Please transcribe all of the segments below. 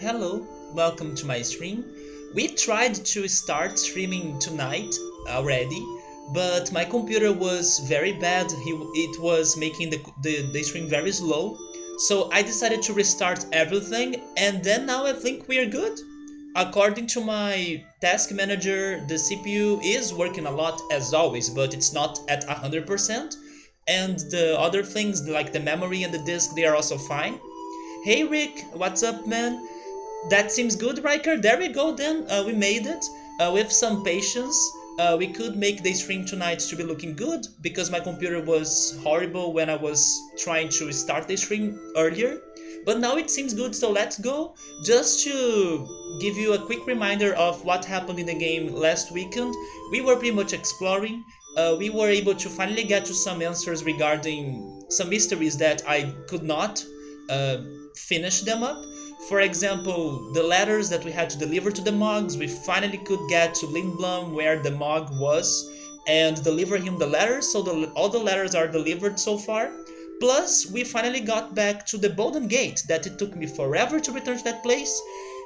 Hello, welcome to my stream. We tried to start streaming tonight already, but my computer was very bad. It was making the stream very slow. So I decided to restart everything, and then now I think we are good. According to my task manager, the CPU is working a lot as always, but it's not at 100%. And the other things like the memory and the disk, they are also fine. Hey Rick, what's up, man? That seems good, Riker. There we go then. We made it. With some patience, we could make the stream tonight to be looking good because my computer was horrible when I was trying to start the stream earlier. But now it seems good, so let's go. Just to give you a quick reminder of what happened in the game last weekend, we were pretty much exploring. We were able to finally get to some answers regarding some mysteries that I could not uh, finish them up. For example, the letters that we had to deliver to the Mogs, we finally could get to Lindblom where the Mog was and deliver him the letters, so all the letters are delivered so far. Plus, we finally got back to the Bolden Gate that it took me forever to return to that place.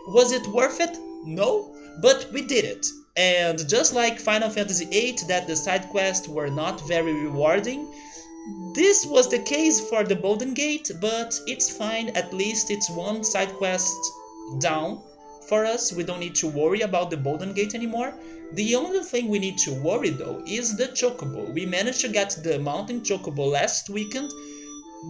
Was it worth it? No, but we did it. And just like Final Fantasy VIII, that the side quests were not very rewarding, this was the case for the Bolden Gate, but it's fine, at least it's one side quest down for us. We don't need to worry about the Bolden Gate anymore. The only thing we need to worry though is the Chocobo. We managed to get the Mountain Chocobo last weekend,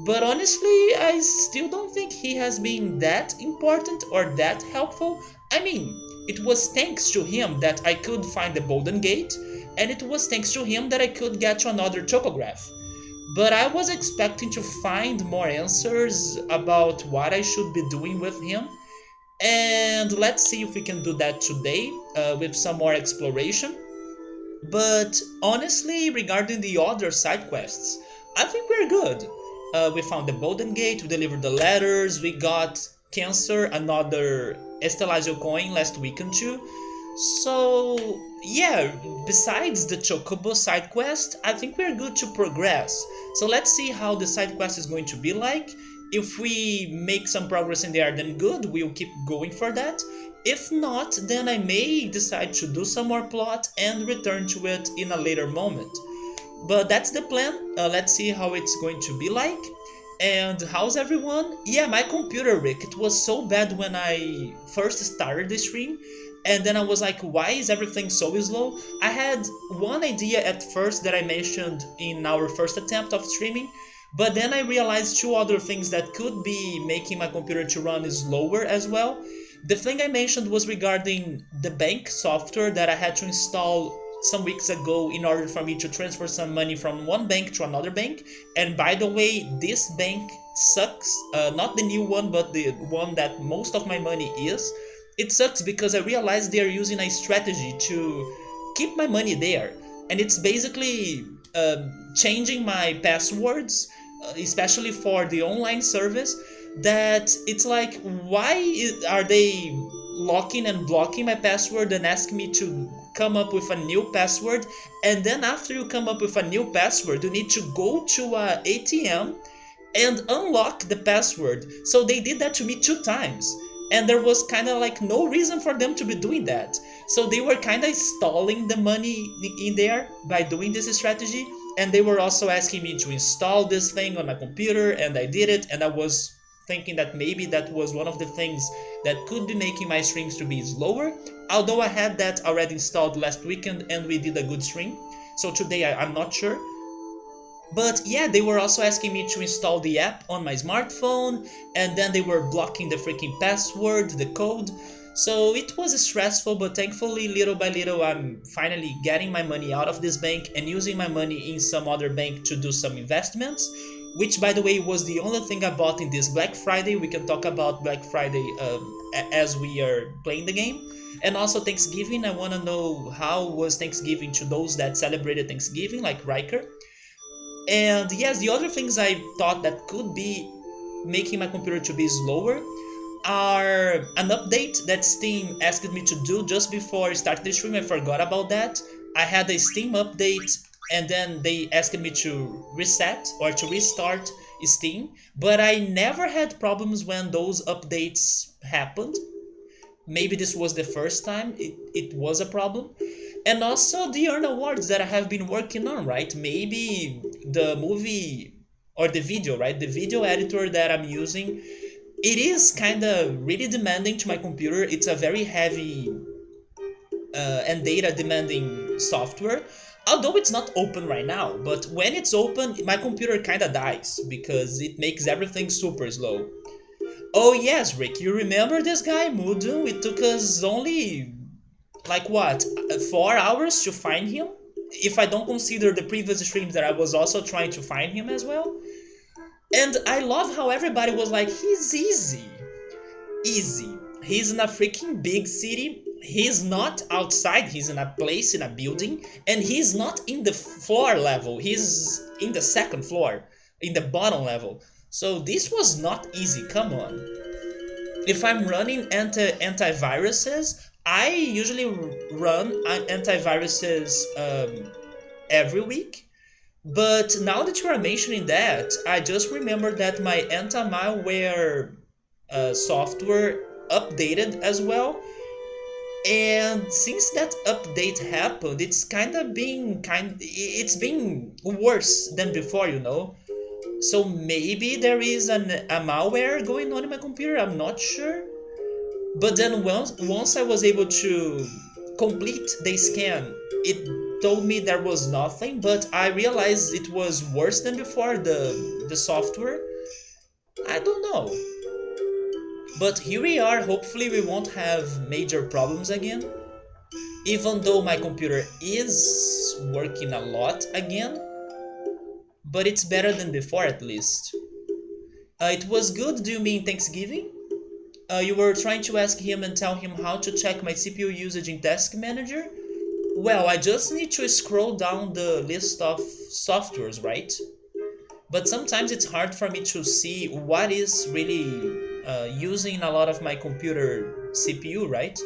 but honestly, I still don't think he has been that important or that helpful. I mean, it was thanks to him that I could find the Bolden Gate, and it was thanks to him that I could get to another Chocograph. But I was expecting to find more answers about what I should be doing with him. And let's see if we can do that today with some more exploration. But honestly, regarding the other side quests, I think we're good. We found the Bolden Gate, we delivered the letters, we got Cancer, another Estelazio coin last weekend too. So, yeah, besides the Chocobo side quest, I think we're good to progress. So let's see how the side quest is going to be like. If we make some progress in there, then good, we'll keep going for that. If not, then I may decide to do some more plot and return to it in a later moment. But that's the plan. Let's see how it's going to be like. And how's everyone? Yeah, my computer, Rick, it was so bad when I first started the stream. And then I was like, why is everything so slow? I had one idea at first that I mentioned in our first attempt of streaming, but then I realized two other things that could be making my computer to run slower as well. The thing I mentioned was regarding the bank software that I had to install some weeks ago in order for me to transfer some money from one bank to another bank. And by the way, this bank sucks. Not the new one, but the one that most of my money is. It sucks because I realized they are using a strategy to keep my money there. And it's basically changing my passwords, especially for the online service, that it's like, why are they locking and blocking my password and asking me to come up with a new password? And then after you come up with a new password, you need to go to a ATM and unlock the password. So they did that to me two times. And there was kind of like no reason for them to be doing that. So they were kind of stalling the money in there by doing this strategy. And they were also asking me to install this thing on my computer, and I did it. And I was thinking that maybe that was one of the things that could be making my streams to be slower. Although I had that already installed last weekend and we did a good stream. So today I'm not sure. But yeah, they were also asking me to install the app on my smartphone, and then they were blocking the freaking password, the code. So it was stressful, but thankfully, little by little, I'm finally getting my money out of this bank and using my money in some other bank to do some investments. Which, by the way, was the only thing I bought in this Black Friday. We can talk about Black Friday as we are playing the game. And also Thanksgiving, I want to know how was Thanksgiving to those that celebrated Thanksgiving, like Riker. And yes, the other things I thought that could be making my computer to be slower are an update that Steam asked me to do just before I started the stream. I forgot about that. I had a Steam update and then they asked me to reset or to restart Steam, but I never had problems when those updates happened. Maybe this was the first time it was a problem. And also the earn awards that I have been working on, right? Maybe the movie or the video, right? The video editor that I'm using, it is kind of really demanding to my computer. It's a very heavy and data demanding software. Although it's not open right now, but when it's open, my computer kind of dies because it makes everything super slow. Oh yes, Rick, you remember this guy, Mudu? It took us only, like what, 4 hours to find him? If I don't consider the previous streams that I was also trying to find him as well. And I love how everybody was like, he's easy. Easy. He's in a freaking big city. He's not outside, he's in a place, in a building. And he's not in the floor level, he's in the second floor, in the bottom level. So this was not easy, come on. If I'm running antiviruses, I usually run antiviruses every week. But now that you are mentioning that, I just remembered that my anti-malware software updated as well. And since that update happened, it's been worse than before, you know. So maybe there is a malware going on in my computer, I'm not sure. But then once I was able to complete the scan, it told me there was nothing, but I realized it was worse than before, the software. I don't know. But here we are, hopefully we won't have major problems again. Even though my computer is working a lot again, but it's better than before at least. It was good, do you mean Thanksgiving? You were trying to ask him and tell him how to check my CPU usage in Task Manager? Well, I just need to scroll down the list of softwares, right? But sometimes it's hard for me to see what is really using a lot of my computer CPU, right?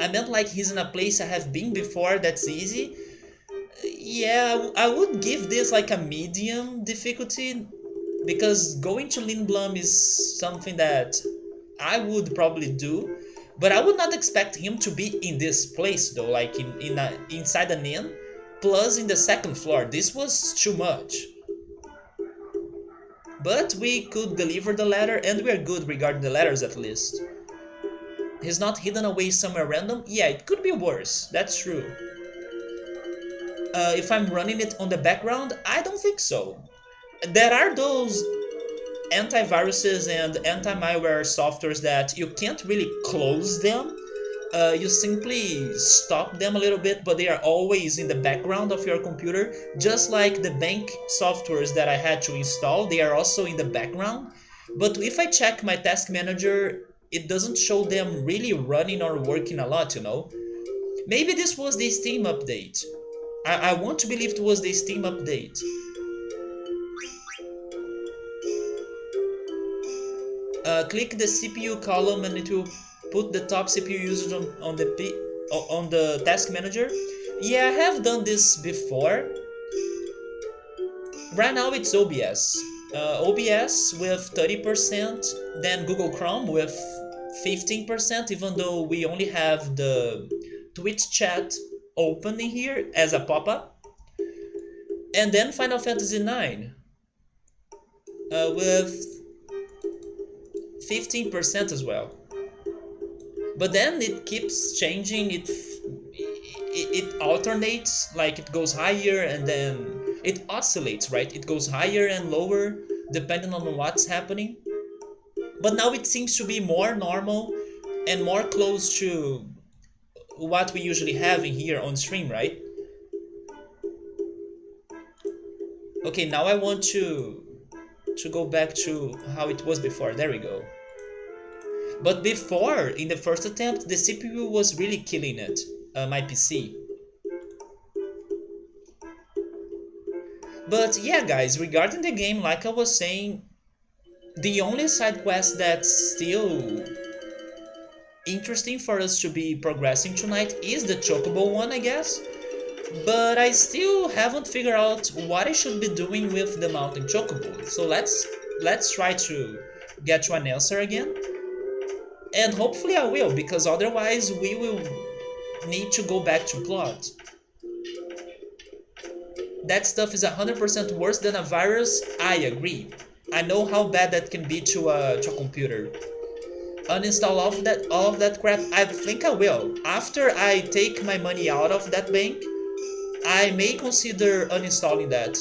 I meant like he's in a place I have been before that's easy. Yeah, I would give this like a medium difficulty because going to Lindblom is something that I would probably do, but I would not expect him to be in this place though, like inside an inn, plus in the second floor. This was too much. But we could deliver the letter, and we are good regarding the letters at least. He's not hidden away somewhere random? Yeah, it could be worse, that's true. If I'm running it on the background, I don't think so. There are those antiviruses and anti-malware softwares that you can't really close them. You simply stop them a little bit, but they are always in the background of your computer. Just like the bank softwares that I had to install, they are also in the background. But if I check my task manager, it doesn't show them really running or working a lot, you know. Maybe this was the Steam update. I want to believe it was the Steam update. Click the CPU column and it will put the top CPU usage on the task manager. Yeah, I have done this before. Right now it's OBS. OBS with 30%, then Google Chrome with 15%, even though we only have the Twitch chat open in here as a pop-up. And then Final Fantasy IX with 15% as well. But then it keeps changing, it alternates, like it goes higher and then it oscillates, right? It goes higher and lower depending on what's happening. But now it seems to be more normal and more close to what we usually have in here on stream, right? Okay, now I want to go back to how it was before. There we go. But before, in the first attempt, the CPU was really killing it, my PC. But yeah, guys, regarding the game, like I was saying, the only side quest that's still interesting for us to be progressing tonight is the Chocobo one, I guess. but I still haven't figured out what I should be doing with the mountain chocobo. So let's try to get to an answer again, and hopefully I will, because otherwise we will need to go back to plot. That stuff is 100% worse than a virus. I agree. I know how bad that can be to a computer. Uninstall all of that crap. I think I will. After I take my money out of that bank, I may consider uninstalling that.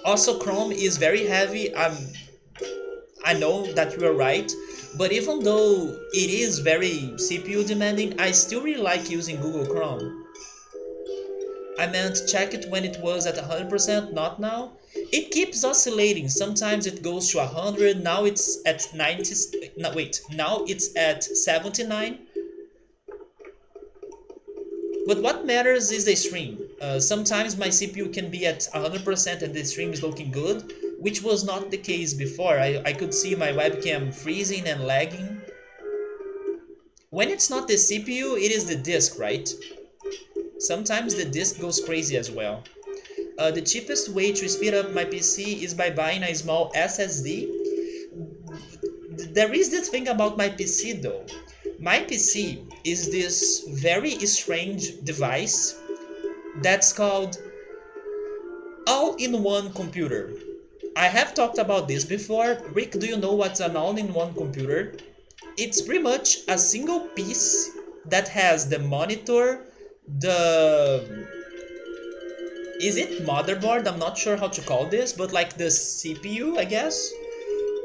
Also, Chrome is very heavy. I know that you are right, but even though it is very CPU demanding, I still really like using Google Chrome. I meant check it when it was at 100%, not now. It keeps oscillating. Sometimes it goes to 100, now it's at 90. No, wait, now it's at 79. But what matters is the stream. Sometimes my CPU can be at 100% and the stream is looking good, which was not the case before. I could see my webcam freezing and lagging. When it's not the CPU, it is the disk, right? Sometimes the disk goes crazy as well. The cheapest way to speed up my PC is by buying a small SSD. There is this thing about my PC though. My PC is this very strange device that's called all-in-one computer. I have talked about this before. Rick, do you know what's an all-in-one computer? It's pretty much a single piece that has the monitor, the... Is it motherboard? I'm not sure how to call this, but like the CPU, I guess?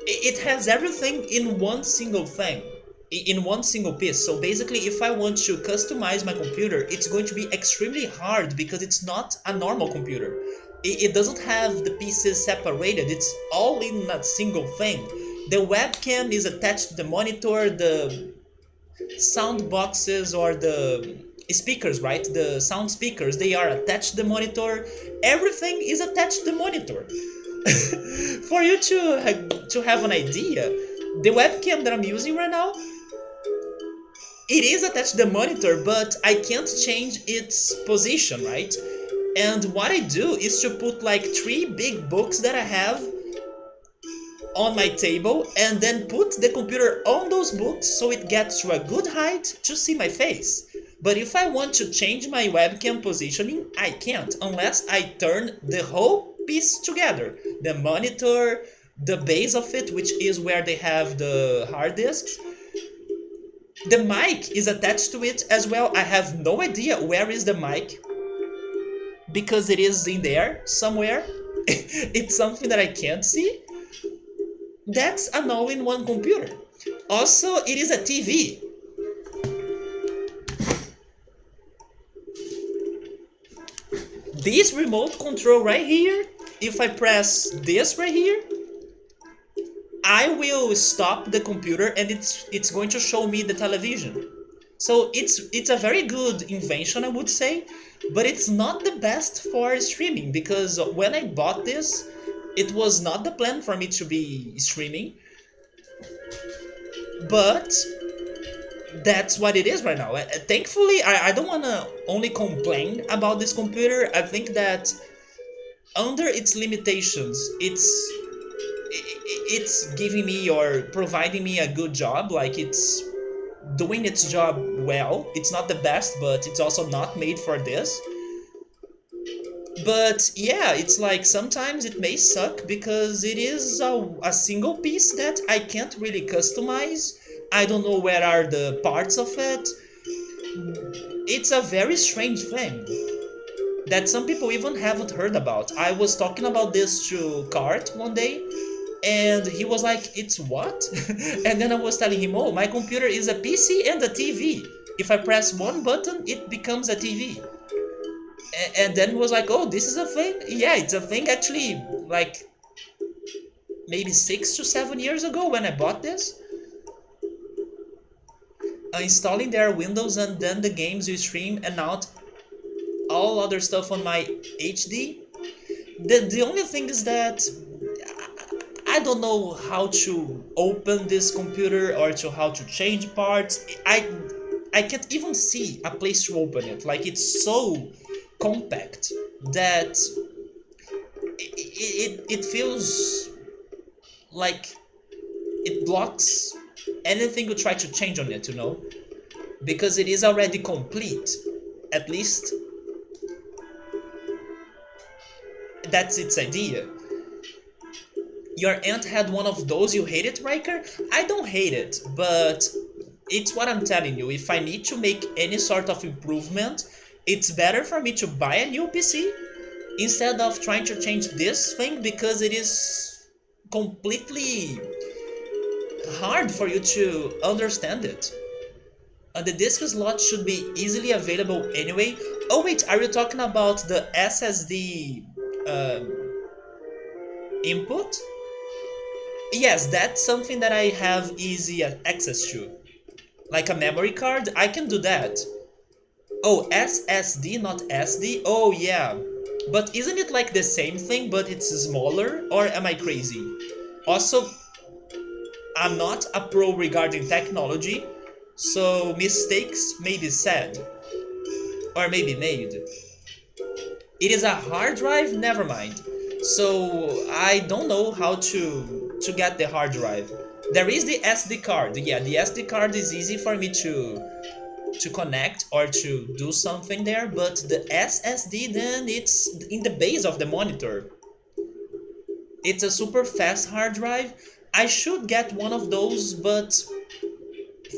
It has everything in one single thing, in one single piece. So basically, if I want to customize my computer, it's going to be extremely hard because it's not a normal computer. It doesn't have the pieces separated, it's all in a single thing. The webcam is attached to the monitor, the sound boxes or the speakers, right? The sound speakers, they are attached to the monitor. Everything is attached to the monitor. For you to have an idea, the webcam that I'm using right now, it is attached to the monitor, but I can't change its position, right? And what I do is to put like 3 big books that I have on my table and then put the computer on those books so it gets to a good height to see my face. But if I want to change my webcam positioning, I can't unless I turn the whole piece together. The monitor, the base of it, which is where they have the hard disks. The mic is attached to it as well. I have no idea where is the mic because it is in there somewhere. It's something that I can't see. That's an all-in-one computer. Also, it is a TV. This remote control right here, if I press this right here, I will stop the computer and it's going to show me the television. So it's a very good invention, I would say, but it's not the best for streaming because when I bought this, it was not the plan for me to be streaming, but that's what it is right now. Thankfully, I don't want to only complain about this computer. I think that under its limitations, it's giving me or providing me a good job. Like it's doing its job well. It's not the best, but it's also not made for this. But yeah, it's like sometimes it may suck because it is a single piece that I can't really customize. I don't know where are the parts of it. It's a very strange thing that some people even haven't heard about. I was talking about this to Cart one day, and he was like, "It's what?" And then I was telling him, "Oh, my computer is a PC and a TV. If I press one button, it becomes a TV." And then was like, "Oh, this is a thing?" Yeah, it's a thing actually, like maybe 6 to 7 years ago when I bought this. Installing their Windows and then the games you stream and not all other stuff on my HD. The only thing is that I don't know how to open this computer or to how to change parts. I can't even see a place to open it. Like it's so compact that it feels like it blocks anything you try to change on it, you know? Because it is already complete. At least that's its idea. Your aunt had one of those, you hate it, Riker? I don't hate it, but it's what I'm telling you. If I need to make any sort of improvement, it's better for me to buy a new PC instead of trying to change this thing because it is completely hard for you to understand it. The disk slot should be easily available anyway. Oh wait, are you talking about the SSD input? Yes, that's something that I have easy access to. Like a memory card, I can do that. Oh, SSD, not SD? Oh yeah. But isn't it like the same thing but it's smaller? Or am I crazy? Also, I'm not a pro regarding technology, so mistakes may be said. Or may be made. It is a hard drive? Never mind. So I don't know how to get the hard drive. There is the SD card. Yeah, the SD card is easy for me to connect or to do something there, but the SSD then it's in the base of the monitor. It's a super fast hard drive. I should get one of those, but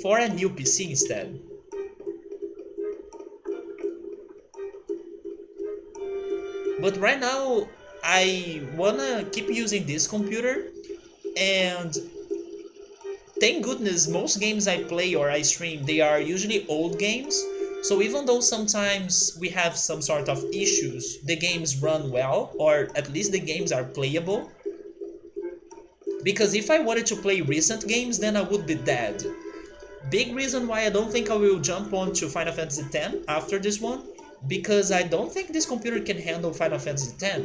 for a new PC instead. But right now, I wanna keep using this computer, and thank goodness most games I play or I stream, they are usually old games. So even though sometimes we have some sort of issues, the games run well, or at least the games are playable. Because if I wanted to play recent games, then I would be dead. Big reason why I don't think I will jump on to Final Fantasy X after this one, because I don't think this computer can handle Final Fantasy X.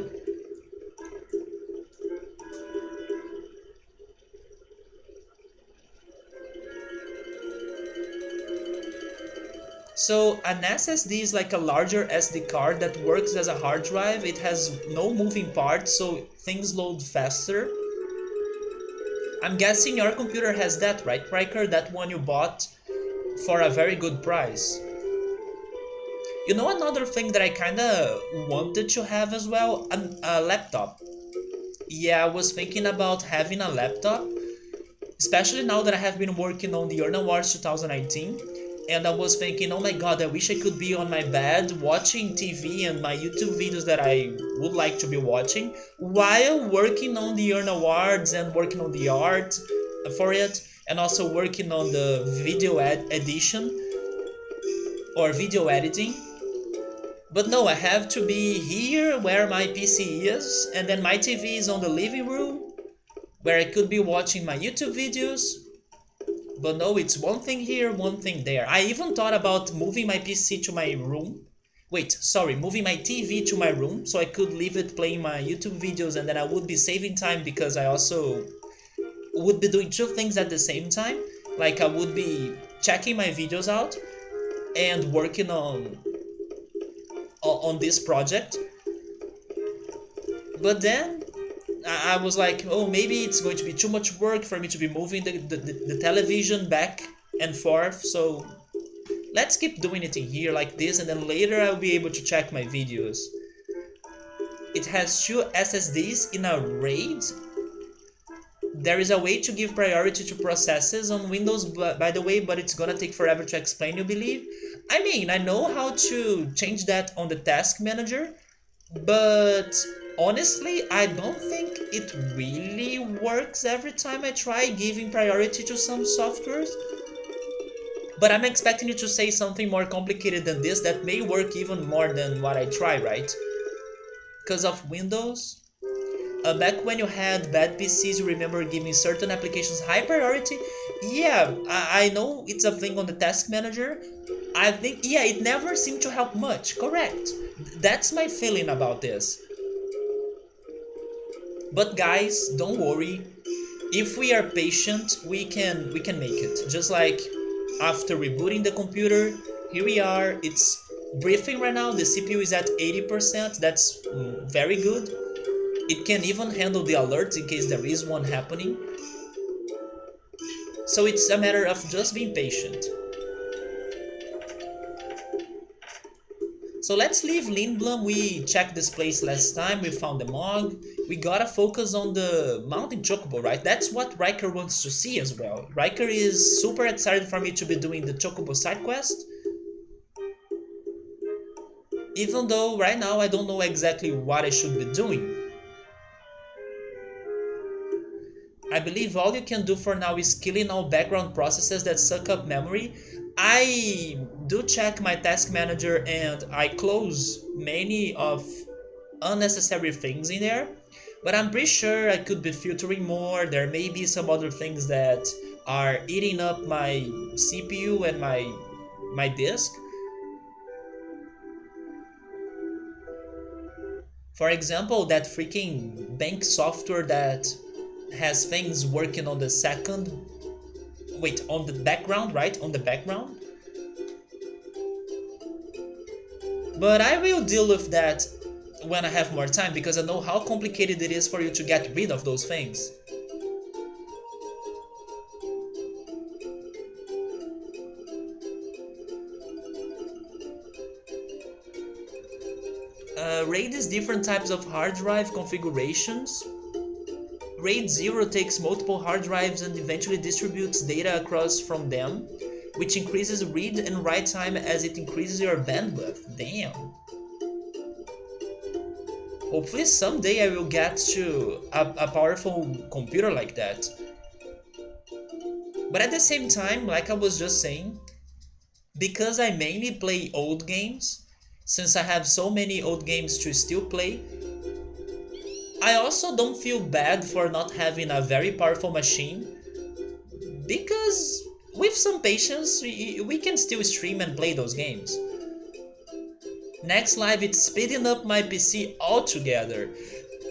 So an SSD is like a larger SD card that works as a hard drive. It has no moving parts, so things load faster. I'm guessing your computer has that, right, Riker? That one you bought for a very good price. You know another thing that I kinda wanted to have as well? A laptop. Yeah, I was thinking about having a laptop, especially now that I have been working on the Earn Awards 2019. And I was thinking, oh my god, I wish I could be on my bed watching TV and my YouTube videos that I would like to be watching while working on the Earn Awards and working on the art for it, and also working on the video edition or video editing. But no, I have to be here where my PC is, and then my TV is on the living room where I could be watching my YouTube videos. But no, it's one thing here, one thing there. I even thought about moving my PC to my room. Wait, sorry, moving my TV to my room so I could leave it playing my YouTube videos, and then I would be saving time because I also would be doing two things at the same time. Like I would be checking my videos out and working on this project. But then I was like, oh, maybe it's going to be too much work for me to be moving the television back and forth, so let's keep doing it in here like this, and then later I'll be able to check my videos. It has two SSDs in a RAID. There is a way to give priority to processes on Windows, by the way, but it's gonna take forever to explain, you believe? I mean, I know how to change that on the task manager, but honestly, I don't think it really works every time I try giving priority to some softwares. But I'm expecting you to say something more complicated than this that may work even more than what I try, right? Because of Windows? Back when you had bad PCs, you remember giving certain applications high priority? Yeah, I know it's a thing on the task manager. I think, yeah, it never seemed to help much, correct. That's my feeling about this. But guys, don't worry. If we are patient, we can make it. Just like after rebooting the computer, here we are. It's briefing right now. The CPU is at 80%. That's very good. It can even handle the alerts in case there is one happening. So it's a matter of just being patient. So let's leave Lindblom. We checked this place last time. We found the Mog. We gotta focus on the Mountain Chocobo, right? That's what Riker wants to see as well. Riker is super excited for me to be doing the Chocobo side quest. Even though right now I don't know exactly what I should be doing. I believe all you can do for now is killing all background processes that suck up memory. I do check my task manager and I close many of unnecessary things in there, but I'm pretty sure I could be filtering more. There may be some other things that are eating up my CPU and my disk. For example, that freaking bank software that has things working on the second, wait, on the background, right? On the background. But I will deal with that when I have more time because I know how complicated it is for you to get rid of those things. RAID is different types of hard drive configurations. RAID 0 takes multiple hard drives and eventually distributes data across from them, which increases read and write time as it increases your bandwidth. Damn. Hopefully someday I will get to a powerful computer like that. But at the same time, like I was just saying, because I mainly play old games, since I have so many old games to still play, I also don't feel bad for not having a very powerful machine, because with some patience we can still stream and play those games. Next live it's speeding up my PC altogether.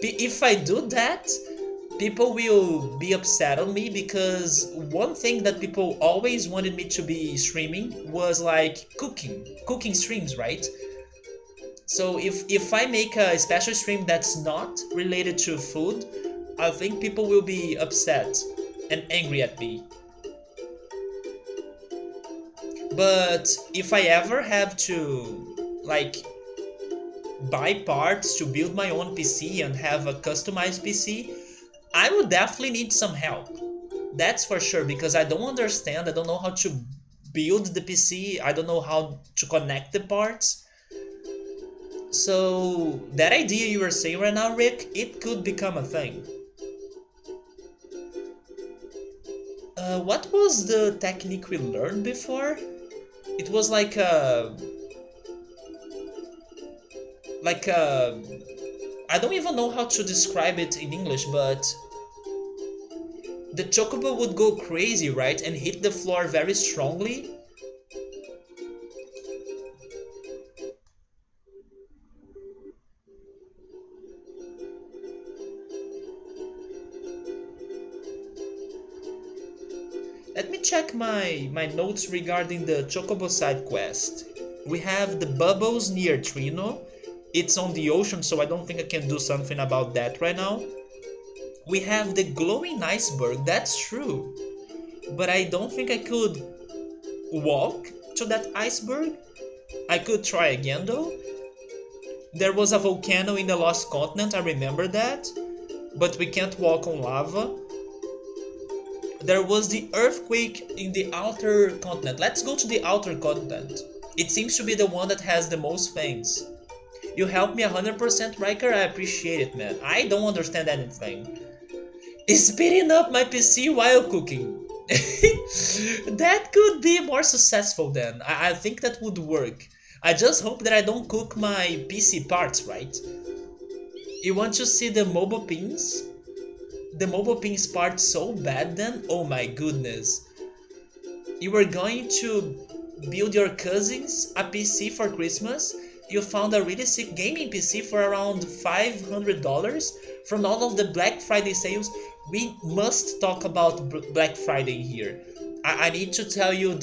If I do that, people will be upset on me because one thing that people always wanted me to be streaming was like cooking streams, right? So if I make a special stream that's not related to food, I think people will be upset and angry at me. But if I ever have to like buy parts to build my own PC and have a customized PC, I would definitely need some help. That's for sure, because I don't understand, I don't know how to build the PC, I don't know how to connect the parts. So that idea you were saying right now, Rick, it could become a thing. What was the technique we learned before? It was like a, I don't even know how to describe it in English, but the chocobo would go crazy, right, and hit the floor very strongly. Let me check my notes regarding the Chocobo side quest. We have the bubbles near Trino. It's on the ocean, so I don't think I can do something about that right now. We have the glowing iceberg, that's true. But I don't think I could walk to that iceberg. I could try again though. There was a volcano in the Lost Continent, I remember that. But we can't walk on lava. There was the earthquake in the outer continent. Let's go to the outer continent. It seems to be the one that has the most things. You helped me 100%, Riker. I appreciate it, man. I don't understand anything. It's speeding up my PC while cooking. That could be more successful then. I think that would work. I just hope that I don't cook my PC parts, right? You want to see the mobile pins? The mobile pins part so bad then? Oh my goodness. You were going to build your cousins a PC for Christmas. You found a really sick gaming PC for around $500 from all of the Black Friday sales. We must talk about Black Friday here. I need to tell you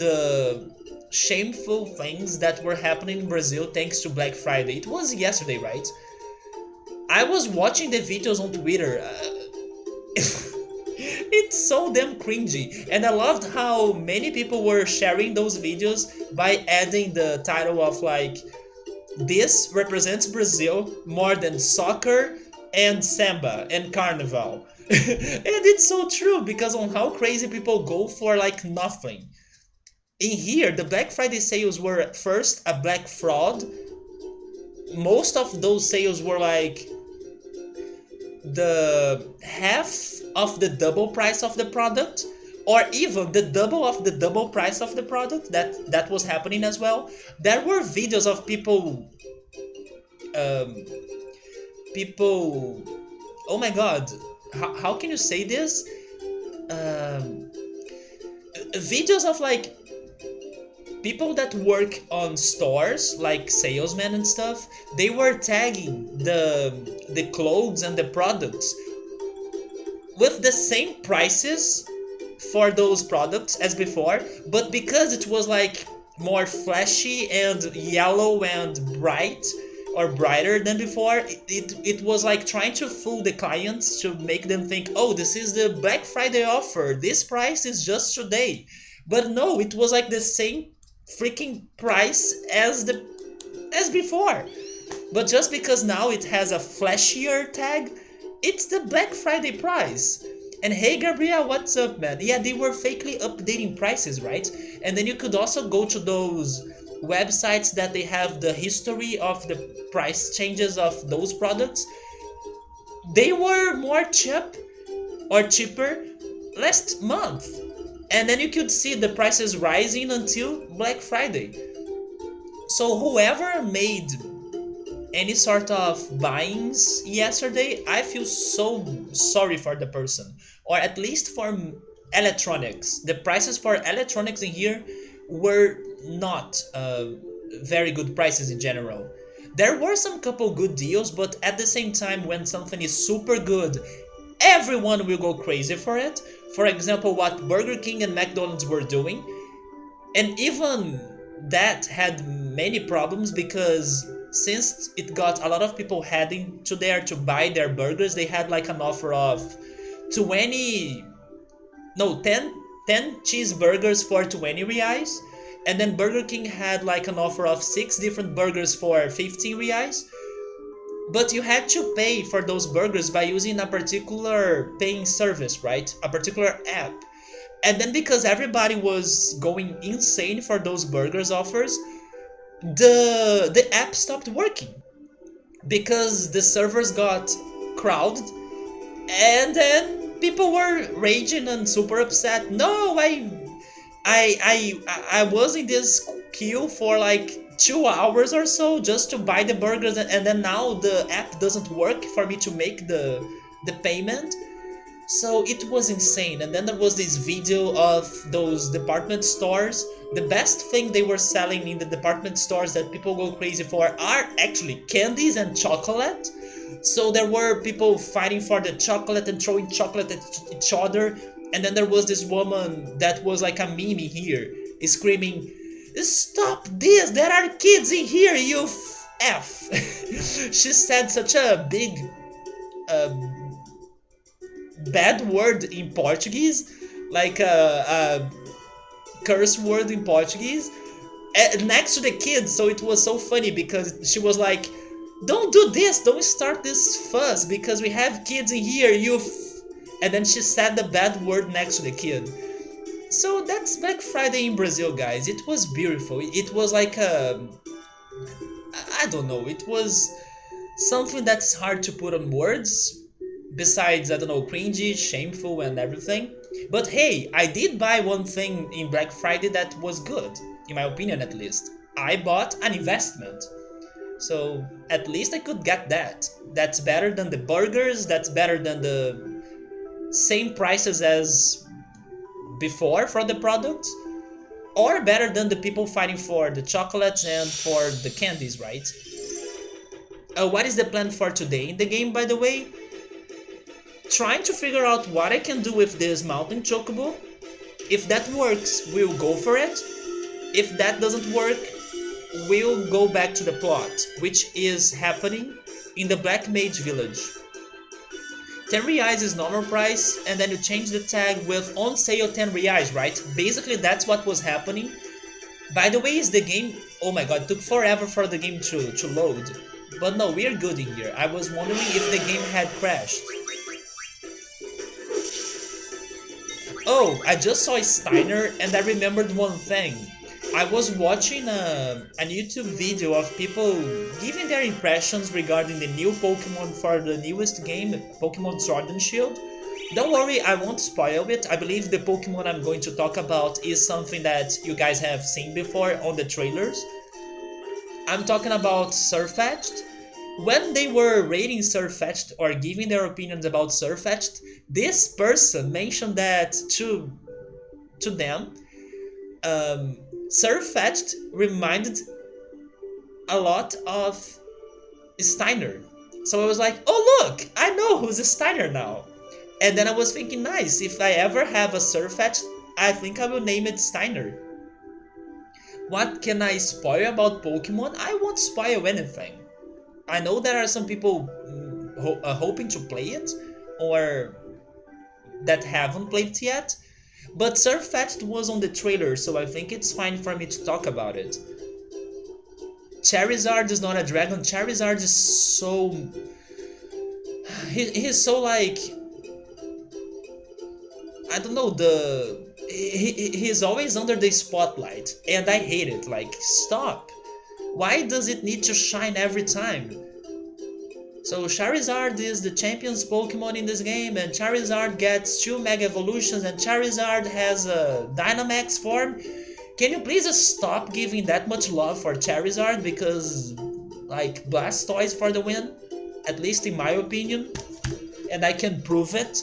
shameful things that were happening in Brazil thanks to Black Friday. It was yesterday, right? I was watching the videos on Twitter. It's so damn cringy. And I loved how many people were sharing those videos by adding the title of like, this represents Brazil more than soccer and samba and carnival. And it's so true because on how crazy people go for like nothing. In here, the Black Friday sales were at first a black fraud. Most of those sales were like the half of the double price of the product, or even the double of the double price of the product. That was happening as well. There were videos of um, people. Oh my god, how can you say this? Um, Videos of like people that work on stores like salesmen and stuff. They were tagging the clothes and the products with the same prices for those products as before, but because it was like more flashy and yellow and bright or brighter than before, it was like trying to fool the clients to make them think, oh, this is the Black Friday offer, this price is just today. But no, it was like the same freaking price as before. But just because now it has a flashier tag, it's the Black Friday price. And hey, Gabriel, what's up, man? Yeah, they were fakely updating prices, right? And then you could also go to those websites that they have the history of the price changes of those products. They were more cheap or cheaper last month. And then you could see the prices rising until Black Friday. So whoever made any sort of buyings yesterday, I feel so sorry for the person. Or at least for electronics. The prices for electronics in here were not very good prices in general. There were some couple good deals, but at the same time, when something is super good, everyone will go crazy for it. For example, what Burger King and McDonald's were doing. And even that had many problems because since it got a lot of people heading to there to buy their burgers, they had like an offer of 20, no, 10 cheeseburgers for 20 reais. And then Burger King had like an offer of 6 different burgers for 15 reais. But you had to pay for those burgers by using a particular paying service, right? A particular app. And then because everybody was going insane for those burgers offers, the app stopped working because the servers got crowded, and then people were raging and super upset. No, I was in this queue for like 2 hours or so just to buy the burgers, and then now the app doesn't work for me to make the payment. So it was insane. And then there was this video of those department stores. The best thing they were selling in the department stores that people go crazy for are actually candies and chocolate. So there were people fighting for the chocolate and throwing chocolate at each other. And then there was this woman that was like a meme here, screaming, "Stop this! There are kids in here, you F!" She said such a big uh, bad word in Portuguese, like a curse word in Portuguese, next to the kids. So it was so funny because she was like, "Don't do this, don't start this fuss because we have kids in here, you and then she said the bad word next to the kid. So that's Black Friday in Brazil, guys. It was beautiful. It was like I don't know, it was something that's hard to put on words. Besides, I don't know, cringy, shameful, and everything. But hey, I did buy one thing in Black Friday that was good, in my opinion at least. I bought an investment. So at least I could get that. That's better than the burgers, that's better than the same prices as before for the products, or better than the people fighting for the chocolates and for the candies, right? What is the plan for today in the game, by the way? Trying to figure out what I can do with this mountain chocobo. If that works, we'll go for it. If that doesn't work, we'll go back to the plot, which is happening in the Black Mage Village. 10 reais is normal price, and then you change the tag with on sale 10 reais, right? Basically, that's what was happening. By the way, is the game... Oh my god, it took forever for the game to load. But no, we're good in here. I was wondering if the game had crashed. Oh, I just saw Steiner and I remembered one thing. I was watching a YouTube video of people giving their impressions regarding the new Pokemon for the newest game, Pokemon Sword and Shield. Don't worry, I won't spoil it. I believe the Pokemon I'm going to talk about is something that you guys have seen before on the trailers. I'm talking about Surfetched. When they were rating Surfetched or giving their opinions about Surfetched, this person mentioned that to them, Surfetched reminded a lot of Steiner. So I was like, oh look, I know who's Steiner now. And then I was thinking, nice, if I ever have a Surfetched, I think I will name it Steiner. What can I spoil about Pokemon? I won't spoil anything. I know there are some people hoping to play it, or that haven't played it yet, but Surfetched was on the trailer, so I think it's fine for me to talk about it. Charizard is not a dragon. Charizard is so... He's so like... I don't know, he's always under the spotlight, and I hate it. Like, stop. Why does it need to shine every time? So Charizard is the champion's Pokemon in this game, and Charizard gets 2 Mega Evolutions, and Charizard has a Dynamax form. Can you please stop giving that much love for Charizard, because, like, Blastoise for the win? At least in my opinion. And I can prove it.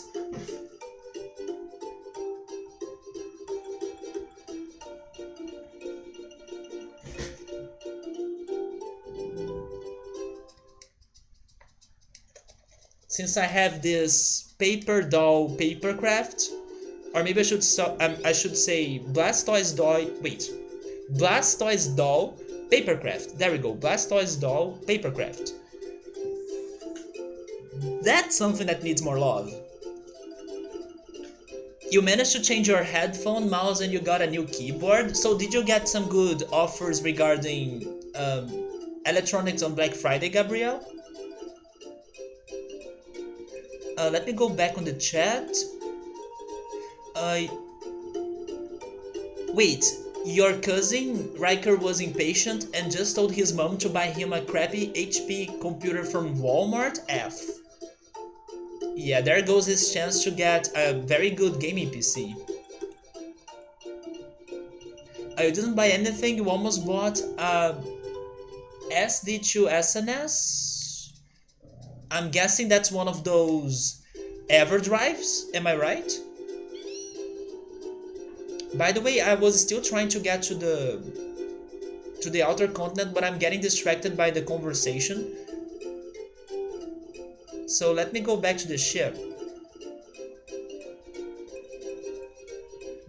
Since I have this paper doll papercraft, or maybe I should say Blastoise doll. Wait, Blastoise doll papercraft. There we go, Blastoise doll papercraft. That's something that needs more love. You managed to change your headphone, mouse, and you got a new keyboard. So did you get some good offers regarding electronics on Black Friday, Gabriel? Let me go back on the chat. Wait, your cousin Riker was impatient and just told his mom to buy him a crappy HP computer from Walmart? F. Yeah, there goes his chance to get a very good gaming PC. You didn't buy anything, you almost bought a SD2 SNS? I'm guessing that's one of those EverDrives, am I right? By the way, I was still trying to get to the outer continent, but I'm getting distracted by the conversation. So let me go back to the ship.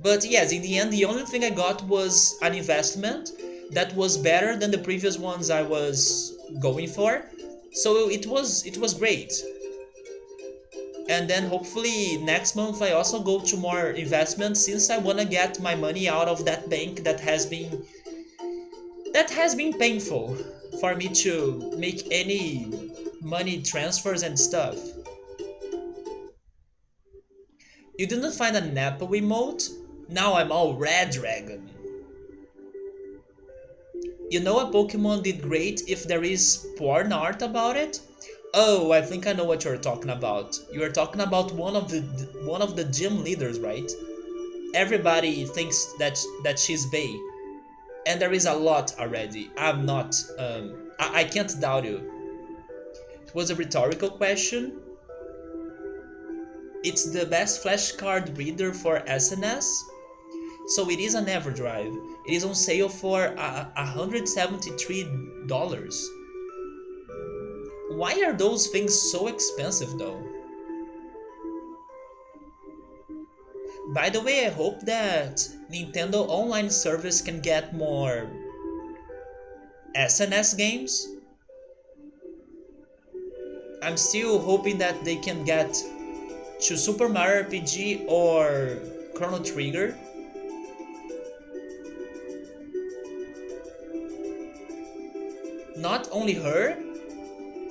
But yes, in the end, the only thing I got was an investment that was better than the previous ones I was going for. So it was great. And then hopefully next month I also go to more investments, since I wanna get my money out of that bank that has been painful for me to make any money transfers and stuff. You didn't find a Napa emote? Now I'm all Red Dragon. You know a Pokemon did great if there is porn art about it? Oh, I think I know what you're talking about. You are talking about one of the gym leaders, right? Everybody thinks that she's bae, and there is a lot already. I'm not. I can't doubt you. It was a rhetorical question. It's the best flashcard reader for SNS. So it is an EverDrive. It is on sale for $173. Why are those things so expensive though? By the way, I hope that Nintendo Online Service can get more SNS games. I'm still hoping that they can get to Super Mario RPG or Chrono Trigger. Not only her.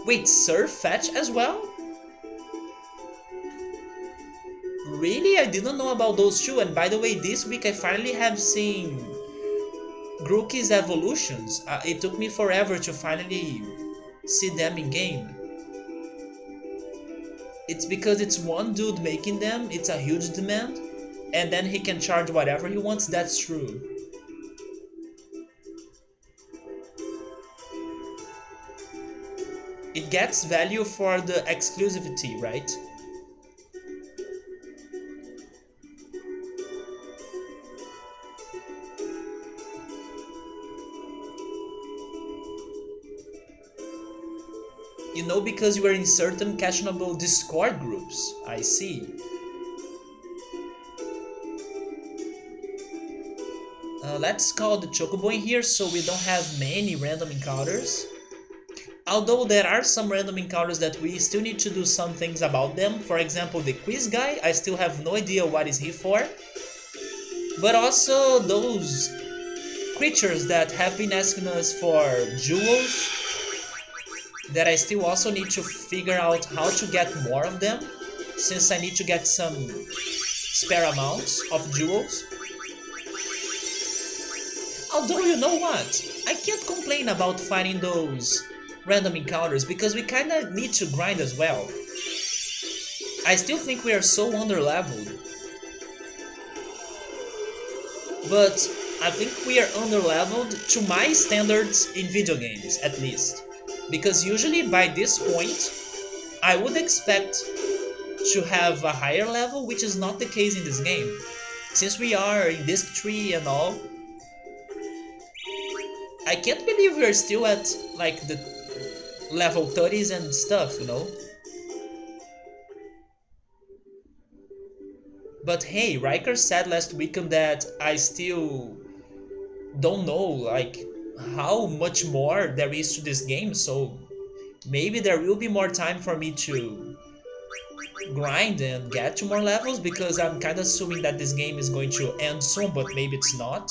Wait, Sir Fetch as well? Really? I didn't know about those two. And by the way, this week I finally have seen Grookey's evolutions. It took me forever to finally see them in game. It's because it's one dude making them, it's a huge demand, and then he can charge whatever he wants, that's true. It gets value for the exclusivity, right? You know, because you are in certain cashable Discord groups. I see. Let's call the Chocobo in here so we don't have many random encounters. Although there are some random encounters that we still need to do some things about them. For example, the quiz guy, I still have no idea what is he for. But also those creatures that have been asking us for jewels, that I still also need to figure out how to get more of them, since I need to get some spare amounts of jewels. Although, you know what? I can't complain about finding those random encounters because we kinda need to grind as well. I still think we are so underleveled. But I think we are underleveled to my standards in video games, at least. Because usually by this point, I would expect to have a higher level, which is not the case in this game. Since we are in disc 3 and all, I can't believe we're still at like the level 30s and stuff, you know? But hey, Riker said last weekend that I still don't know like how much more there is to this game, so maybe there will be more time for me to grind and get to more levels because I'm kind of assuming that this game is going to end soon, but maybe it's not.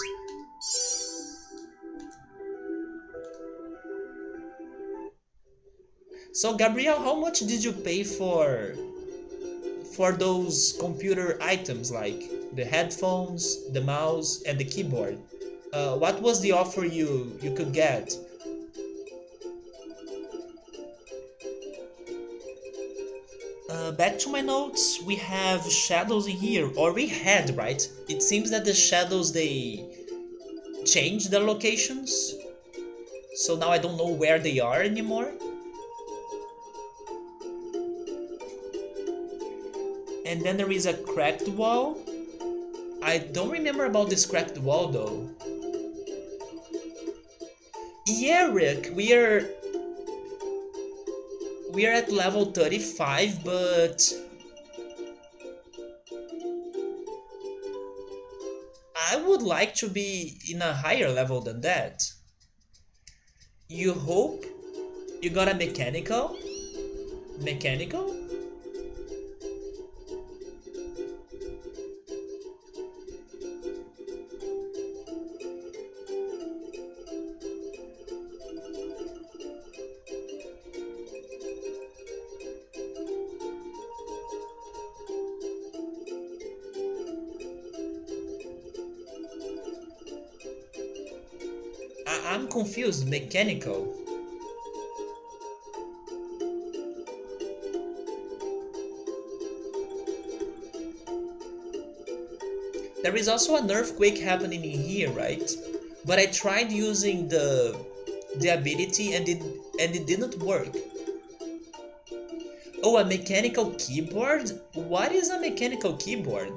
So Gabriel, how much did you pay for those computer items like the headphones, the mouse, and the keyboard? What was the offer you could get? Back to my notes, we have shadows in here, or we had, right? It seems that the shadows, they changed their locations, so now I don't know where they are anymore. And then there is a cracked wall. I don't remember about this cracked wall though. Yeah, Rick, we are at level 35, but I would like to be in a higher level than that. You hope you got a mechanical? Mechanical? I'm confused. Mechanical. There is also an earthquake happening in here, right? But I tried using the ability and it didn't work. Oh, a mechanical keyboard? What is a mechanical keyboard?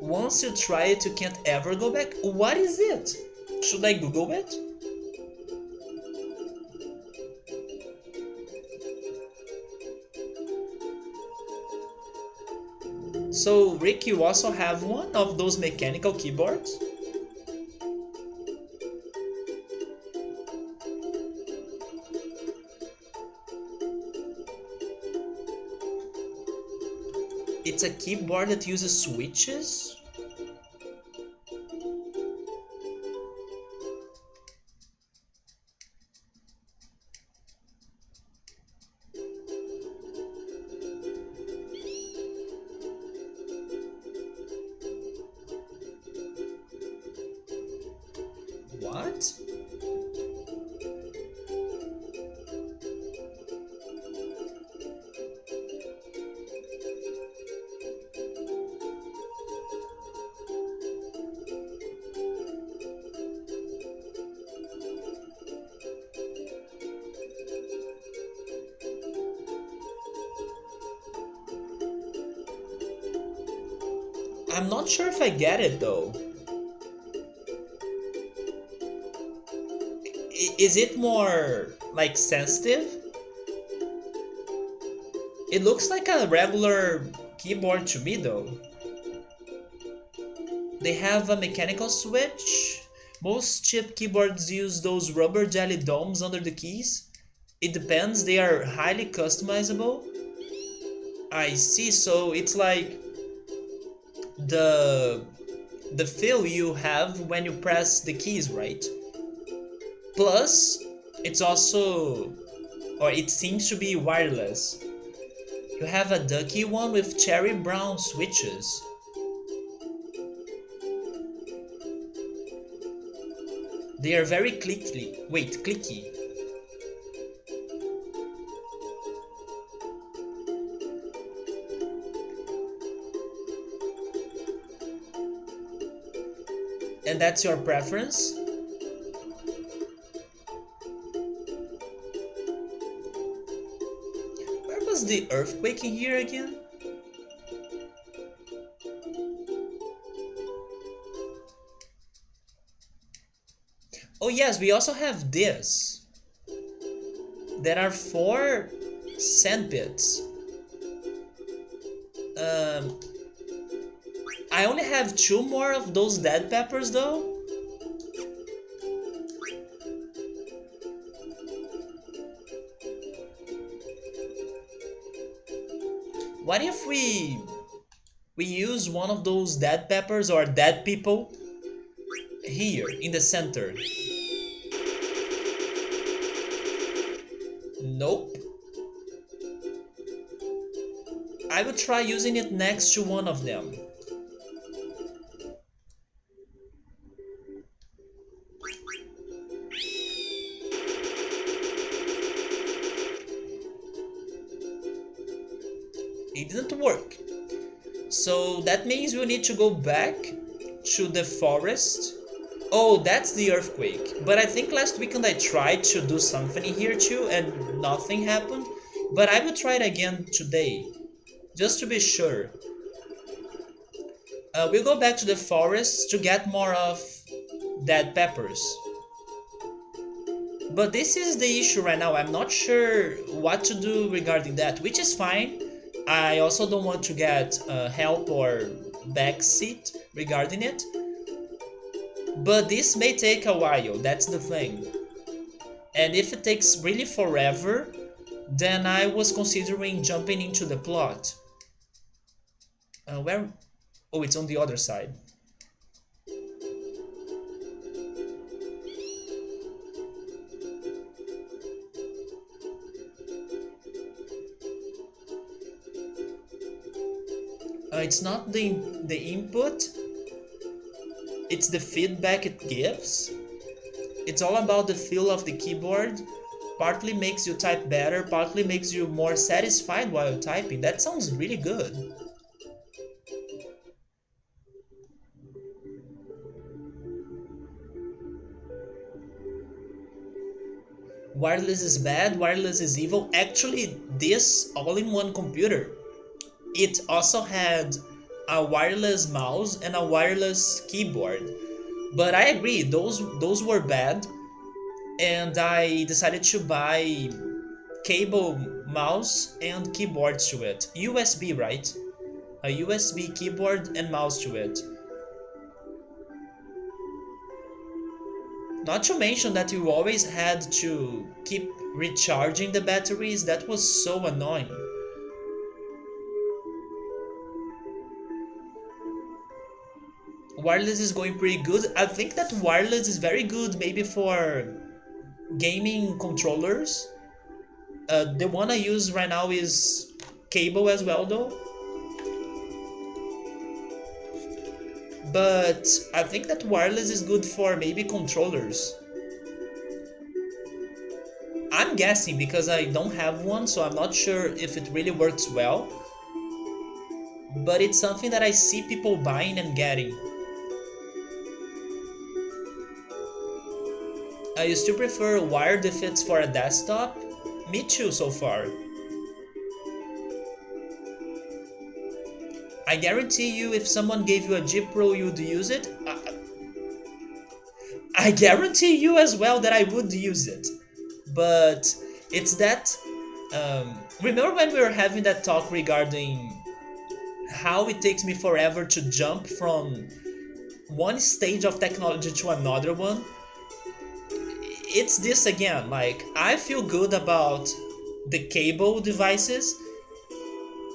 Once you try it, you can't ever go back. What is it? Should I Google it? So, Rick, you also have one of those mechanical keyboards? It's a keyboard that uses switches? What? I'm not sure if I get it though. Is it more like sensitive? It looks like a regular keyboard to me though. They have a mechanical switch. Most chip keyboards use those rubber jelly domes under the keys. It depends, they are highly customizable. I see, so it's like the the feel you have when you press the keys, right? Plus, it's also, or it seems to be wireless. You have a ducky one with cherry brown switches. They are very clicky. And that's your preference? Where was the earthquake in here again? Oh yes, we also have this. There are 4 sand pits. Um, I only have 2 more of those dead peppers though. What if we use one of those dead peppers or dead people here in the center? Nope. I will try using it next to one of them. It didn't work. So that means we need to go back to the forest. Oh, that's the earthquake. But I think last weekend I tried to do something here too and nothing happened. But I will try it again today, just to be sure. We'll go back to the forest to get more of dead peppers. But this is the issue right now. I'm not sure what to do regarding that, which is fine. I also don't want to get help or backseat regarding it. But this may take a while, that's the thing. And if it takes really forever, then I was considering jumping into the plot. Where? Oh, it's on the other side. It's not the input, it's the feedback it gives. It's all about the feel of the keyboard. Partly makes you type better, partly makes you more satisfied while typing. That sounds really good. Wireless is bad, wireless is evil. Actually, this all-in-one computer, it also had a wireless mouse and a wireless keyboard. But I agree, those were bad, and I decided to buy cable mouse and keyboard to it. USB, right? A USB keyboard and mouse to it. Not to mention that you always had to keep recharging the batteries. That was so annoying. Wireless is going pretty good. I think that wireless is very good maybe for gaming controllers. The one I use right now is cable as well though. But I think that wireless is good for maybe controllers. I'm guessing because I don't have one, so I'm not sure if it really works well. But it's something that I see people buying and getting. I still prefer wired if it's for a desktop. Me too so far. I guarantee you if someone gave you a G Pro you'd use it. I guarantee you as well that I would use it. But it's that... remember when we were having that talk regarding how it takes me forever to jump from one stage of technology to another one? It's this again, like, I feel good about the cable devices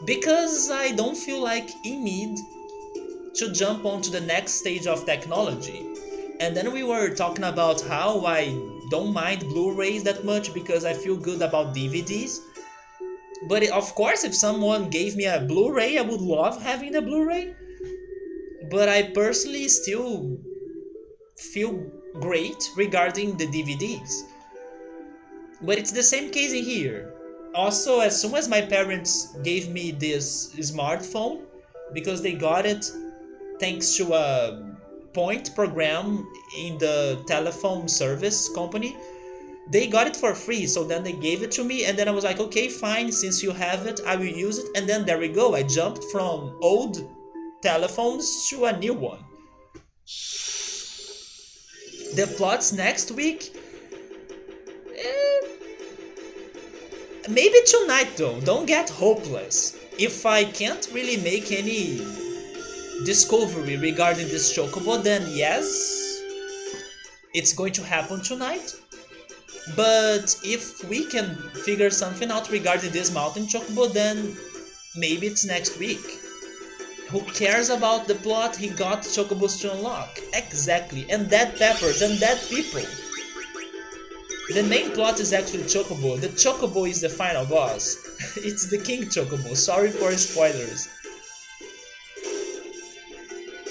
because I don't feel like in need to jump onto the next stage of technology. And then we were talking about how I don't mind Blu-rays that much because I feel good about DVDs. But of course, if someone gave me a Blu-ray, I would love having the Blu-ray. But I personally still feel great regarding the DVDs. But it's the same case in here. Also, as soon as my parents gave me this smartphone, because they got it thanks to a point program in the telephone service company, they got it for free. So then they gave it to me, and then I was like, okay, fine, since you have it, I will use it. And then there we go, I jumped from old telephones to a new one. The plots next week? Maybe tonight though, don't get hopeless. If I can't really make any discovery regarding this Chocobo, then yes, it's going to happen tonight. But if we can figure something out regarding this mountain Chocobo, then maybe it's next week. Who cares about the plot? He got Chocobos to unlock. Exactly. And dead peppers and dead people. The main plot is actually Chocobo. The Chocobo is the final boss. It's the King Chocobo. Sorry for spoilers.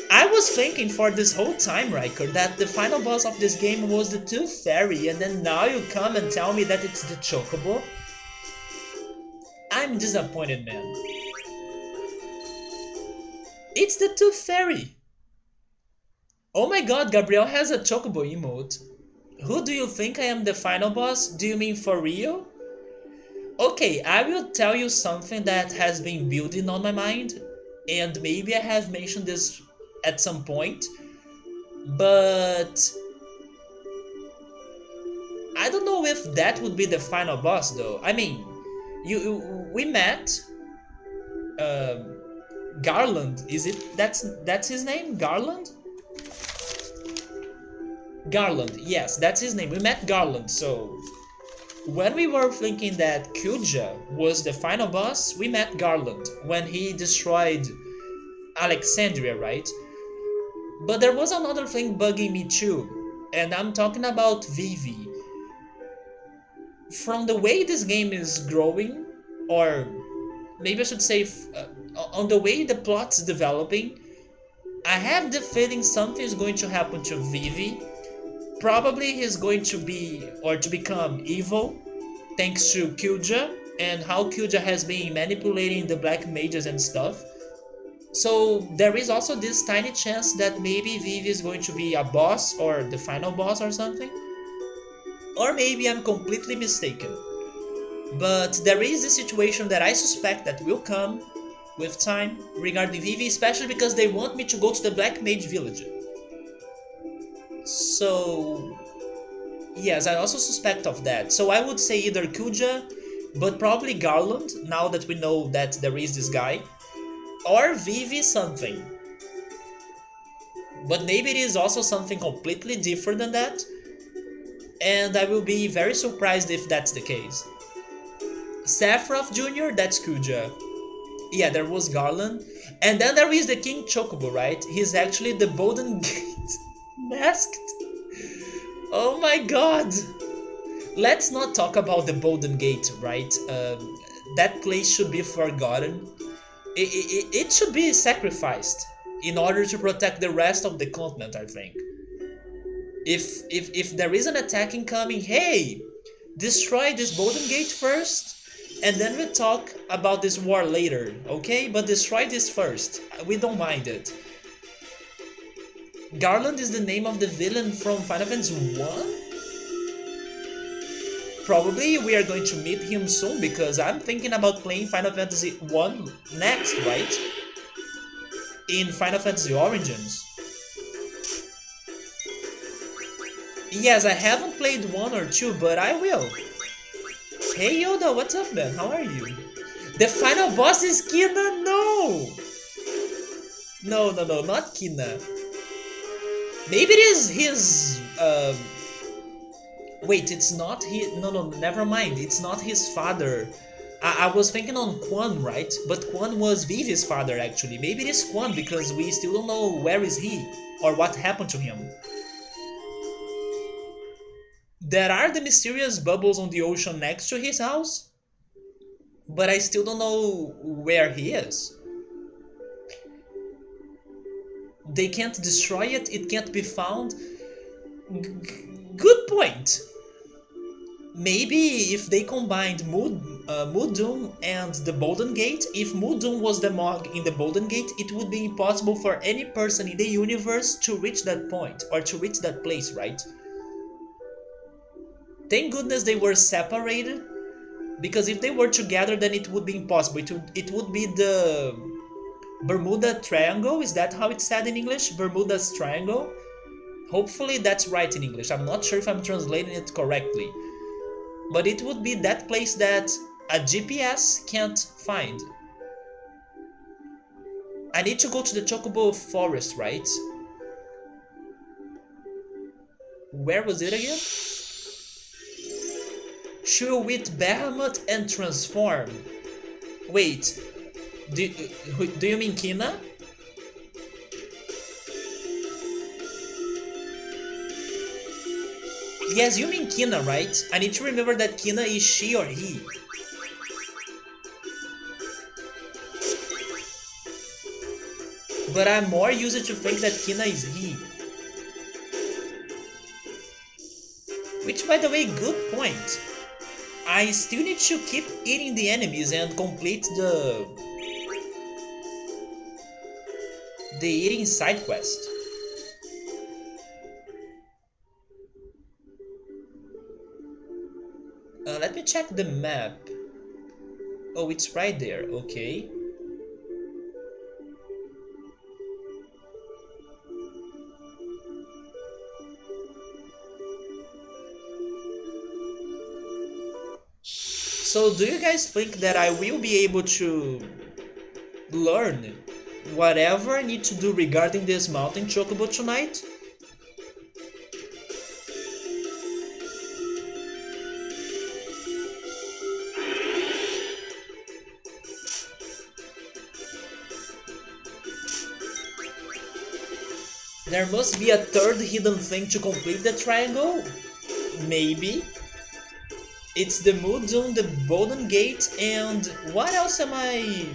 I was thinking for this whole time, Riker, that the final boss of this game was the Tooth Fairy, and then now you come and tell me that it's the Chocobo? I'm disappointed, man. It's the Tooth Fairy! Oh my god, Gabriel has a Chocobo emote. Who do you think I am the final boss? Do you mean for real? Okay, I will tell you something that has been building on my mind, and maybe I have mentioned this at some point, but I don't know if that would be the final boss though. I mean, we met Garland. Is it that's his name? Garland? Garland, yes, that's his name. We met Garland, so when we were thinking that Kuja was the final boss, we met Garland when he destroyed Alexandria, right? But there was another thing bugging me too, and I'm talking about Vivi. From the way this game is growing, or maybe I should say on the way the plot's developing, I have the feeling something is going to happen to Vivi. Probably he's going to be, or to become evil, thanks to Kuja, and how Kuja has been manipulating the black mages and stuff. So there is also this tiny chance that maybe Vivi is going to be a boss or the final boss or something. Or maybe I'm completely mistaken. But there is a situation that I suspect that will come, with time regarding Vivi, especially because they want me to go to the Black Mage village. So yes, I also suspect of that. So I would say either Kuja, but probably Garland, now that we know that there is this guy, or Vivi something. But maybe it is also something completely different than that, and I will be very surprised if that's the case. Sephiroth Jr., that's Kuja. Yeah, there was Garland. And then there is the King Chocobo, right? He's actually the Golden Gate masked. Oh my god! Let's not talk about the Golden Gate, right? That place should be forgotten. It should be sacrificed in order to protect the rest of the continent, I think. If there is an attack incoming, hey, destroy this Golden Gate first, and then we talk about this war later, okay? But destroy this first. We don't mind it. Garland is the name of the villain from Final Fantasy 1? Probably we are going to meet him soon because I'm thinking about playing Final Fantasy 1 next, right? In Final Fantasy Origins. Yes, I haven't played 1 or 2, but I will. Hey Yoda, what's up, man? How are you? The final boss is Kina? No! No, not Kina. Maybe it is his... Wait, it's not his... No, never mind. It's not his father. I was thinking on Quan, right? But Quan was Vivi's father, actually. Maybe it is Quan because we still don't know where is he or what happened to him. There are the mysterious bubbles on the ocean next to his house, but I still don't know where he is. They can't destroy it, it can't be found. Good point. Maybe if they combined Mudun and the Golden Gate, if Mudun was the Mog in the Golden Gate, it would be impossible for any person in the universe to reach that point, or to reach that place, right? Thank goodness they were separated, because if they were together then it would be impossible. It would be the Bermuda Triangle, is that how it's said in English? Bermuda's Triangle? Hopefully that's right in English, I'm not sure if I'm translating it correctly. But it would be that place that a GPS can't find. I need to go to the Chocobo Forest, right? Where was it again? Chill with Behemoth and transform. Wait, do you mean Kina? Yes, you mean Kina, right? I need to remember that Kina is she or he. But I'm more used to think that Kina is he. Which, by the way, good point. I still need to keep eating the enemies and complete the eating side quest. Let me check the map. Oh, it's right there, okay. So do you guys think that I will be able to learn whatever I need to do regarding this mountain chocobo tonight? There must be a third hidden thing to complete the triangle? Maybe. It's the Mudun, the Golden Gate, and what else am I...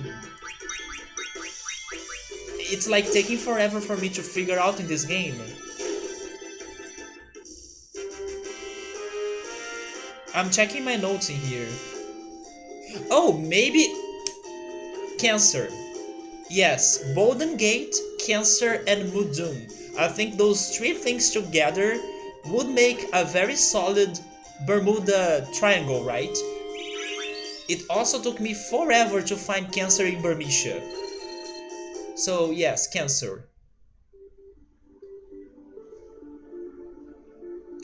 It's like taking forever for me to figure out in this game. I'm checking my notes in here. Oh, maybe... Cancer. Yes, Golden Gate, Cancer, and Mudun. I think those three things together would make a very solid Bermuda Triangle, right? it also took me forever to find Cancer in Burmecia. So yes, Cancer.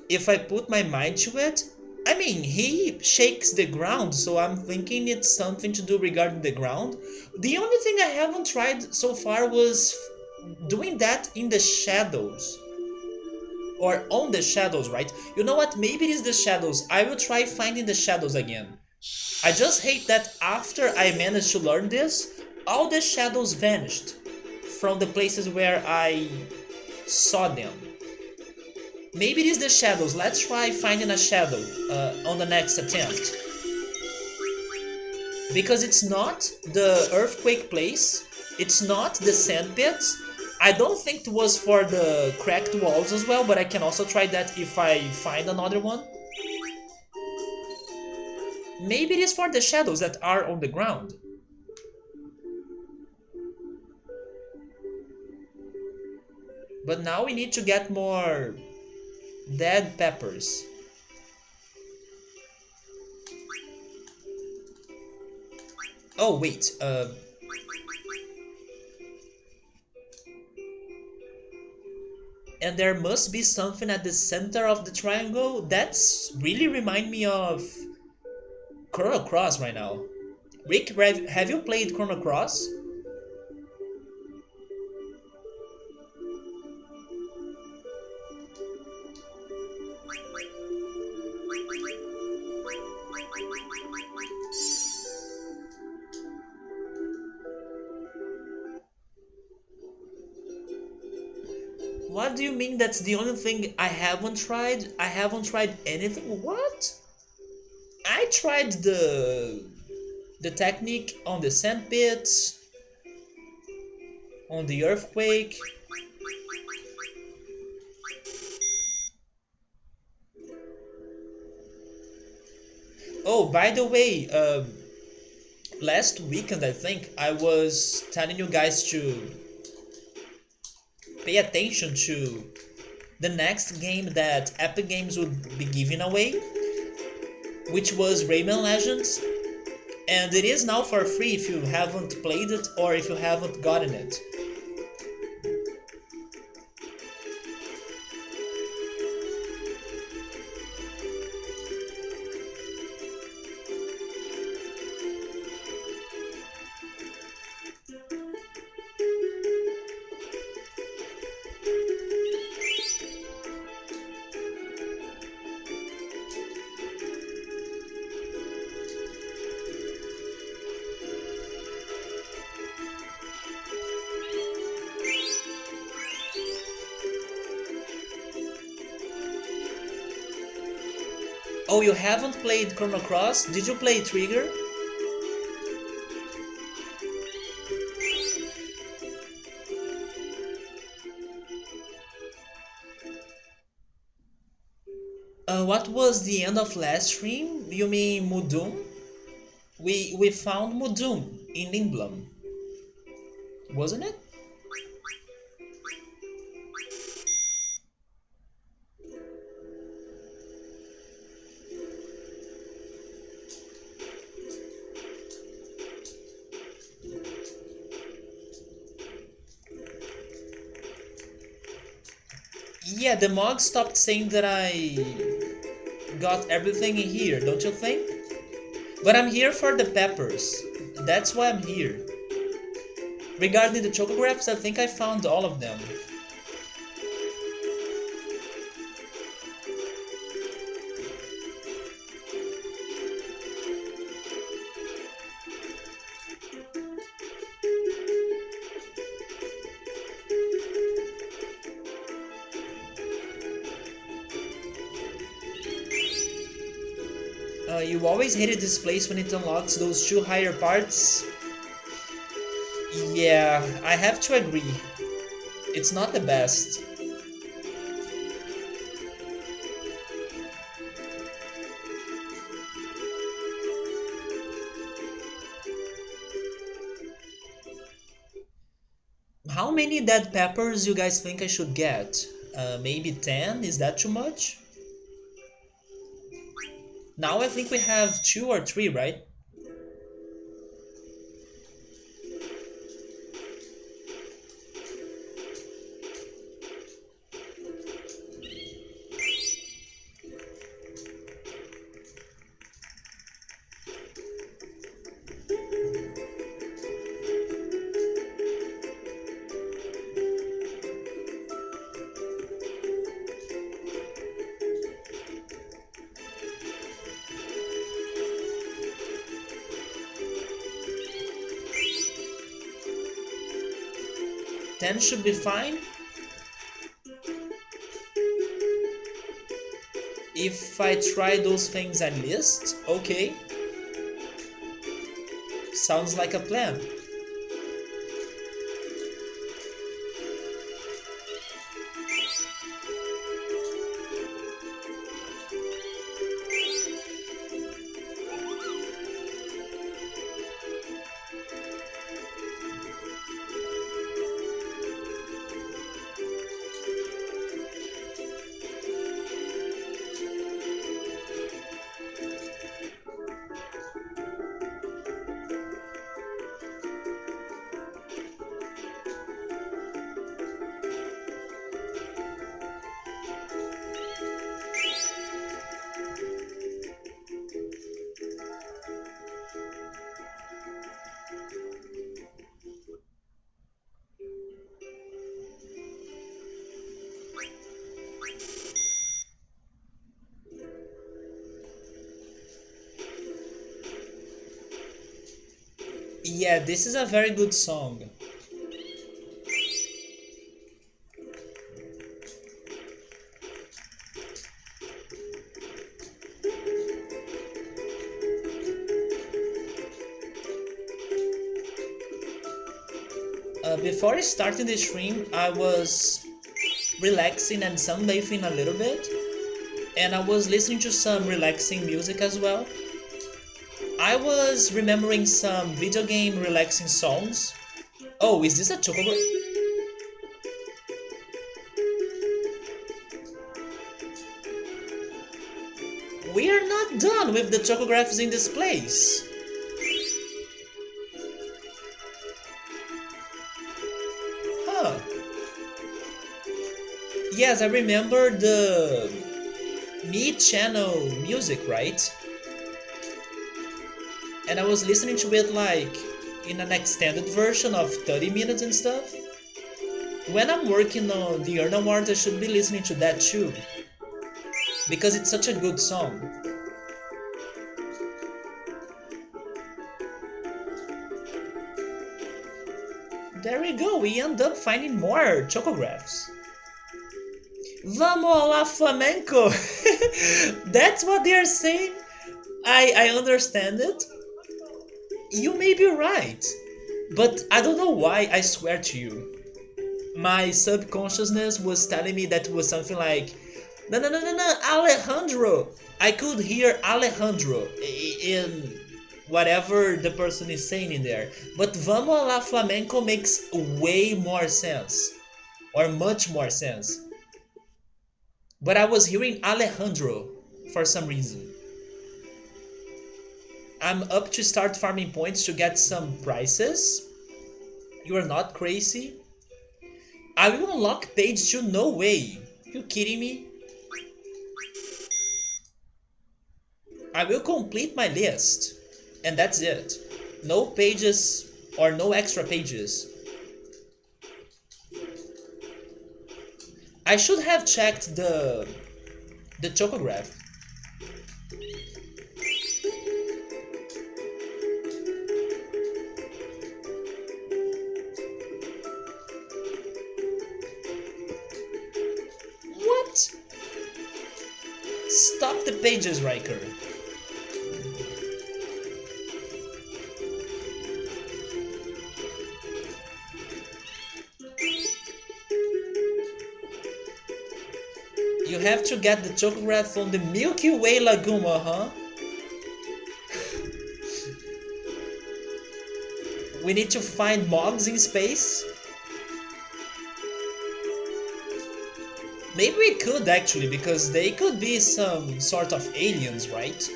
If I put my mind to it, I mean, he shakes the ground, so I'm thinking it's something to do regarding the ground. The only thing I haven't tried so far was doing that in the shadows. Or on the shadows, right? You know what? Maybe it is the shadows. I will try finding the shadows again. I just hate that after I managed to learn this, all the shadows vanished from the places where I saw them. Maybe it is the shadows. Let's try finding a shadow on the next attempt. Because it's not the earthquake place, it's not the sand pits. I don't think it was for the cracked walls as well, but I can also try that if I find another one. Maybe it is for the shadows that are on the ground. But now we need to get more dead peppers. Oh wait, and there must be something at the center of the triangle. That's really remind me of Chrono Cross right now. Rick, have you played Chrono Cross? What do you mean that's the only thing I haven't tried? I haven't tried anything? What? I tried the technique on the sand pits, on the earthquake. Oh, by the way, last weekend I think I was telling you guys to pay attention to the next game that Epic Games would be giving away, which was Rayman Legends, and it is now for free if you haven't played it or if you haven't gotten it. Oh, you haven't played Chrono Cross? Did you play Trigger? What was the end of last stream? You mean Mudum? We found Mudum in Nimblum, wasn't it? Yeah, the mod stopped saying that I got everything in here, don't you think? But I'm here for the peppers. That's why I'm here. Regarding the chocographs, I think I found all of them. You always hated this place when it unlocks those two higher parts. Yeah, I have to agree. It's not the best. How many dead peppers you guys think I should get? Maybe 10? Is that too much? Now I think we have 2 or 3, right? 10 should be fine. If I try those things I list, okay. Sounds like a plan. Yeah, this is a very good song. Before starting the stream, I was relaxing and sunbathing a little bit, and I was listening to some relaxing music as well. I was remembering some video game relaxing songs. Oh, is this a Chocobo? We are not done with the chocographs in this place. Huh. Yes, I remember the Me channel music, right? And I was listening to it like in an extended version of 30 minutes and stuff. When I'm working on the Earn Awards, I should be listening to that too, because it's such a good song. There we go, we end up finding more chocographs. Vamos lá, flamenco! That's what they are saying? I understand it. You may be right, but I don't know why, I swear to you. My subconsciousness was telling me that it was something like, no, no, no, no, no, Alejandro! I could hear Alejandro in whatever the person is saying in there. But Vamos lá, flamenco makes way more sense. Or much more sense. But I was hearing Alejandro for some reason. I'm up to start farming points to get some prices. You are not crazy. I will unlock page 2, no way. You kidding me? I will complete my list. And that's it. No pages or no extra pages. I should have checked the chocograph. What? Stop the pages, Riker. You have to get the chocograph from the Milky Way Lagoon, huh? We need to find Mogs in space? Maybe we could actually, because they could be some sort of aliens, right?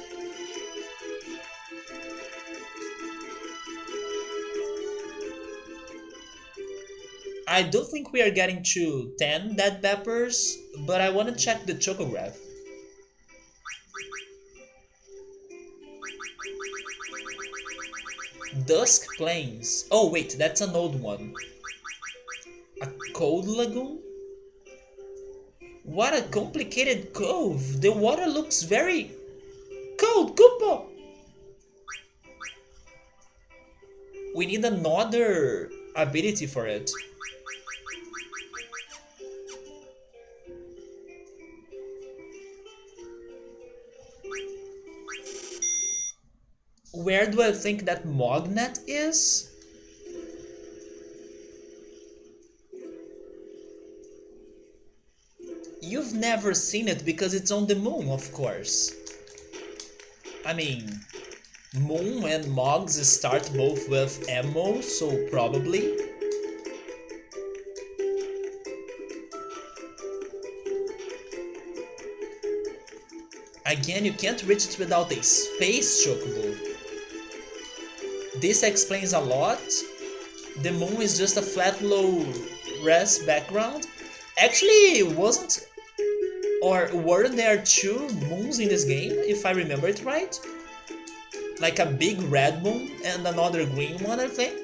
I don't think we are getting to 10 dead peppers, but I want to check the chocograph. Dusk Plains. Oh wait, that's an old one. A cold lagoon? What a complicated cove. The water looks very cold, Kupo! We need another ability for it. Where do I think that Mognet is? You've never seen it because it's on the moon, of course. I mean, Moon and Mogs start both with MO, so probably. Again, you can't reach it without a space chocobo. This explains a lot. The moon is just a flat, low res background. Actually, wasn't or were there two moons in this game, if I remember it right? Like a big red moon and another green one, I think.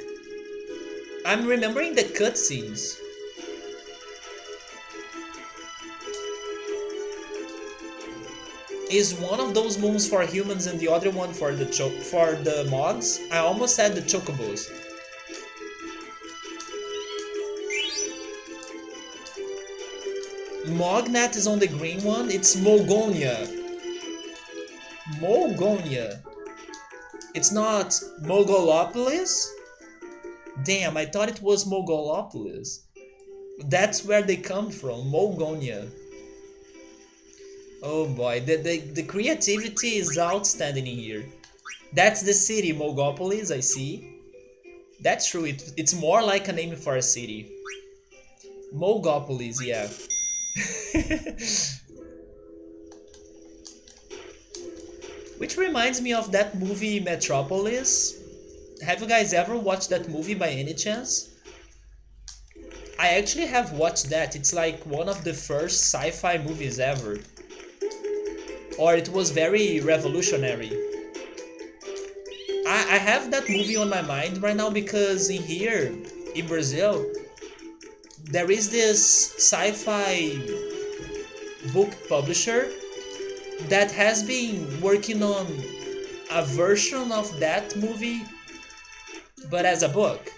I'm remembering the cutscenes. Is one of those moons for humans and the other one for the mods? I almost said the chocobos. Mognet is on the green one. It's Mogonia. Mogonia. It's not Mogolopolis? Damn, I thought it was Mogolopolis. That's where they come from, Mogonia. Oh boy, the creativity is outstanding in here. That's the city, Mogopolis, I see. That's true, it's more like a name for a city. Mogopolis, yeah. Which reminds me of that movie Metropolis. Have you guys ever watched that movie by any chance? I actually have watched that. It's like one of the first sci-fi movies ever. Or it was very revolutionary. I have that movie on my mind right now because in here, in Brazil, there is this sci-fi book publisher that has been working on a version of that movie, but as a book.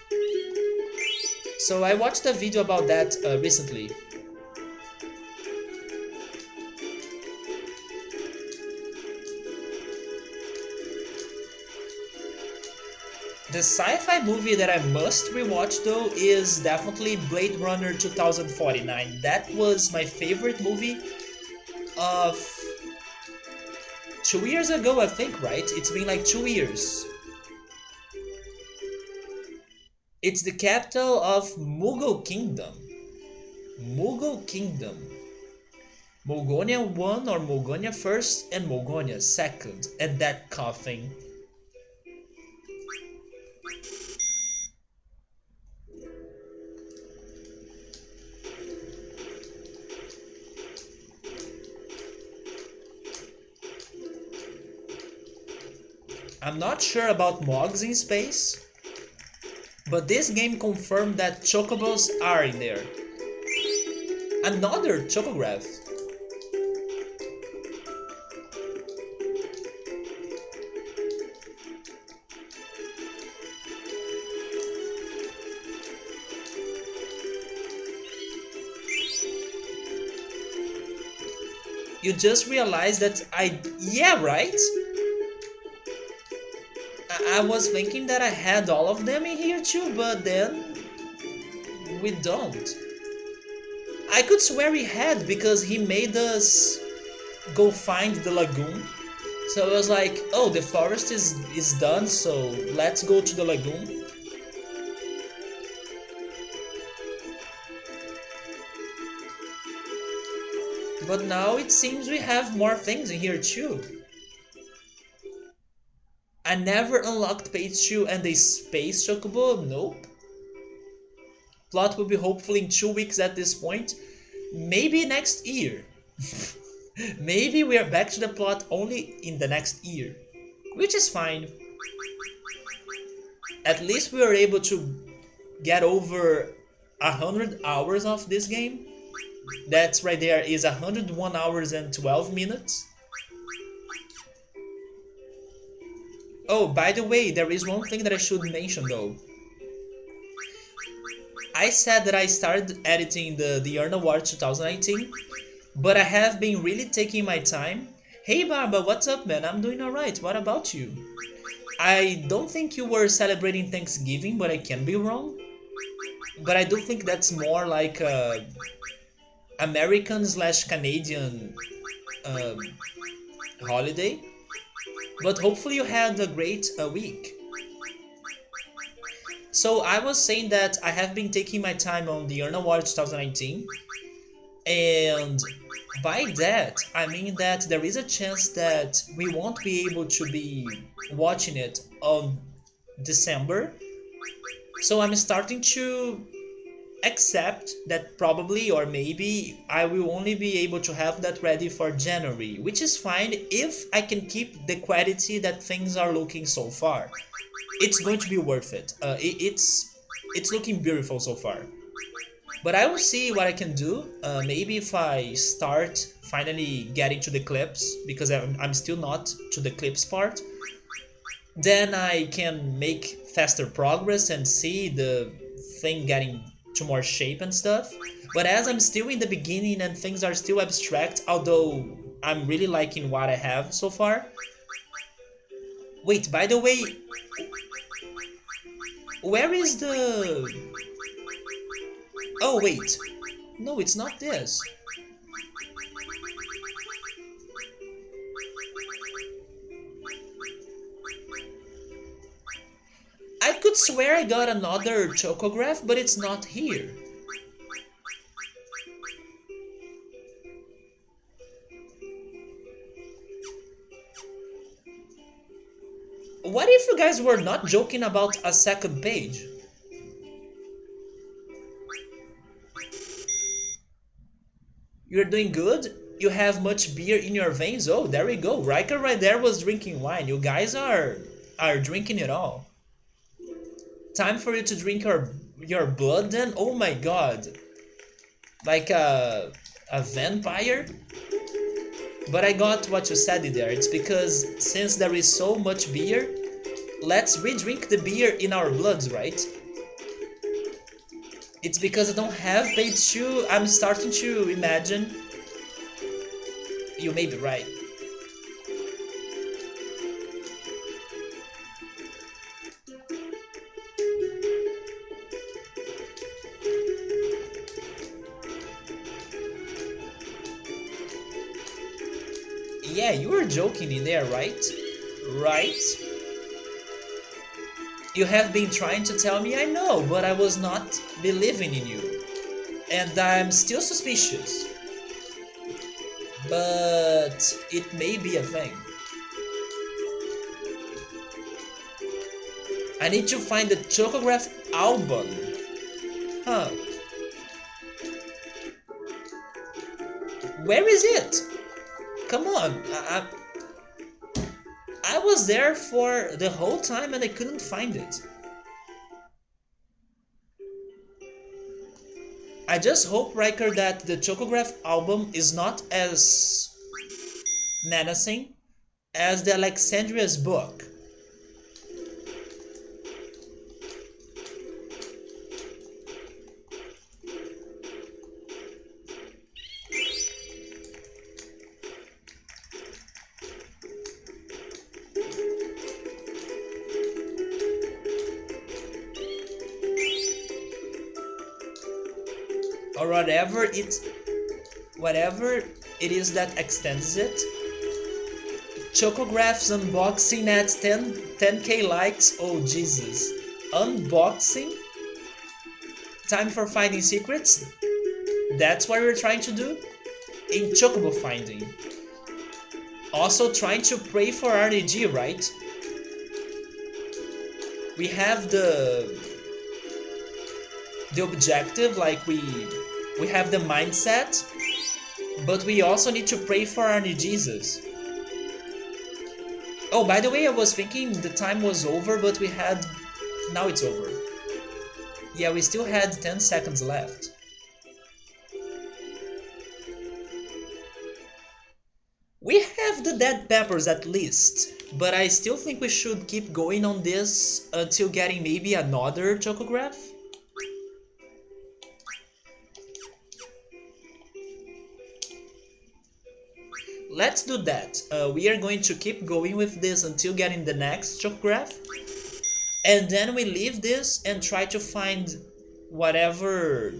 So I watched a video about that recently. The sci-fi movie that I must rewatch though is definitely Blade Runner 2049. That was my favorite movie of 2 years ago, I think, right? It's been like 2 years. It's the capital of Mughal Kingdom. Mughal Kingdom. Mogonia 1 or Mogonia 1st and Mogonia 2nd. And that coughing. I'm not sure about Mogs in space, but this game confirmed that chocobos are in there. Another chocograph. You just realized that yeah, right? I was thinking that I had all of them in here too, but then we don't. I could swear he had because he made us go find the lagoon. So I was like, oh, the forest is done, so let's go to the lagoon. But now it seems we have more things in here too. I never unlocked page 2 and the space chocobo, nope. Plot will be hopefully in 2 weeks at this point. Maybe next year. Maybe we are back to the plot only in the next year. Which is fine. At least we were able to get over 100 hours of this game. That's right there is 101 hours and 12 minutes. Oh, by the way, there is one thing that I should mention though. I said that I started editing the Earn Awards 2019, but I have been really taking my time. Hey Barba, what's up man? I'm doing alright, what about you? I don't think you were celebrating Thanksgiving, but I can be wrong. But I do think that's more like a American slash Canadian um, holiday. But hopefully you had a great week. So I was saying that I have been taking my time on the Earn Award 2019, and by that I mean that there is a chance that we won't be able to be watching it on December. So I'm starting to accept that probably or maybe I will only be able to have that ready for January, which is fine if I can keep the quality that things are looking so far. It's going to be worth it. It's looking beautiful so far. But I will see what I can do. Maybe if I start finally getting to the clips, because I'm still not to the clips part, then I can make faster progress and see the thing getting to more shape and stuff. But as I'm still in the beginning and things are still abstract, although I'm really liking what I have so far. Wait, by the way, where is the... Oh, wait. No, it's not this. I could swear I got another chocograph, but it's not here. What if you guys were not joking about a second page? You're doing good? You have much beer in your veins? Oh, there we go. Riker right there was drinking wine. You guys are drinking it all. Time for you to drink your blood then? Oh my god. Like a vampire? But I got what you said there. It's because since there is so much beer, let's re-drink the beer in our bloods, right? It's because I don't have page 2, I'm starting to imagine. You may be right. Yeah, you were joking in there, right? Right? You have been trying to tell me I know, but I was not believing in you. And I'm still suspicious. But it may be a thing. I need to find the Chocograph album. Huh. Where is it? Come on. I was there for the whole time and I couldn't find it. I just hope, Riker, that the Chocograph album is not as menacing as the Alexandria's book. Or whatever it is that extends it. Chocograph's unboxing at 10k likes. Oh Jesus. Unboxing? Time for finding secrets? That's what we're trying to do? In Chocobo finding. Also trying to pray for RNG, right? We have the objective, like we have the mindset, but we also need to pray for our Jesus. Oh, by the way, I was thinking the time was over, but we had... Now it's over. Yeah, we still had 10 seconds left. We have the dead peppers at least, but I still think we should keep going on this until getting maybe another chocograph. let's do that. We are going to keep going with this until getting the next chocograph, and then we leave this and try to find whatever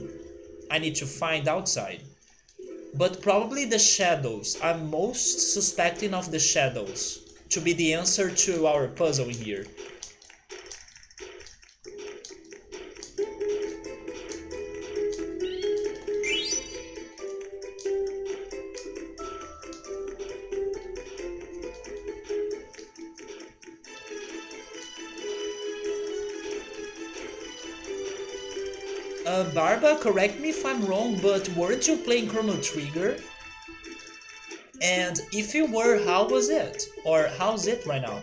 I need to find outside. But probably the shadows. I'm most suspecting of the shadows to be the answer to our puzzle in here. Barba, correct me if I'm wrong, but weren't you playing Chrono Trigger? And if you were, how was it? Or how's it right now?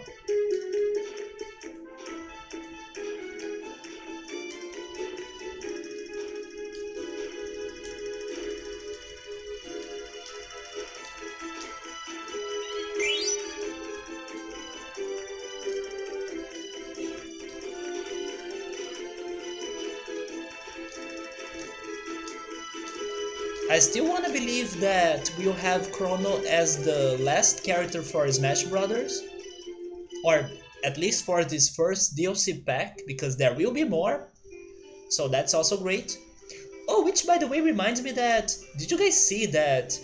I still wanna believe that we'll have Chrono as the last character for Smash Brothers, or at least for this first DLC pack, because there will be more, so that's also great. Oh, which by the way reminds me that, did you guys see that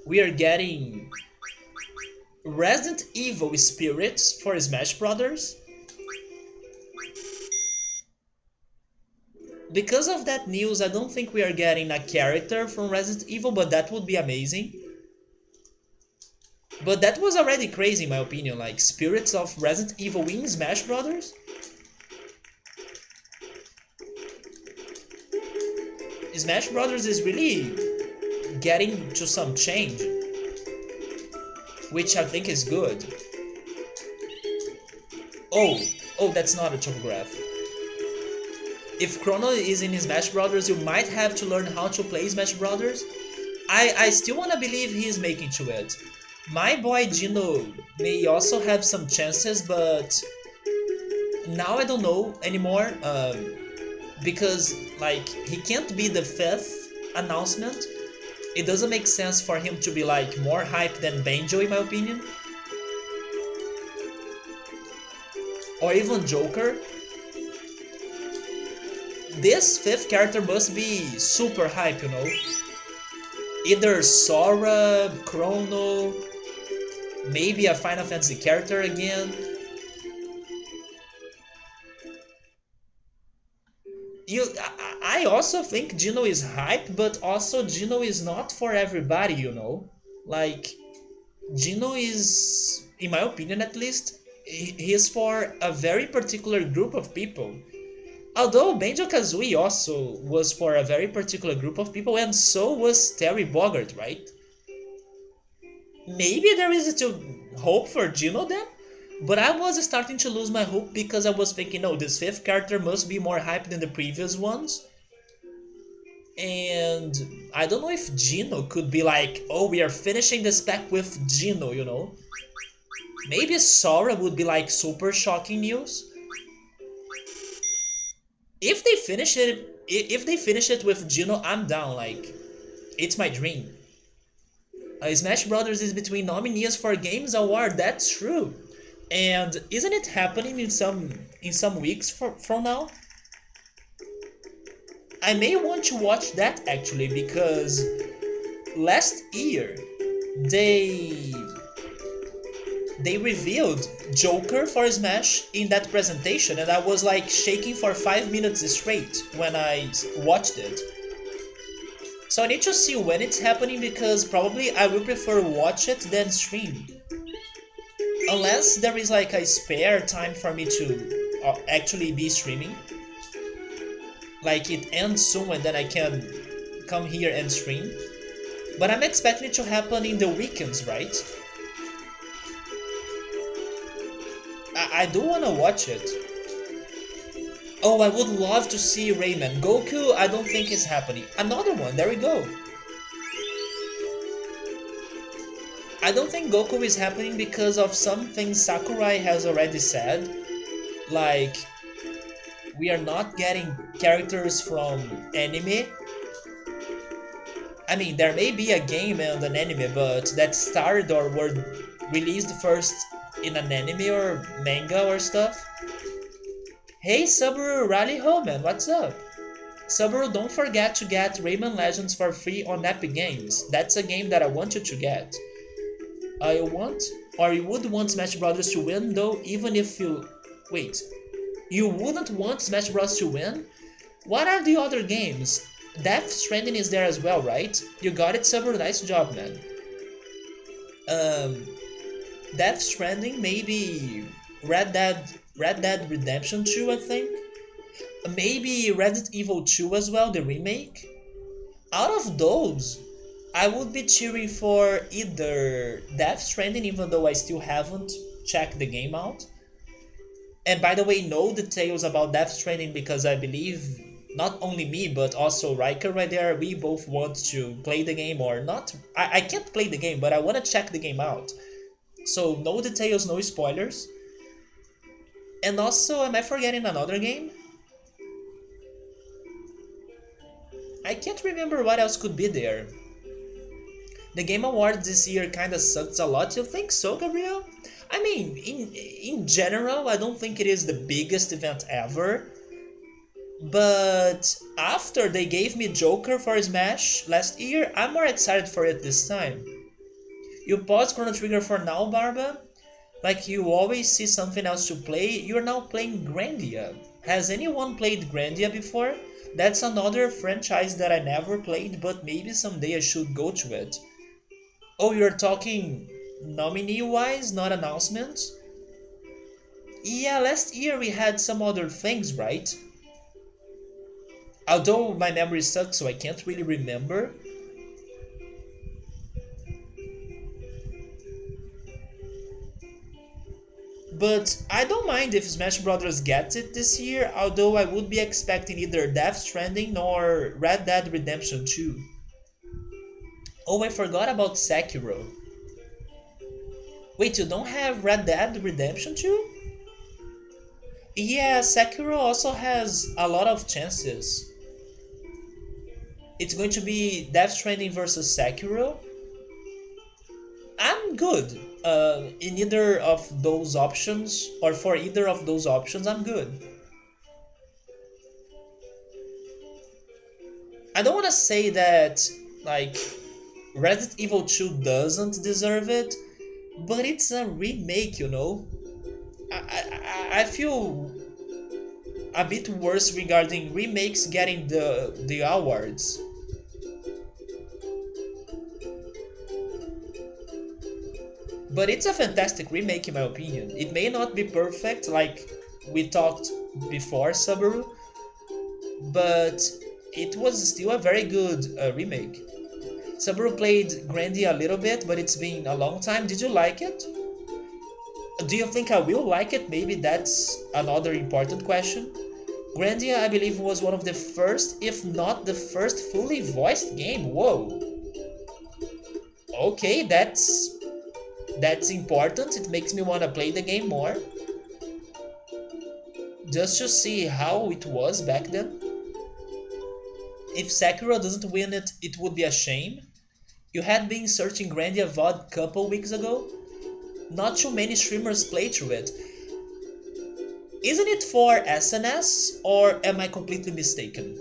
we are getting Resident Evil spirits for Smash Brothers? Because of that news, I don't think we are getting a character from Resident Evil, but that would be amazing. But that was already crazy in my opinion, like spirits of Resident Evil in Smash Brothers? Smash Brothers is really getting to some change, which I think is good. Oh, that's not a chocograph. If Chrono is in Smash Brothers, you might have to learn how to play Smash Brothers. I still wanna believe he is making to it. My boy Gino may also have some chances, but now I don't know anymore. Because like he can't be the fifth announcement. It doesn't make sense for him to be like more hype than Banjo in my opinion. Or even Joker. This fifth character must be super hype, you know? Either Sora, Chrono, maybe a Final Fantasy character again. I also think Gino is hype, but also Gino is not for everybody, you know? Like, Gino is, in my opinion at least, he's for a very particular group of people. Although Banjo-Kazooie also was for a very particular group of people, and so was Terry Bogard, right? Maybe there is still hope for Gino then? But I was starting to lose my hope because I was thinking, no, this fifth character must be more hype than the previous ones. And I don't know if Gino could be like, oh, we are finishing this pack with Gino, you know? Maybe Sora would be like super shocking news. If they finish it with Gino, I'm down. Like, it's my dream. Smash Brothers is between nominees for Games Award. That's true. And isn't it happening in some weeks from now? I may want to watch that actually because last year they revealed Joker for Smash in that presentation, and I was like shaking for 5 minutes straight when I watched it. So I need to see when it's happening because probably I will prefer watch it than stream. Unless there is like a spare time for me to actually be streaming. Like it ends soon and then I can come here and stream. But I'm expecting it to happen in the weekends, right? I do wanna watch it. Oh, I would love to see Rayman. Goku, I don't think is happening. Another one, there we go. I don't think Goku is happening because of something Sakurai has already said. Like, we are not getting characters from anime. I mean, there may be a game and an anime, but that started or were released first in an anime or manga or stuff. Hey Subaru Rally Ho man, what's up? Subaru, don't forget to get Rayman Legends for free on Epic Games. That's a game that I want you to get. I want, or you would want Smash Brothers to win though, even if you... Wait, you wouldn't want Smash Bros to win? What are the other games? Death Stranding is there as well, right? You got it, Subaru, nice job, man. Um, Death Stranding, maybe Red Dead Redemption 2, I think. Maybe Resident Evil 2 as well, the remake. Out of those, I would be cheering for either Death Stranding, even though I still haven't checked the game out. And by the way, no details about Death Stranding because I believe not only me but also Riker right there, we both want to play the game or not. I can't play the game, but I want to check the game out. So no details, no spoilers. And also, am I forgetting another game? I can't remember what else could be there. The Game Awards this year kinda sucks a lot, you think so, Gabriel? I mean, in general, I don't think it is the biggest event ever. But after they gave me Joker for Smash last year, I'm more excited for it this time. You pause Chrono Trigger for now, Barba? Like you always see something else to play, you're now playing Grandia. Has anyone played Grandia before? That's another franchise that I never played, but maybe someday I should go to it. Oh, you're talking nominee-wise, not announcements? Yeah, last year we had some other things, right? Although my memory sucks, so I can't really remember. But I don't mind if Smash Bros. Gets it this year, although I would be expecting either Death Stranding or Red Dead Redemption 2. Oh, I forgot about Sekiro. Wait, you don't have Red Dead Redemption 2? Yeah, Sekiro also has a lot of chances. It's going to be Death Stranding versus Sekiro. I'm good. In either of those options, or for either of those options, I'm good. I don't want to say that, like, Resident Evil 2 doesn't deserve it, but it's a remake, you know? I feel a bit worse regarding remakes getting the awards. But it's a fantastic remake in my opinion. It may not be perfect like we talked before, Subaru, but it was still a very good remake. Subaru played Grandia a little bit, but it's been a long time. Did you like it? Do you think I will like it? Maybe that's another important question. Grandia, I believe, was one of the first, if not the first, fully voiced game. Whoa. Okay, that's important. It makes me want to play the game more. Just to see how it was back then. If Sekiro doesn't win it, it would be a shame. You had been searching Grandia VOD a couple weeks ago. Not too many streamers play through it. Isn't it for SNS or am I completely mistaken?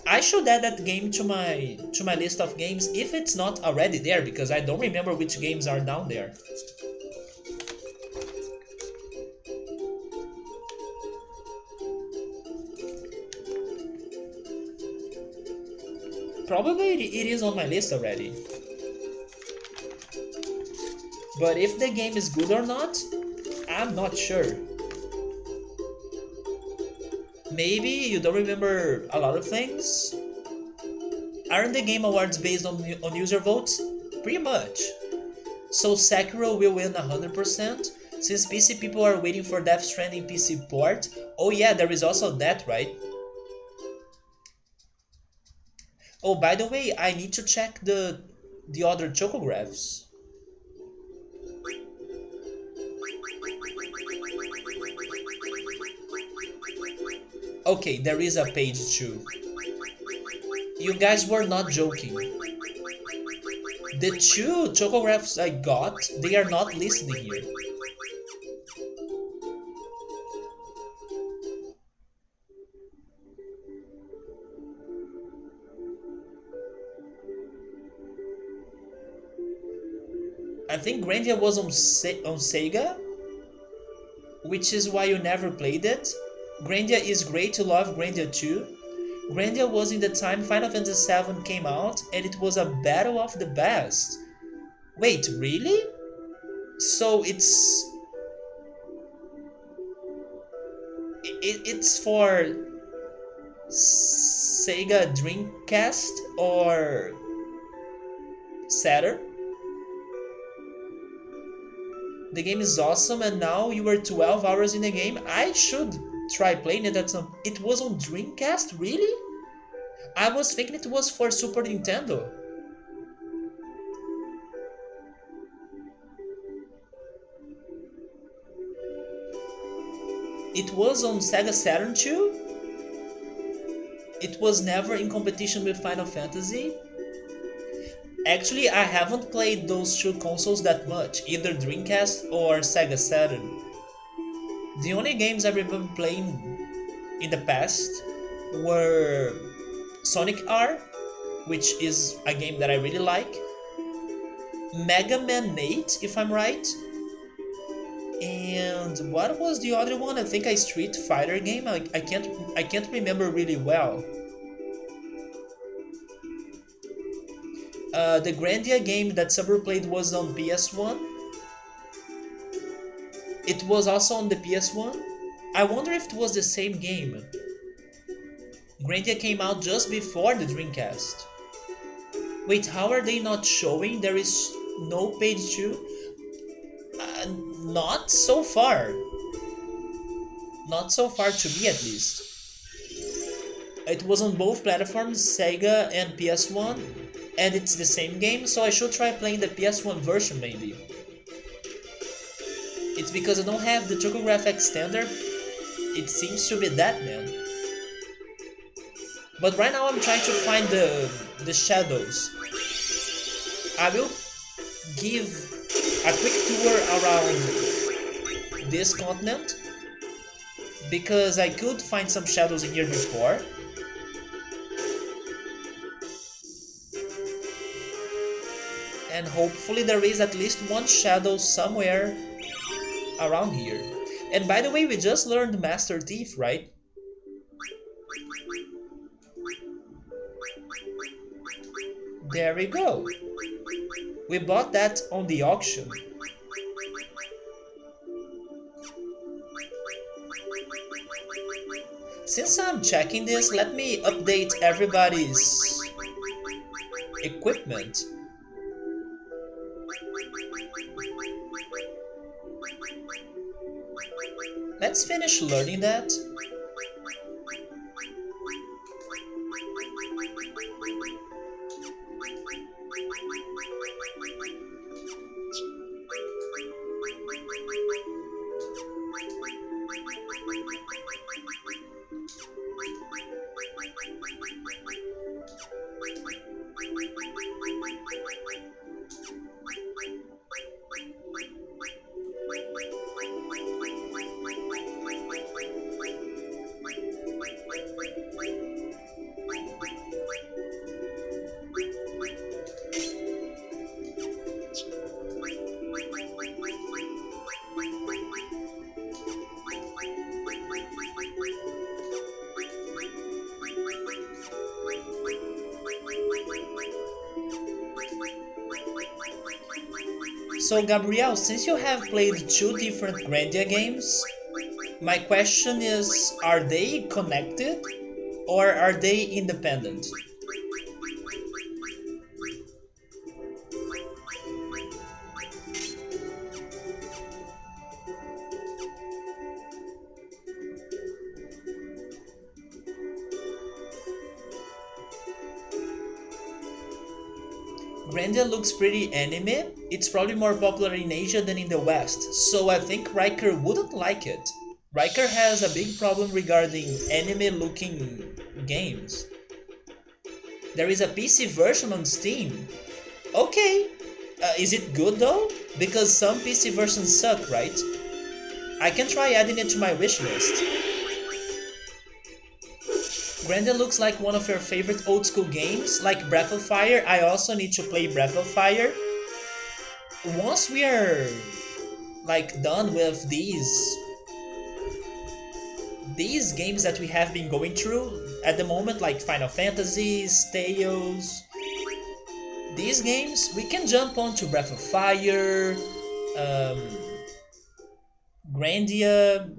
I should add that game to my list of games if it's not already there because I don't remember which games are down there. Probably it is on my list already. But if the game is good or not, I'm not sure. Maybe you don't remember a lot of things? Aren't the Game Awards based on user votes? Pretty much. So Sekiro will win 100%, since PC people are waiting for Death Stranding PC port. Oh yeah, there is also that, right? Oh, by the way, I need to check the other chocographs. Okay, there is a page too. You guys were not joking. The two chocographs I got, they are not listed here. I think Grandia was on Sega, which is why you never played it. Grandia is great, you love Grandia too. Grandia was in the time Final Fantasy VII came out, and it was a battle of the best. Wait, really? So it's for Sega Dreamcast or Saturn? The game is awesome, and now you are 12 hours in the game. I should try playing it at some. It was on Dreamcast, really? I was thinking it was for Super Nintendo. It was on Sega Saturn too? It was never in competition with Final Fantasy? Actually, I haven't played those two consoles that much, either Dreamcast or Sega Saturn. The only games I remember playing in the past were Sonic R, which is a game that I really like, Mega Man 8, if I'm right, and what was the other one? I think a Street Fighter game. I can't remember really well. The Grandia game that Summer played was on PS1. It was also on the PS1. I wonder if it was the same game. Grandia came out just before the Dreamcast. Wait, how are they not showing? There is no page 2? Not so far. Not so far to me at least. It was on both platforms, Sega and PS1, and it's the same game, so I should try playing the PS1 version maybe. It's because I don't have the Chocograph extender. It seems to be that, man. But right now I'm trying to find the shadows. I will give a quick tour around this continent because I could find some shadows in here before. And hopefully there is at least one shadow somewhere around here. And by the way, we just learned Master Thief, right? There we go. We bought that on the auction. Since I'm checking this, let me update everybody's equipment. Let's finish learning that. So Gabriel, since you have played two different Grandia games, my question is, are they connected or are they independent? Grandia looks pretty anime. It's probably more popular in Asia than in the West, so I think Riker wouldn't like it. Riker has a big problem regarding anime-looking games. There is a PC version on Steam, Okay, is it good though? Because some PC versions suck, right? I can try adding it to my wishlist. Grandia looks like one of your favorite old school games, like Breath of Fire. I also need to play Breath of Fire. Once we are like done with these games that we have been going through at the moment, like Final Fantasies, Tales, these games, we can jump onto Breath of Fire, um, Grandia,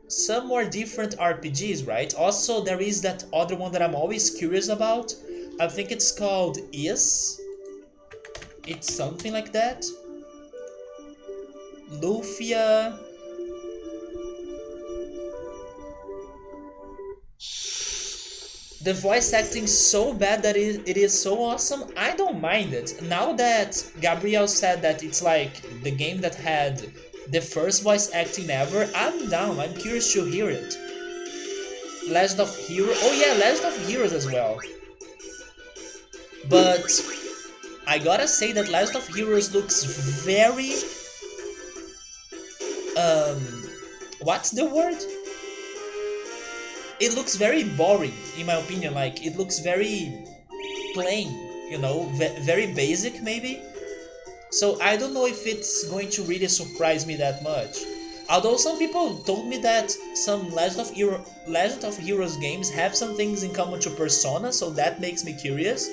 some more different RPGs, right? Also, there is that other one that I'm always curious about. I think it's called Is. It's something like that. Lufia. The voice acting so bad that it is so awesome. I don't mind it. Now that Gabriel said that it's like the game that had the first voice acting ever, I'm down. I'm curious to hear it. Legend of Heroes. Oh yeah, Legend of Heroes as well. But I gotta say that Legend of Heroes looks very um what's the word? It looks very boring in my opinion. Like it looks very plain, very basic maybe. So I don't know if it's going to really surprise me that much. Although some people told me that some Legend of Heroes games have some things in common to Persona, so that makes me curious.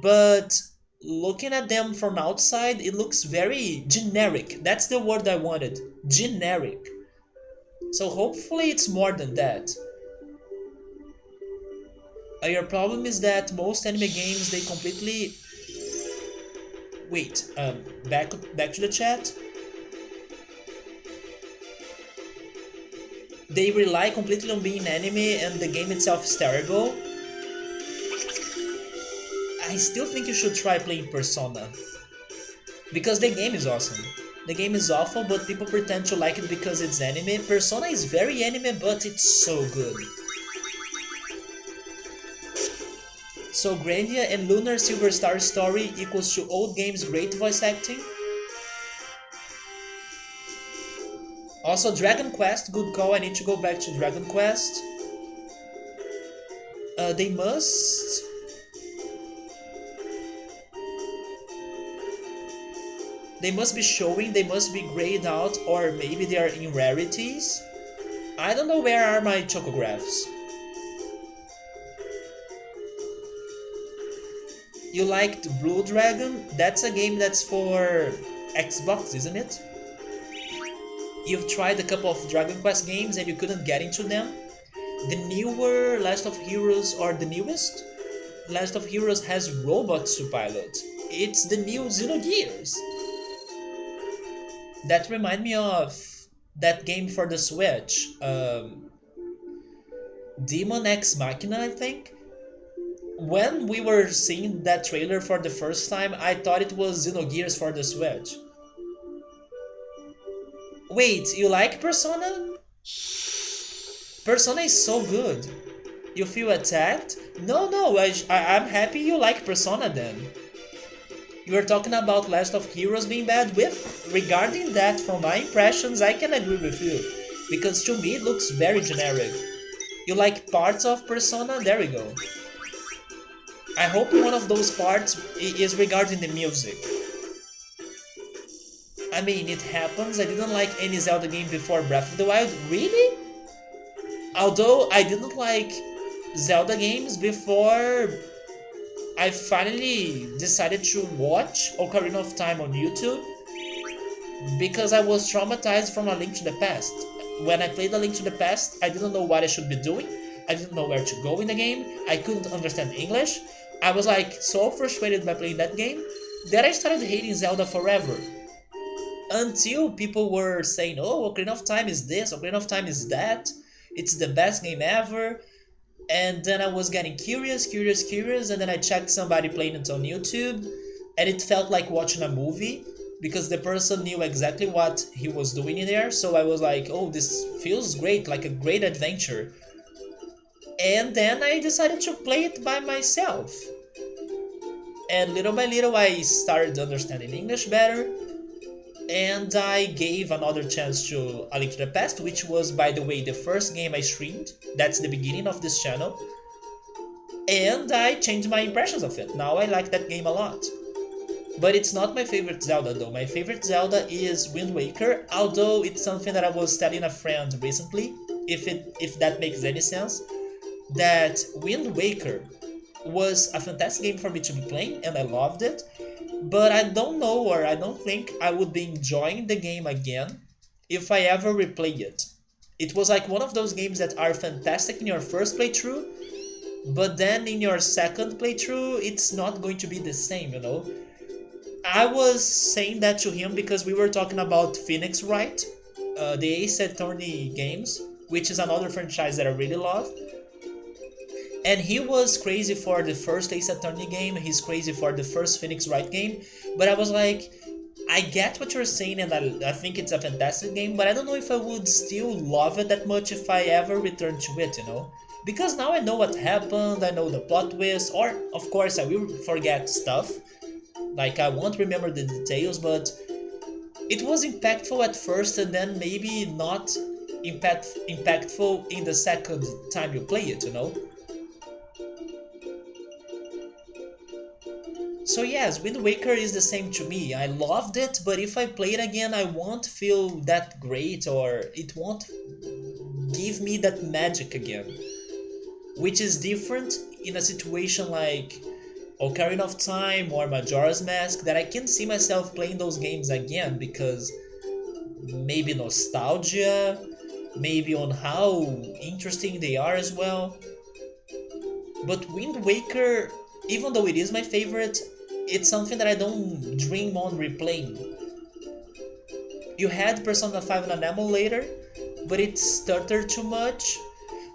But looking at them from outside, it looks very generic. That's the word I wanted. Generic. So hopefully it's more than that. Your problem is that most anime games they completely wait. Back to the chat. They rely completely on being anime, and the game itself is terrible. I still think you should try playing Persona because the game is awesome. The game is awful, but people pretend to like it because it's anime. Persona is very anime, but it's so good. So Grandia and Lunar Silver Star Story equals to old games great voice acting. Also Dragon Quest, good call. I need to go back to Dragon Quest. They must be showing, they must be grayed out, or maybe they are in rarities. I don't know where are my chocographs. You liked Blue Dragon? That's a game that's for Xbox, isn't it? You've tried a couple of Dragon Quest games and you couldn't get into them? The newer Last of Heroes, or the newest? Last of Heroes has robots to pilot. It's the new Xenogears. That remind me of that game for the Switch, Demon X Machina, I think. When we were seeing that trailer for the first time, I thought it was Xenogears for the Switch. Wait, you like Persona? Persona is so good. You feel attacked? No, I'm happy you like Persona then. You were talking about Last of Heroes being bad. Regarding that, from my impressions, I can agree with you. Because to me, it looks very generic. You like parts of Persona? There we go. I hope one of those parts is regarding the music. I mean, it happens. I didn't like any Zelda game before Breath of the Wild. Really? Although I didn't like Zelda games before I finally decided to watch Ocarina of Time on YouTube, because I was traumatized from A Link to the Past. When I played A Link to the Past, I didn't know what I should be doing. I didn't know where to go in the game. I couldn't understand English. I was like so frustrated by playing that game that I started hating Zelda forever. Until people were saying, oh, Ocarina of Time is this, Ocarina of Time is that, it's the best game ever. And then I was getting curious, and then I checked somebody playing it on YouTube, and it felt like watching a movie, because the person knew exactly what he was doing in there, so I was like, oh, this feels great, like a great adventure. And then I decided to play it by myself. And little by little, I started understanding English better, and I gave another chance to A Link to the Past, which was, by the way, the first game I streamed. That's the beginning of this channel. And I changed my impressions of it. Now I like that game a lot. But it's not my favorite Zelda though. My favorite Zelda is Wind Waker, although it's something that I was telling a friend recently, if that makes any sense, that Wind Waker was a fantastic game for me to be playing and I loved it, but I don't know, or I don't think I would be enjoying the game again if I ever replay it. It was like one of those games that are fantastic in your first playthrough, but then in your second playthrough, it's not going to be the same, you know? I was saying that to him because we were talking about Phoenix Wright, the Ace Attorney games, which is another franchise that I really love. And he was crazy for the first Ace Attorney game, he's crazy for the first Phoenix Wright game, but I was like, I get what you're saying and I think it's a fantastic game, but I don't know if I would still love it that much if I ever return to it, you know? Because now I know what happened, I know the plot twist, or of course I will forget stuff, like I won't remember the details, but it was impactful at first and then maybe not impactful in the second time you play it, you know? So yes, Wind Waker is the same to me. I loved it, but if I play it again, I won't feel that great or it won't give me that magic again. Which is different in a situation like Ocarina of Time or Majora's Mask, that I can see myself playing those games again because maybe nostalgia, maybe on how interesting they are as well. But Wind Waker, even though it is my favorite, it's something that I don't dream on replaying. You had Persona 5 on an emulator, but it stuttered too much.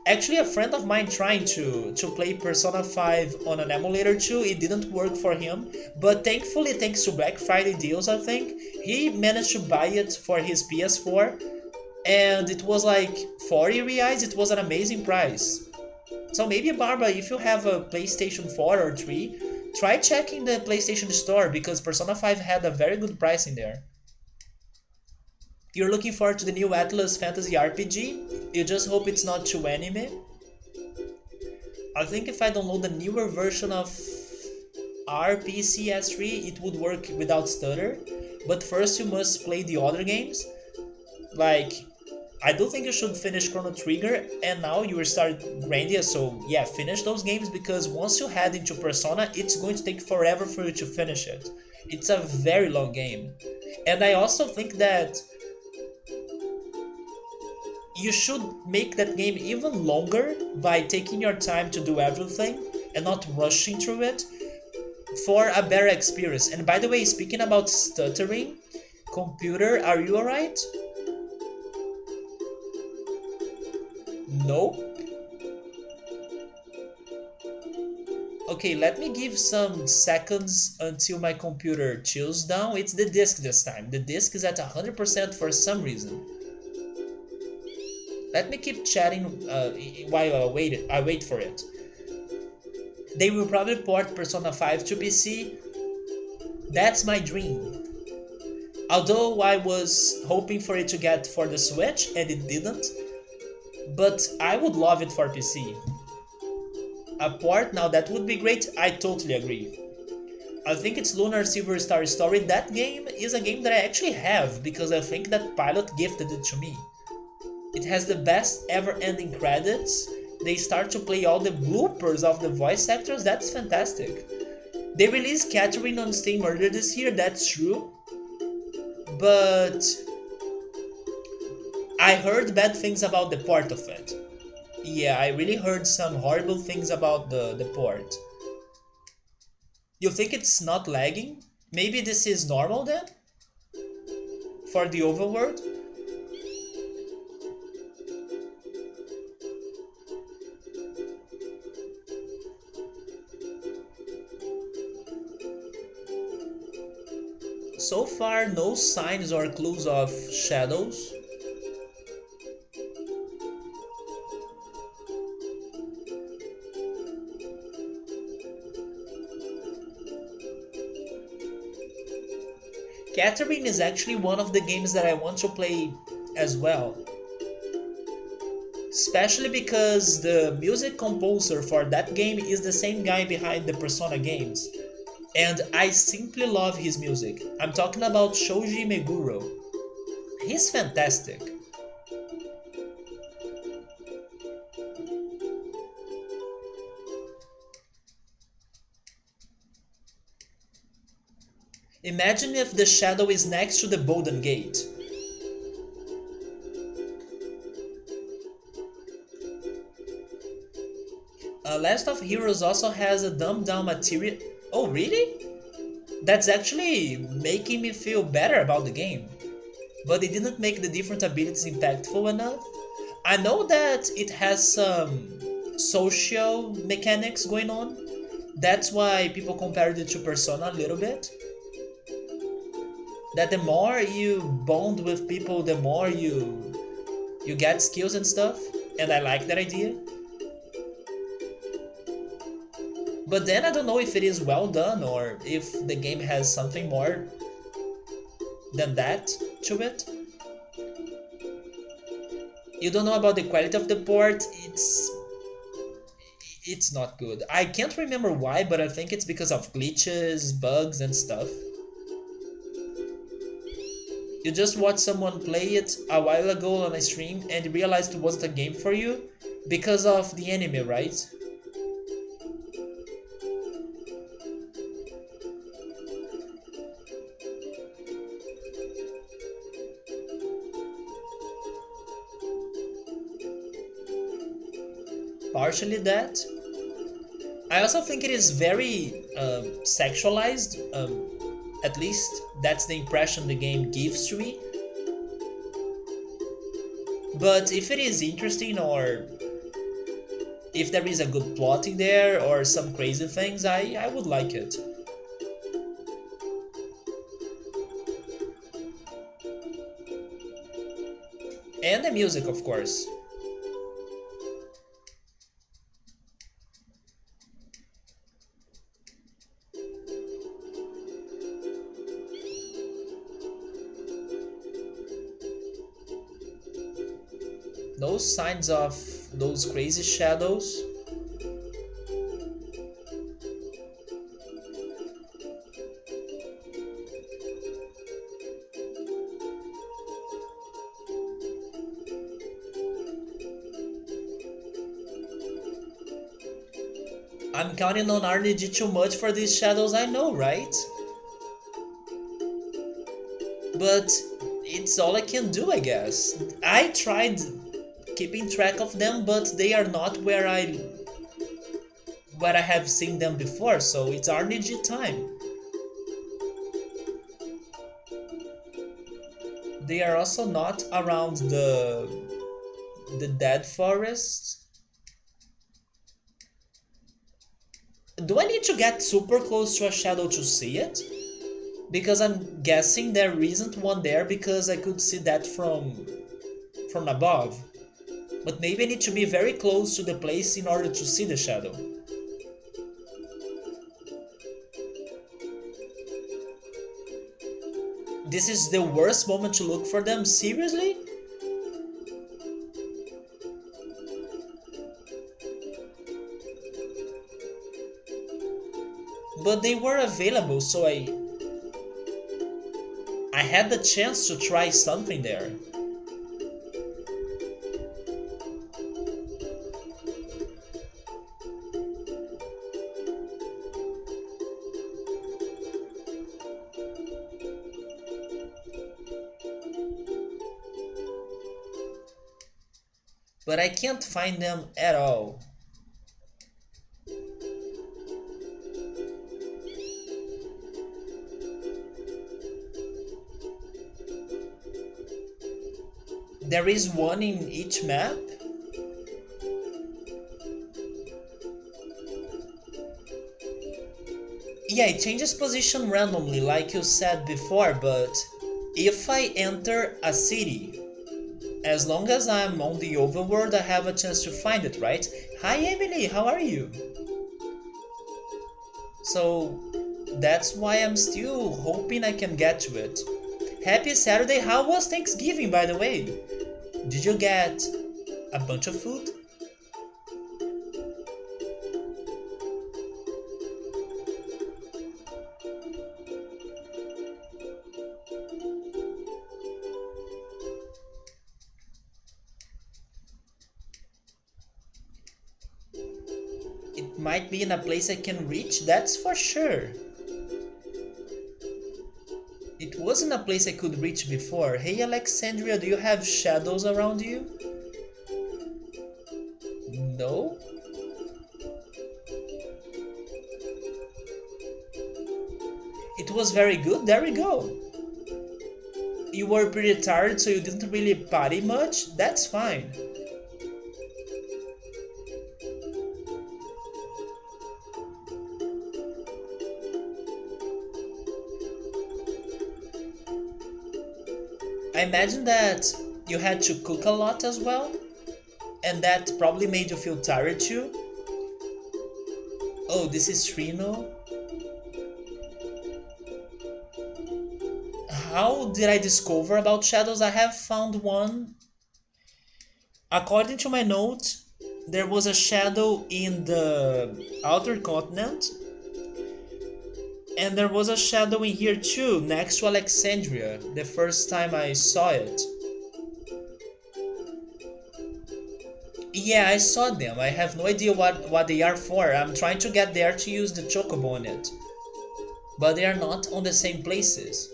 Actually, a friend of mine trying to play Persona 5 on an emulator too, it didn't work for him. But thankfully, thanks to Black Friday deals, I think, he managed to buy it for his PS4. And it was like 40 reais, it was an amazing price. So maybe, Barbara, if you have a PlayStation 4 or 3, try checking the PlayStation Store because Persona 5 had a very good price in there. You're looking forward to the new Atlas Fantasy RPG? You just hope it's not too anime? I think if I download the newer version of RPCS3, it would work without stutter. But first you must play the other games. Like, I do think you should finish Chrono Trigger, and now you will start Grandia, so yeah, finish those games because once you head into Persona, it's going to take forever for you to finish it. It's a very long game. And I also think that you should make that game even longer by taking your time to do everything and not rushing through it for a better experience. And by the way, speaking about stuttering, computer, are you alright? No? Okay, let me give some seconds until my computer chills down. It's the disk this time. The disk is at 100% for some reason. Let me keep chatting while I wait for it. They will probably port Persona 5 to PC. That's my dream. Although I was hoping for it to get for the Switch and it didn't, but I would love it for PC. A port now, that would be great, I totally agree. I think it's Lunar Silver Star Story. That game is a game that I actually have because I think that Pilot gifted it to me. It has the best ever ending credits. They start to play all the bloopers of the voice actors. That's fantastic. They released Catherine on Stay Murder this year, that's true. But I heard bad things about the port of it. Yeah, I really heard some horrible things about the port. You think it's not lagging? Maybe this is normal then? For the overworld? So far, no signs or clues of shadows. Catherine is actually one of the games that I want to play as well. Especially because the music composer for that game is the same guy behind the Persona games. And I simply love his music. I'm talking about Shoji Meguro. He's fantastic. Imagine if the shadow is next to the Golden Gate. Last of Heroes also has a dumbed down material. Oh, really? That's actually making me feel better about the game. But it didn't make the different abilities impactful enough. I know that it has some social mechanics going on. That's why people compared it to Persona a little bit. That the more you bond with people, the more you get skills and stuff. And I like that idea. But then I don't know if it is well done or if the game has something more than that to it. You don't know about the quality of the port, it's not good. I can't remember why, but I think it's because of glitches, bugs and stuff. You just watched someone play it a while ago on a stream and realized it wasn't a game for you because of the anime, right? Partially that. I also think it is very sexualized. At least that's the impression the game gives to me. But if it is interesting or if there is a good plot in there or some crazy things, I would like it. And the music, of course. No signs of those crazy shadows. I'm counting on RNG too much for these shadows, I know, right? But it's all I can do, I guess. I tried keeping track of them, but they are not where I have seen them before, so it's RNG time. They are also not around the dead forest. Do I need to get super close to a shadow to see it? Because I'm guessing there isn't one there because I could see that from above. But maybe I need to be very close to the place in order to see the shadow. This is the worst moment to look for them, seriously? But they were available, so I had the chance to try something there. But I can't find them at all. There is one in each map? Yeah, it changes position randomly like you said before, but if I enter a city, as long as I'm on the overworld, I have a chance to find it, right? Hi Emily, how are you? So, That's why I'm still hoping I can get to it. Happy Saturday. How was Thanksgiving, by the way? Did you get a bunch of food? It might be in a place I can reach, that's for sure. It wasn't a place I could reach before. Hey Alexandria, do you have shadows around you? No? It was very good, there we go. You were pretty tired so you didn't really party much? That's fine. I imagine that you had to cook a lot as well, and that probably made you feel tired too. Oh, this is Trino. How did I discover about shadows? I have found one. According to my notes, there was a shadow in the outer continent, and there was a shadow in here too, next to Alexandria, the first time I saw it. Yeah, I saw them. I have no idea what they are for. I'm trying to get there to use the Chocobo on it. But they are not on the same places.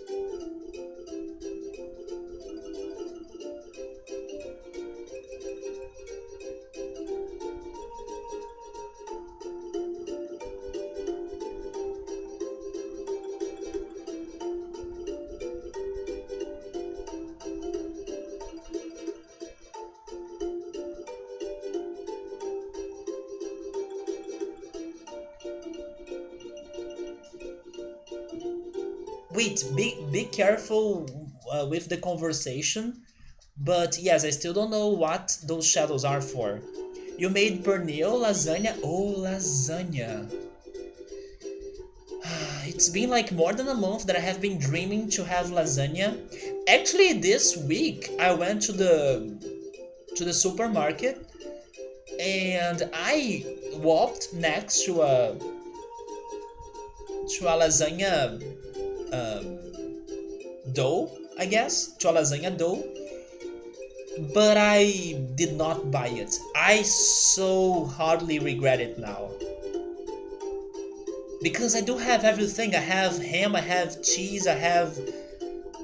Wait, be careful with the conversation. But yes, I still don't know what those shadows are for. You made pernil lasagna? Oh, lasagna. It's been like more than a month that I have been dreaming to have lasagna. Actually, this week I went to the supermarket and I walked next to a lasagna dough, I guess, to a lasagna dough, but I did not buy it. I so hardly regret it now. Because I do have everything. I have ham, I have cheese, I have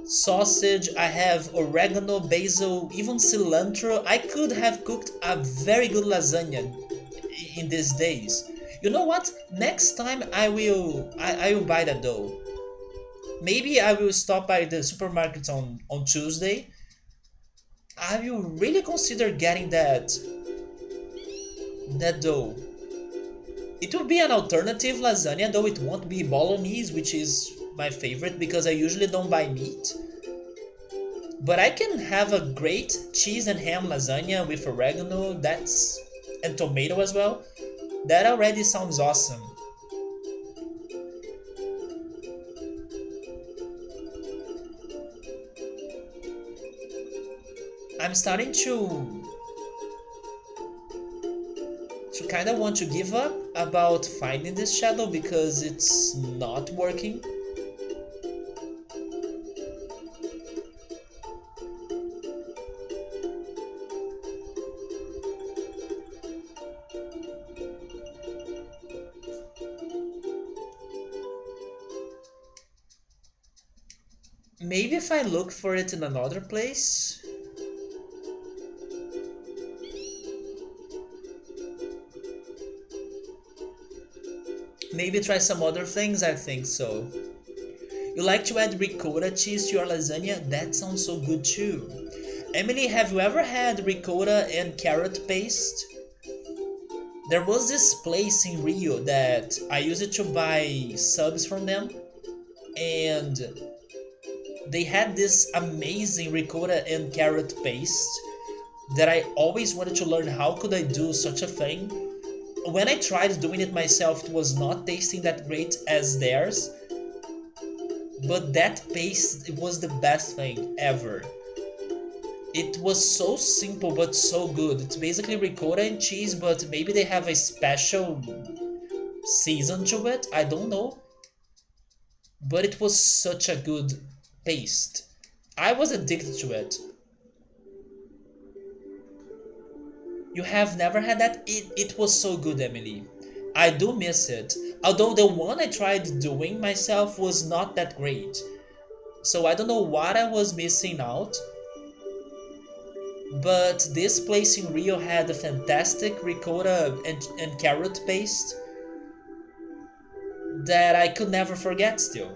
sausage, I have oregano, basil, even cilantro. I could have cooked a very good lasagna in these days. You know what? Next time I will buy that dough. Maybe I will stop by the supermarket on Tuesday. I will really consider getting that dough. It would be an alternative lasagna, though it won't be bolognese, which is my favorite because I usually don't buy meat. But I can have a great cheese and ham lasagna with oregano, that's and tomato as well. That already sounds awesome. I'm starting to kind of want to give up about finding this shadow because it's not working. Maybe if I look for it in another place. Maybe try some other things, I think so. You like to add ricotta cheese to your lasagna? That sounds so good too. Emily, have you ever had ricotta and carrot paste? There was this place in Rio that I used to buy subs from them, and they had this amazing ricotta and carrot paste that I always wanted to learn how could I do such a thing. When I tried doing it myself, it was not tasting that great as theirs, But that paste, it was the best thing ever. It was so simple but so good. It's basically ricotta and cheese, but maybe they have a special season to it. I don't know. But it was such a good paste. I was addicted to it. You have never had that? It was so good, Emily. I do miss it. Although the one I tried doing myself was not that great. So I don't know what I was missing out. But this place in Rio had a fantastic ricotta and carrot paste that I could never forget still.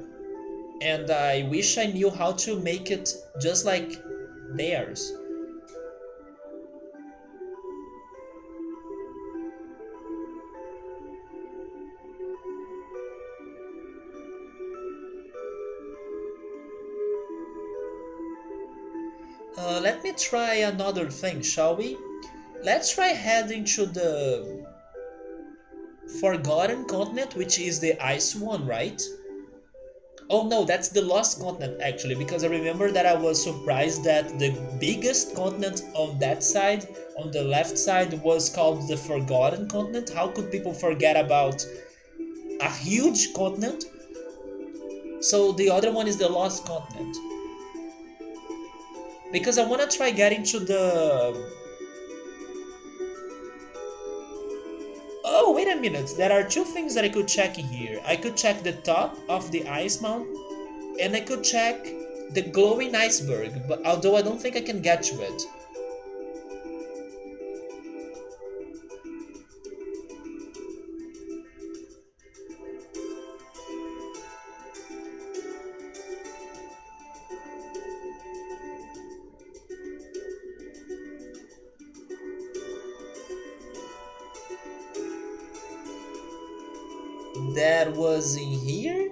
And I wish I knew how to make it just like theirs. Let me try another thing, shall we? Let's try heading to the Forgotten Continent, which is the ice one, right? Oh no, that's the Lost Continent actually, because I remember that I was surprised that the biggest continent on that side, on the left side, was called the Forgotten Continent. How could people forget about a huge continent? So the other one is the Lost Continent. Because I want to try getting to the... Oh, wait a minute. There are two things that I could check here. I could check the top of the ice mountain, and I could check the glowing iceberg, but although I don't think I can get to it. That was in here?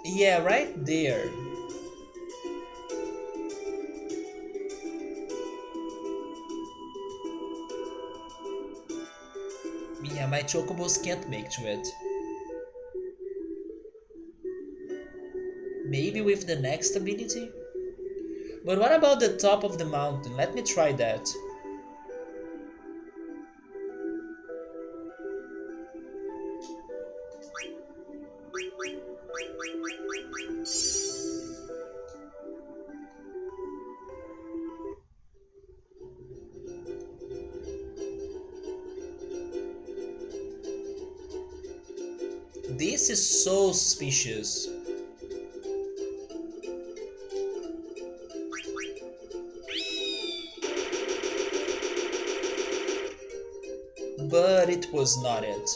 Yeah, right there. Yeah, my chocobos can't make to it. Maybe with the next ability? But what about the top of the mountain? Let me try that. This is so suspicious. But it was not it.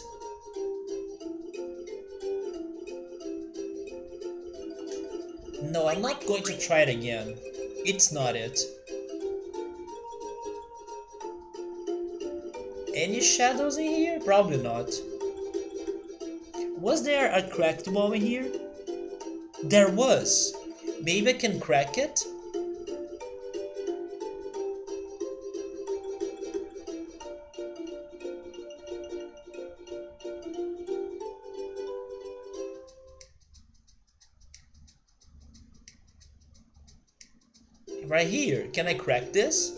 No, I'm not going to try it again. It's not it. Any shadows in here? Probably not. Was there a cracked wall in here? There was. Maybe I can crack it? Right here. Can I crack this?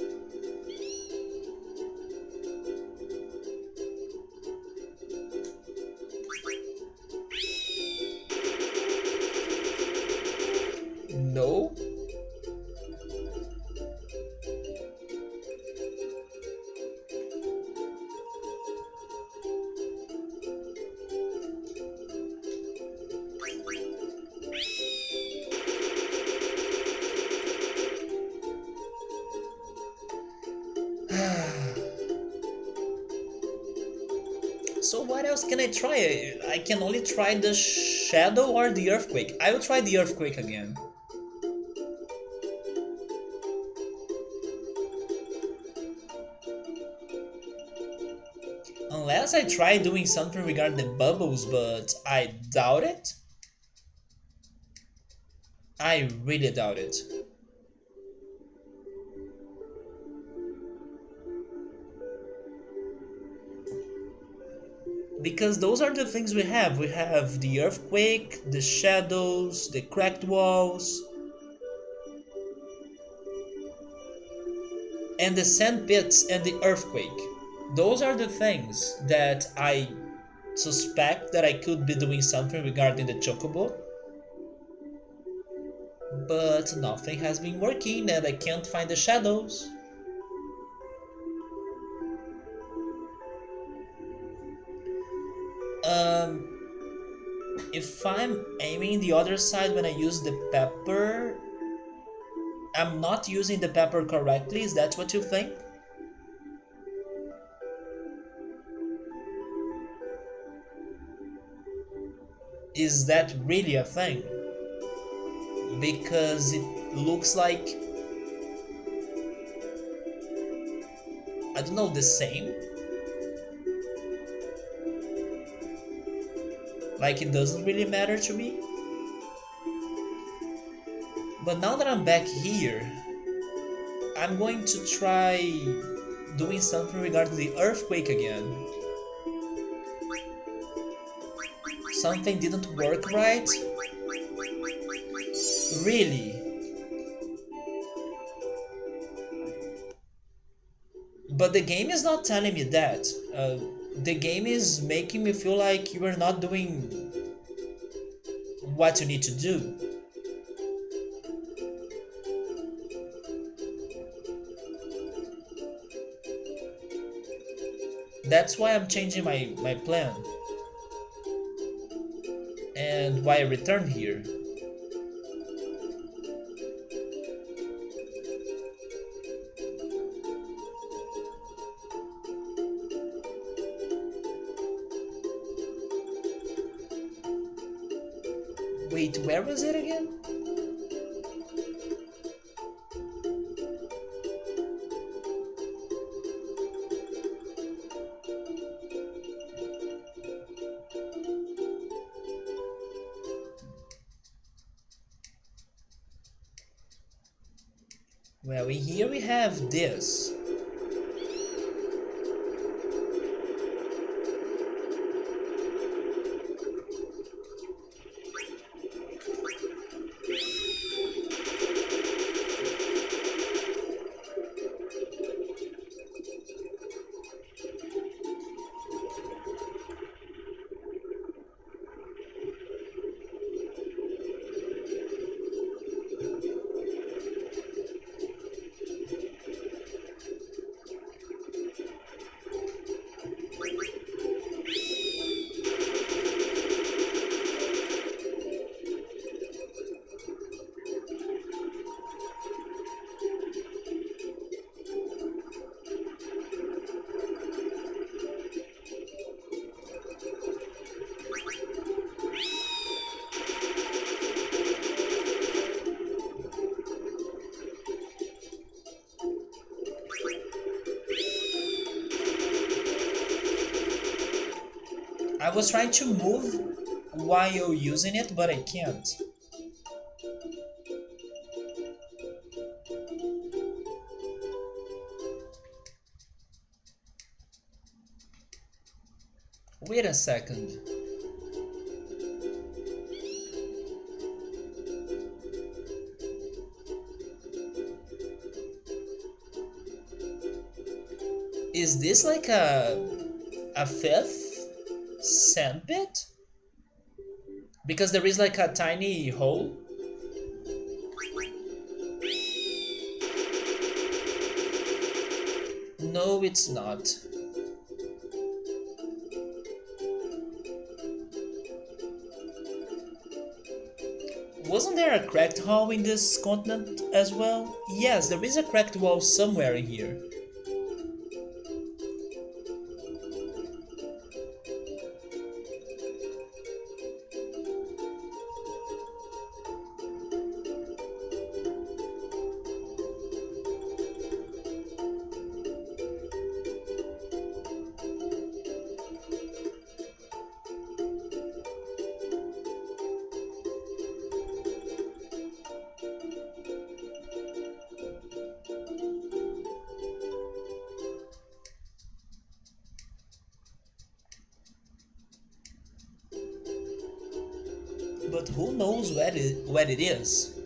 No. So what else can I try? I can only try the shadow or the earthquake. I will try the earthquake again. Unless I try doing something regarding the bubbles, but I doubt it. I really doubt it. Because those are the things we have. We have the earthquake, the shadows, the cracked walls, and the sand pits and the earthquake. Those are the things that I suspect that I could be doing something regarding the Chocobo, but nothing has been working and I can't find the shadows. Um, if I'm aiming the other side when I use the pepper, I'm not using the pepper correctly. Is that what you think? Is that really a thing? Because it looks like, I don't know, the same. Like it doesn't really matter to me. But now that I'm back here, I'm going to try doing something regarding the earthquake again. Something didn't work right? Really? But the game is not telling me that. The game is making me feel like you are not doing what you need to do. That's why I'm changing my plan. And why I returned here. Wait, where was it again? Well, in here we have this. I was trying to move while using it, but I can't. Wait a second. Is this like a fifth sandpit? Because there is like a tiny hole. No, it's not. Wasn't there a cracked wall in this continent as well? Yes, there is a cracked wall somewhere in here. but who knows where it is.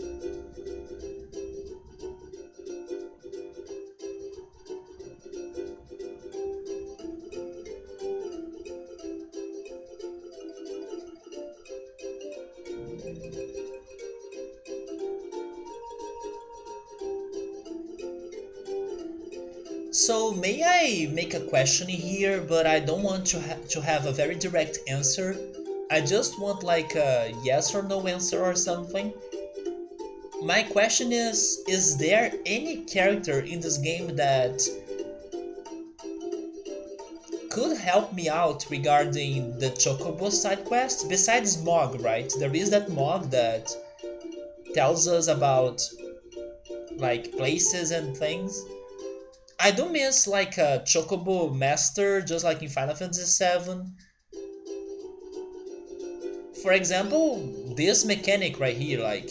So may I make a question here, but I don't want to have a very direct answer. I just want like a yes or no answer or something. My question is there any character in this game that could help me out regarding the Chocobo side quest? Besides Mog, right? There is that Mog that tells us about like places and things. I do miss like a Chocobo Master, just like in Final Fantasy VII. For example, this mechanic right here, like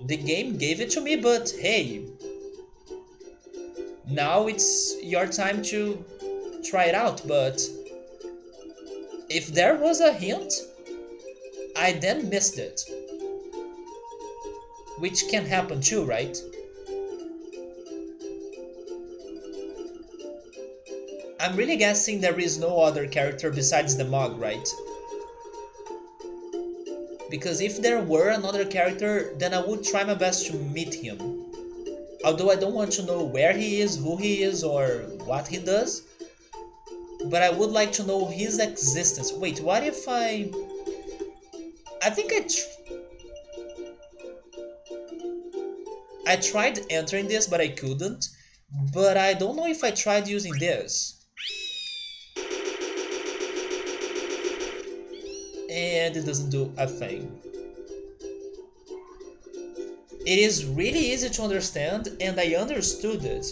the game gave it to me, but hey, now it's your time to try it out. But if there was a hint, I then missed it, which can happen too, right? I'm really guessing there is no other character besides the Mog, right? Because if there were another character, then I would try my best to meet him. Although I don't want to know where he is, who he is, or what he does, but I would like to know his existence. Wait, what if I... I think I tried entering this, but I couldn't. But I don't know if I tried using this. And it doesn't do a thing. It is really easy to understand, and I understood it.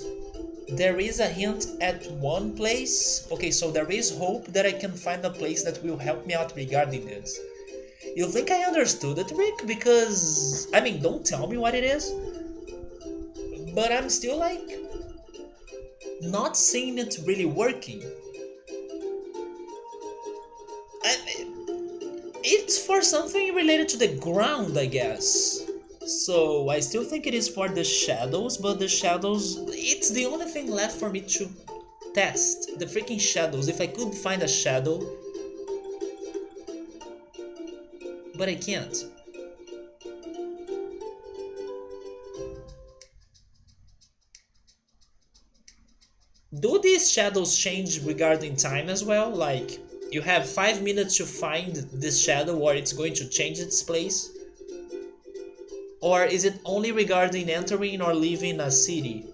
There is a hint at one place. Okay, so there is hope that I can find a place that will help me out regarding this. You think I understood it, Rick? Because, I mean, don't tell me what it is. But I'm still like, not seeing it really working. It's for something related to the ground, I guess. So I still think it is for the shadows, but the shadows, it's the only thing left for me to test. The freaking shadows. If I could find a shadow, but I can't. Do these shadows change regarding time as well? Like, you have 5 minutes to find this shadow or it's going to change its place? Or is it only regarding entering or leaving a city?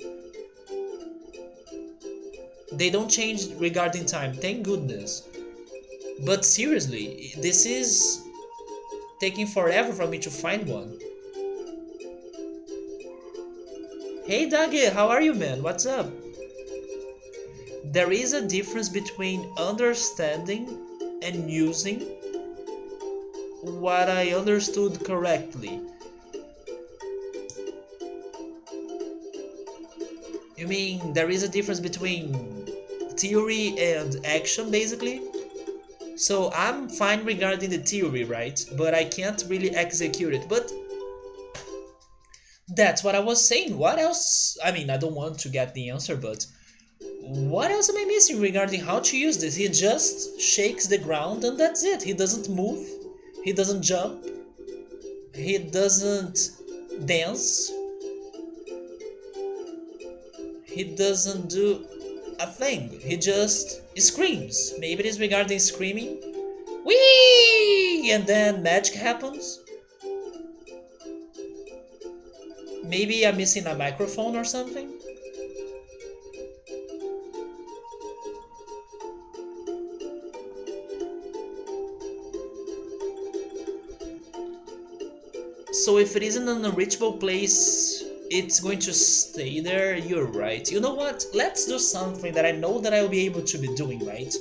They don't change regarding time, thank goodness. But seriously, this is taking forever for me to find one. Hey Dage, how are you, man? What's up? There is a difference between understanding and using what I understood correctly. You mean there is a difference between theory and action, basically? So I'm fine regarding the theory, right? But I can't really execute it. But that's what I was saying. What else? I mean, I don't want to get the answer, but what else am I missing regarding how to use this? He just shakes the ground and that's it. He doesn't move. He doesn't jump. He doesn't dance. He doesn't do a thing. He just screams. Maybe it is regarding screaming. Whee! And then magic happens. Maybe I'm missing a microphone or something. So if it isn't an unreachable place, it's going to stay there. You're right. You know what? Let's do something that I know that I'll be able to be doing, right?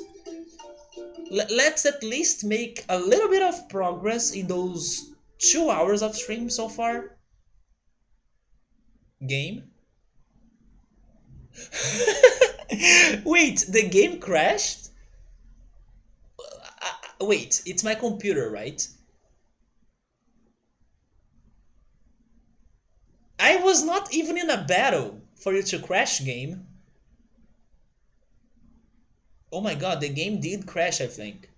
Let's at least make a little bit of progress in those 2 hours of stream so far. Game? Wait, the game crashed? Wait, it's my computer, right? was not even in a battle for you to crash, game. Oh my god, the game did crash, I think.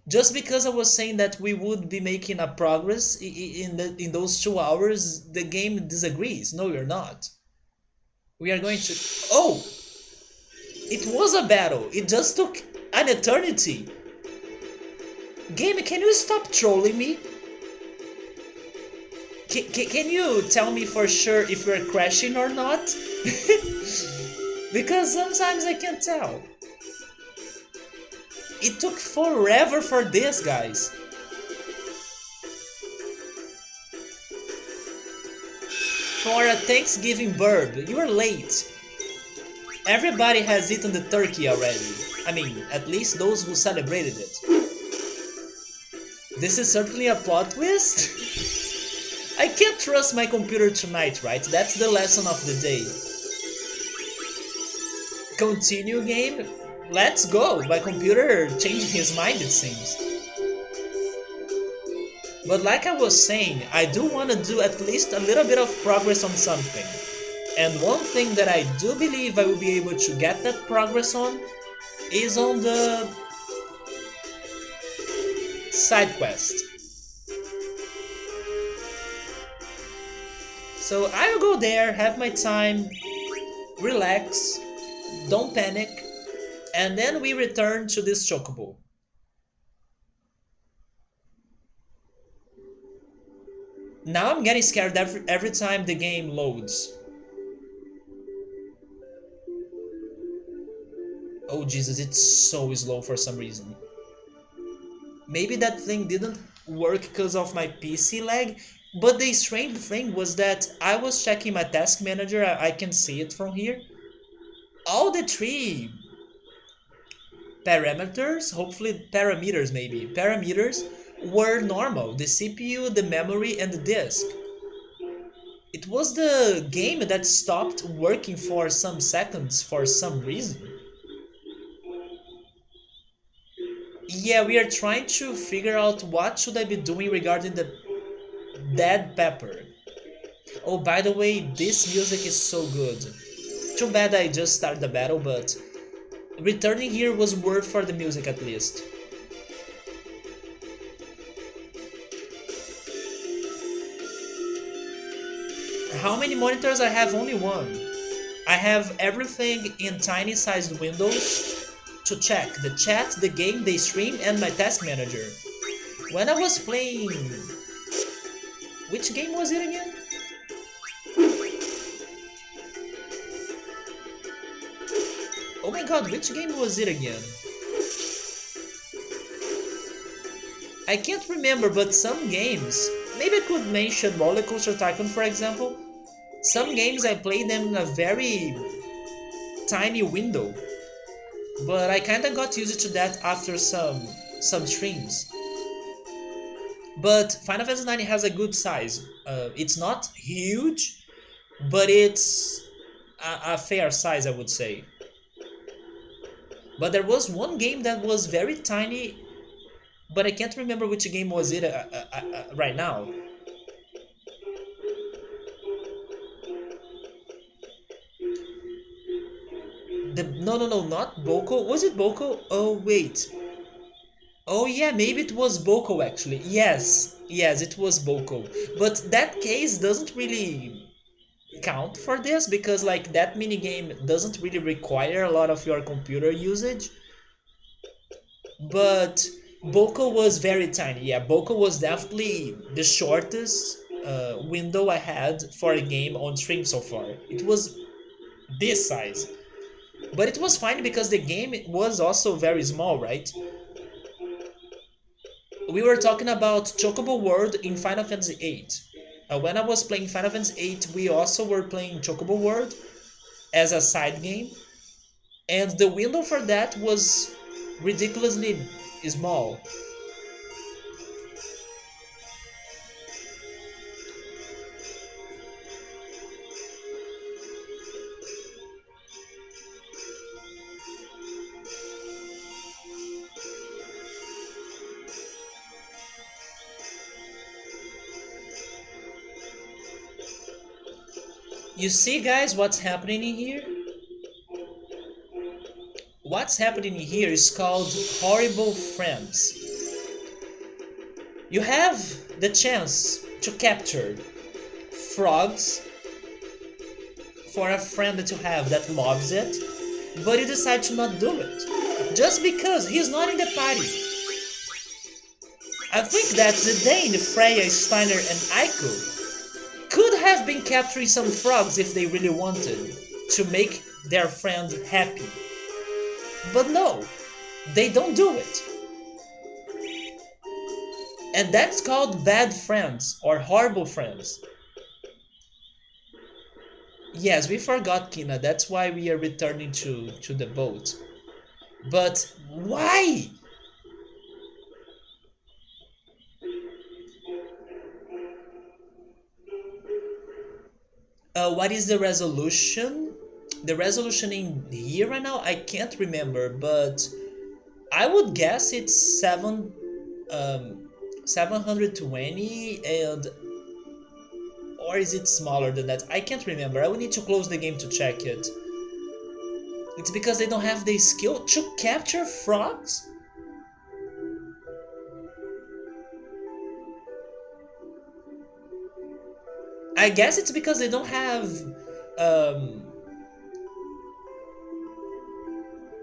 Just because I was saying that we would be making a progress in those 2 hours, the game disagrees. No, you're not. We are going to. Oh, it was a battle. It just took an eternity. Game, can you stop trolling me? Can you tell me for sure if we're crashing or not? Because sometimes I can't tell. It took forever for this, guys. For a Thanksgiving burb, you are late. Everybody has eaten the turkey already. I mean, at least those who celebrated it. This is certainly a plot twist. I can't trust my computer tonight, right? That's the lesson of the day. Continue game? Let's go! My computer changed his mind, it seems. But like I was saying, I do want to do at least a little bit of progress on something. And one thing that I do believe I will be able to get that progress on is on the side quest. So I will go there, have my time, relax, don't panic, and then we return to this chocobo. Now I'm getting scared every time the game loads. Oh Jesus, it's so slow for some reason. Maybe that thing didn't work because of my PC lag, but the strange thing was that I was checking my task manager, I can see it from here. All the three parameters, hopefully parameters maybe, parameters were normal. The CPU, the memory and the disk. It was the game that stopped working for some seconds for some reason. Yeah, we are trying to figure out what should I be doing regarding the dead pepper. Oh, by the way, this music is so good. Too bad I just started the battle, but returning here was worth for the music at least. How many monitors? I have only one. I have everything in tiny sized windows to check the chat, the game, the stream, and my task manager. When I was playing... Which game was it again? Oh my god, which game was it again? I can't remember, but some games... Maybe I could mention Roller Coaster Tycoon for example. Some games I played them in a very tiny window. But I kinda got used to that after some streams. But Final Fantasy IX has a good size. It's not huge, but it's a fair size, I would say. But there was one game that was very tiny, but I can't remember which game was it right now. No, not Boko. Was it Boko? Oh wait. Oh yeah, maybe it was Boko actually. Yes, it was Boko. But that case doesn't really count for this because like that minigame doesn't really require a lot of your computer usage. But Boko was very tiny. Yeah, Boko was definitely the shortest window I had for a game on stream so far. It was this size. But it was fine because the game was also very small, right? We were talking about Chocobo World in Final Fantasy VIII. When I was playing Final Fantasy VIII, we also were playing Chocobo World as a side game, and the window for that was ridiculously small. You see, guys, what's happening in here? What's happening here is called horrible friends. You have the chance to capture frogs for a friend that you have that loves it, but you decide to not do it just because he's not in the party. I think that Zidane, Freya, Steiner, and Aiko could have been capturing some frogs if they really wanted to make their friend happy. But no, they don't do it. And that's called bad friends or horrible friends. Yes, we forgot Kina, that's why we are returning to the boat. But why? What is the resolution? The resolution in here right now, I can't remember, but I would guess it's 720 and or is it smaller than that? I can't remember. I will need to close the game to check it. It's because they don't have the skill to capture frogs? I guess it's because they don't have um,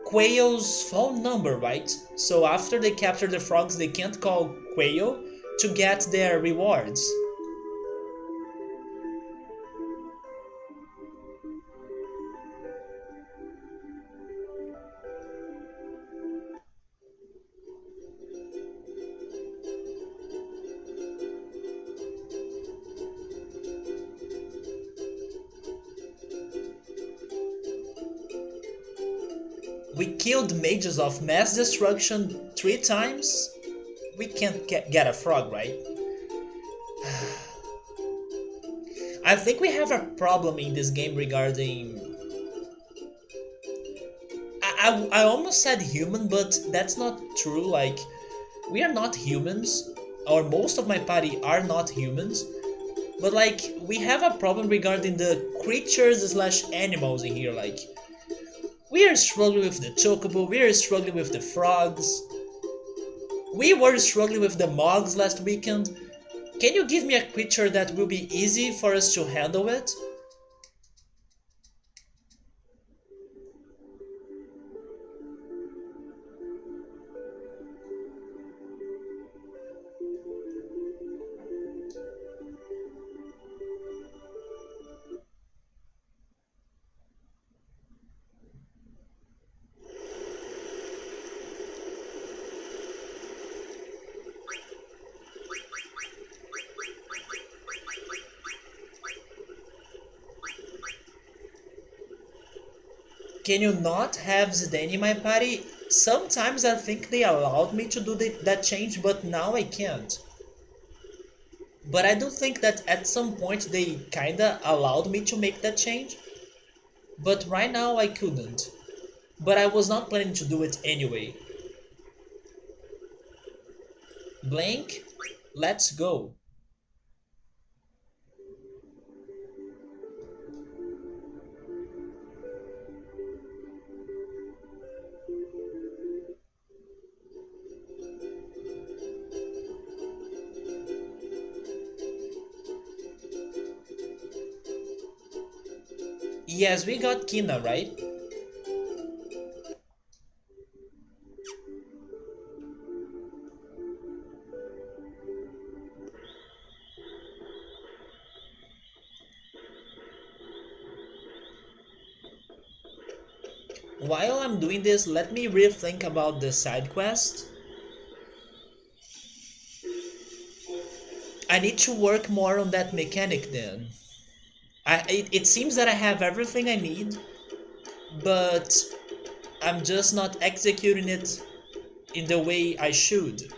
Quail's phone number, right? So after they capture the frogs, they can't call Quail to get their rewards. We killed mages of mass destruction 3 times. We can't get a frog, right? I think we have a problem in this game regarding... I almost said human, but that's not true. Like, we are not humans, or most of my party are not humans. But like, we have a problem regarding the creatures slash animals in here. Like, we are struggling with the chocobo, we are struggling with the frogs. We were struggling with the mogs last weekend. Can you give me a creature that will be easy for us to handle it? Can you not have Zidane in my party? Sometimes I think they allowed me to do that change, but now I can't. But I do think that at some point they kinda allowed me to make that change. But right now I couldn't. But I was not planning to do it anyway. Blank, let's go. Yes, we got Kina, right? While I'm doing this, let me rethink about the side quest. I need to work more on that mechanic then. It seems that I have everything I need, but I'm just not executing it in the way I should.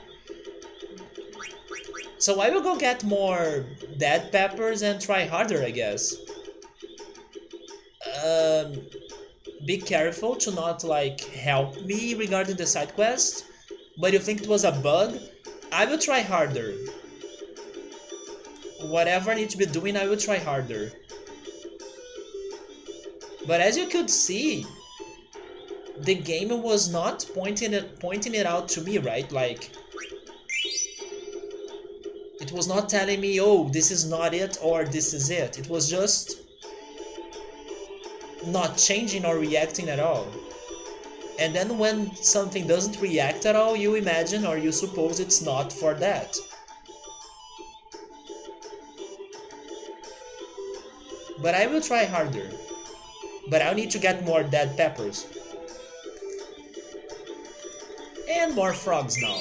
So I will go get more dead peppers and try harder, I guess. Um, be careful to not like help me regarding the side quest, but you think it was a bug? I will try harder. Whatever I need to be doing, I will try harder. But as you could see, the game was not pointing it out to me, right? Like, it was not telling me, oh, this is not it or this is it. It was just not changing or reacting at all. And then when something doesn't react at all, you imagine or you suppose it's not for that. But I will try harder. But I'll need to get more dead peppers. And more frogs now.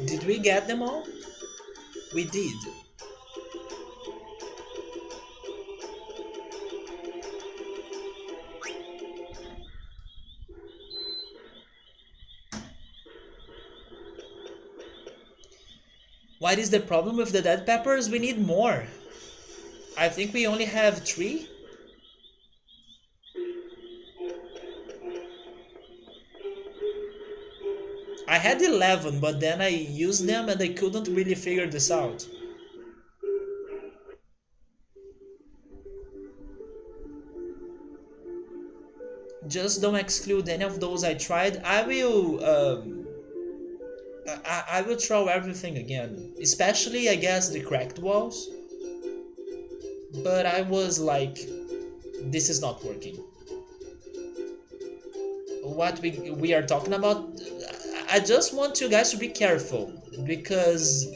Did we get them all? We did. What is the problem with the dead peppers? We need more. I think we only have 3. I had 11, but then I used them and I couldn't really figure this out. Just don't exclude any of those I tried. I will throw everything again, especially I guess the cracked walls. But I was like, this is not working. What we are talking about, I just want you guys to be careful, because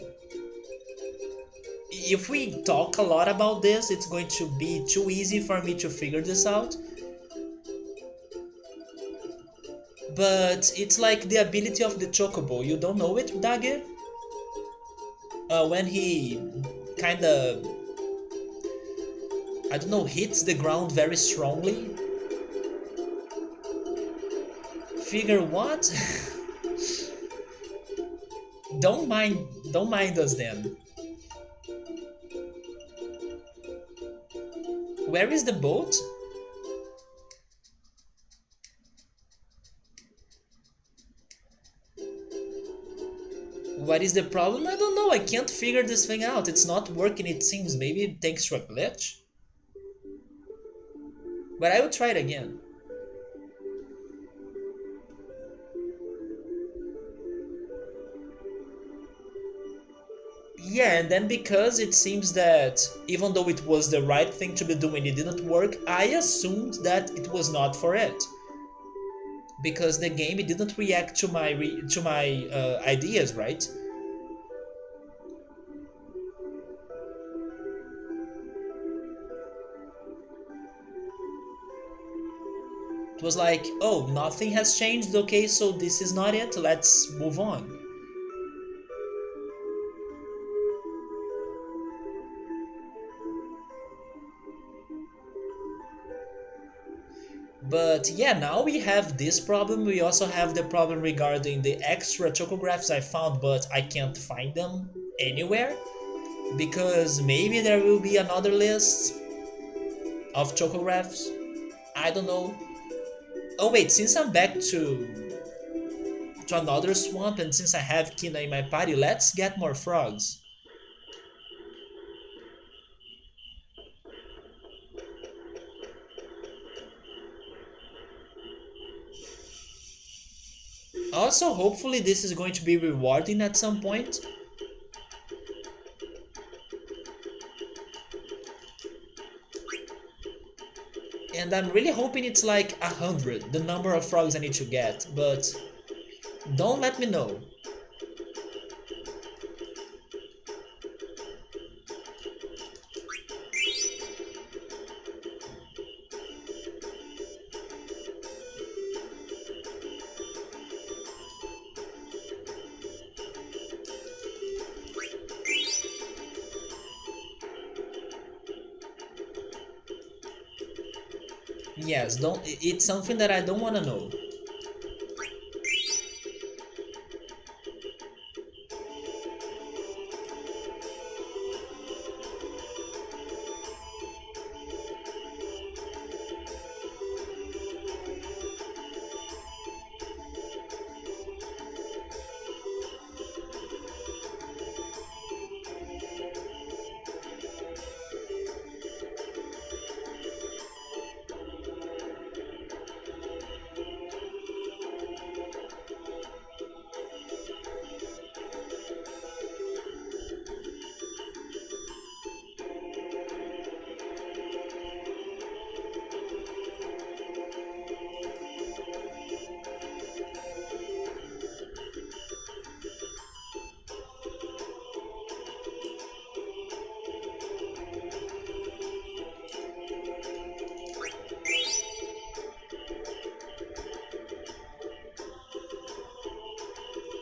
if we talk a lot about this, it's going to be too easy for me to figure this out. But it's like the ability of the Chocobo. You don't know it, Dage? When he kinda, I don't know, hits the ground very strongly. Figure what? don't mind us then. Where is the boat? What is the problem? I don't know. I can't figure this thing out. It's not working, it seems. Maybe thanks to a glitch? But I will try it again. Yeah, and then because it seems that even though it was the right thing to be doing, it didn't work, I assumed that it was not for it. Because the game it didn't react to my ideas, right? It was like, oh, nothing has changed, okay, so this is not it, let's move on. But yeah, now we have this problem. We also have the problem regarding the extra chocographs I found, but I can't find them anywhere. Because maybe there will be another list of chocographs. I don't know. Oh wait, since I'm back to another swamp and since I have Kina in my party, let's get more frogs. Also, hopefully this is going to be rewarding at some point. And I'm really hoping it's like 100, the number of frogs I need to get, but don't let me know. Yes, don't. It's something that I don't want to know.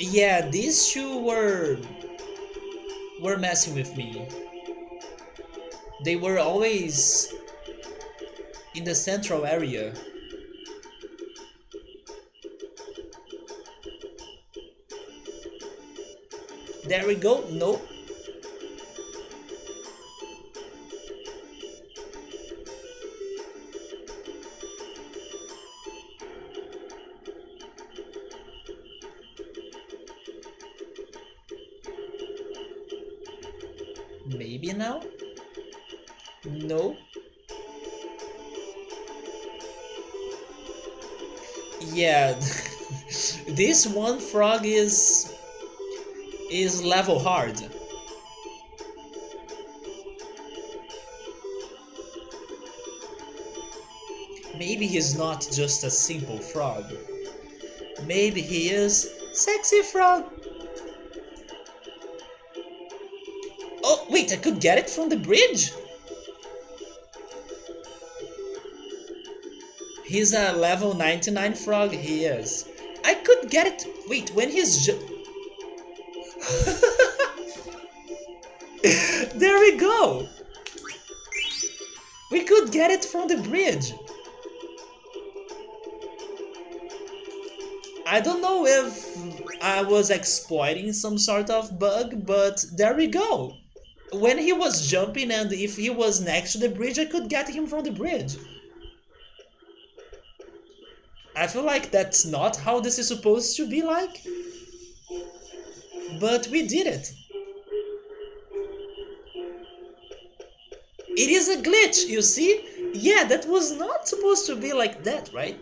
Yeah, these two were messing with me. They were always in the central area. There we go. Nope. Maybe now? No. Yeah. This one frog is level hard. Maybe he's not just a simple frog. Maybe he is sexy frog. Oh, wait, I could get it from the bridge? He's a level 99 frog, he is. I could get it. Wait, when he's there we go! We could get it from the bridge. I don't know if I was exploiting some sort of bug, but there we go. When he was jumping and if he was next to the bridge, I could get him from the bridge. I feel like that's not how this is supposed to be like, but we did it. It is a glitch, you see? Yeah, that was not supposed to be like that, right?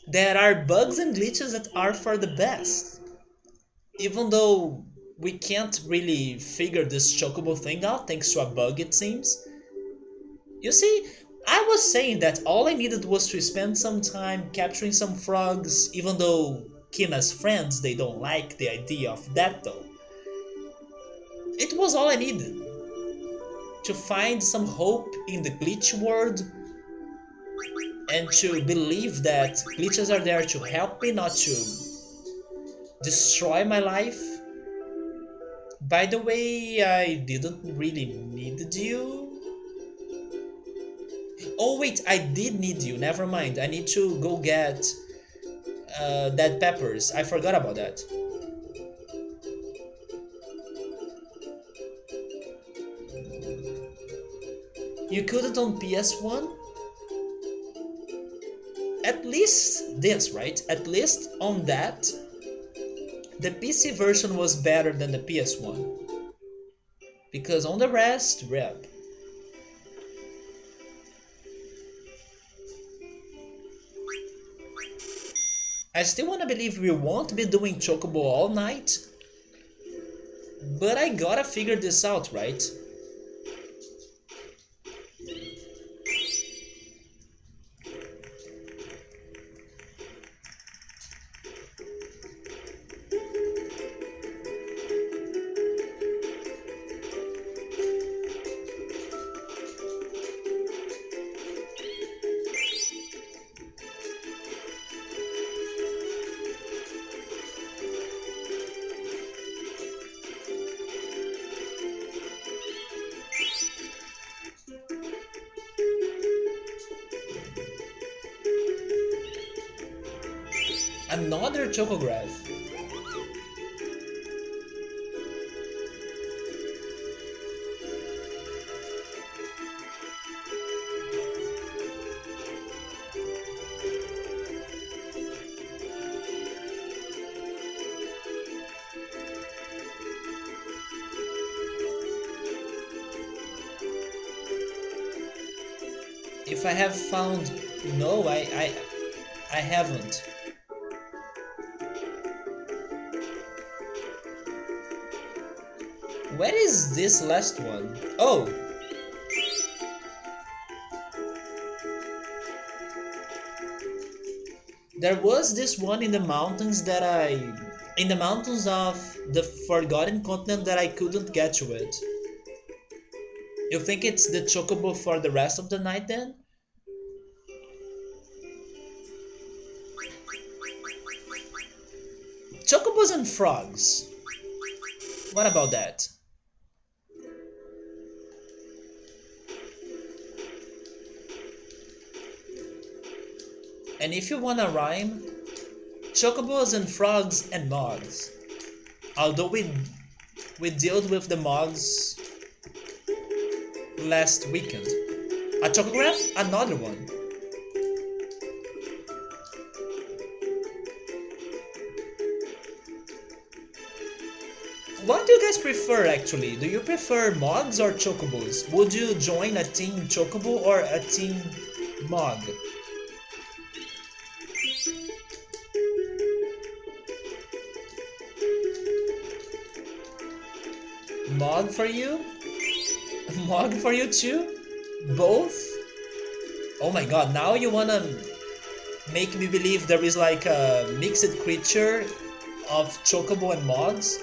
There are bugs and glitches that are for the best. Even though we can't really figure this chocobo thing out thanks to a bug, it seems. You see, I was saying that all I needed was to spend some time capturing some frogs, even though Kina's friends they don't like the idea of that though. It was all I needed to find some hope in the glitch world and to believe that glitches are there to help me, not to destroy my life. By the way, I didn't really need you. Oh wait, I did need you. Never mind. I need to go get dead peppers. I forgot about that. You couldn't on PS1? At least this, right? At least on that, the PC version was better than the PS1. Because on the rest, rep. I still wanna believe we won't be doing Chocobo all night, but I gotta figure this out, right? Another Chocograph. If I have found... No, I haven't. Where is this last one? Oh! There was this one in the mountains that in the mountains of the Forgotten Continent that I couldn't get to it. You think it's the Chocobo for the rest of the night then? Chocobos and frogs. What about that? And if you wanna rhyme, chocobos and frogs and mogs. Although we dealt with the mogs last weekend. A chocograph? Another one. What do you guys prefer actually? Do you prefer mogs or chocobos? Would you join a team chocobo or a team mog? Mog for you? Mog for you too? Both? Oh my god, now you wanna make me believe there is like a mixed creature of chocobo and mogs?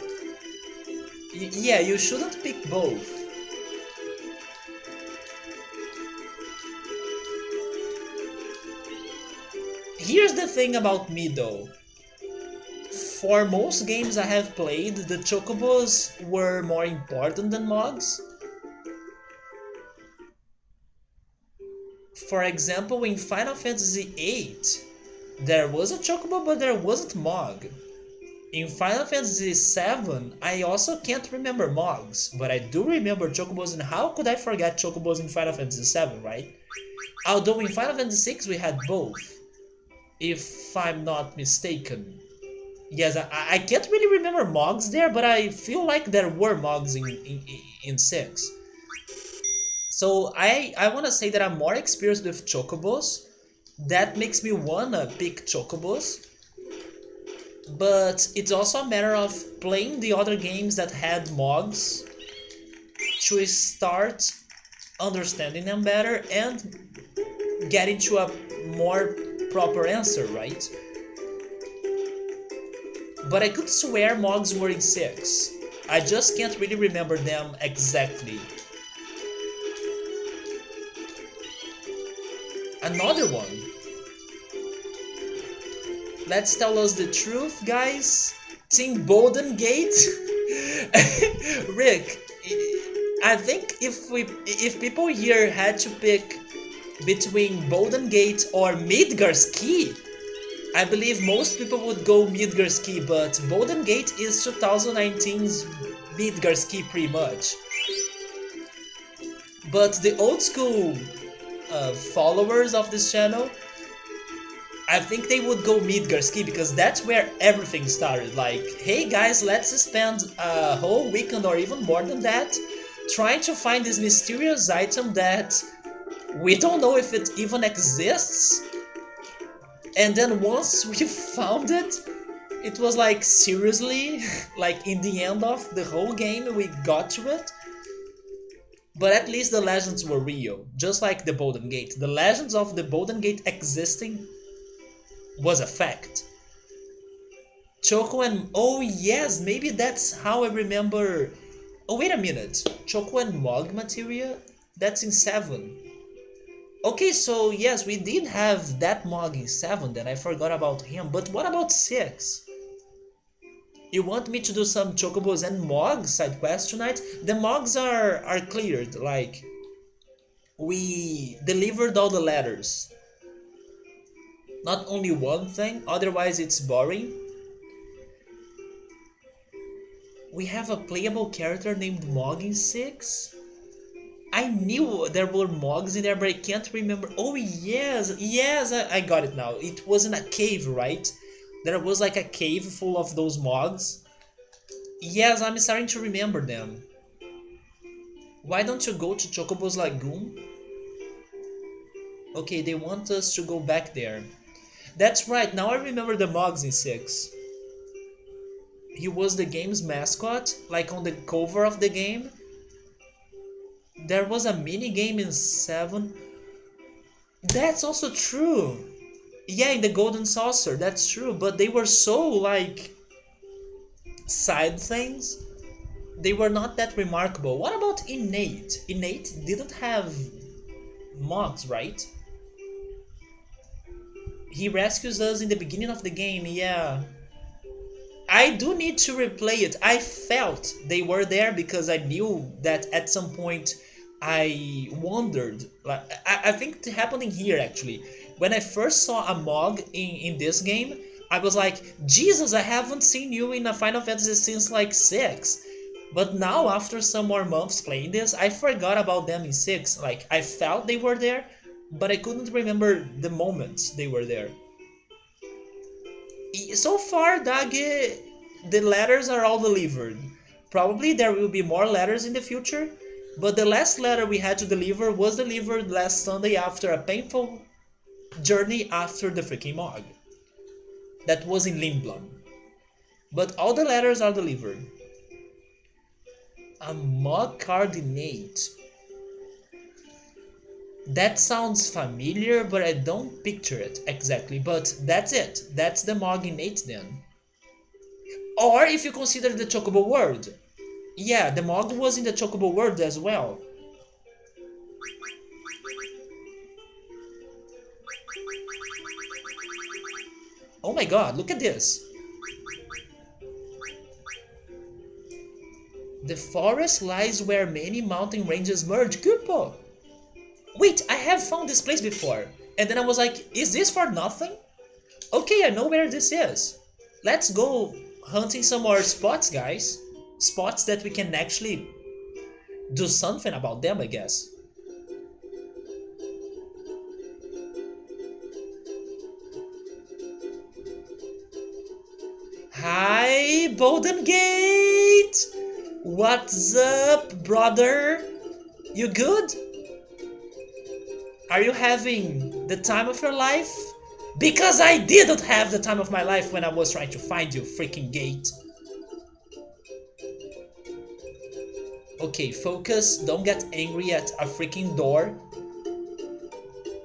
Yeah, you shouldn't pick both. Here's the thing about me though. For most games I have played, the chocobos were more important than mogs. For example, in Final Fantasy VIII, there was a chocobo but there wasn't mog. In Final Fantasy VII, I also can't remember mogs, but I do remember chocobos, and how could I forget chocobos in Final Fantasy VII, right? Although in Final Fantasy VI we had both, if I'm not mistaken. Yes, I can't really remember mogs there, but I feel like there were mogs in 6. So I want to say that I'm more experienced with chocobos. That makes me wanna pick chocobos. But it's also a matter of playing the other games that had mogs to start understanding them better and getting to a more proper answer, right? But I could swear mogs were in 6. I just can't really remember them exactly. Another one. Let's tell us the truth, guys. Team Bolden Gate. Rick, I think if people here had to pick between Bolden Gate or Midgar's Key, I believe most people would go Midgar's Key, but Bolden Gate is 2019's Midgar's Key pretty much. But the old school followers of this channel, I think they would go Midgar's Key because that's where everything started. Like, hey guys, let's spend a whole weekend or even more than that trying to find this mysterious item that we don't know if it even exists. And then once we found it, it was like, seriously? Like in the end of the whole game we got to it? But at least the legends were real, just like the Bolden Gate. The legends of the Bolden Gate existing was a fact. Choco and... oh yes, maybe that's how I remember... oh wait a minute, Choco and Mog materia? That's in 7. Okay, so yes, we did have that Mog in 7, then I forgot about him, but what about 6? You want me to do some Chocobos and Mogs side quest tonight? The Mogs are cleared, like... we delivered all the letters. Not only one thing, otherwise it's boring. We have a playable character named Mog in 6? I knew there were Mogs in there, but I can't remember. Oh yes, yes, I got it now. It was in a cave, right? There was like a cave full of those Mogs. Yes, I'm starting to remember them. Why don't you go to Chocobo's Lagoon? Okay, they want us to go back there. That's right, now I remember the Mogs in 6. He was the game's mascot, like on the cover of the game. There was a mini game in 7. That's also true. Yeah, in the Golden Saucer, that's true. But they were so, like, side things. They were not that remarkable. What about Innate? Innate didn't have mods, right? He rescues us in the beginning of the game, yeah. I do need to replay it. I felt they were there because I knew that at some point I wondered. Like I think it happening here actually. When I first saw a Mog in this game, I was like, Jesus, I haven't seen you in a Final Fantasy since like 6. But now, after some more months playing this, I forgot about them in 6. Like, I felt they were there, but I couldn't remember the moments they were there. So far, Dage, the letters are all delivered. Probably there will be more letters in the future, but the last letter we had to deliver was delivered last Sunday after a painful journey after the freaking Mog. That was in Limblom. But all the letters are delivered. A Mog coordinate. That sounds familiar, but I don't picture it exactly. But that's it. That's the Mog innate then. Or if you consider the Chocobo world. Yeah, the Mog was in the Chocobo world as well. Oh my god, look at this. The forest lies where many mountain ranges merge. Kupo! Wait, I have found this place before. And then I was like, is this for nothing? Okay, I know where this is. Let's go hunting some more spots, guys. Spots that we can actually do something about them, I guess. Hi, Bolden Gate! What's up, brother? You good? Are you having the time of your life? Because I didn't have the time of my life when I was trying to find you, freaking gate. Okay, focus. Don't get angry at a freaking door.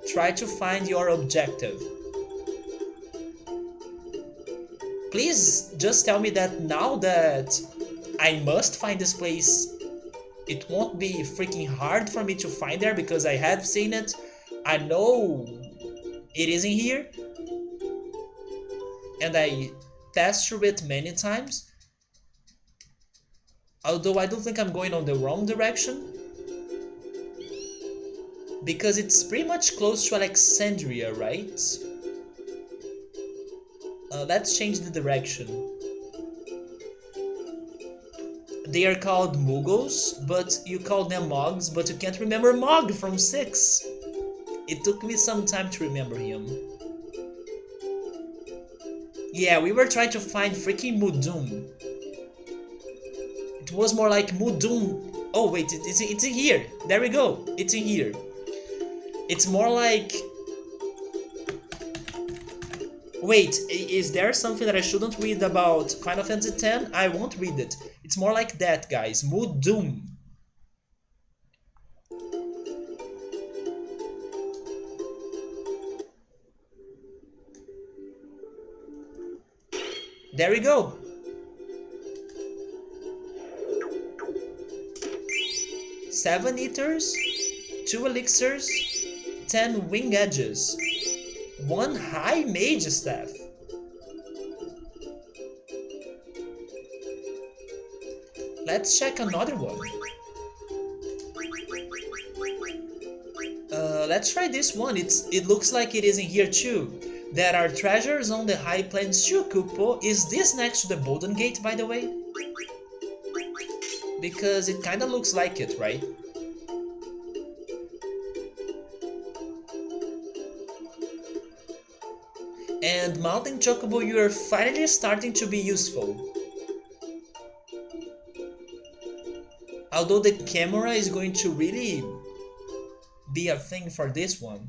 Try to find your objective. Please just tell me that now that I must find this place, it won't be freaking hard for me to find there because I have seen it. I know it isn't here. And I passed through it many times. Although I don't think I'm going on the wrong direction. Because it's pretty much close to Alexandria, right? Let's change the direction. They are called Muggles, but you call them Mogs, but you can't remember Mog from 6. It took me some time to remember him. Yeah, we were trying to find freaking Mudum. It was more like Mudum. Oh wait, it's in here. There we go. It's in here. It's more like... Wait, is there something that I shouldn't read about Final Fantasy X? I won't read it. It's more like that, guys. Mudum. There we go. 7 ethers, 2 elixirs, 10 wing edges, 1 high mage staff. Let's check another one. Let's try this one. It looks like it is in here too. There are treasures on the high plains too, Kupo. Is this next to the Bolden Gate, by the way? Because it kinda looks like it, right? And Mountain Chocobo, you are finally starting to be useful. Although the camera is going to really be a thing for this one.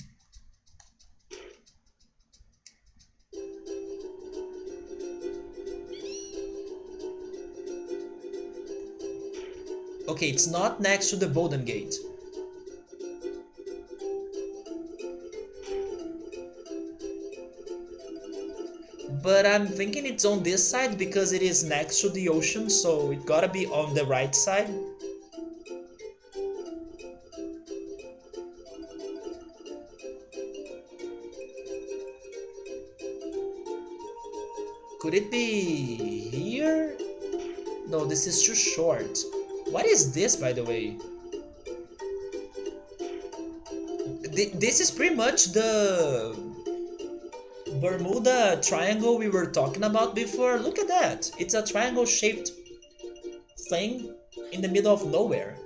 Okay, it's not next to the Bolden Gate. But I'm thinking it's on this side because it is next to the ocean, so it gotta be on the right side. Could it be here? No, this is too short. What is this, by the way? This is pretty much the Bermuda Triangle we were talking about before. Look at that. It's a triangle shaped thing in the middle of nowhere.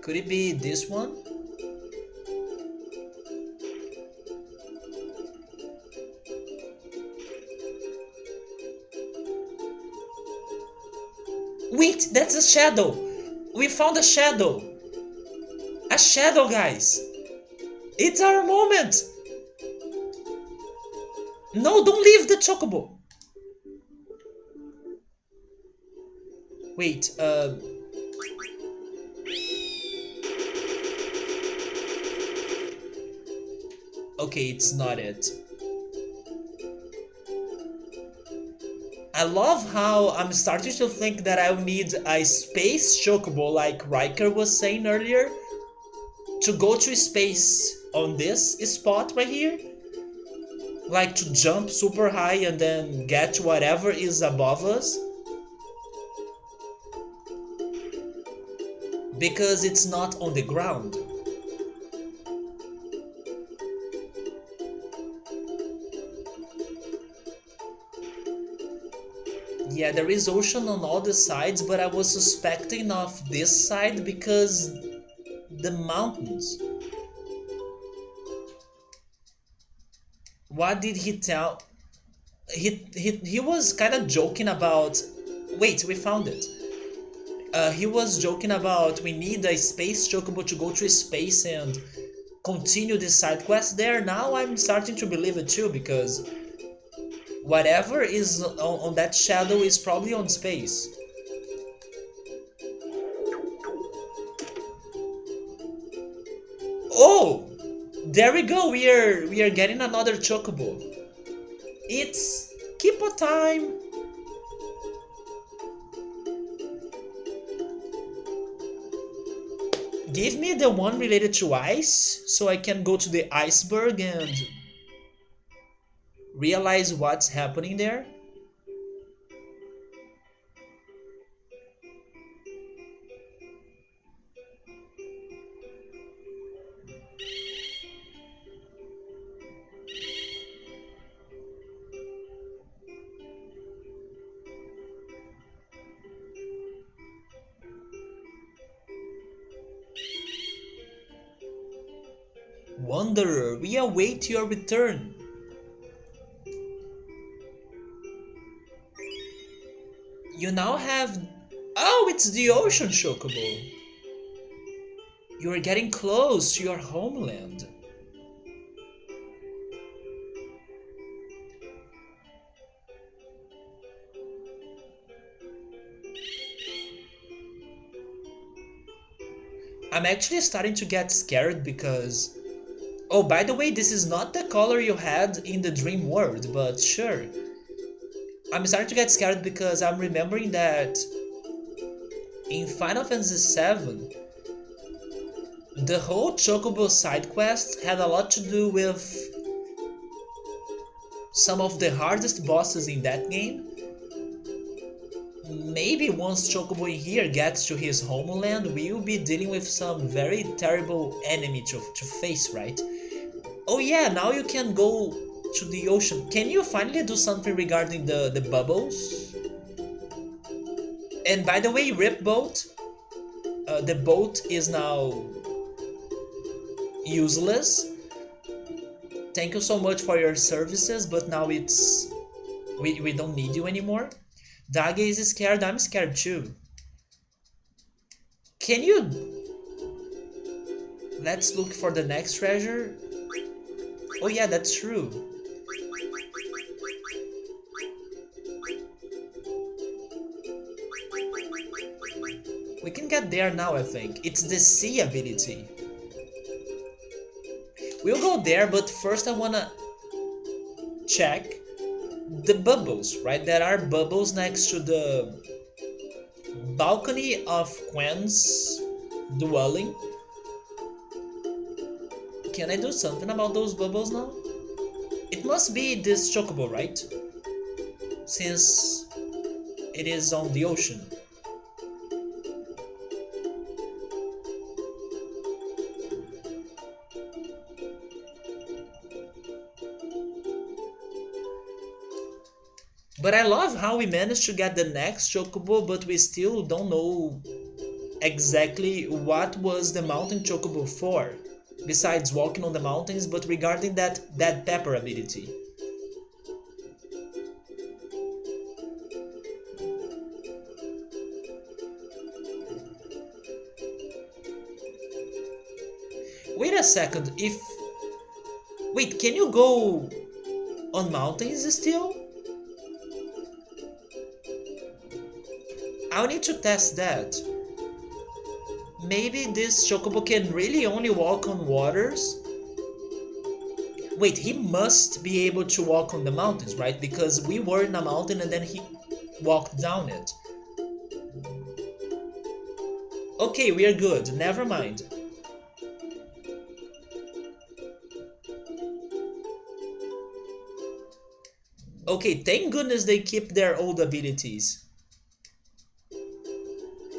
Could it be this one? Wait, that's a shadow! We found a shadow! A shadow, guys! It's our moment! No, don't leave the chocobo! Wait, okay, it's not it. I love how I'm starting to think that I'll need a space chocobo like Riker was saying earlier to go to space on this spot right here. Like to jump super high and then get to whatever is above us. Because it's not on the ground. Yeah, there is ocean on all the sides, but I was suspecting of this side because the mountains. What did he tell? He was kind of joking about. Wait, we found it. He was joking about we need a space chocobo to go to space and continue the side quest there. Now I'm starting to believe it too because whatever is on that shadow is probably on space. Oh, there we go. We are getting another chocobo. It's Kippo time. Give me the one related to ice so I can go to the iceberg and realize what's happening there. Wanderer, we await your return. You now have... Oh, it's the ocean chocobo. You are getting close to your homeland. I'm actually starting to get scared because... Oh, by the way, this is not the color you had in the dream world, but sure. I'm starting to get scared because I'm remembering that in Final Fantasy VII, the whole Chocobo side quest had a lot to do with some of the hardest bosses in that game. Maybe once Chocobo in here gets to his homeland, we'll be dealing with some very terrible enemy to face, right? Oh yeah, now you can go to the ocean. Can you finally do something regarding the bubbles? And by the way, Rip Boat, the boat is now useless. Thank you so much for your services, but now it's... We don't need you anymore. Dage is scared, I'm scared too. Can you... Let's look for the next treasure. Oh yeah, that's true. We can get there now, I think. It's the sea ability. We'll go there, but first I wanna check The bubbles, right? There are bubbles next to the balcony of Quen's dwelling. Can I do something about those bubbles now? It must be this chocobo, right? Since it is on the ocean. But I love how we managed to get the next chocobo, but we still don't know exactly what was the mountain chocobo for, besides walking on the mountains, but regarding that pepper ability. Wait a second, if... Wait, can you go on mountains still? I'll need to test that. Maybe this chocobo can really only walk on waters? Wait, he must be able to walk on the mountains, right? Because we were in a mountain and then he walked down it. Okay, we are good. Never mind. Okay, thank goodness they keep their old abilities.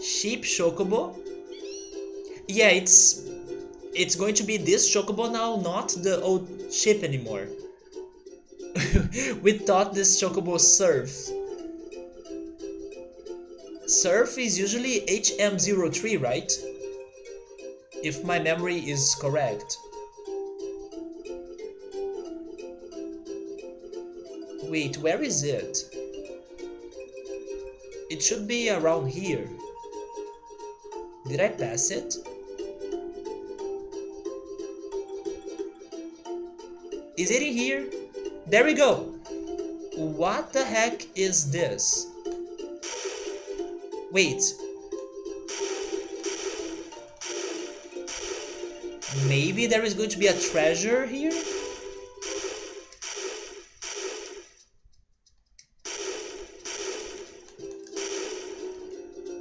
Sheep Chocobo? Yeah, it's going to be this Chocobo now, not the old ship anymore. We thought this Chocobo Surf. Surf is usually HM03, right? If my memory is correct. Wait, where is it? It should be around here. Did I pass it? Is it in here? There we go! What the heck is this? Wait. Maybe there is going to be a treasure here?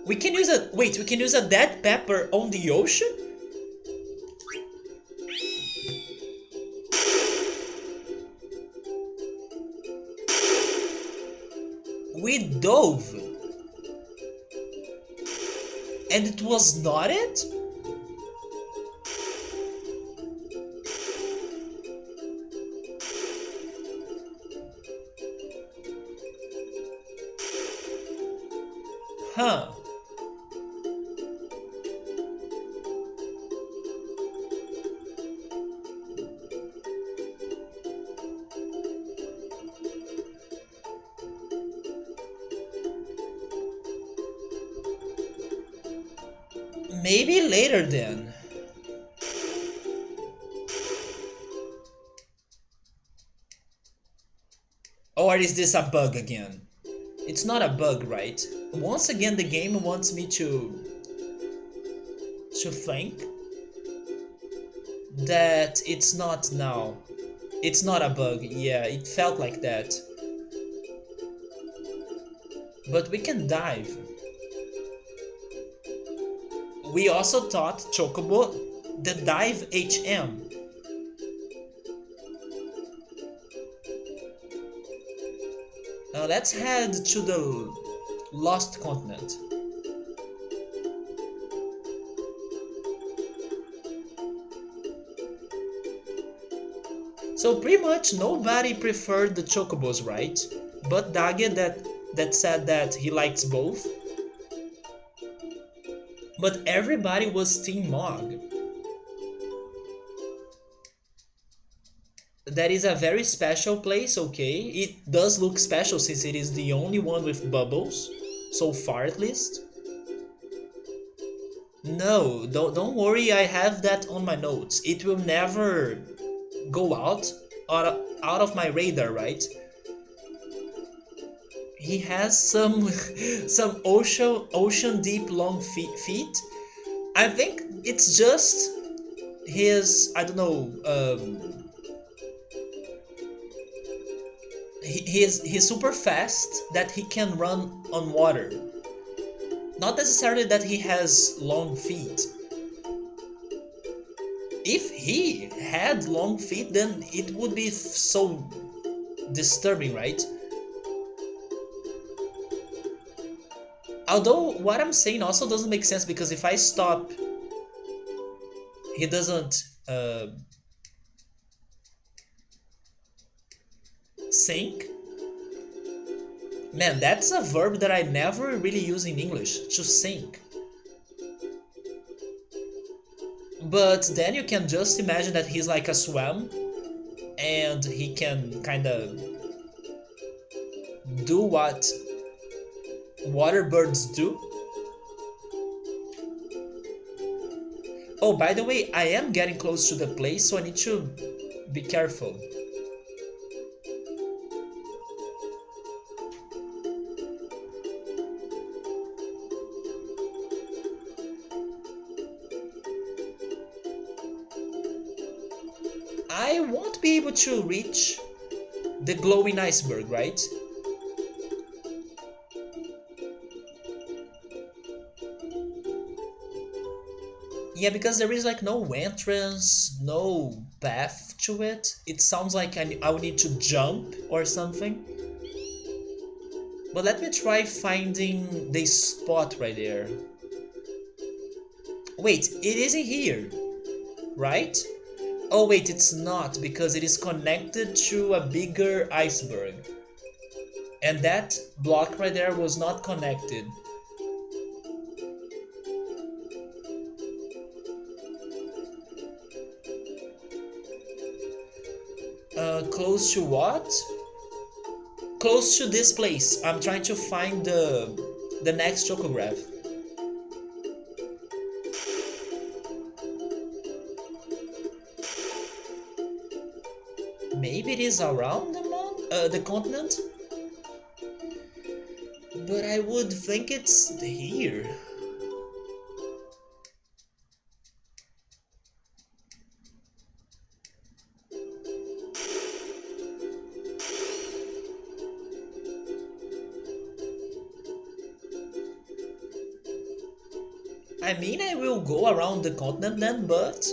We can use a... Wait, we can use a dead pepper on the ocean? We dove. And it was not it? Huh. Maybe later then. Or is this a bug again? It's not a bug, right? Once again the game wants me to think that it's not now. It's not a bug, yeah, it felt like that. But we can dive. We also taught Chocobo the dive HM. Now let's head to the Lost Continent. So pretty much nobody preferred the Chocobos, right? But Dage that said that he likes both. But everybody was Team Mog. That is a very special place, okay? It does look special since it is the only one with bubbles, so far at least. No, don't worry, I have that on my notes. It will never go out of my radar, right? He has some some ocean deep long feet. I think it's just his, I don't know, he's super fast that he can run on water. Not necessarily that he has long feet. If he had long feet, then it would be so disturbing, right? Although what I'm saying also doesn't make sense because if I stop, he doesn't sink. Man, that's a verb that I never really use in English, to sink. But then you can just imagine that he's like a swam and he can kind of do what water birds do. Oh, by the way, I am getting close to the place, so I need to be careful. I won't be able to reach the glowing iceberg, right? Yeah, because there is like no entrance, no path to it. It sounds like I would need to jump or something. But let me try finding the spot right there. Wait, it isn't here, right? Oh wait, it's not, because it is connected to a bigger iceberg. And that block right there was not connected. Close to what? Close to this place. I'm trying to find the next chocograph. Maybe it is around the continent? But I would think it's here. I mean, I will go around the continent then, but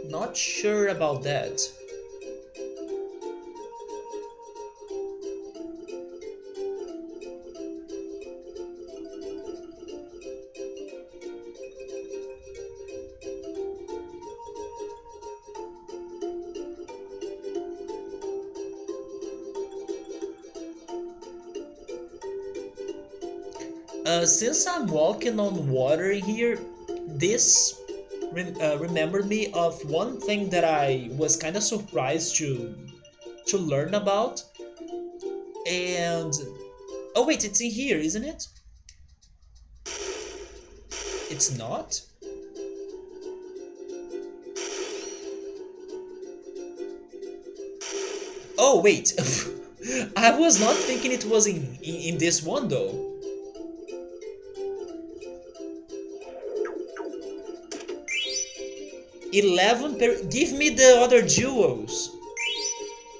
not sure about that. Since I'm walking on water here, this remembered me of one thing that I was kind of surprised to learn about. And oh wait, it's in here, isn't it? It's not? Oh wait, I was not thinking it was in this one though. 11 per... Give me the other jewels.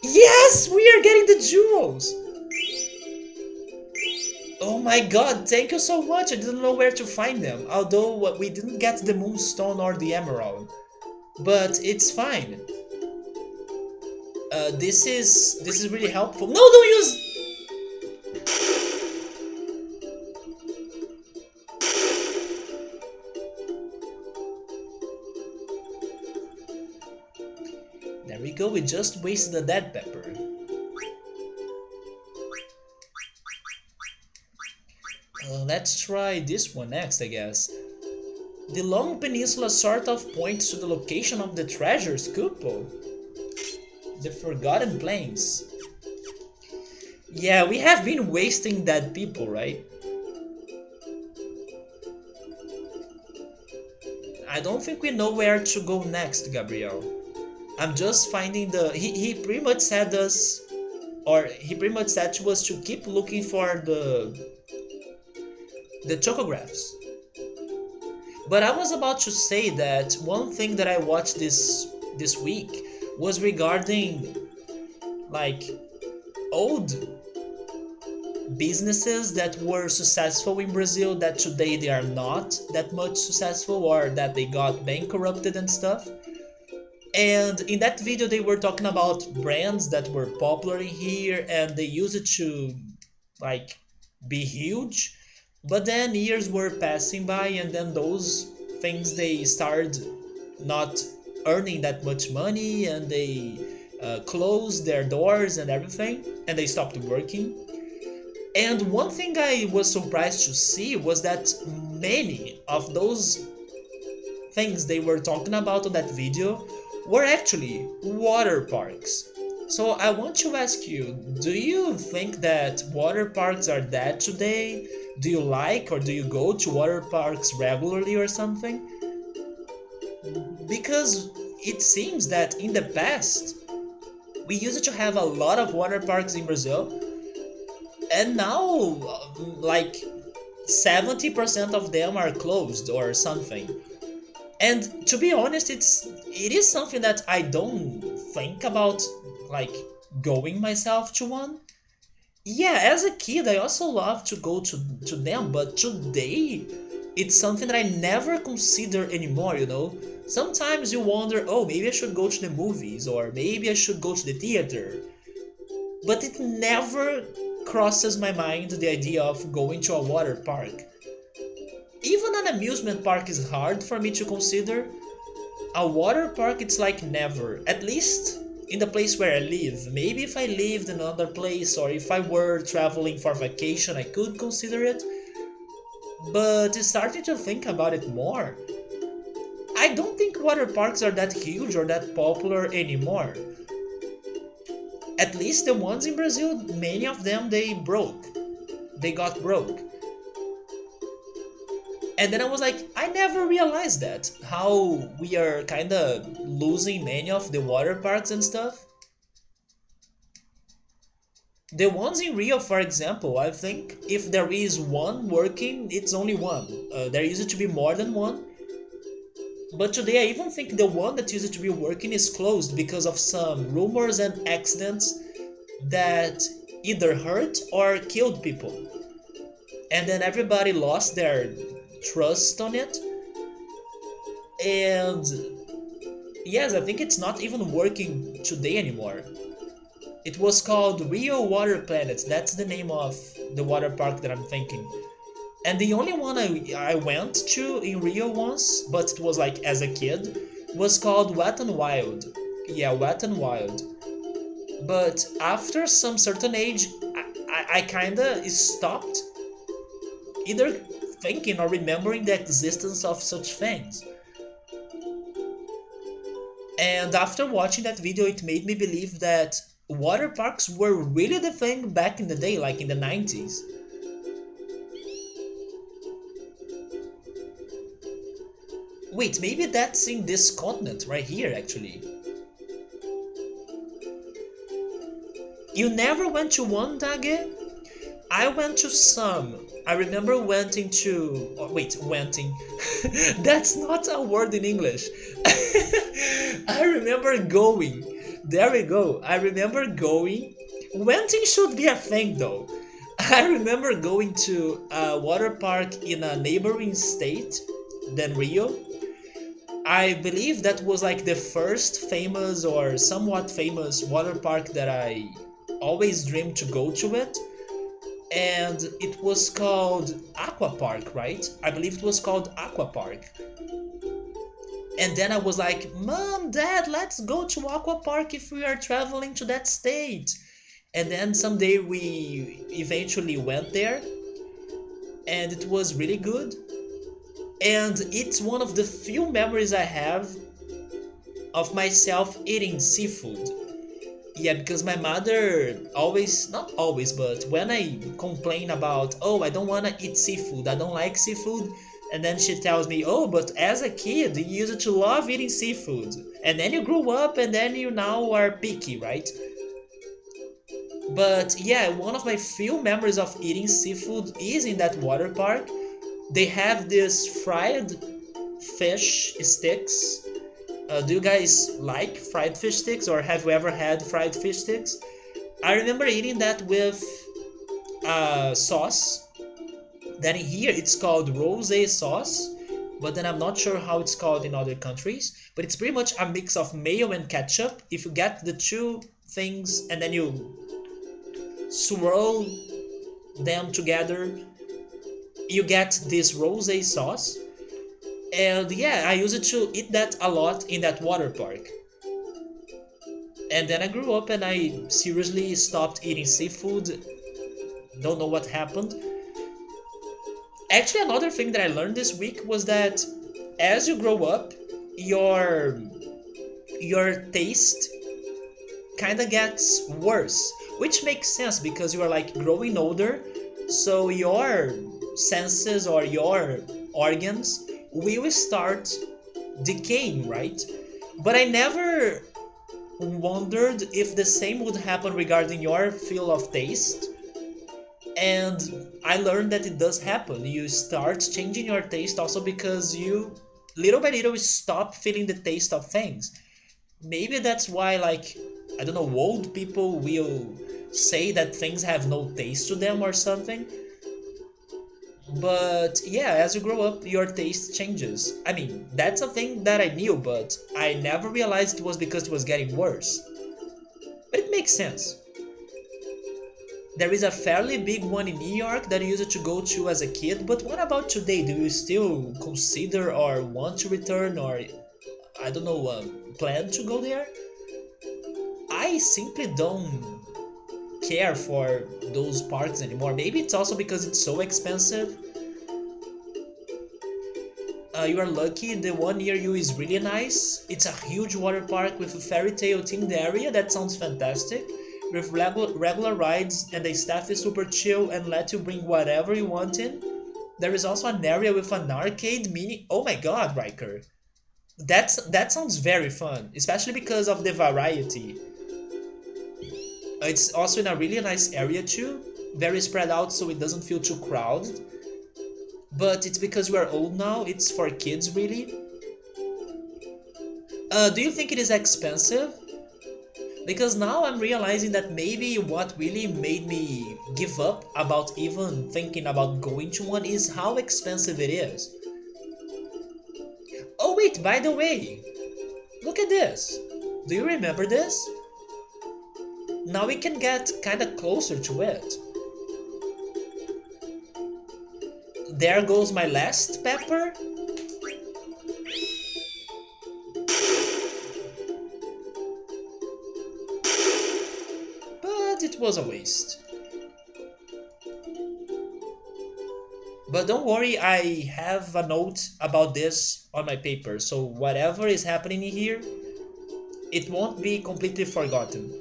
Yes, we are getting the jewels. Oh my god, thank you so much. I didn't know where to find them. Although we didn't get the moonstone or the emerald. But it's fine. This is really helpful. No, don't use... There we go, we just wasted a dead pepper. Let's try this one next, I guess. The long peninsula sort of points to the location of the treasure's cupola. The Forgotten Plains. Yeah, we have been wasting dead people, right? I don't think we know where to go next, Gabriel. I'm just finding the... He pretty much said us... Or he pretty much said to us to keep looking for the chocographs. But I was about to say that one thing that I watched this week was regarding like old businesses that were successful in Brazil that today they are not that much successful or that they got bankrupted and stuff. And in that video they were talking about brands that were popular in here and they used it to like be huge, but then years were passing by and then those things they started not earning that much money and they closed their doors and everything and they stopped working. And one thing I was surprised to see was that many of those things they were talking about on that video were actually water parks. So I want to ask you, do you think that water parks are dead today? Do you like or do you go to water parks regularly or something? Because it seems that in the past we used to have a lot of water parks in Brazil and now like 70% of them are closed or something. And to be honest, it is something that I don't think about like going myself to one. Yeah, as a kid I also loved to go to them, but today it's something that I never consider anymore, you know? Sometimes you wonder, oh, maybe I should go to the movies or maybe I should go to the theater. But it never crosses my mind the idea of going to a water park. Even an amusement park is hard for me to consider. A water park it's like never, at least in the place where I live. Maybe if I lived in another place or if I were traveling for vacation I could consider it. But starting to think about it more, I don't think water parks are that huge or that popular anymore. At least the ones in Brazil, many of them they broke. They got broke. And then I was like, I never realized that, how we are kinda losing many of the water parks and stuff. The ones in Rio, for example, I think if there is one working, it's only one. There used to be more than one. But today I even think the one that used to be working is closed because of some rumors and accidents that either hurt or killed people. And then everybody lost their trust on it. And yes, I think it's not even working today anymore. It was called Rio Water Planet. That's the name of the water park that I'm thinking. And the only one I went to in Rio once, but it was like as a kid, was called Wet n Wild. Yeah, Wet n Wild. But after some certain age, I kinda stopped either thinking or remembering the existence of such things. And after watching that video, it made me believe that water parks were really the thing back in the day, like in the 90s. Wait, maybe that's in this continent right here, actually. You never went to one, Dage? I went to some. I remember wenting to... Oh, wait, wenting. That's not a word in English. I remember going. There we go. I remember going. Wenting should be a thing, though. I remember going to a water park in a neighboring state than Rio. I believe that was like the first famous or somewhat famous water park that I always dreamed to go to it. And it was called Aqua Park, right? I believe it was called Aqua Park. And then I was like, Mom, Dad, let's go to Aqua Park if we are traveling to that state. And then someday we eventually went there. And it was really good. And it's one of the few memories I have of myself eating seafood. Yeah, because my mother always, not always, but when I complain about, oh, I don't want to eat seafood, I don't like seafood, and then she tells me, oh, but as a kid, you used to love eating seafood. And then you grew up and then you now are picky, right? But yeah, one of my few memories of eating seafood is in that water park. They have this fried fish sticks Do you guys like fried fish sticks, or have you ever had fried fish sticks? I remember eating that with sauce. Then here it's called rosé sauce, but then I'm not sure how it's called in other countries. But it's pretty much a mix of mayo and ketchup. If you get the two things and then you swirl them together, you get this rosé sauce. And yeah, I used to eat that a lot in that water park. And then I grew up and I seriously stopped eating seafood. Don't know what happened. Actually, another thing that I learned this week was that as you grow up, your your taste kind of gets worse, which makes sense because you are like growing older, so your senses or your organs will start decaying, right? But I never wondered if the same would happen regarding your feel of taste. And I learned that it does happen. You start changing your taste also because you little by little stop feeling the taste of things. Maybe that's why, like, I don't know, old people will say that things have no taste to them or something. But yeah, as you grow up, your taste changes. I mean, that's a thing that I knew, but I never realized it was because it was getting worse. But it makes sense. There is a fairly big one in New York that you used to go to as a kid, but what about today? Do you still consider or want to return or, I don't know, plan to go there? I simply don't care for those parks anymore. Maybe it's also because it's so expensive. You are lucky, the one near you is really nice. It's a huge water park with a fairy tale themed area that sounds fantastic. With regular rides, and the staff is super chill and let you bring whatever you want in. There is also an area with an arcade mini. Oh my god, Riker. That sounds very fun, especially because of the variety. It's also in a really nice area too, very spread out so it doesn't feel too crowded. But it's because we are old now, it's for kids really. Do you think it is expensive? Because now I'm realizing that maybe what really made me give up about even thinking about going to one is how expensive it is. Oh wait, by the way, look at this. Do you remember this? Now we can get kinda closer to it. There goes my last pepper. But it was a waste. But don't worry, I have a note about this on my paper, so whatever is happening here, it won't be completely forgotten.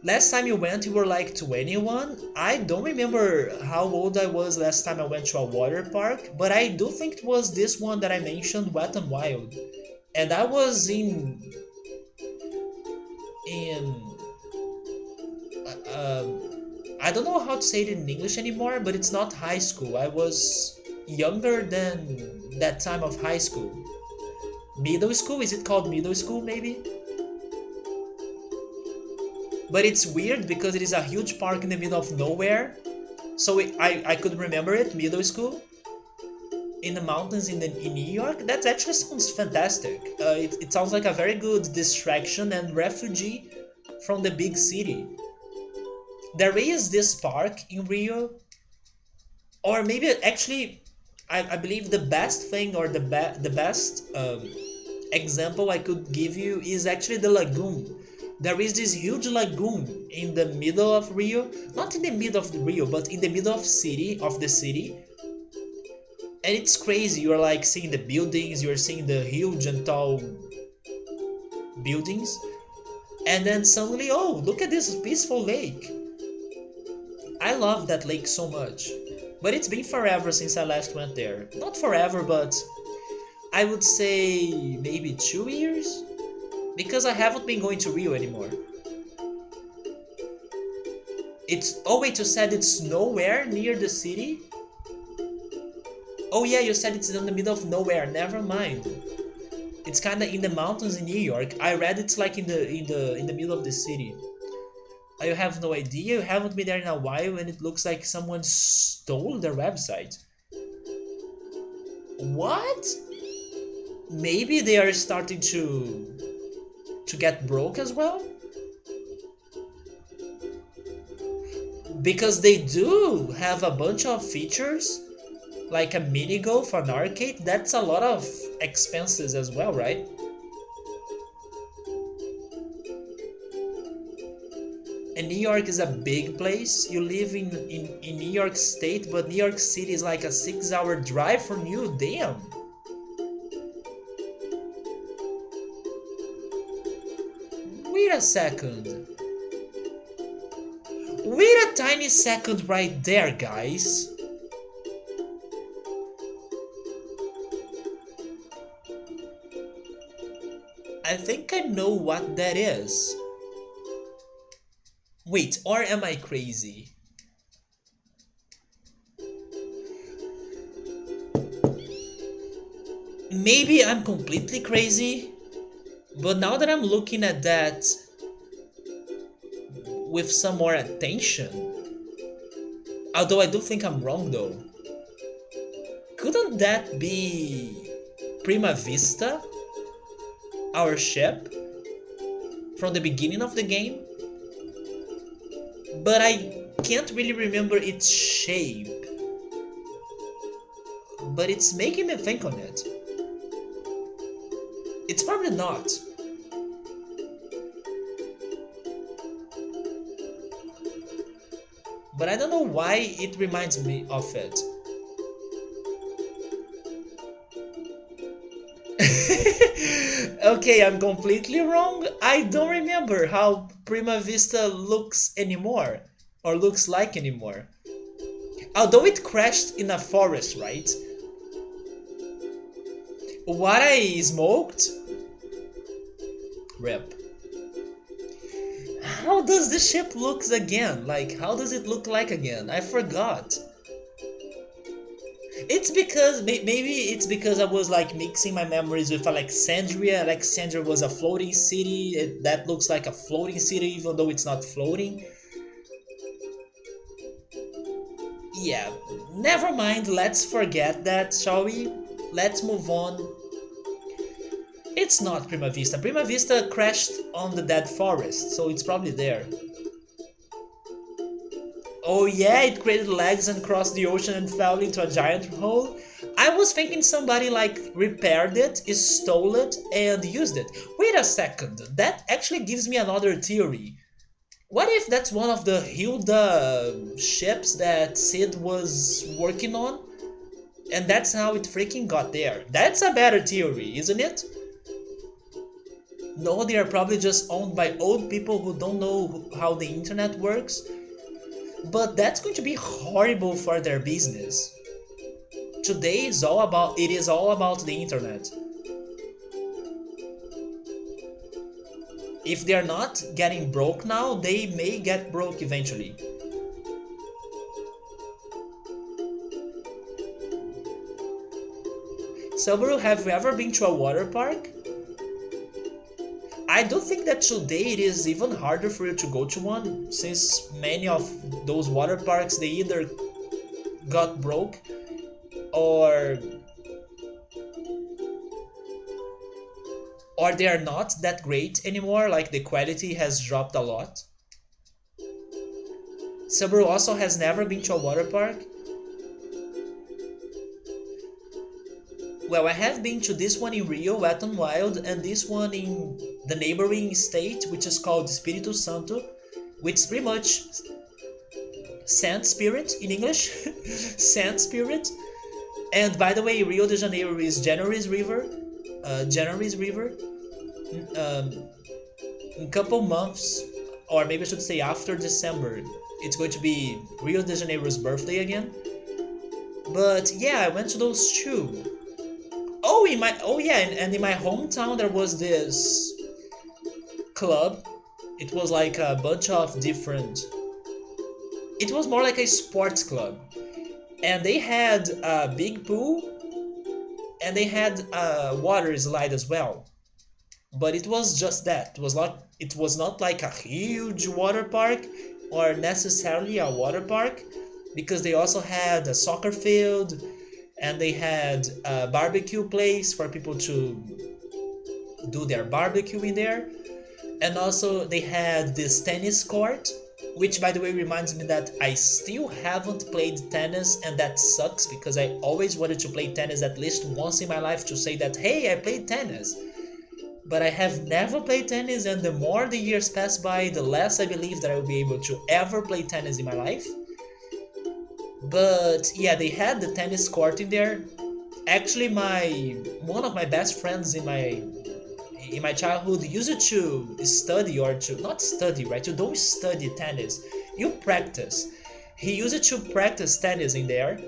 Last time you went, you were like 21. I don't remember how old I was last time I went to a water park, but I do think it was this one that I mentioned, Wet n Wild. And I was in I don't know how to say it in English anymore, but it's not high school. I was younger than that time of high school. Middle school? Is it called middle school maybe? But it's weird because it is a huge park in the middle of nowhere. So I could remember it, middle school, in the mountains in New York. That actually sounds fantastic. It sounds like a very good distraction and refugee from the big city. There is this park in Rio, or maybe actually, I believe the best thing or the best example I could give you is actually the lagoon. There is this huge lagoon in the middle of Rio, not in the middle of the Rio, but in the middle of the city. And it's crazy. You're like seeing the buildings, you're seeing the huge and tall buildings, and then suddenly, oh, look at this peaceful lake. I love that lake so much. But it's been forever since I last went there. Not forever, but I would say maybe 2 years? Because I haven't been going to Rio anymore. It's... Oh wait, you said it's nowhere near the city? Oh yeah, you said it's in the middle of nowhere. Never mind. It's kind of in the mountains in New York. I read it's like in the middle of the city. You have no idea. You haven't been there in a while, and it looks like someone stole their website. What? Maybe they are starting to get broke as well, because they do have a bunch of features like a mini golf, an arcade. That's a lot of expenses as well, right? And New York is a big place. You live in New York State, but New York City is like a 6 hour drive from you. Damn. Wait a second. Wait a tiny second right there, guys. I think I know what that is. Wait, or am I crazy? Maybe I'm completely crazy, but now that I'm looking at that with some more attention, although I do think I'm wrong though, couldn't that be Prima Vista, our ship, from the beginning of the game? But I can't really remember its shape. But it's making me think on it. It's probably not. But I don't know why it reminds me of it. Okay, I'm completely wrong. I don't remember how Prima Vista looks anymore, or looks like anymore. Although it crashed in a forest, right? What I smoked? Rip. How does the ship looks again? Like, how does it look like again? I forgot. It's because maybe it's because I was like mixing my memories with Alexandria. Alexandria was a floating city. That looks like a floating city, even though it's not floating. Yeah, never mind. Let's forget that, shall we? Let's move on. It's not Prima Vista. Prima Vista crashed on the dead forest, so it's probably there. Oh yeah, it created legs and crossed the ocean and fell into a giant hole. I was thinking somebody like repaired it, stole it, and used it. Wait a second, that actually gives me another theory. What if that's one of the Hilda ships that Sid was working on? And that's how it freaking got there. That's a better theory, isn't it? No, they are probably just owned by old people who don't know how the internet works. But that's going to be horrible for their business. Today it is all about the internet. If they're not getting broke now, they may get broke eventually. Subaru, have you ever been to a water park? I do think that today it is even harder for you to go to one, since many of those water parks they either got broke or they are not that great anymore, like the quality has dropped a lot. Subaru also has never been to a water park. Well, I have been to this one in Rio, Wet n Wild, and this one in the neighboring state, which is called Espírito Santo, which is pretty much Sand Spirit in English. Sand Spirit. And by the way, Rio de Janeiro is January's River. January's River. In a couple months, or maybe I should say after December, it's going to be Rio de Janeiro's birthday again. But yeah, I went to those two. And in my hometown there was this club. It was like a bunch of different. It was more like a sports club. And they had a big pool and they had a water slide as well. But it was just that. It was not like a huge water park or necessarily a water park, because they also had a soccer field and they had a barbecue place for people to do their barbecue in there. And also they had this tennis court, which by the way reminds me that I still haven't played tennis, and that sucks because I always wanted to play tennis at least once in my life to say that, hey, I played tennis. But I have never played tennis, and the more the years pass by, the less I believe that I will be able to ever play tennis in my life. But yeah, they had the tennis court in there. Actually, my one of my best friends in my childhood used to study, or to not study, right? You don't study tennis, you practice. He used to practice tennis in there,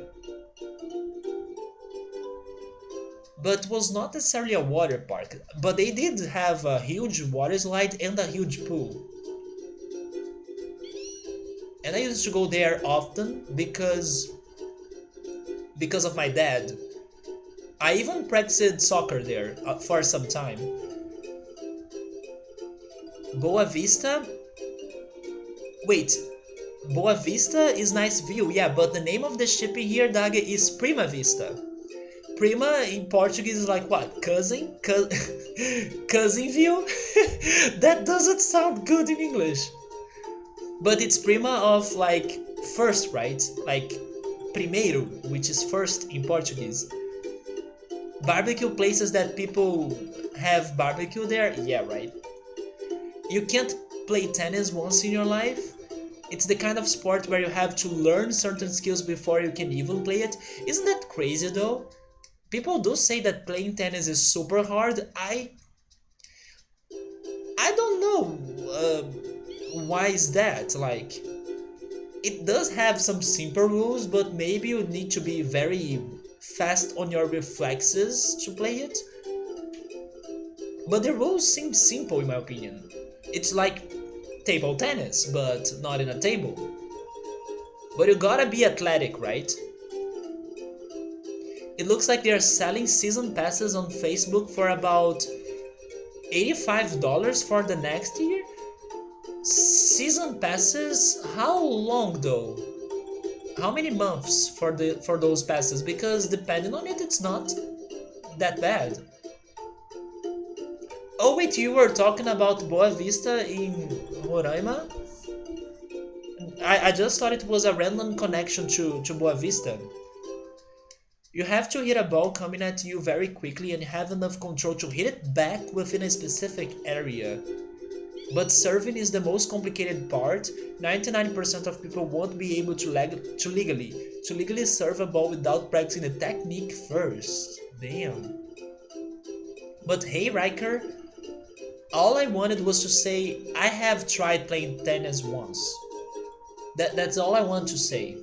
but was not necessarily a water park. But they did have a huge water slide and a huge pool. And I used to go there often because of my dad. I even practiced soccer there for some time. Boa Vista? Wait, Boa Vista is nice view, yeah, but the name of the shipping here, Daga, is Prima Vista. Prima in Portuguese is like what? Cousin? Cousin view? That doesn't sound good in English. But it's prima of like first, right? Like primeiro, which is first in Portuguese. Barbecue places that people have barbecue there? Yeah, right. You can't play tennis once in your life. It's the kind of sport where you have to learn certain skills before you can even play it. Isn't that crazy though? People do say that playing tennis is super hard. I don't know. Why is that? Like, it does have some simple rules, but maybe you need to be very fast on your reflexes to play it. But the rules seem simple in my opinion. It's like table tennis, but not in a table. But you gotta be athletic, right? It looks like they're selling season passes on Facebook for about $85 for the next year. Season passes? How long though? How many months for those passes? Because depending on it, it's not that bad. Oh wait, you were talking about Boa Vista in Roraima? I just thought it was a random connection to Boa Vista. You have to hit a ball coming at you very quickly and have enough control to hit it back within a specific area. But serving is the most complicated part. 99% of people won't be able to legally serve a ball without practicing the technique first. Damn. But hey, Riker, all I wanted was to say I have tried playing tennis once. That's all I want to say.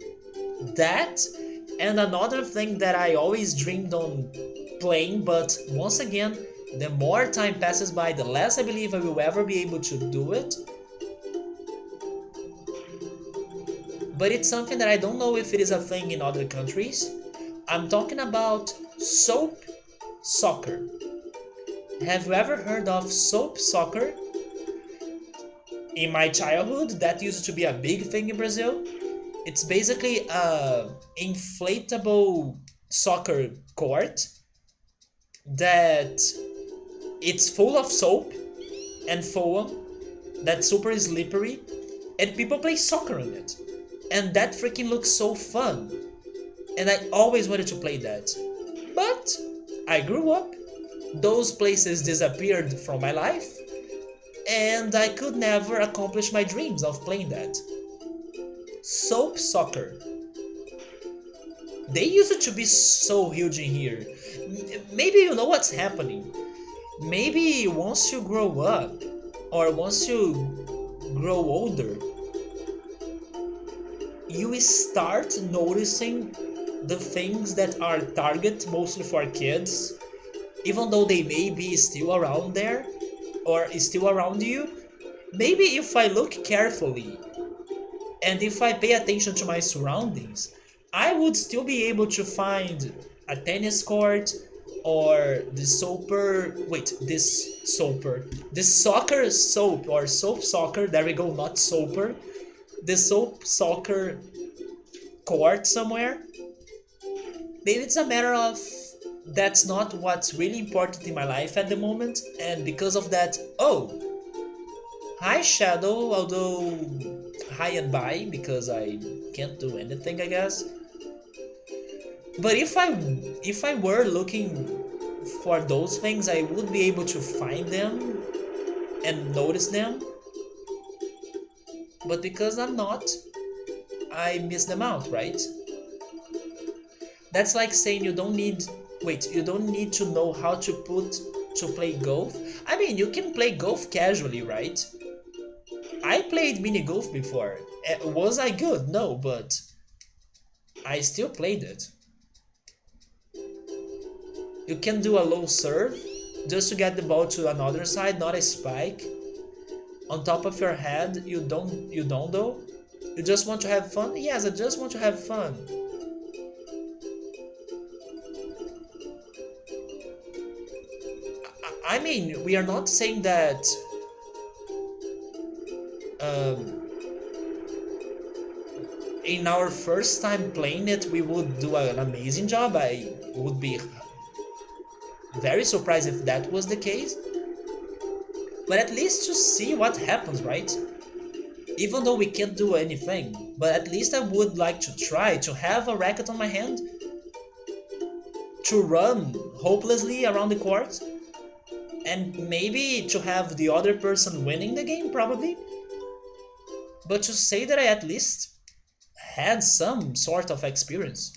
That, and another thing that I always dreamed on playing, but once again, the more time passes by, the less I believe I will ever be able to do it. But it's something that I don't know if it is a thing in other countries. I'm talking about soap soccer. Have you ever heard of soap soccer? In my childhood, that used to be a big thing in Brazil. It's basically a inflatable soccer court that it's full of soap and foam that's super slippery, and people play soccer on it. And that freaking looks so fun. And I always wanted to play that. But I grew up, those places disappeared from my life, and I could never accomplish my dreams of playing that. Soap soccer. They used to be so huge in here. Maybe you know what's happening. Maybe once you grow up, or once you grow older, you start noticing the things that are target mostly for kids, even though they may be still around there or still around you. Maybe if I look carefully and if I pay attention to my surroundings, I would still be able to find a tennis court or this soccer soap or soap soccer. There we go, not soaper. The soap soccer court somewhere. Maybe it's a matter of that's not what's really important in my life at the moment, and because of that, oh, hi Shadow, although hi and bye because I can't do anything, I guess. But if I were looking for those things, I would be able to find them and notice them. But because I'm not, I miss them out, right? That's like saying you don't need to know how to play golf. I mean, you can play golf casually, right? I played mini golf before. Was I good? No, but I still played it. You can do a low serve just to get the ball to another side, not a spike. On top of your head, you don't though. You just want to have fun? Yes, I just want to have fun. I mean, we are not saying that um, in our first time playing it we would do an amazing job. I would be very surprised if that was the case. But at least to see what happens, right? Even though we can't do anything, but at least I would like to try to have a racket on my hand, to run hopelessly around the court, and maybe to have the other person winning the game, probably. But to say that I at least had some sort of experience.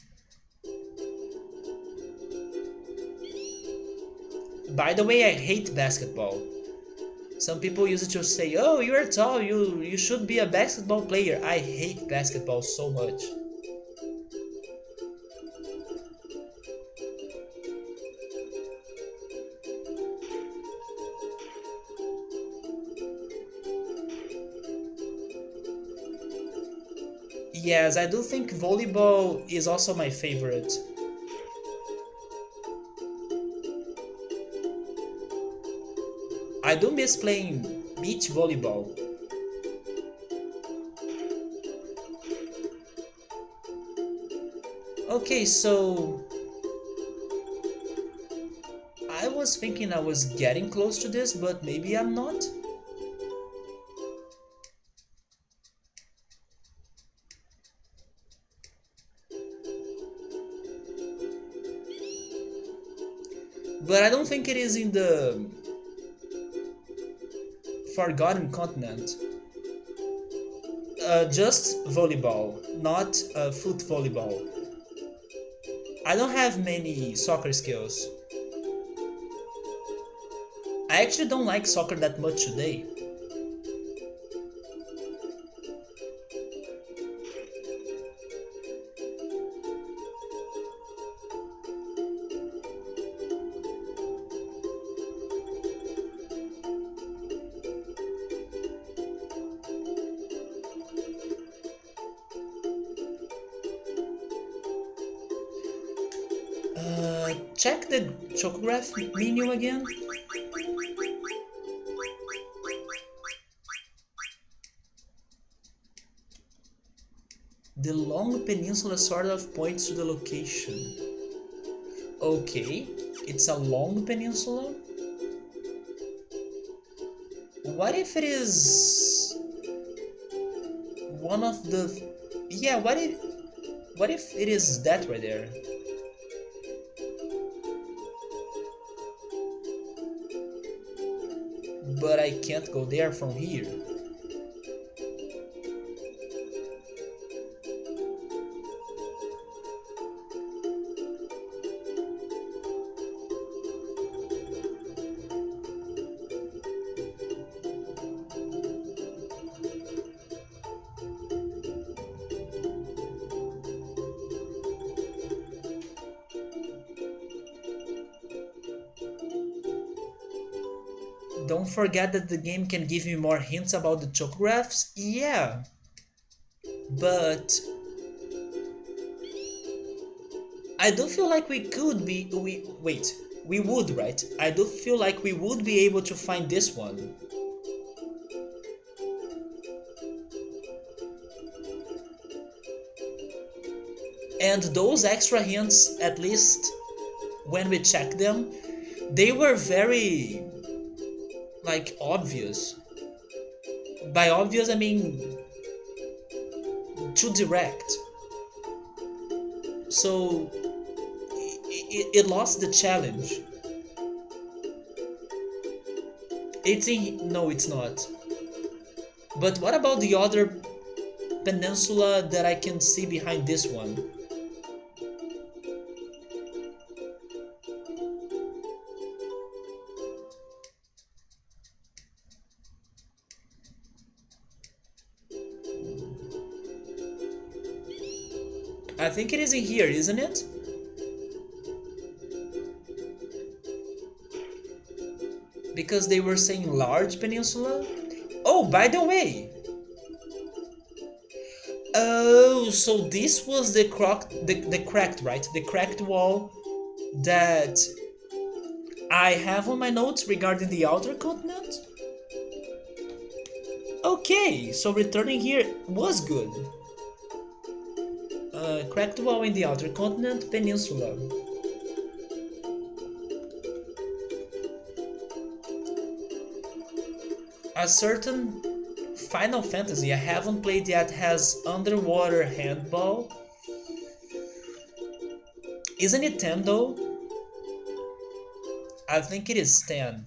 By the way, I hate basketball. Some people use it to say, "Oh, you're tall. You should be a basketball player." I hate basketball so much. Yes, I do think volleyball is also my favorite. I do miss playing beach volleyball. Okay, so I was thinking I was getting close to this, but maybe I'm not. But I don't think it is in the Forgotten Continent. Just volleyball, not foot volleyball. I don't have many soccer skills. I actually don't like soccer that much today. Check the chocograph menu again. The long peninsula sort of points to the location. Okay, it's a long peninsula. What if it is one of the... Yeah, what if it is that right there? But I can't go there from here. Don't forget that the game can give me more hints about the chocographs. Yeah, but I do feel like we could be. Wait. We would, right? I do feel like we would be able to find this one. And those extra hints, at least when we checked them, they were very, like, obvious. By obvious, I mean too direct. So it lost the challenge. It's in. No, it's not. But what about the other peninsula that I can see behind this one? I think it is in here, isn't it? Because they were saying large peninsula. Oh, by the way. Oh, so this was the cracked, right? The cracked wall that I have on my notes regarding the outer continent. Okay, so returning here was good. Cracked wall in the outer continent peninsula. A certain Final Fantasy I haven't played yet has underwater handball. Isn't it 10 though? I think it is 10.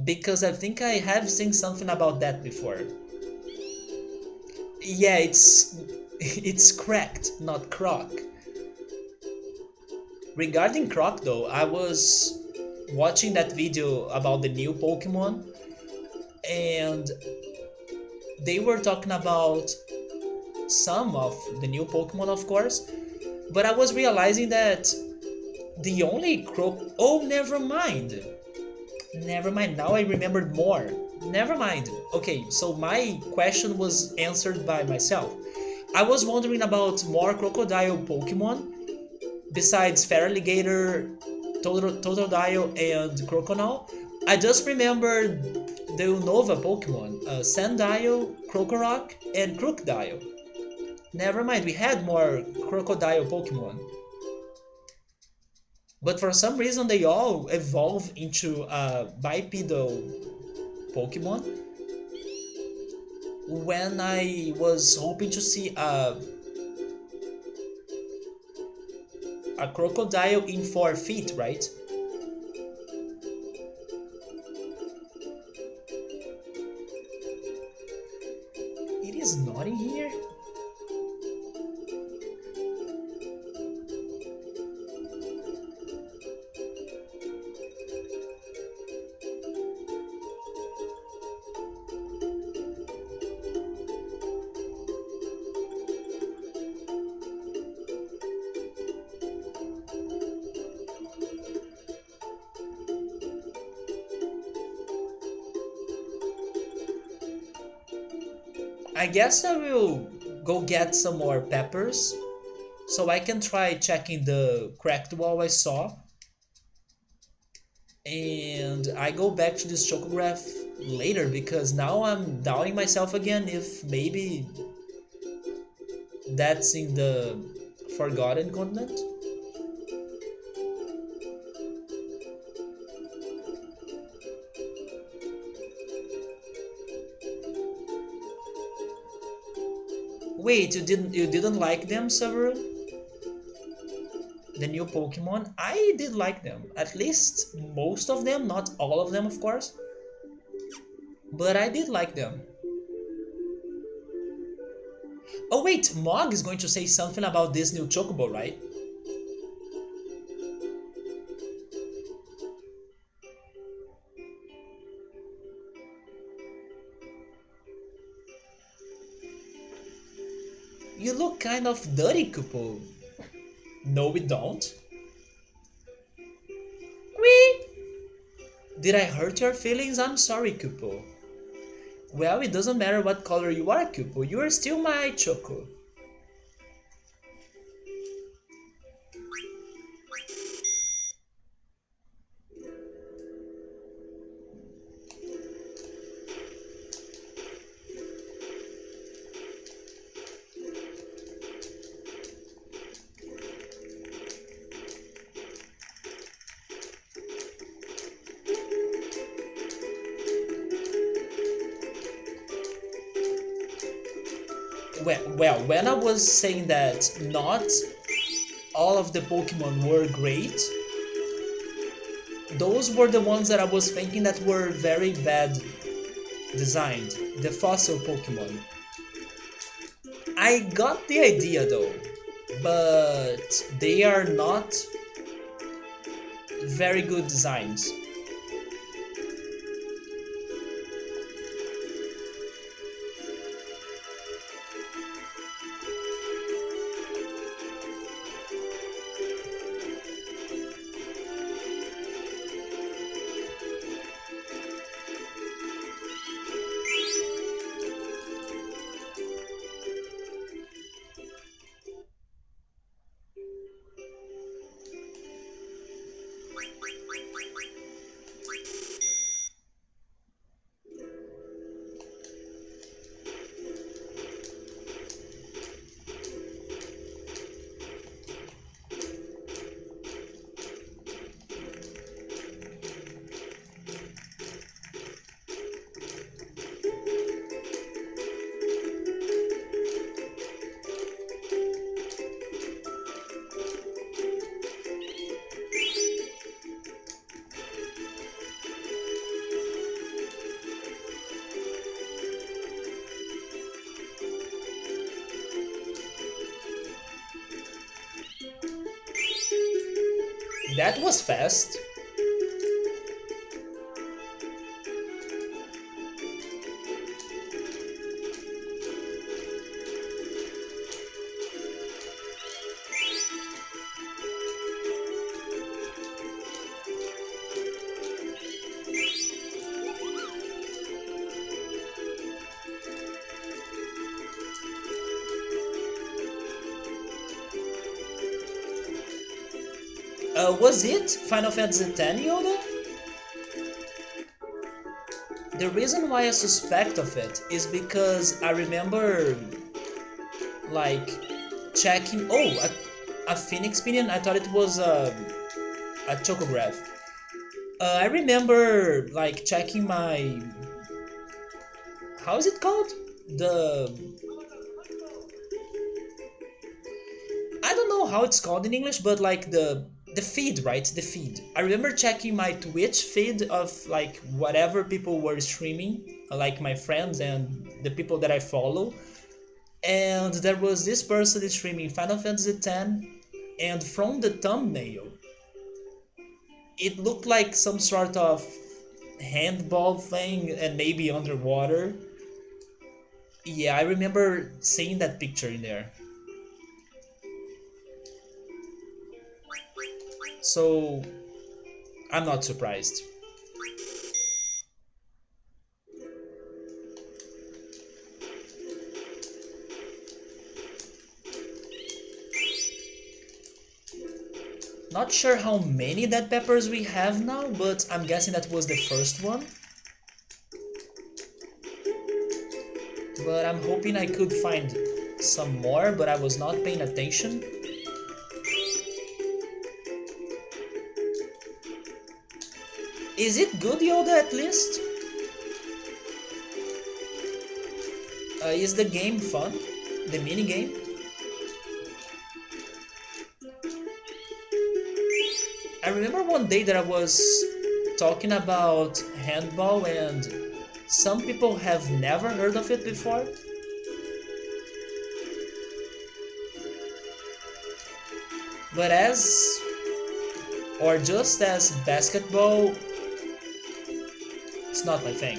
Because I think I have seen something about that before. Yeah, it's cracked, not croc. Regarding croc though, I was watching that video about the new Pokemon and they were talking about some of the new Pokemon, of course, but I was realizing that the only croc. Oh, never mind. Never mind. Now I remembered more. Never mind. Okay, so my question was answered by myself. I was wondering about more crocodile Pokemon besides Feraligatr, Totodile, and Croconaw. I just remembered the Unova Pokemon, Sandile, Crocorock, and Crookdile. Never mind, we had more crocodile Pokemon. But for some reason they all evolve into bipedal Pokemon. When I was hoping to see a crocodile in 4 feet, right? It is not in here. I guess I will go get some more peppers so I can try checking the cracked wall I saw. And I go back to this chocograph later because now I'm doubting myself again if maybe that's in the Forgotten Continent. Wait, you didn't like them, Severu? The new Pokemon? I did like them. At least most of them, not all of them, of course. But I did like them. Oh wait, Mog is going to say something about this new Chocobo, right? You look kind of dirty, Kupo. No, we don't. Wee! Did I hurt your feelings? I'm sorry, Kupo. Well, it doesn't matter what color you are, Kupo. You are still my Choco. Well, when I was saying that not all of the Pokemon were great, those were the ones that I was thinking that were very bad designed. The fossil Pokemon. I got the idea though, but they are not very good designs. That was fast. Was it Final Fantasy X, Yoda? The reason why I suspect of it is because I remember, like, checking. Oh, a Phoenix Pinion? I thought it was a Chocograph. I remember, like, checking my. How is it called? The. I don't know how it's called in English, but like the feed, right? The feed. I remember checking my Twitch feed of like whatever people were streaming, like my friends and the people that I follow, and there was this person streaming Final Fantasy X, and from the thumbnail, it looked like some sort of handball thing and maybe underwater. Yeah, I remember seeing that picture in there. So I'm not surprised. Not sure how many dead peppers we have now, but I'm guessing that was the first one. But I'm hoping I could find some more, but I was not paying attention. Is it good, Yoda, at least? Is the game fun? The mini game? I remember one day that I was talking about handball and some people have never heard of it before. But as, or just as basketball, it's not my thing.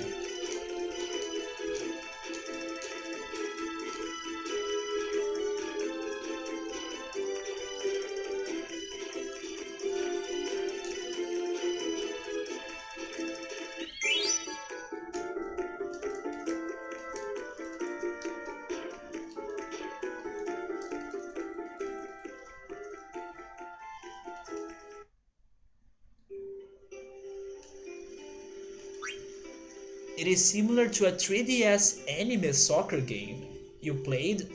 It is similar to a 3DS anime soccer game you played.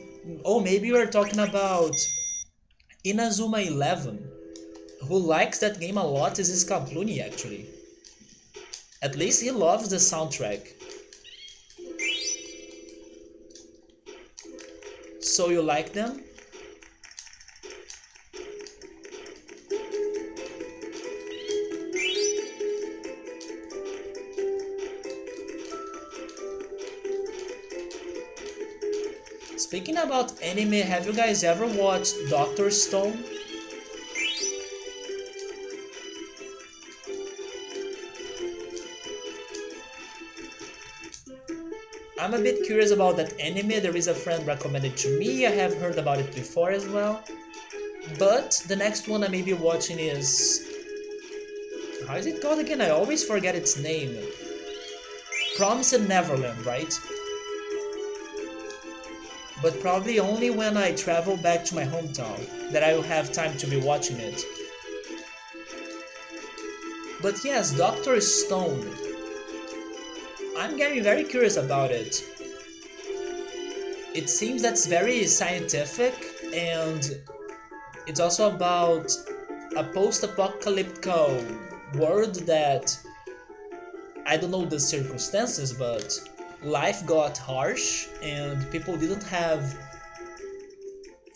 Oh, maybe you are talking about Inazuma 11. Who likes that game a lot is Skapluni actually. At least he loves the soundtrack. So you like them? Speaking about anime, have you guys ever watched Doctor Stone? I'm a bit curious about that anime. There is a friend recommended to me. I have heard about it before as well. But the next one I may be watching is... How is it called again? I always forget its name. Promised Neverland, right? But probably only when I travel back to my hometown that I will have time to be watching it. But yes, Doctor Stone. I'm getting very curious about it. It seems that's very scientific, and it's also about a post-apocalyptic world that I don't know the circumstances, but life got harsh and people didn't have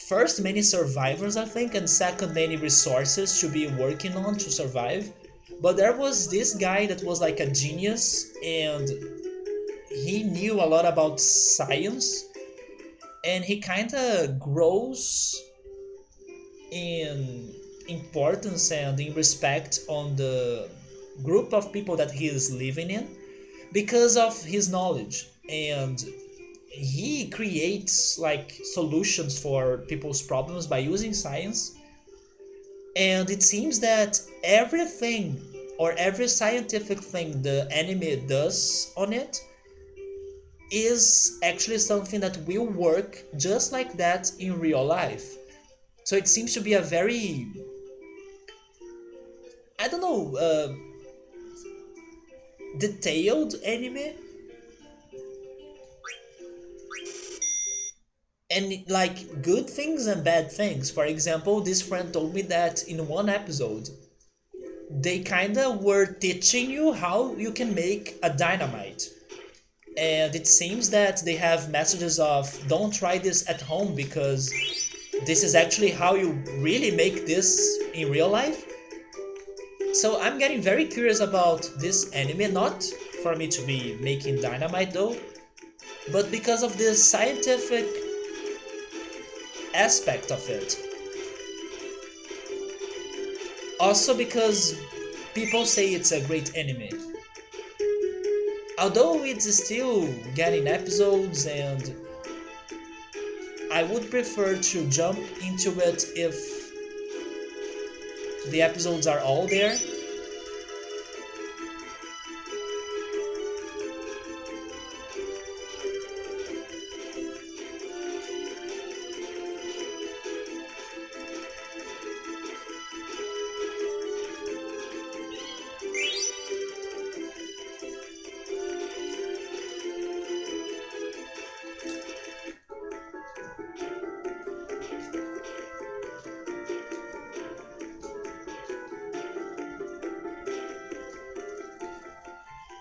first many survivors, I think, and second many resources to be working on to survive. But there was this guy that was like a genius, and he knew a lot about science, and he kind of grows in importance and in respect on the group of people that he is living in because of his knowledge, and he creates like solutions for people's problems by using science. And it seems that everything or every scientific thing the anime does on it is actually something that will work just like that in real life. So it seems to be a very, I don't know, detailed anime, and like good things and bad things. For example, this friend told me that in one episode they kinda were teaching you how you can make a dynamite. And it seems that they have messages of don't try this at home because this is actually how you really make this in real life. So I'm getting very curious about this anime, not for me to be making dynamite though, but because of the scientific aspect of it. Also because people say it's a great anime. Although it's still getting episodes, and I would prefer to jump into it if the episodes are all there.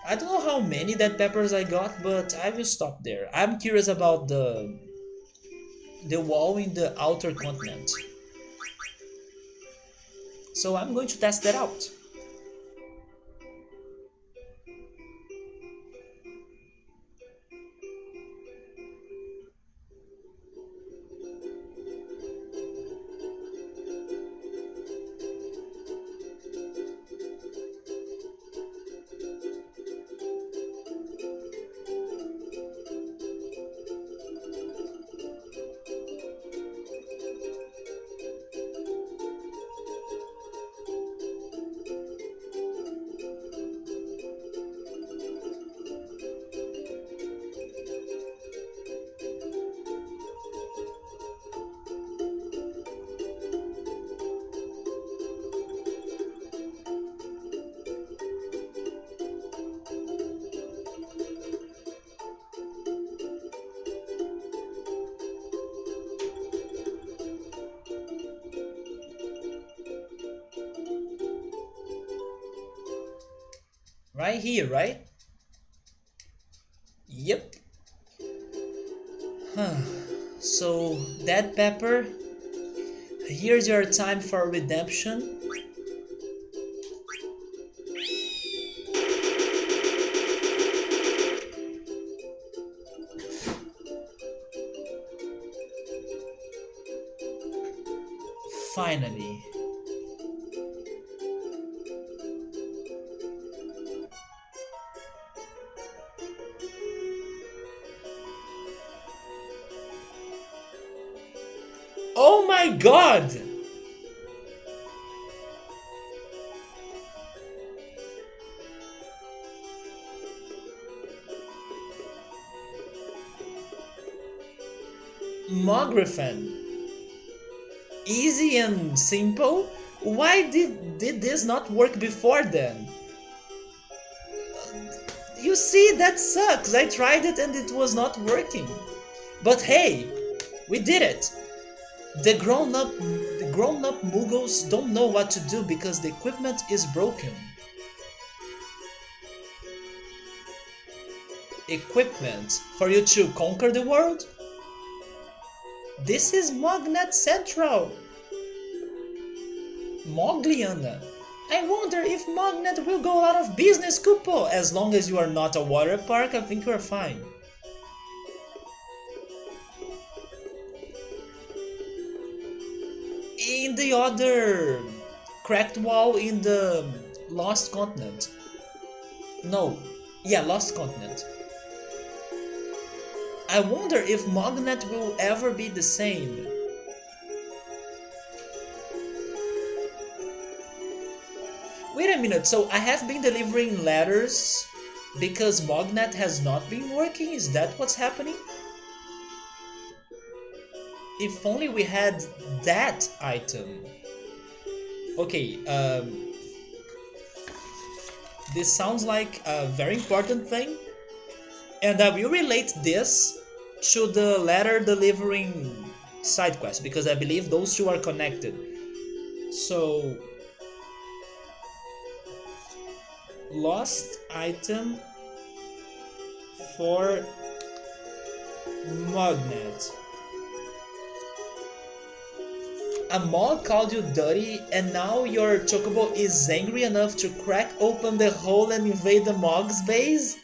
I don't know how many dead peppers I got, but I will stop there. I'm curious about the wall in the outer continent. So I'm going to test that out. Right here, right? Yep. So, Dead Pepper, here's your time for redemption. Finally. Oh my god! Mogriffin. Easy and simple? Why did this not work before then? You see, that sucks. I tried it and it was not working. But hey, we did it. The grown up Muggles don't know what to do because the equipment is broken. Equipment for you to conquer the world? This is Mognet Central. Mogliana. I wonder if Mognet will go out of business, Kupo. As long as you are not a water park, I think you are fine. In the other cracked wall in the Lost Continent. No, yeah, Lost Continent. I wonder if Mognet will ever be the same. Wait a minute, so I have been delivering letters because Mognet has not been working? Is that what's happening? If only we had that item. Okay, this sounds like a very important thing, and I will relate this to the letter delivering side quest because I believe those two are connected. So, lost item for Mognet. A Mog called you dirty, and now your Chocobo is angry enough to crack open the hole and invade the Mog's base?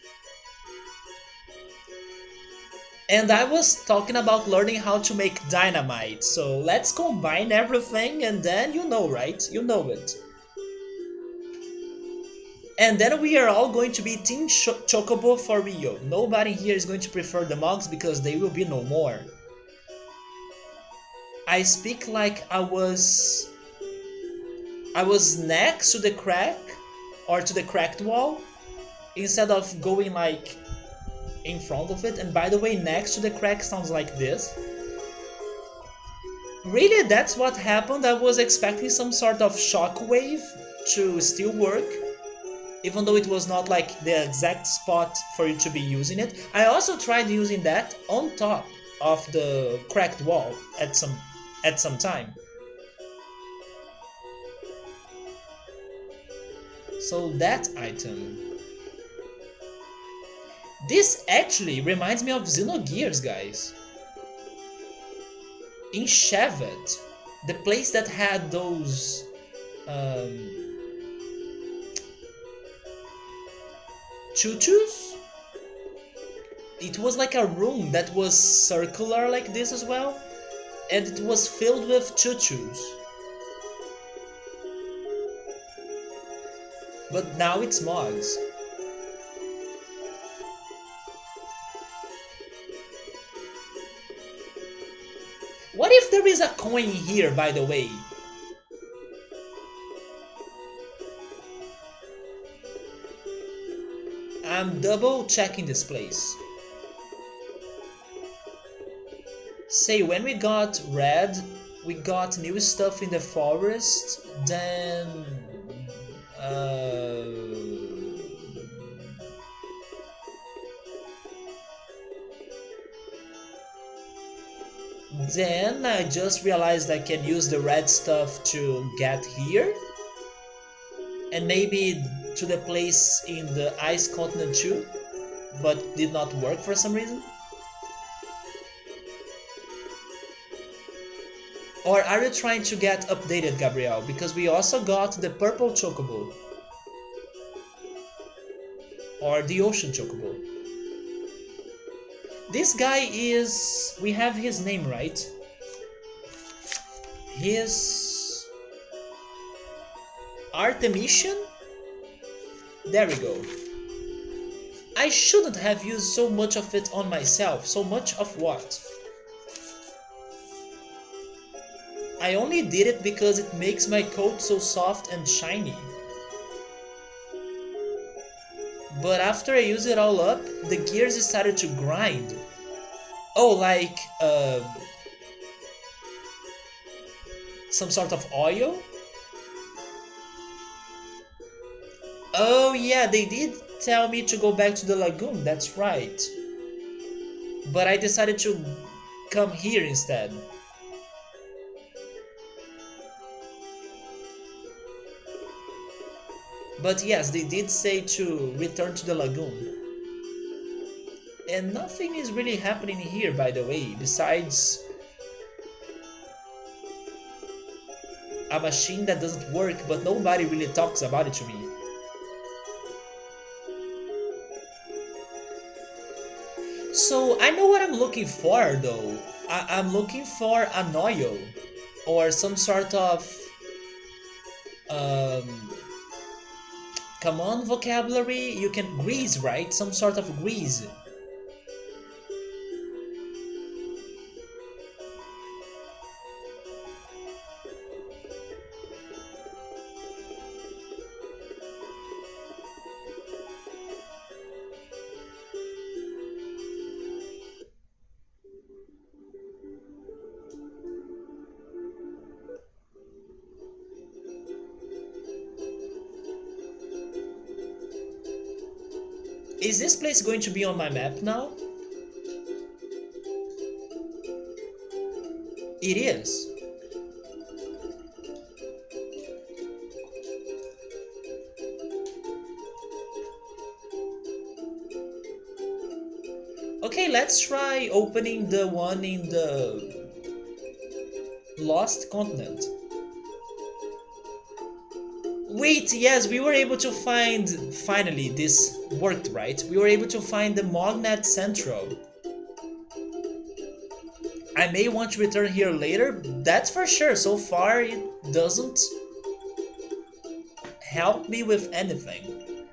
And I was talking about learning how to make dynamite, so let's combine everything and then you know, right? You know it. And then we are all going to be Team Chocobo for Rio. Nobody here is going to prefer the Mogs because they will be no more. I speak like I was next to the crack or to the cracked wall instead of going like in front of it. And by the way, next to the crack sounds like this. Really, that's what happened? I was expecting some sort of shockwave to still work, even though it was not like the exact spot for you to be using it. I also tried using that on top of the cracked wall at some time. So that item. This actually reminds me of Xenogears, guys. In Shevet, the place that had those choo-choos? It was like a room that was circular like this as well, and it was filled with choo-choos. But now it's Mogs. What if there is a coin here, by the way? I'm double checking this place. Say, when we got red, we got new stuff in the forest, then... Then I just realized I can use the red stuff to get here. And maybe to the place in the Ice Continent too, but did not work for some reason. Or are you trying to get updated, Gabriel? Because we also got the purple chocobo. Or the ocean chocobo. This guy is... we have his name, right? His... Artemisian? There we go. I shouldn't have used so much of it on myself. So much of what? I only did it because it makes my coat so soft and shiny. But after I use it all up, the gears started to grind. Oh, like some sort of oil? Oh yeah, they did tell me to go back to the lagoon, that's right. But I decided to come here instead. But yes, they did say to return to the lagoon. And nothing is really happening here, by the way, besides a machine that doesn't work, but nobody really talks about it to me. So I know what I'm looking for, though. I'm looking for an oil or some sort of um, come on, vocabulary. You can grease, right? Some sort of grease. Is this place going to be on my map now? It is. Okay, let's try opening the one in the Lost Continent. Wait, yes, we were able to find... finally, this worked, right? We were able to find the Mognet Central. I may want to return here later, that's for sure. So far, it doesn't help me with anything.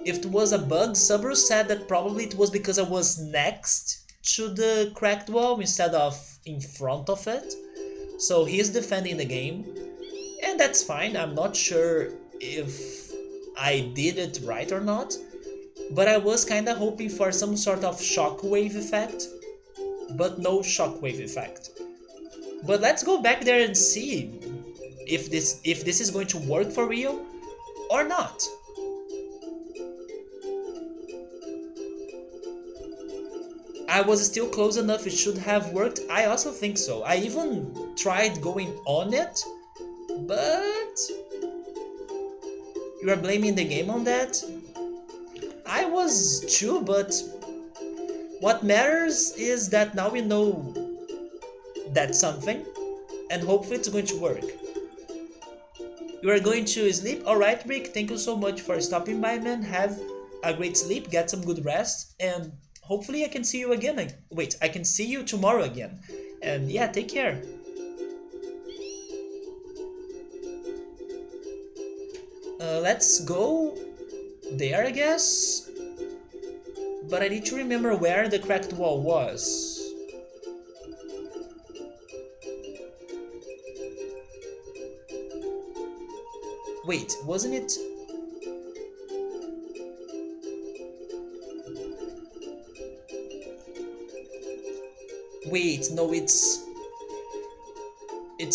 If it was a bug, Subaru said that probably it was because I was next to the cracked wall instead of in front of it. So he's defending the game. And that's fine, I'm not sure if I did it right or not. But I was kinda hoping for some sort of shockwave effect. But no shockwave effect. But let's go back there and see if this is going to work for real or not. I was still close enough, it should have worked. I also think so. I even tried going on it, but you are blaming the game on that? I was too, but what matters is that now we know that's something, and hopefully it's going to work. You are going to sleep? Alright, Rick, thank you so much for stopping by, man. Have a great sleep, get some good rest, and hopefully I can see you again. Wait, I can see you tomorrow again. And yeah, take care. Let's go there, I guess. But I need to remember where the cracked wall was. Wait, wasn't it? Wait, no, it's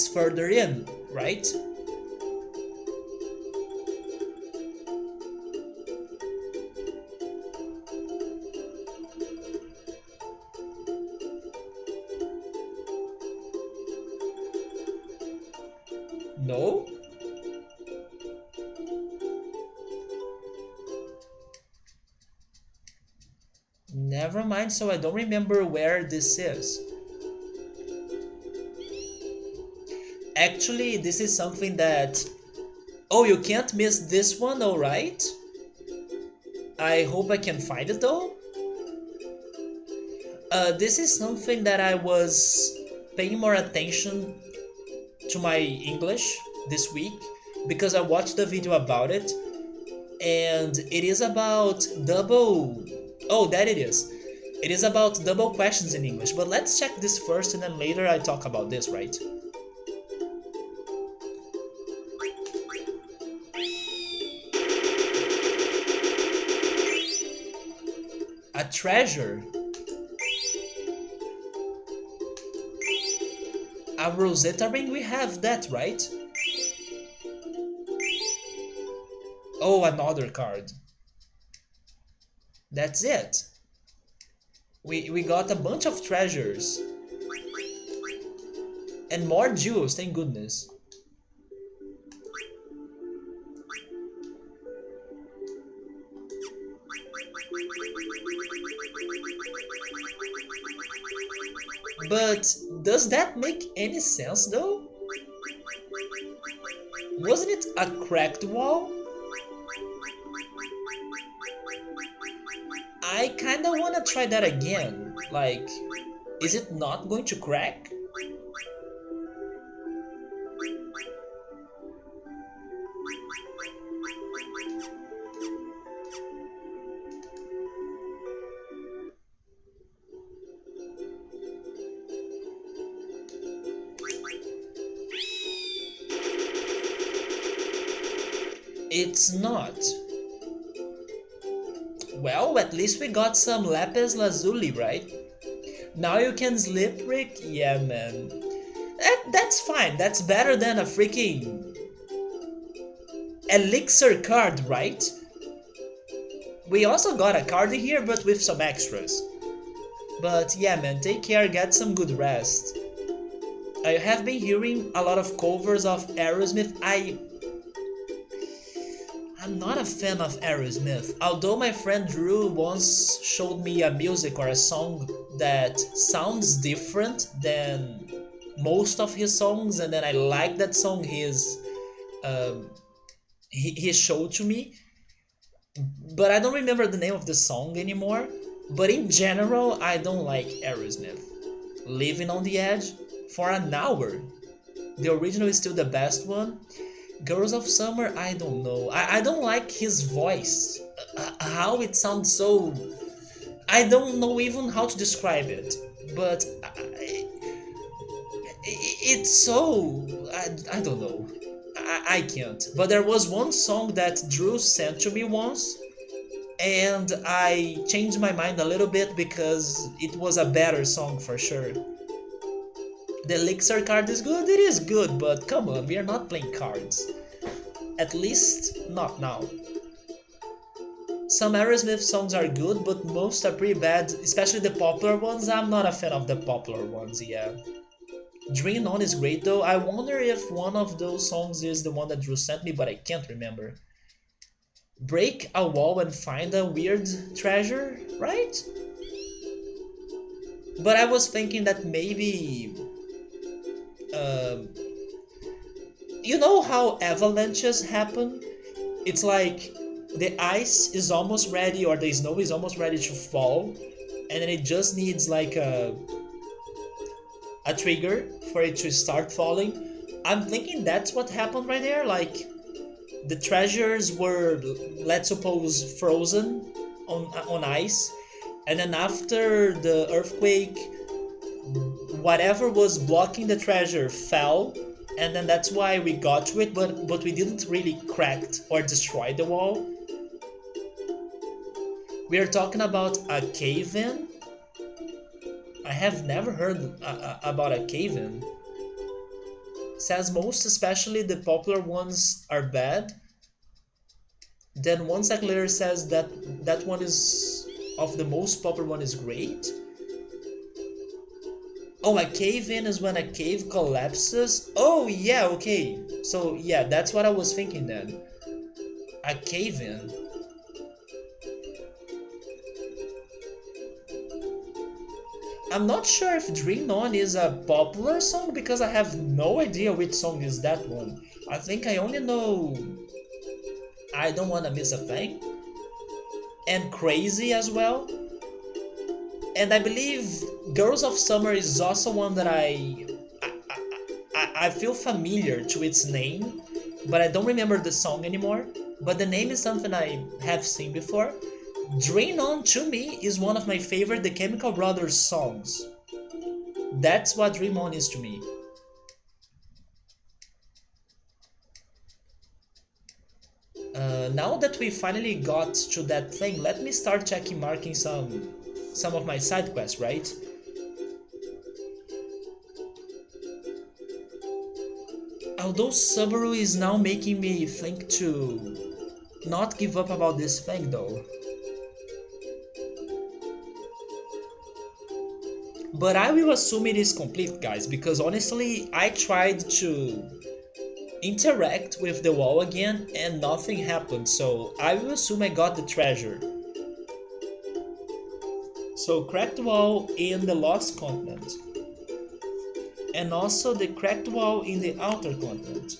further in, right? No? Never mind, so I don't remember where this is. Actually, this is something that... Oh, you can't miss this one, alright? I hope I can find it though. This is something that I was paying more attention to my English this week because I watched a video about it, and it is about double... Oh, that it is. It is about double questions in English, but let's check this first and then later I talk about this, right? A treasure. A Rosetta ring, we have that, right? Oh, another card. That's it. We got a bunch of treasures. And more jewels, thank goodness. But does that make any sense though? Wasn't it a cracked wall? I kinda wanna try that again. Like, is it not going to crack? It's not. Well, at least we got some lapis lazuli, right? Now you can sleep, Rick? Yeah, man. That's fine. That's better than a freaking elixir card, right? We also got a card here, but with some extras. But yeah, man, take care, get some good rest. I have been hearing a lot of covers of Aerosmith. I'm not a fan of Aerosmith, although my friend Drew once showed me a music or a song that sounds different than most of his songs, and then I like that song um, he showed to me, but I don't remember the name of the song anymore. But in general, I don't like Aerosmith. Living on the Edge for an hour. The original is still the best one. Girls of Summer, I don't know. I don't like his voice. How it sounds so... I don't know even how to describe it. But it's so... I don't know. I can't. But there was one song that Drew sent to me once, and I changed my mind a little bit because it was a better song for sure. The Elixir card is good? It is good, but come on, we are not playing cards. At least, not now. Some Aerosmith songs are good, but most are pretty bad, especially the popular ones. I'm not a fan of the popular ones, yeah. Dream On is great though. I wonder if one of those songs is the one that Drew sent me, but I can't remember. Break a wall and find a weird treasure, right? But I was thinking that maybe... you know how avalanches happen? It's like the ice is almost ready or the snow is almost ready to fall, and then it just needs like a trigger for it to start falling. I'm thinking that's what happened right there. Like the treasures were, let's suppose, frozen on ice, and then after the earthquake, whatever was blocking the treasure fell, and then that's why we got to it, but we didn't really crack or destroy the wall. We are talking about a cave-in. I have never heard about a cave-in. Says most, especially the popular ones, are bad. Then one sec later says that that one is of the most popular one is great. Oh, a cave-in is when a cave collapses. Oh yeah, okay. So yeah, that's what I was thinking then. A cave-in. I'm not sure if Dream On is a popular song because I have no idea which song is that one. I think I only know I Don't Wanna Miss a Thing and Crazy as well. And I believe Girls of Summer is also one that I feel familiar to its name, but I don't remember the song anymore. But the name is something I have seen before. Drain On to me is one of my favorite The Chemical Brothers songs. That's what Dream On is to me. Now that we finally got to that thing, let me start checking marking some of my side quests, right? Although Subaru is now making me think to not give up about this thing though. But I will assume it is complete, guys, because honestly, I tried to interact with the wall again and nothing happened, so I will assume I got the treasure. So, cracked wall in the lost continent, and also the cracked wall in the outer continent.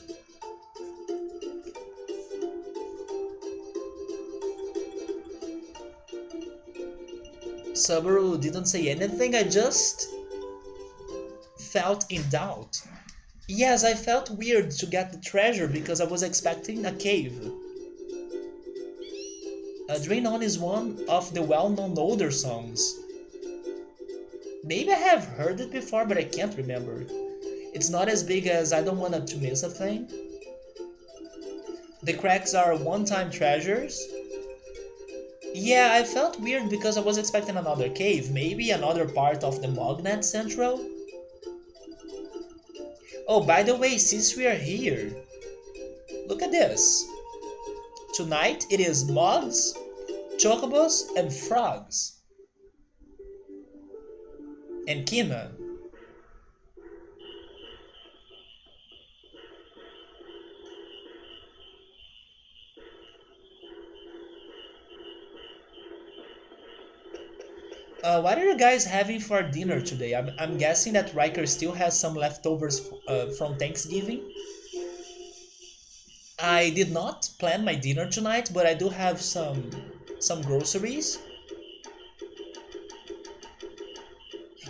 Subaru didn't say anything, I just felt in doubt. Yes, I felt weird to get the treasure because I was expecting a cave. Drain On is one of the well-known older songs. Maybe I have heard it before, but I can't remember. It's not as big as I Don't Want to Miss a Thing. The cracks are one-time treasures. Yeah, I felt weird because I was expecting another cave, maybe another part of the Mognet Central. Oh, by the way, since we are here, look at this. Tonight it is mogs, chocobos, and frogs. And Kina. What are you guys having for dinner today? I'm guessing that Riker still has some leftovers from Thanksgiving. I did not plan my dinner tonight, but I do have some groceries.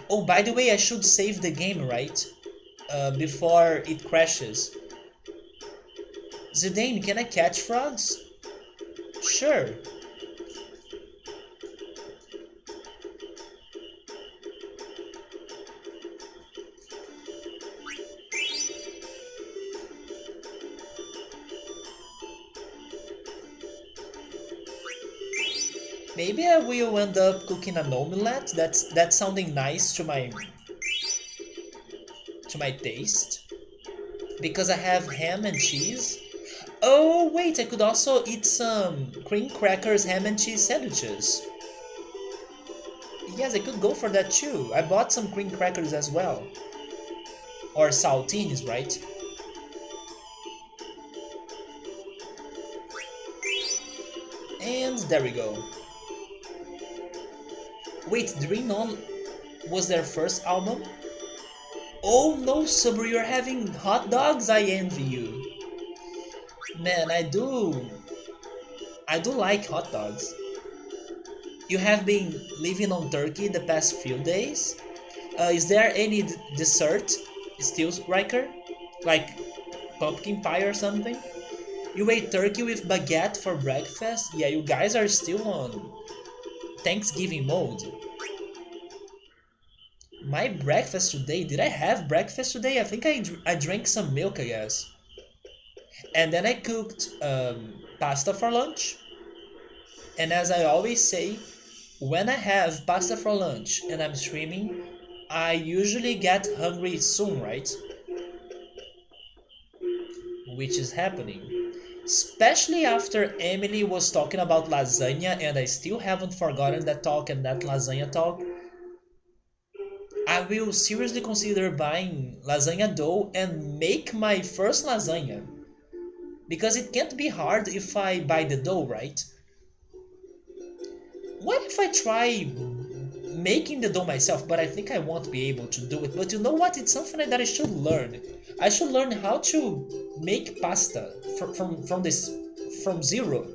Oh, by the way, I should save the game, right? Before it crashes. Zidane, can I catch frogs? Sure. Maybe I will end up cooking an omelette. That's sounding nice to my taste. Because I have ham and cheese. Oh wait, I could also eat some cream crackers, ham and cheese sandwiches. Yes, I could go for that too. I bought some cream crackers as well. Or saltines, right? And there we go. Wait, Dream On was their first album? Oh no, Subru, you're having hot dogs? I envy you. Man, I do like hot dogs. You have been living on turkey the past few days? Is there any dessert still, Riker? Like pumpkin pie or something? You ate turkey with baguette for breakfast? Yeah, you guys are still on Thanksgiving mode. My breakfast today? Did I have breakfast today? I think I drank some milk, I guess. And then I cooked pasta for lunch. And as I always say, when I have pasta for lunch and I'm streaming, I usually get hungry soon, right? Which is happening. Especially after Emily was talking about lasagna and I still haven't forgotten that talk and that lasagna talk. I will seriously consider buying lasagna dough and make my first lasagna. Because it can't be hard if I buy the dough, right? What if I try making the dough myself, but I think I won't be able to do it. But you know what? It's something that I should learn. I should learn how to make pasta from zero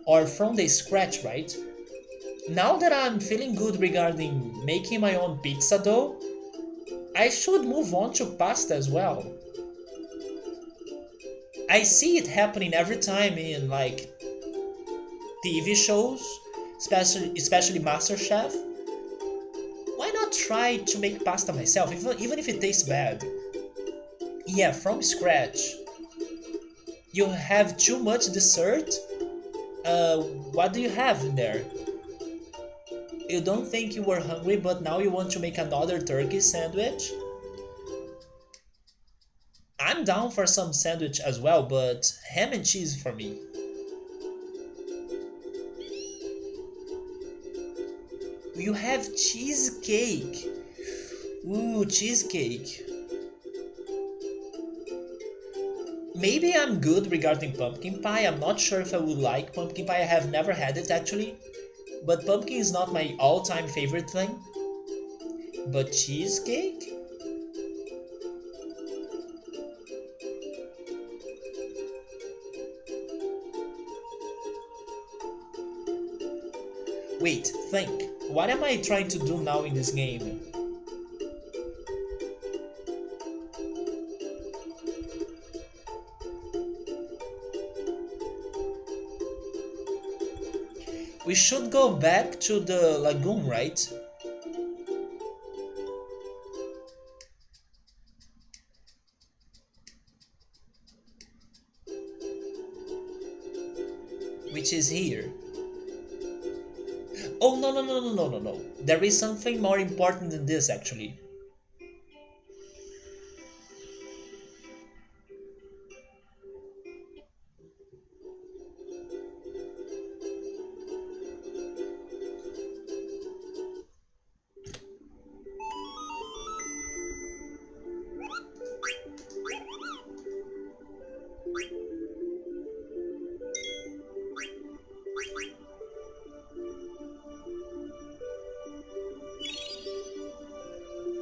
or from the scratch, right? Now that I'm feeling good regarding making my own pizza dough, I should move on to pasta as well. I see it happening every time in like TV shows, especially MasterChef. Why not try to make pasta myself, even if it tastes bad? Yeah, from scratch. You have too much dessert? What do you have in there? You don't think you were hungry, but now you want to make another turkey sandwich? I'm down for some sandwich as well, but ham and cheese for me. You have cheesecake. Ooh, cheesecake. Maybe I'm good regarding pumpkin pie. I'm not sure if I would like pumpkin pie. I have never had it actually. But pumpkin is not my all-time favorite thing. But cheesecake? Wait, think. What am I trying to do now in this game? We should go back to the lagoon, right? Which is here. Oh, no, no, no, no, no, no, no. There is something more important than this, actually.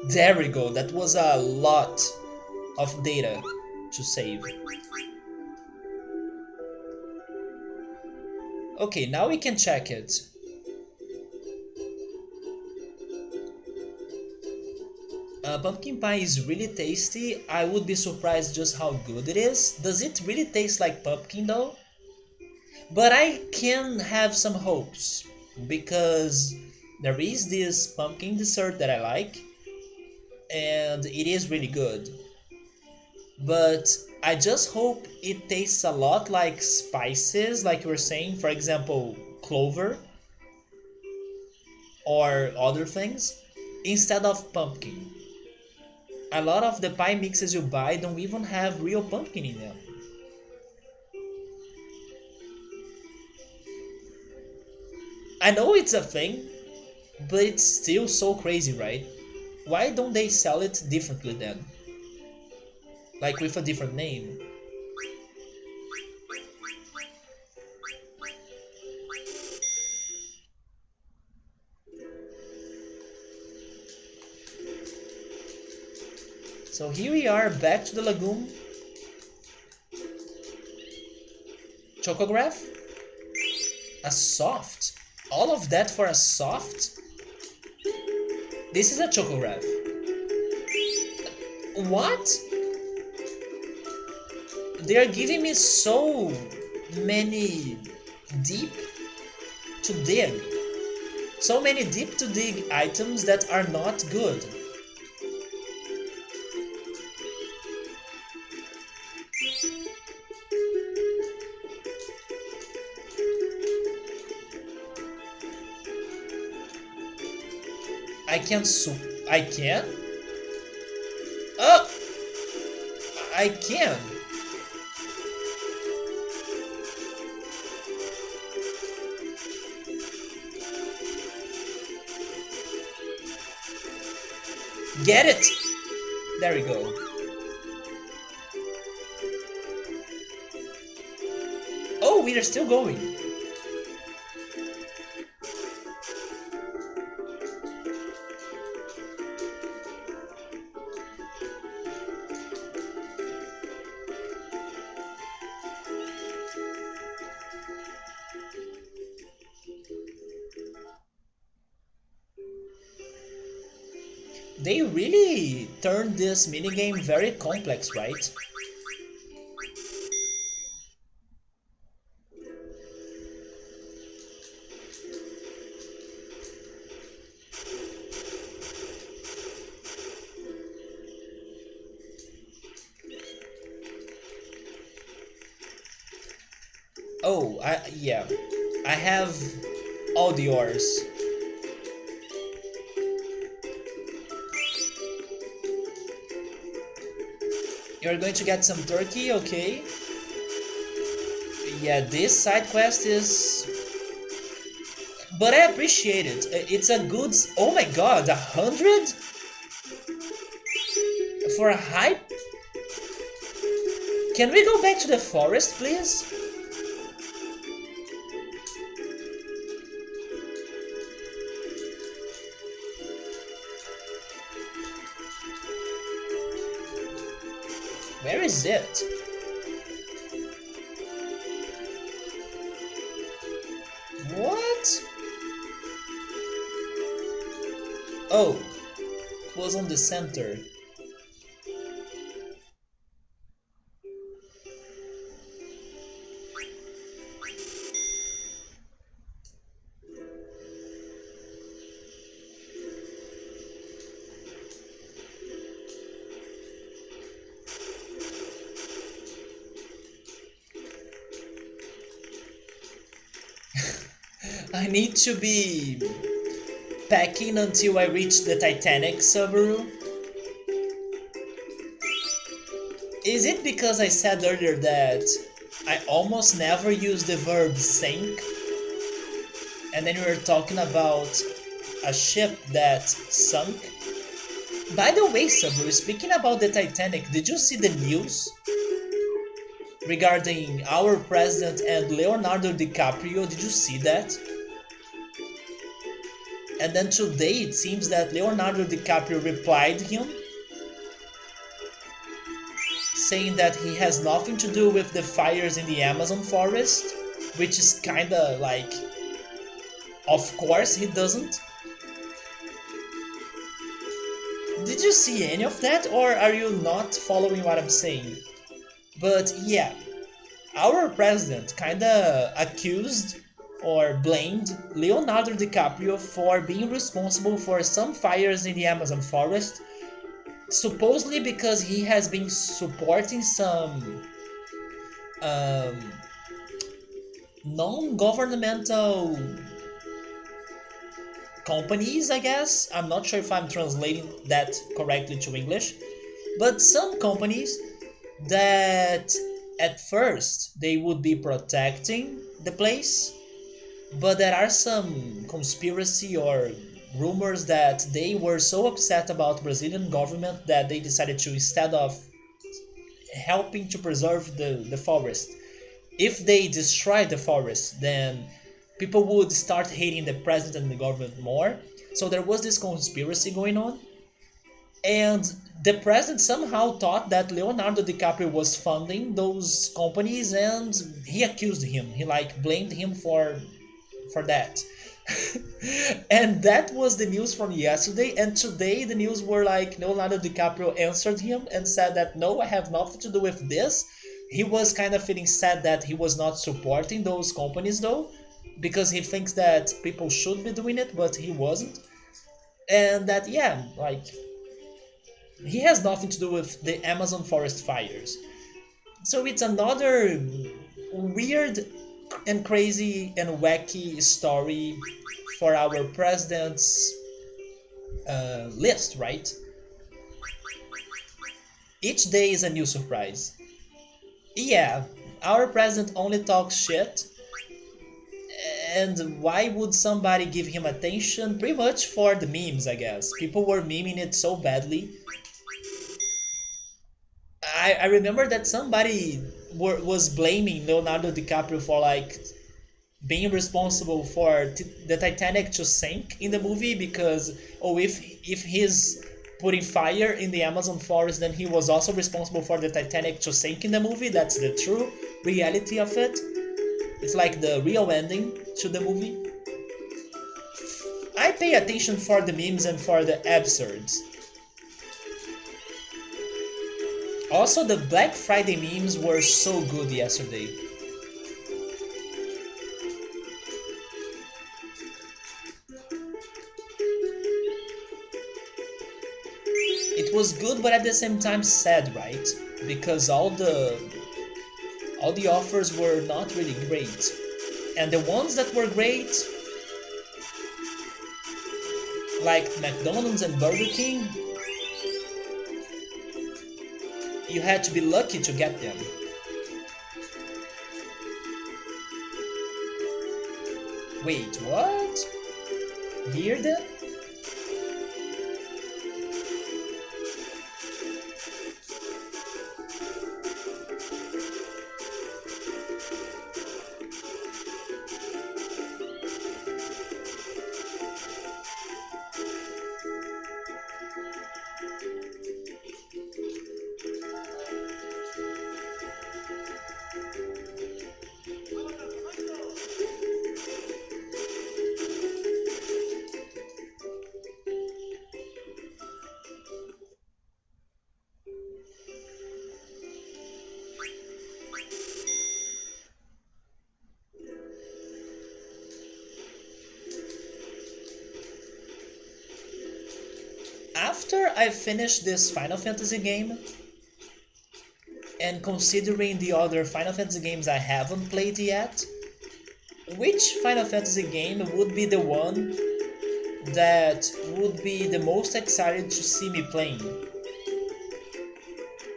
There we go. That was a lot of data to save. Okay, now we can check it. Pumpkin pie is really tasty. I would be surprised just how good it is. Does it really taste like pumpkin though? But I can have some hopes because there is this pumpkin dessert that I like and it is really good. But I just hope it tastes a lot like spices, like you were saying, for example, clover or other things, instead of pumpkin. A lot of the pie mixes you buy don't even have real pumpkin in them. I know it's a thing, but it's still so crazy, right? Why don't they sell it differently then? Like with a different name? So here we are back to the lagoon. Chocograph? A soft? All of that for a soft? This is a chocograph. What? They are giving me so many deep to dig. So many deep to dig items that are not good. I can I can? Oh! I can. Get it! There we go. Oh, we are still going. They really turned this minigame very complex, right? Oh, yeah. I have all the ores. You're going to get some turkey, okay? Yeah, this side quest is, but I appreciate it. It's a good. Oh my god, 100 for a hype. Can we go back to the forest, please? Where is it? What? Oh, it was on the center. I need to be packing until I reach the Titanic, Subaru. Is it because I said earlier that I almost never use the verb sink? And then we were talking about a ship that sunk? By the way, Subaru, speaking about the Titanic, did you see the news regarding our president and Leonardo DiCaprio? Did you see that? And then today it seems that Leonardo DiCaprio replied him saying that he has nothing to do with the fires in the Amazon forest, which is kinda like, of course he doesn't. Did you see any of that, or are you not following what I'm saying? But yeah, our president kinda accused or blamed Leonardo DiCaprio for being responsible for some fires in the Amazon forest, supposedly because he has been supporting some um, non-governmental companies, I guess. I'm not sure if I'm translating that correctly to English, but some companies that at first they would be protecting the place, but there are some conspiracy or rumors that they were so upset about Brazilian government that they decided to, instead of helping to preserve the forest, if they destroy the forest, then people would start hating the president and the government more. So there was this conspiracy going on, and the president somehow thought that Leonardo DiCaprio was funding those companies, and he accused him. He like blamed him for that. And that was the news from yesterday, and today the news were like Leonardo DiCaprio answered him and said that no, I have nothing to do with this. He was kind of feeling sad that he was not supporting those companies though, because he thinks that people should be doing it, but he wasn't. And that, yeah, like, he has nothing to do with the Amazon forest fires. So it's another weird and crazy and wacky story for our president's list, right? Each day is a new surprise. Yeah, our president only talks shit, and why would somebody give him attention? Pretty much for the memes, I guess. People were memeing it so badly. I remember that somebody was blaming Leonardo DiCaprio for like being responsible for the Titanic to sink in the movie because, oh, if he's putting fire in the Amazon forest, then he was also responsible for the Titanic to sink in the movie. That's the true reality of it. It's like the real ending to the movie. I pay attention for the memes and for the absurds. Also, the Black Friday memes were so good yesterday. It was good, but at the same time sad, right? Because all the offers were not really great, and the ones that were great, like McDonald's and Burger King, you had to be lucky to get them. Wait, what? Here then? After I finish this Final Fantasy game, and considering the other Final Fantasy games I haven't played yet, which Final Fantasy game would be the one that would be the most excited to see me playing?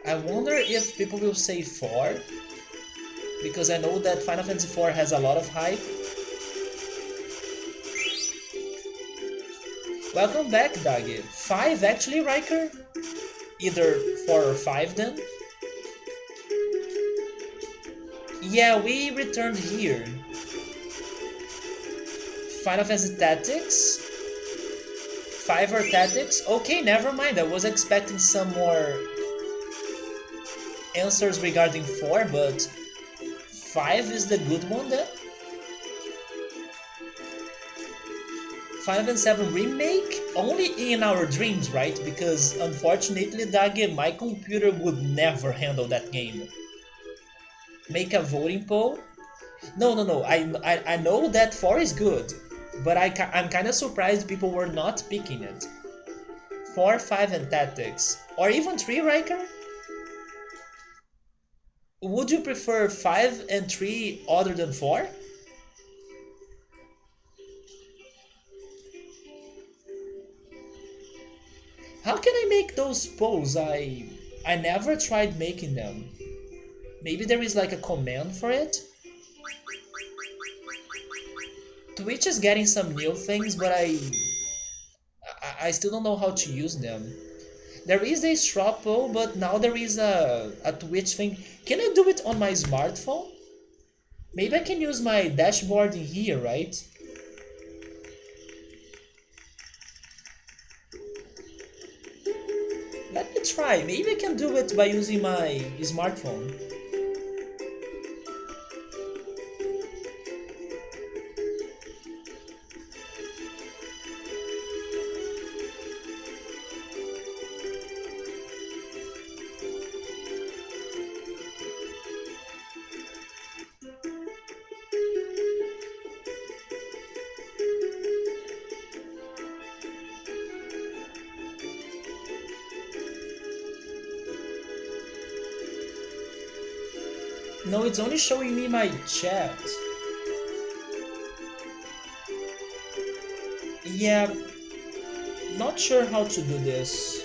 I wonder if people will say 4, because I know that Final Fantasy 4 has a lot of hype. Welcome back, Dagi. 5 actually, Riker? Either 4 or 5 then? Yeah, we returned here. Final Fantasy Tactics? 5 or Tactics? Okay, never mind. I was expecting some more answers regarding 4, but 5 is the good one then? Final Fantasy 7 Remake? Only in our dreams, right? Because unfortunately, Dagi, my computer would never handle that game. Make a voting poll? No. I know that 4 is good, but I'm kind of surprised people were not picking it. 4, 5, and Tactics. Or even 3, Riker? Would you prefer 5 and 3 other than 4? How can I make those polls? I never tried making them. Maybe there is like a command for it? Twitch is getting some new things, but I still don't know how to use them. There is a straw poll, but now there is a Twitch thing. Can I do it on my smartphone? Maybe I can use my dashboard in here, right? Let me try. Maybe I can do it by using my smartphone. No, it's only showing me my chat. Yeah, not sure how to do this.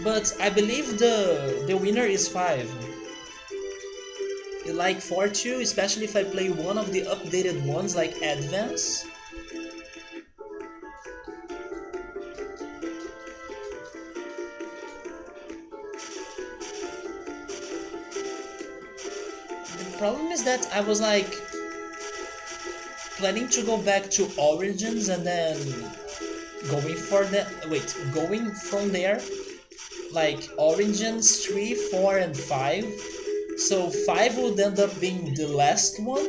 But I believe the winner is 5. I like 4 too, especially if I play one of the updated ones like Advance. The problem is that I was like planning to go back to Origins and then going from there, like Origins 3, 4, and 5. So 5 would end up being the last one.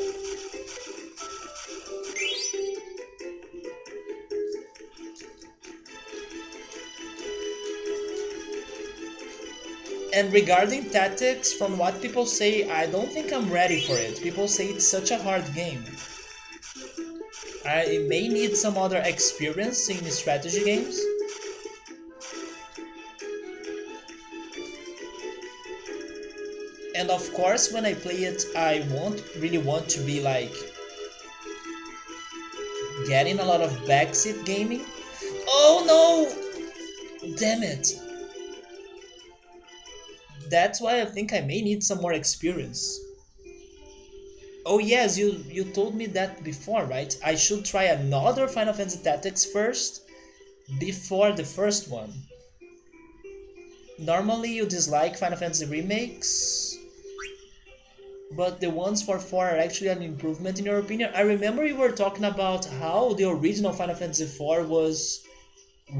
And regarding tactics, from what people say, I don't think I'm ready for it. People say it's such a hard game. I may need some other experience in strategy games. And of course, when I play it, I won't really want to be like getting a lot of backseat gaming. Oh no! Damn it! That's why I think I may need some more experience. Oh yes, you told me that before, right? I should try another Final Fantasy Tactics first before the first one. Normally you dislike Final Fantasy remakes, but the ones for 4 are actually an improvement in your opinion. I remember you were talking about how the original Final Fantasy 4 was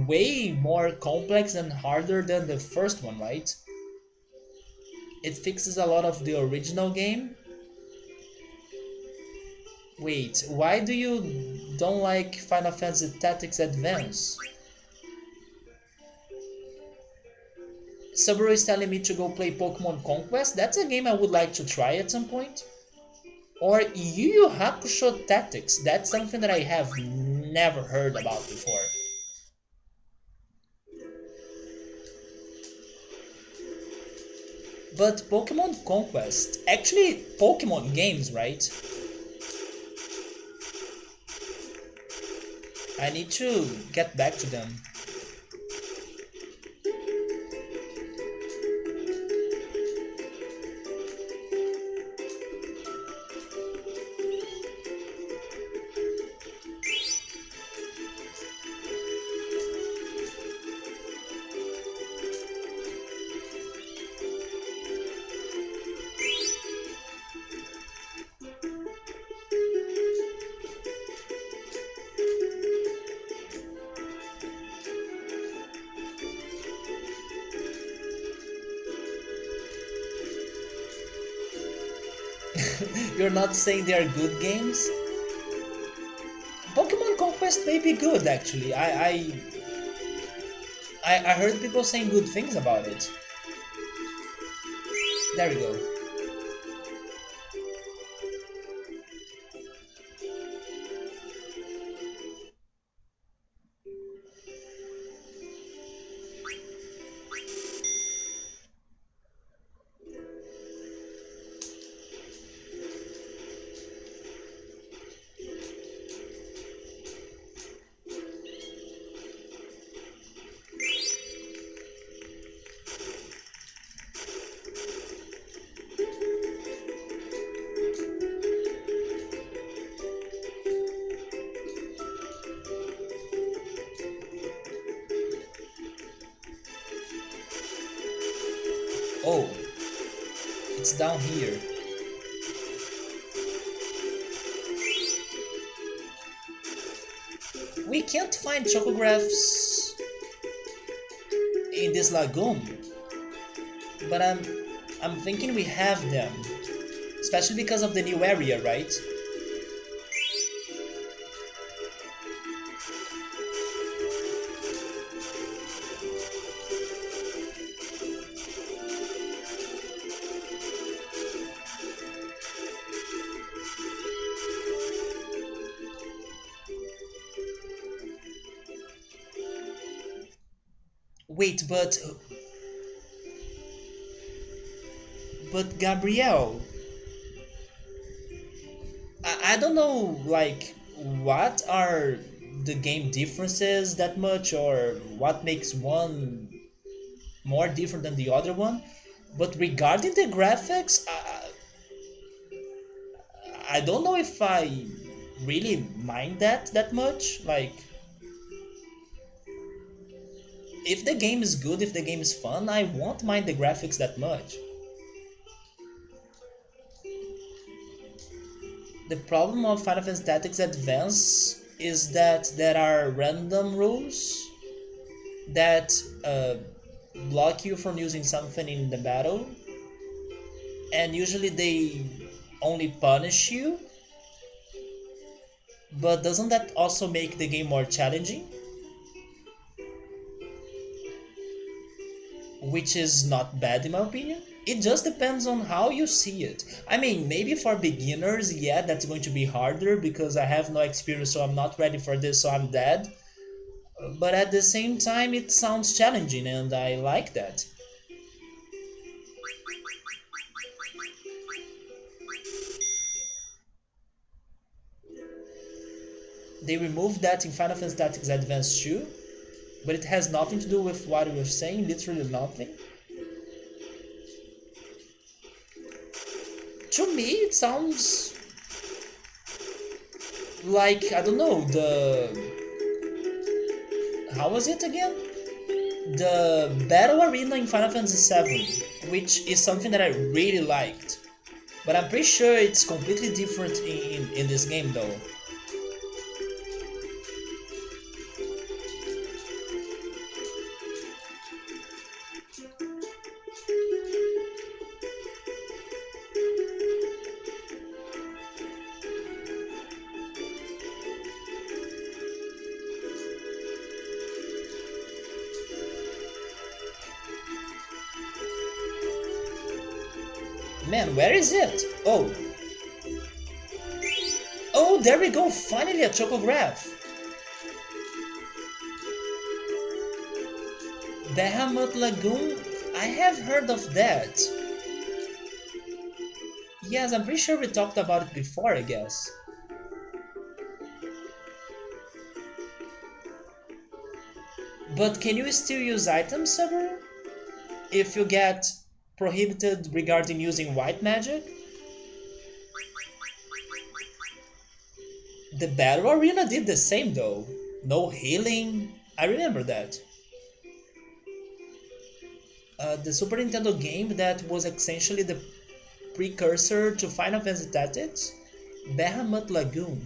way more complex and harder than the first one, right? It fixes a lot of the original game. Wait, why do you don't like Final Fantasy Tactics Advance? Subaru is telling me to go play Pokemon Conquest. That's a game I would like to try at some point. Or Yu Yu Hakusho Tactics. That's something that I have never heard about before. But Pokemon Conquest, actually Pokemon games, right? I need to get back to them. You're not saying they are good games? Pokemon Conquest may be good actually. I heard people saying good things about it. There we go. Oh, it's down here. We can't find chocographs in this lagoon, but I'm thinking we have them, especially because of the new area, right? Wait, but Gabrielle, I don't know like what are the game differences that much or what makes one more different than the other one. But regarding the graphics, I don't know if I really mind that much. Like, if the game is good, if the game is fun, I won't mind the graphics that much. The problem of Final Fantasy Tactics Advance is that there are random rules that block you from using something in the battle, and usually they only punish you. But doesn't that also make the game more challenging? which is not bad in my opinion. It just depends on how you see it. I mean, maybe for beginners, yeah, that's going to be harder because I have no experience, so I'm not ready for this, so I'm dead. But at the same time, it sounds challenging, and I like that. They removed that in Final Fantasy Tactics Advance 2, but it has nothing to do with what we were saying, literally nothing. To me, it sounds like, I don't know, the. How was it again? The Battle Arena in Final Fantasy VII, which is something that I really liked. But I'm pretty sure it's completely different in this game though. Man, where is it? Oh. Oh, there we go, finally a Chocograph! Bahamut Lagoon? I have heard of that. Yes, I'm pretty sure we talked about it before, I guess. But can you still use items, Severu? If you get prohibited regarding using white magic? The Battle Arena did the same though. No healing. I remember that. The Super Nintendo game that was essentially the precursor to Final Fantasy Tactics? Bahamut Lagoon.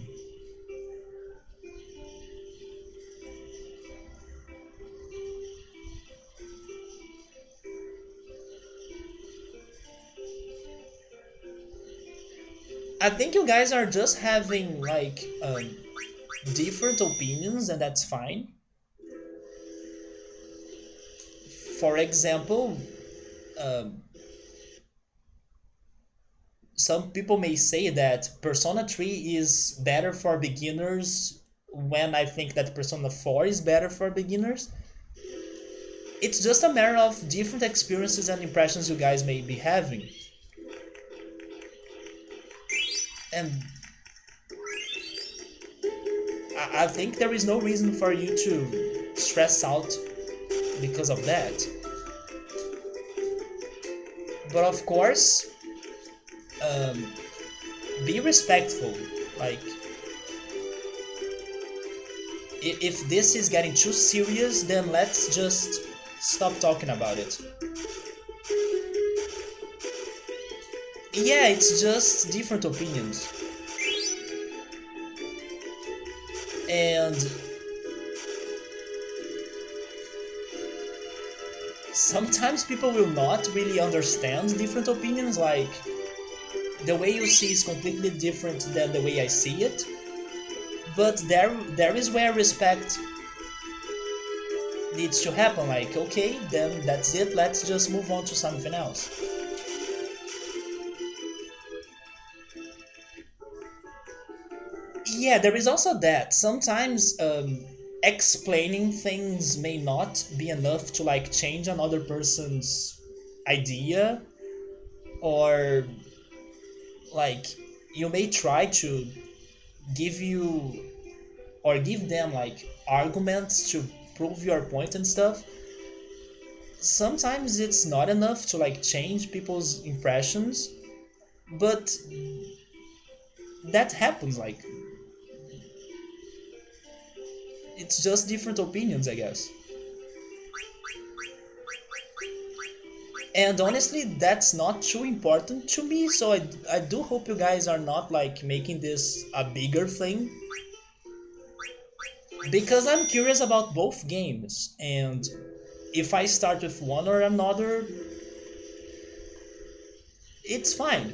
I think you guys are just having like different opinions, and that's fine. For example, um, some people may say that Persona 3 is better for beginners when I think that Persona 4 is better for beginners. It's just a matter of different experiences and impressions you guys may be having. And I think there is no reason for you to stress out because of that. But of course, um, be respectful. Like, if this is getting too serious, then let's just stop talking about it. Yeah, it's just different opinions. And sometimes people will not really understand different opinions, like the way you see is completely different than the way I see it. But there is where respect needs to happen, like, okay, then that's it, let's just move on to something else. Yeah, there is also that. Sometimes explaining things may not be enough to like change another person's idea, or like you may try to give you or give them like arguments to prove your point and stuff. Sometimes it's not enough to like change people's impressions, but that happens, like it's just different opinions, I guess. And honestly, that's not too important to me, so I do hope you guys are not like making this a bigger thing, because I'm curious about both games, and if I start with one or another, it's fine.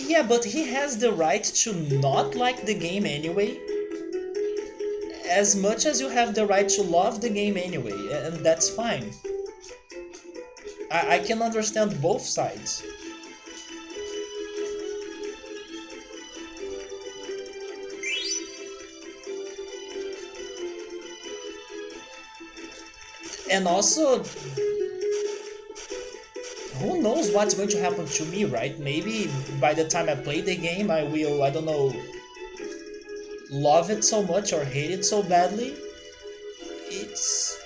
Yeah, but he has the right to not like the game anyway, as much as you have the right to love the game anyway, and that's fine. I can understand both sides. And also, who knows what's going to happen to me, right? Maybe by the time I play the game, I will, I don't know, love it so much or hate it so badly. It's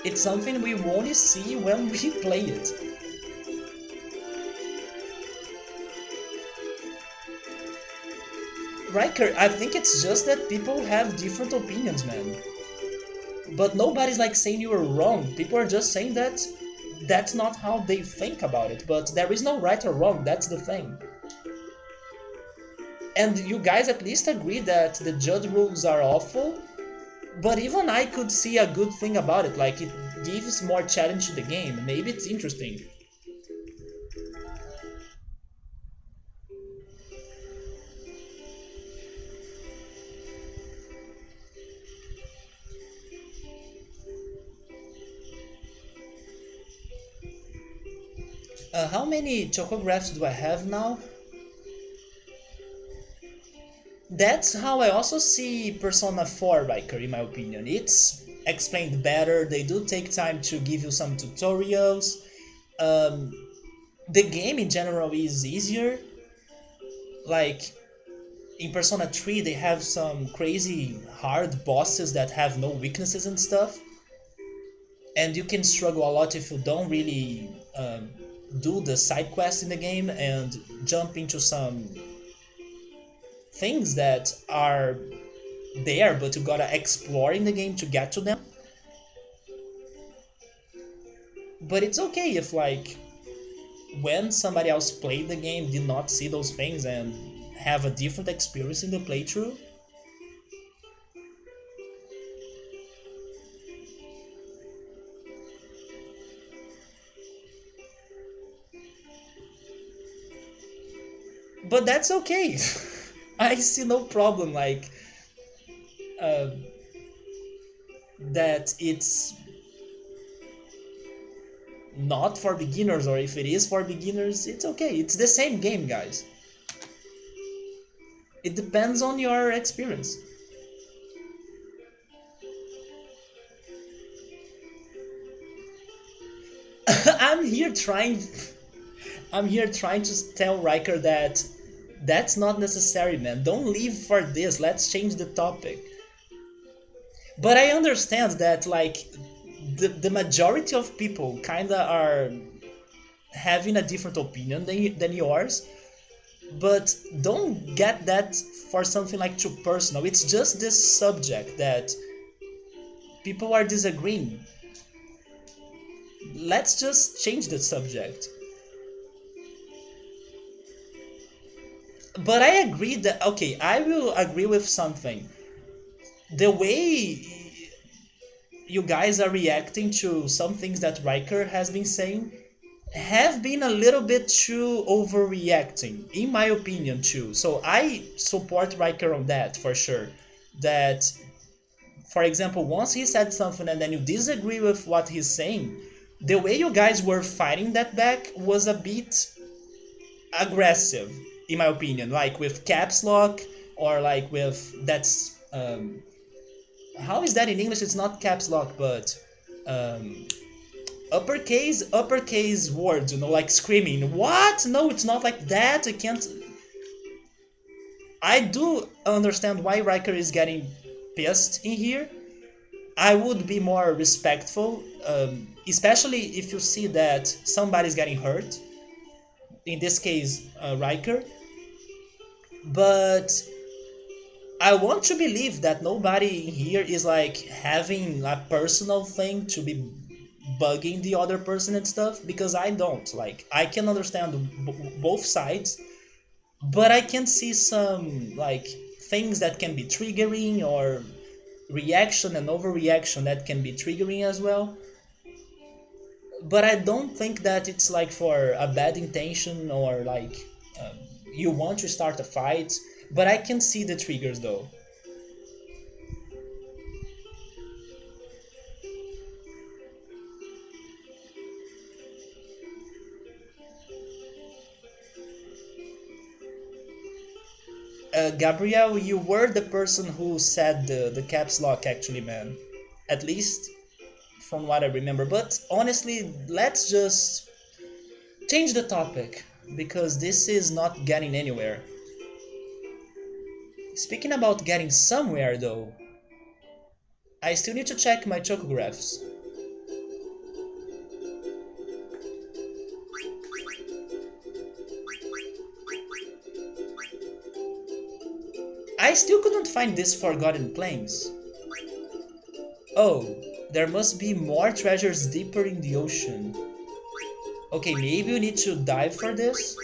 it's something we won't see when we play it. Riker, I think it's just that people have different opinions, man. But nobody's like saying you are wrong. People are just saying that that's not how they think about it. But there is no right or wrong, that's the thing. And you guys at least agree that the judge rules are awful, but even I could see a good thing about it, like it gives more challenge to the game. Maybe it's interesting. How many chocographs do I have now? That's how I also see Persona 4, Riker, in my opinion. It's explained better, they do take time to give you some tutorials. Um, the game in general is easier. Like, in Persona 3, they have some crazy hard bosses that have no weaknesses and stuff. And you can struggle a lot if you don't really do the side quests in the game and jump into some things that are there, but you gotta explore in the game to get to them. But it's okay if, like, when somebody else played the game did not see those things and have a different experience in the playthrough. But that's okay. I see no problem, like, uh, that it's not for beginners, or if it is for beginners, it's okay. It's the same game, guys. It depends on your experience. I'm here trying I'm here trying to tell Riker that that's not necessary, man. Don't leave for this. Let's change the topic. But I understand that, like, the majority of people kinda are having a different opinion than yours, but don't get that for something like too personal. It's just this subject that people are disagreeing. Let's just change the subject. But I agree that, okay, I will agree with something. The way you guys are reacting to some things that Riker has been saying have been a little bit too overreacting, in my opinion, too. So I support Riker on that for sure. That, for example, once he said something and then you disagree with what he's saying, the way you guys were fighting that back was a bit aggressive, in my opinion. Like with caps lock, or like with that's how is that in English? It's not caps lock, but um, uppercase words. Like screaming. What? No, it's not like that. I can't. I do understand why Riker is getting pissed in here. I would be more respectful, especially if you see that somebody's getting hurt. In this case, Riker. But I want to believe that nobody here is like having a personal thing to be bugging the other person and stuff, because I don't. Like, I can understand both sides, but I can see some like things that can be triggering, or reaction and overreaction that can be triggering as well. but I don't think that it's like for a bad intention or like um, you want to start a fight. But I can see the triggers though. Gabriel, you were the person who said the caps lock actually, man. At least from what I remember. But honestly, let's just change the topic because this is not getting anywhere. Speaking about getting somewhere though, I still need to check my chocographs. I still couldn't find these forgotten plains. Oh, there must be more treasures deeper in the ocean. Okay, maybe we need to dive for this?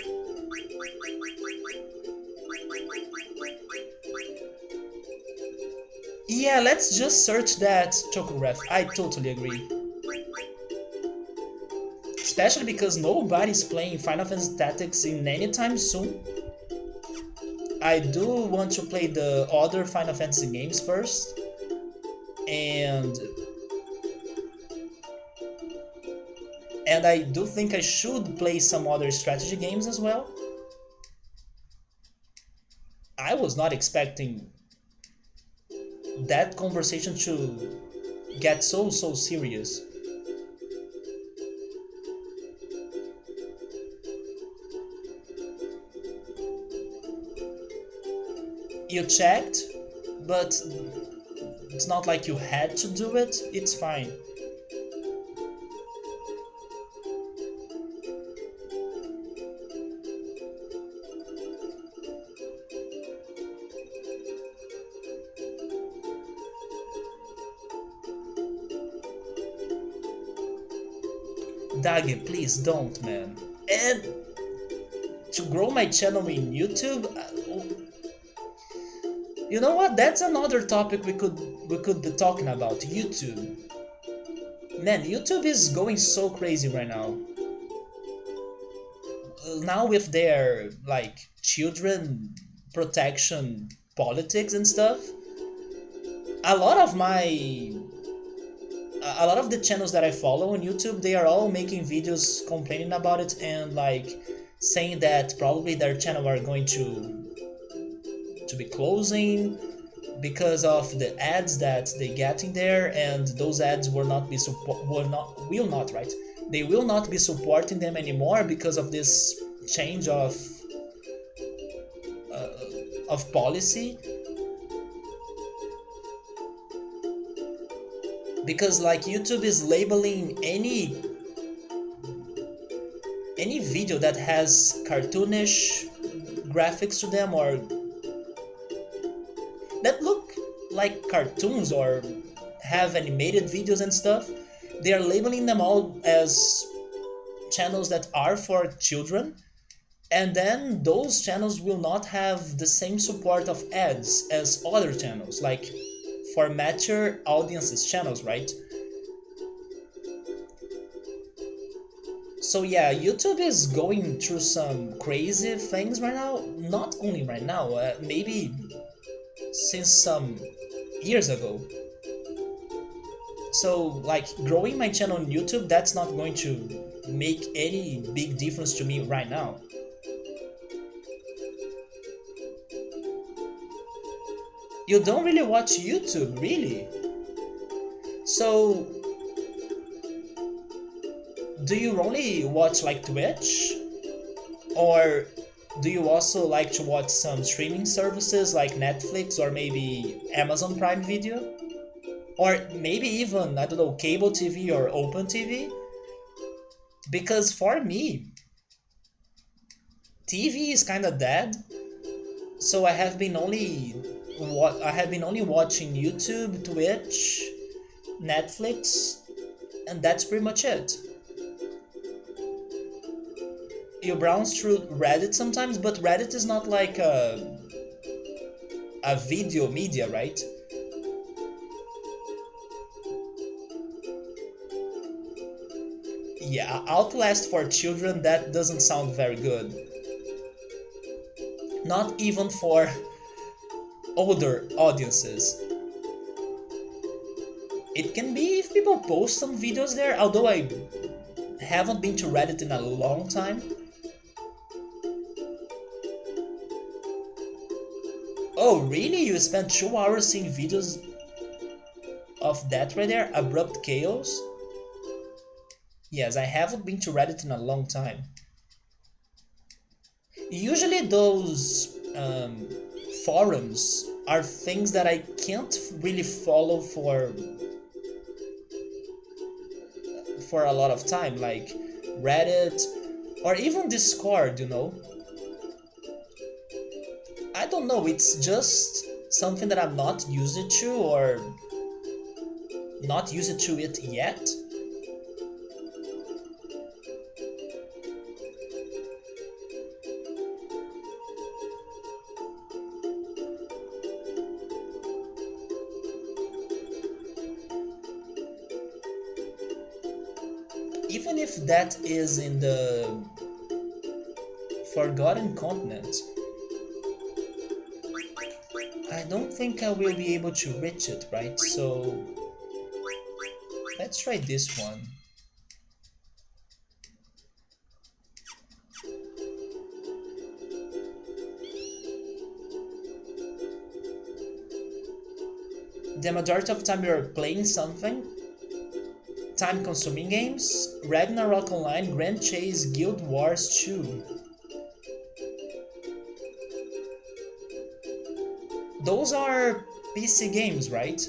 Yeah, let's just search that chocograph. I totally agree. Especially because nobody's playing Final Fantasy Tactics in any time soon. I do want to play the other Final Fantasy games first, and I do think I should play some other strategy games as well. I was not expecting that conversation to get so serious. You checked, but it's not like you had to do it. It's fine. Dage, please don't, man. And to grow my channel in YouTube, you know what? That's another topic we could be talking about. YouTube. Man, YouTube is going so crazy right now. Now with their like children protection politics and stuff, a lot of my a lot of the channels that I follow on YouTube, they are all making videos complaining about it and like saying that probably their channel are going to be closing because of the ads that they get in there, and those ads will not, right, they will not be supporting them anymore because of this change uh, of policy. Because like YouTube is labeling any video that has cartoonish graphics to them or that look like cartoons or have animated videos and stuff, they are labeling them all as channels that are for children, and then those channels will not have the same support of ads as other channels, like for mature audiences channels, right? So yeah, YouTube is going through some crazy things right now. Not only right now, maybe since some years ago. So like growing my channel on YouTube, that's not going to make any big difference to me right now. You don't really watch YouTube, really? So do you only watch like Twitch? Or do you also like to watch some streaming services like Netflix or maybe Amazon Prime Video? Or maybe even, I don't know, cable TV or open TV? Because for me, TV is kind of dead, so I have been only watching YouTube, Twitch, Netflix, and that's pretty much it. You browse through Reddit sometimes, but Reddit is not like a video media, right? Yeah, Outlast for children, that doesn't sound very good. Not even for older audiences. It can be if people post some videos there, although I haven't been to Reddit in a long time. Oh, really? You spent 2 hours seeing videos of that right there? Abrupt Chaos? Yes, I haven't been to Reddit in a long time. Usually those forums are things that I can't really follow for a lot of time, like Reddit or even Discord, you know. I don't know, it's just something that I'm not used to or not used to it yet. Even if that is in the Forgotten Continent, I don't think I will be able to reach it, right? So let's try this one. The majority of time you're playing something, time-consuming games, Ragnarok Online, Grand Chase, Guild Wars 2. Those are PC games, right?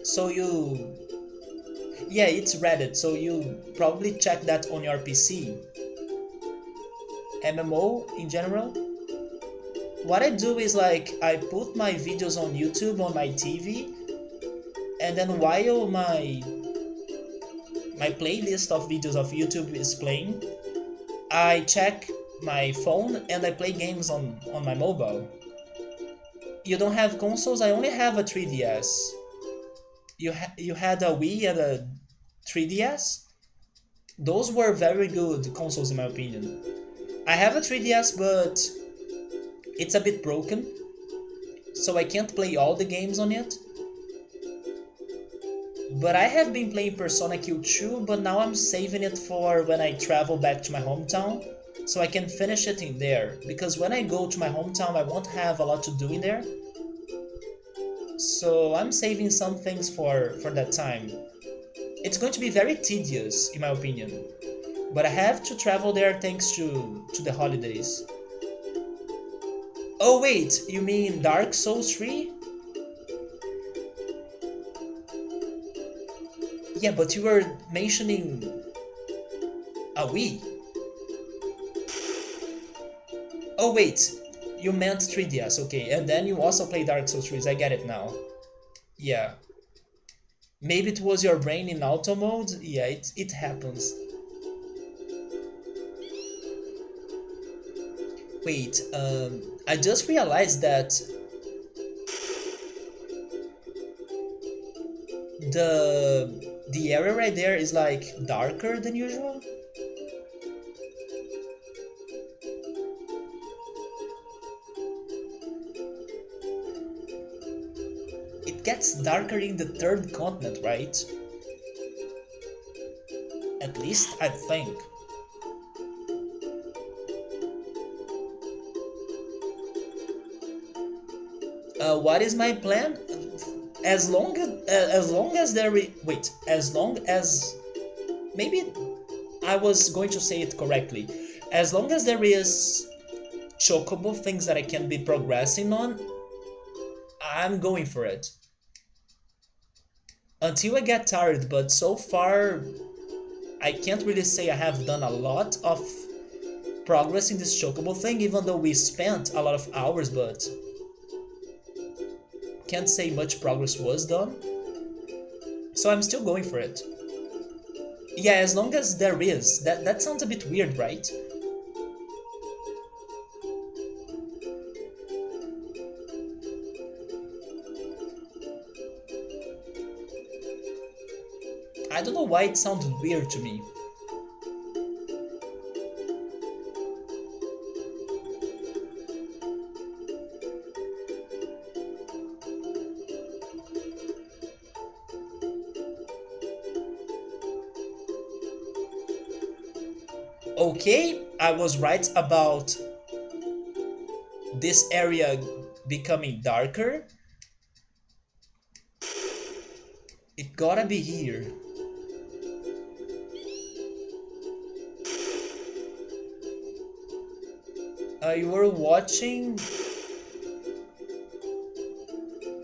So you... Yeah, it's Reddit, so you probably check that on your PC. MMO in general. What I do is like, I put my videos on YouTube on my TV, and then while my playlist of videos of YouTube is playing, I check my phone and I play games on my mobile. You don't have consoles? I only have a 3DS. You had a Wii and a 3DS? Those were very good consoles in my opinion. I have a 3DS, but it's a bit broken, so I can't play all the games on it. But I have been playing Persona Q2, but now I'm saving it for when I travel back to my hometown, so I can finish it in there. Because when I go to my hometown, I won't have a lot to do in there. So I'm saving some things for that time. It's going to be very tedious, in my opinion. But I have to travel there thanks to the holidays. Oh wait, you mean Dark Souls 3? Yeah, but you were mentioning a Wii. Oh wait, you meant 3DS, okay. And then you also play Dark Souls 3, I get it now. Yeah. Maybe it was your brain in auto mode? Yeah, it happens. Wait, I just realized that the area right there is like darker than usual. It gets darker in the third continent, right? At least I think. What is my plan? As long as there wait, as long as maybe I was going to say it correctly. As long as there is chocobo things that I can be progressing on, I'm going for it. Until I get tired, but so far I can't really say I have done a lot of progress in this chocobo thing, even though we spent a lot of hours, but can't say much progress was done. So I'm still going for it. Yeah, as long as there is. That sounds a bit weird, right? I I don't know why it sounded weird to me. Okay, I was right about this area becoming darker. It gotta be here. You were watching...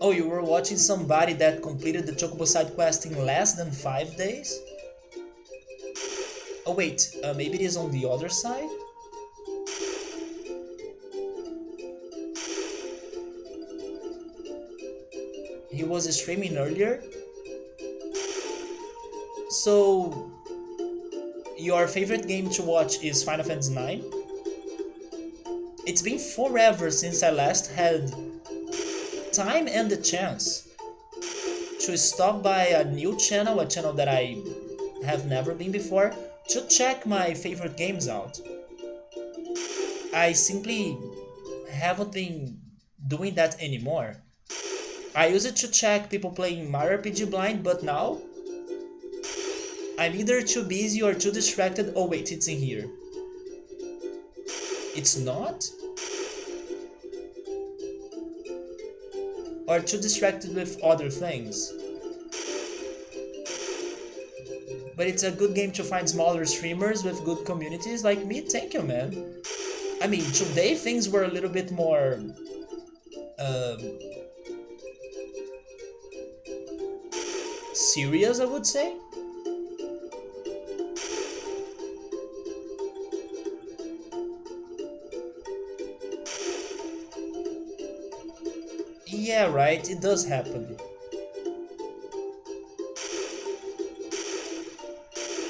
Oh, you were watching somebody that completed the Chocobo side quest in less than 5 days? Oh wait, maybe it is on the other side? He was streaming earlier? So, your favorite game to watch is Final Fantasy IX? It's been forever since I last had time and the chance to stop by a new channel, a channel that I have never been before, to check my favorite games out. I simply haven't been doing that anymore. I used to check people playing Mario RPG blind, but now I'm either too busy or too distracted. Oh wait, it's in here. It's not? Or too distracted with other things. But it's a good game to find smaller streamers with good communities like me. Thank you, man. I mean, today things were a little bit more... serious, I would say. Yeah, right, it does happen.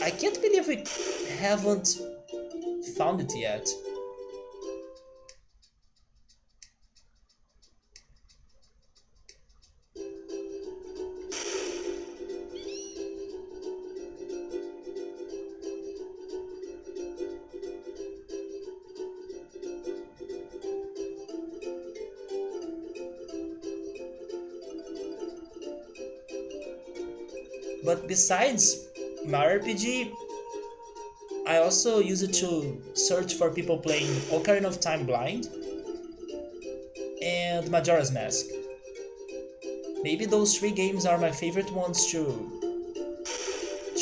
I can't believe we haven't found it yet. But besides Mario RPG, I also use it to search for people playing Ocarina of Time blind and Majora's Mask. Maybe those 3 games are my favorite ones to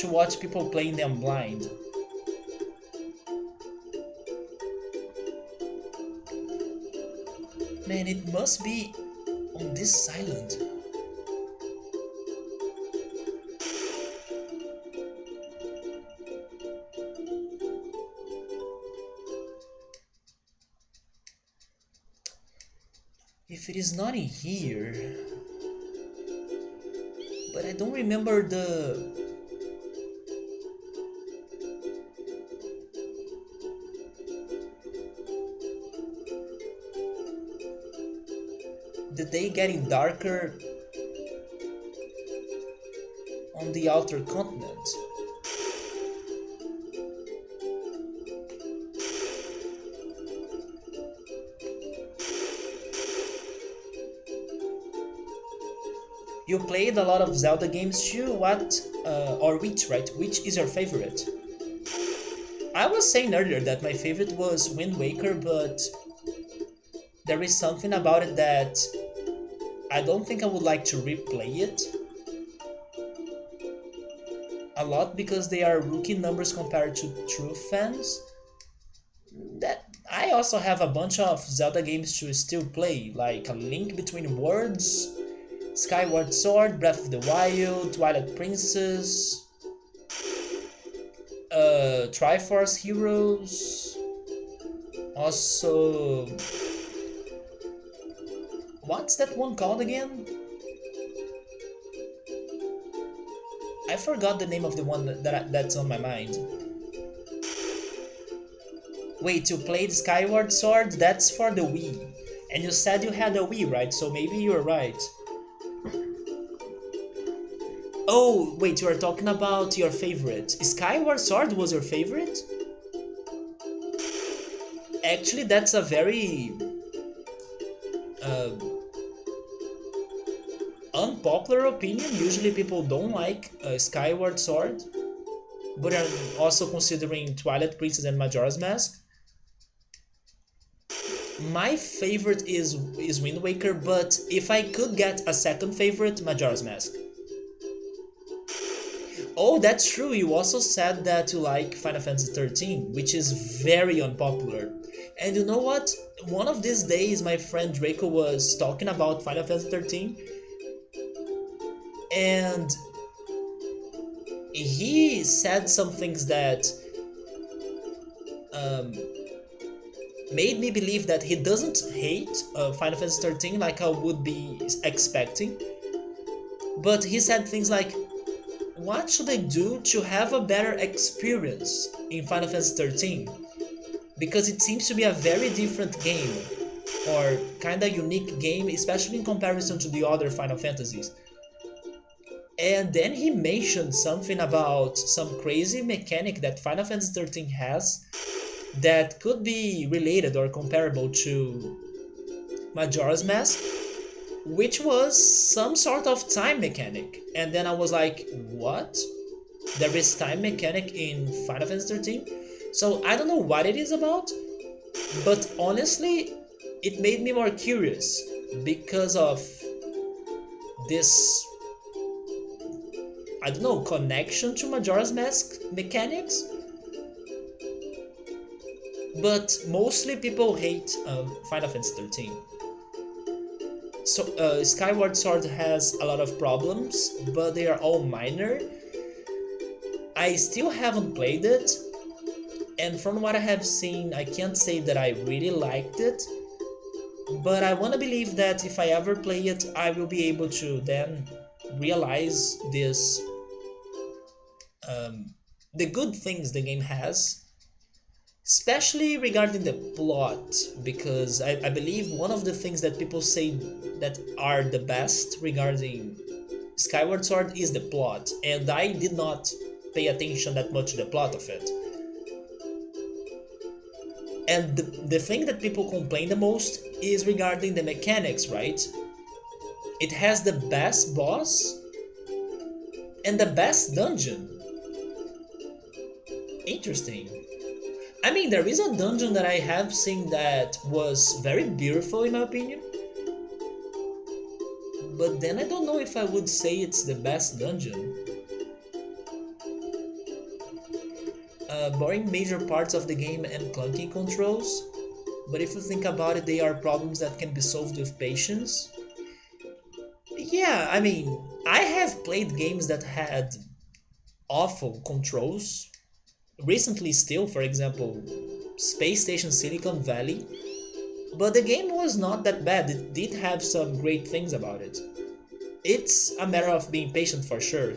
watch people playing them blind. Man, it must be on this island. If it is not in here... But I don't remember the... The day getting darker on the outer continent. You played a lot of Zelda games too. What, or which, right? Which is your favorite? I was saying earlier that my favorite was Wind Waker, but there is something about it that I don't think I would like to replay it a lot because they are rookie numbers compared to true fans. That I also have a bunch of Zelda games to still play, like A Link Between Worlds, Skyward Sword, Breath of the Wild, Twilight Princess, Triforce Heroes, also... What's that one called again? I forgot the name of the one that's on my mind. Wait, you played Skyward Sword? That's for the Wii. And you said you had a Wii, right? So maybe you're right. Oh, wait, you are talking about your favorite. Skyward Sword was your favorite? Actually, that's a very uh, unpopular opinion. Usually, people don't like Skyward Sword, but are also considering Twilight Princess and Majora's Mask. My favorite is Wind Waker, but if I could get a second favorite, Majora's Mask. Oh, that's true. You also said that you like Final Fantasy 13, which is very unpopular. And you know what? One of these days, my friend Draco was talking about Final Fantasy 13, and he said some things that um, made me believe that he doesn't hate Final Fantasy 13 like I would be expecting. But he said things like, what should I do to have a better experience in Final Fantasy 13? Because it seems to be a very different game, or kinda unique game, especially in comparison to the other Final Fantasies. And then he mentioned something about some crazy mechanic that Final Fantasy 13 has that could be related or comparable to Majora's Mask, which was some sort of time mechanic. And then I was like, what? There is time mechanic in Final Fantasy 13? So I don't know what it is about, but honestly, it made me more curious because of this, I don't know, connection to Majora's Mask mechanics. But mostly people hate Final Fantasy 13. So Skyward Sword has a lot of problems, but they are all minor. I still haven't played it, and from what I have seen, I can't say that I really liked it. But I want to believe that if I ever play it, I will be able to then realize this, um, the good things the game has, especially regarding the plot, because I believe one of the things that people say that are the best regarding Skyward Sword is the plot, and I did not pay attention that much to the plot of it. And the thing that people complain the most is regarding the mechanics, right? It has the best boss and the best dungeon. Interesting. I mean, there is a dungeon that I have seen that was very beautiful in my opinion, but then I don't know if I would say it's the best dungeon. Boring major parts of the game and clunky controls, but if you think about it, they are problems that can be solved with patience. Yeah, I mean, I have played games that had awful controls. Recently, still, for example, Space Station Silicon Valley, but the game was not that bad. It did have some great things about it. It's a matter of being patient for sure.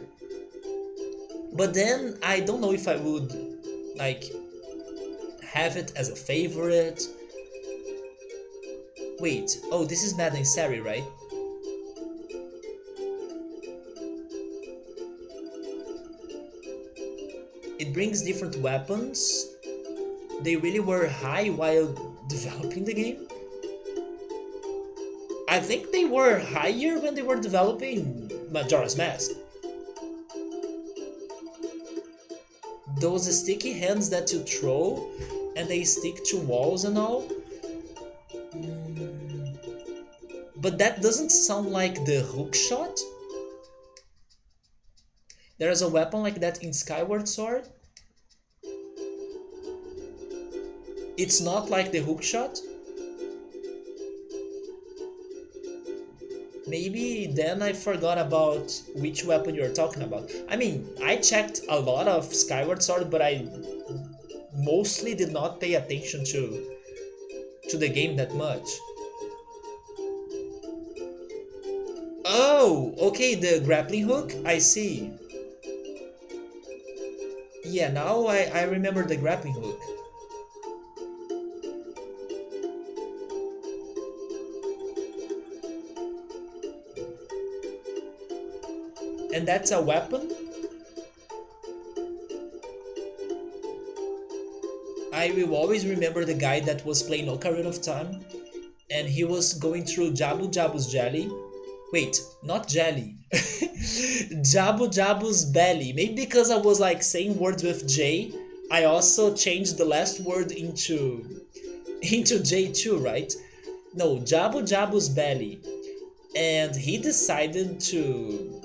But then I don't know if I would like have it as a favorite. Wait, oh, this is Madden Sari, right? It brings different weapons. They really were high while developing the game. I think they were higher when they were developing Majora's Mask. Those sticky hands that you throw and they stick to walls and all. But that doesn't sound like the hook shot. There is a weapon like that in Skyward Sword. It's not like the hook shot. Maybe then I forgot about which weapon you're talking about. I mean, I checked a lot of Skyward Sword, but I mostly did not pay attention to the game that much. Oh, okay, the grappling hook. I see. Yeah, now I remember the grappling hook. And that's a weapon. I will always remember the guy that was playing Ocarina of Time, and he was going through Jabu Jabu's jelly. Wait, not jelly. Jabu Jabu's belly. Maybe because I was like saying words with J, I also changed the last word into J too, right? No, Jabu Jabu's belly. And he decided to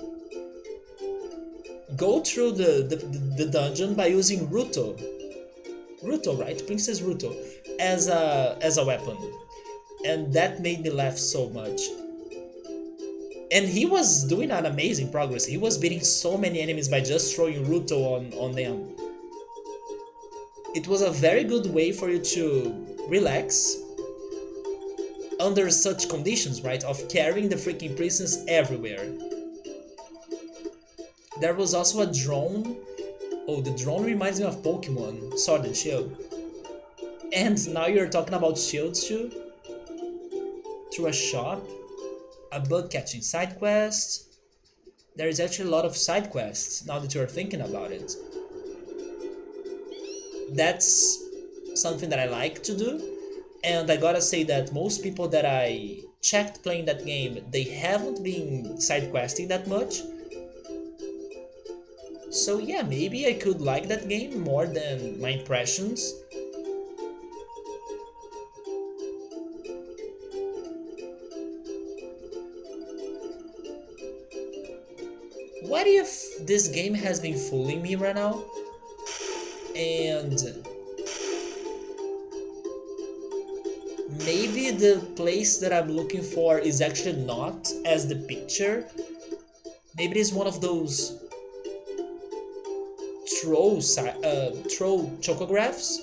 go through the dungeon by using Ruto. Ruto, right? Princess Ruto as a weapon. And that made me laugh so much. And he was doing an amazing progress. He was beating so many enemies by just throwing Ruto on them. It was a very good way for you to relax under such conditions, right? Of carrying the freaking princess everywhere. There was also a drone. Oh, the drone reminds me of Pokemon, Sword and Shield. And now you're talking about shields too? Through a shop? A bug catching side quest? There is actually a lot of side quests now that you're thinking about it. That's something that I like to do. And I gotta say that most people that I checked playing that game, they haven't been side questing that much. So yeah, maybe I could like that game more than my impressions. What if this game has been fooling me right now? And maybe the place that I'm looking for is actually not as the picture. Maybe it's one of those troll chocographs.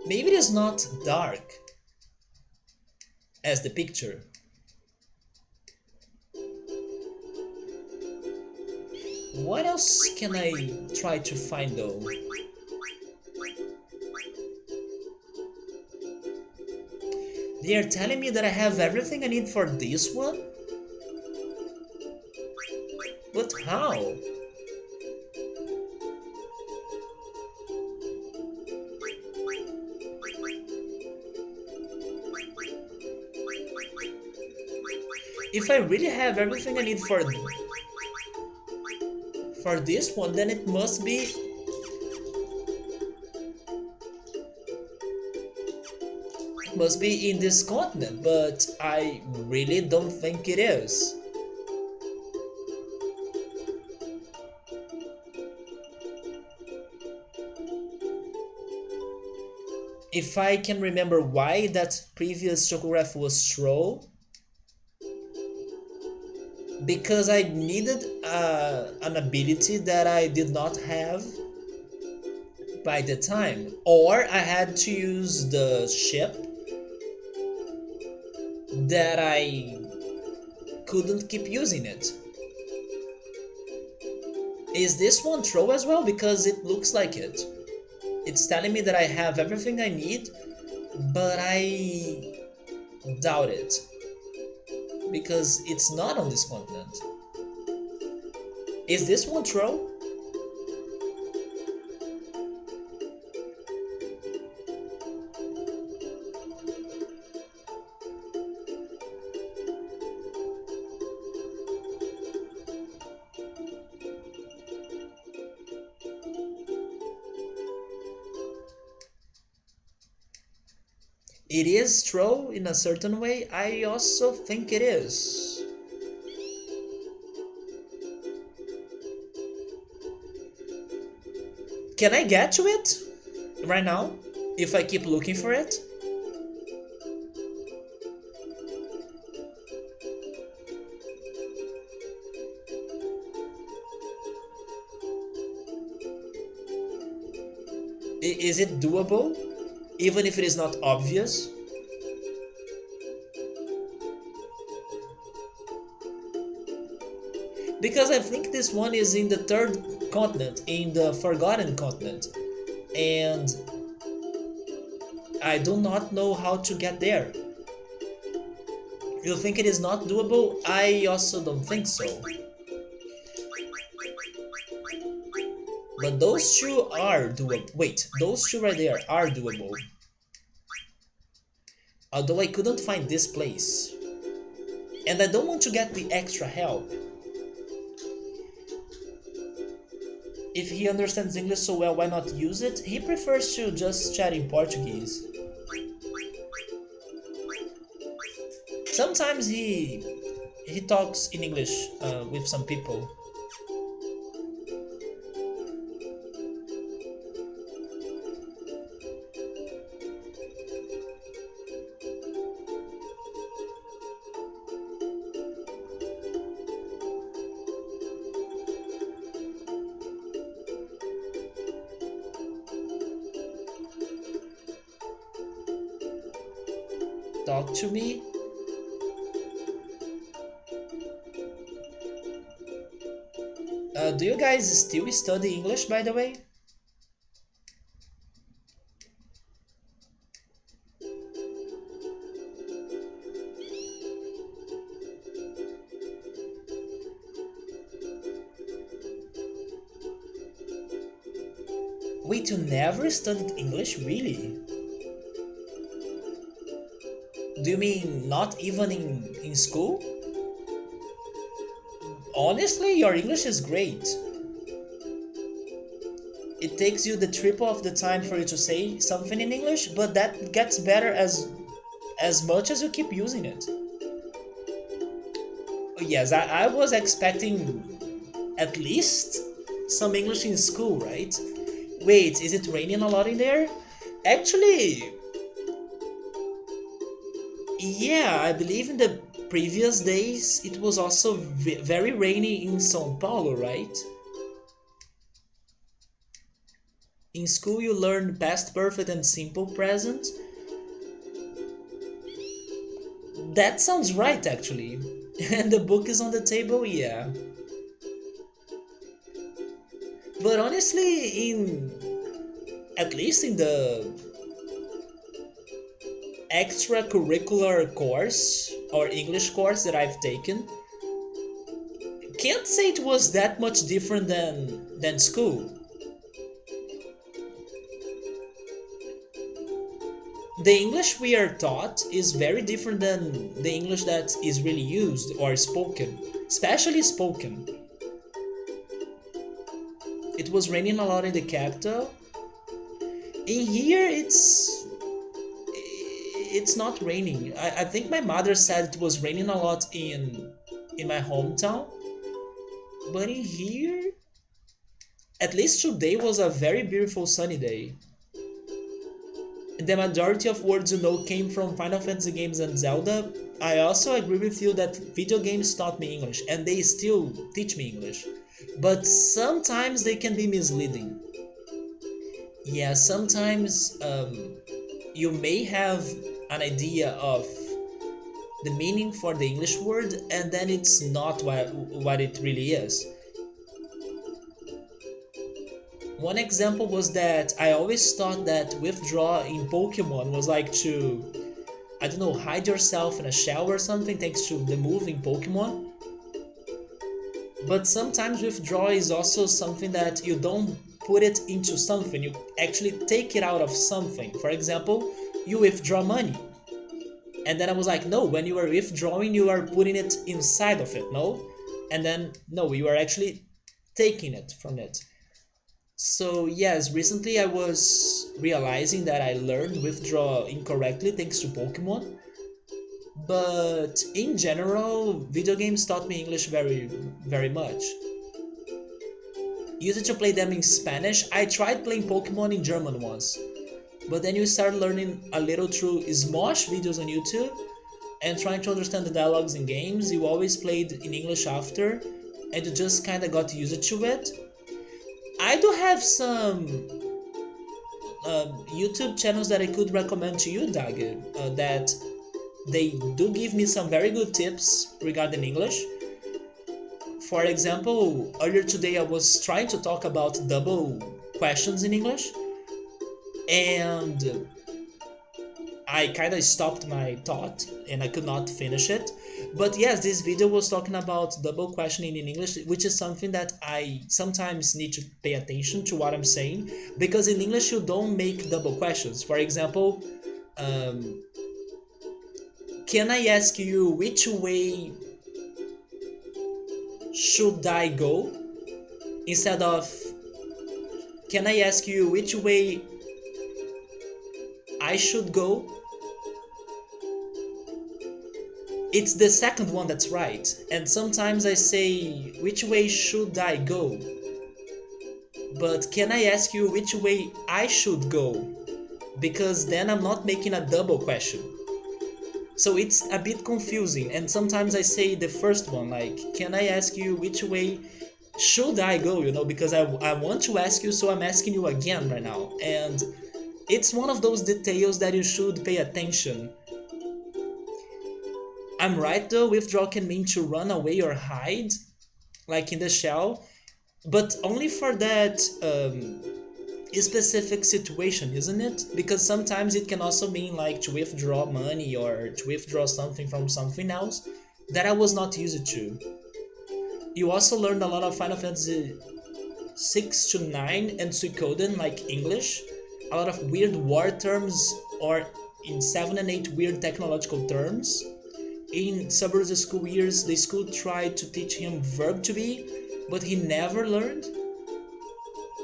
Maybe it is not dark as the picture. What else can I try to find though? They are telling me that I have everything I need for this one? But how? If I really have everything I need for this one, then it must be in this continent, but I really don't think it is. If I can remember why that previous chocograph was troll, because I needed an ability that I did not have by the time, or I had to use the ship that I couldn't keep using it. Is this one troll as well? Because it looks like it. It's telling me that I have everything I need, but I doubt it. Because it's not on this continent. Is this one troll? It is troll in a certain way. I also think it is. Can I get to it right now if I keep looking for it? Is it doable? Even if it is not obvious? Because I think this one is in the third continent, in the Forgotten Continent, and I do not know how to get there. You think it is not doable? I also don't think so. But those two are doable. Wait, those two right there are doable. Although I couldn't find this place. And I don't want to get the extra help. If he understands English so well, why not use it? He prefers to just chat in Portuguese. Sometimes he talks in English with some people. Talk to me. Do you guys still study English, by the way? Wait, you never studied English, really? Do you mean not even in school? Honestly, your English is great. It takes you the triple of the time for you to say something in English, but that gets better as much as you keep using it. Yes, I was expecting at least some English in school, right? Wait, is it raining a lot in there? Actually, yeah, I believe in the previous days it was also very rainy in São Paulo, right? In school you learn past perfect and simple present. That sounds right, actually. And the book is on the table, yeah. But honestly, in at least in the extracurricular course or English course that I've taken, can't say it was that much different than school. The English we are taught is very different than the English that is really used or spoken, especially spoken. It was raining a lot in the capital. In here, it's not raining. I think my mother said it was raining a lot in my hometown, but in here, at least today was a very beautiful sunny day. The majority of words you know came from Final Fantasy games and Zelda. I also agree with you that video games taught me English, and they still teach me English. But sometimes they can be misleading. Yeah, sometimes you may have an idea of the meaning for the English word, and then it's not what it really is. One example was that I always thought that withdraw in Pokemon was like to, I don't know, hide yourself in a shell or something thanks to the move in Pokemon. But sometimes withdraw is also something that you don't put it into something, you actually take it out of something. For example, you withdraw money. And then I was like, no, when you are withdrawing, you are putting it inside of it, no? And then, no, you are actually taking it from it. So yes, recently I was realizing that I learned withdraw incorrectly thanks to Pokemon. But in general, video games taught me English very much. Used to play them in Spanish. I tried playing Pokemon in German once. But then you start learning a little through Smosh videos on YouTube and trying to understand the dialogues in games. You always played in English after, and you just kinda got used to it. I do have some YouTube channels that I could recommend to you, Doug, that they do give me some very good tips regarding English. For example, earlier today I was trying to talk about double questions in English, and I kind of stopped my thought and I could not finish it. But yes, this video was talking about double questioning in English, which is something that I sometimes need to pay attention to what I'm saying, because in English you don't make double questions. For example, um, can I ask you which way should I go? Instead of, can I ask you which way I should go? It's the second one that's right. And sometimes I say, which way should I go? But can I ask you which way I should go? Because then I'm not making a double question. So it's a bit confusing. And sometimes I say the first one, like, can I ask you which way should I go? Because I want to ask you, so I'm asking you again right now. And it's one of those details that you should pay attention. I'm right though, withdraw can mean to run away or hide, like in the shell, but only for that specific situation, isn't it? Because sometimes it can also mean like to withdraw money or to withdraw something from something else that I was not used to. You also learned a lot of Final Fantasy 6 to 9 and Suikoden, like English, a lot of weird war terms, or in 7 and 8 weird technological terms. In Subaru's school years, the school tried to teach him verb to be, but he never learned.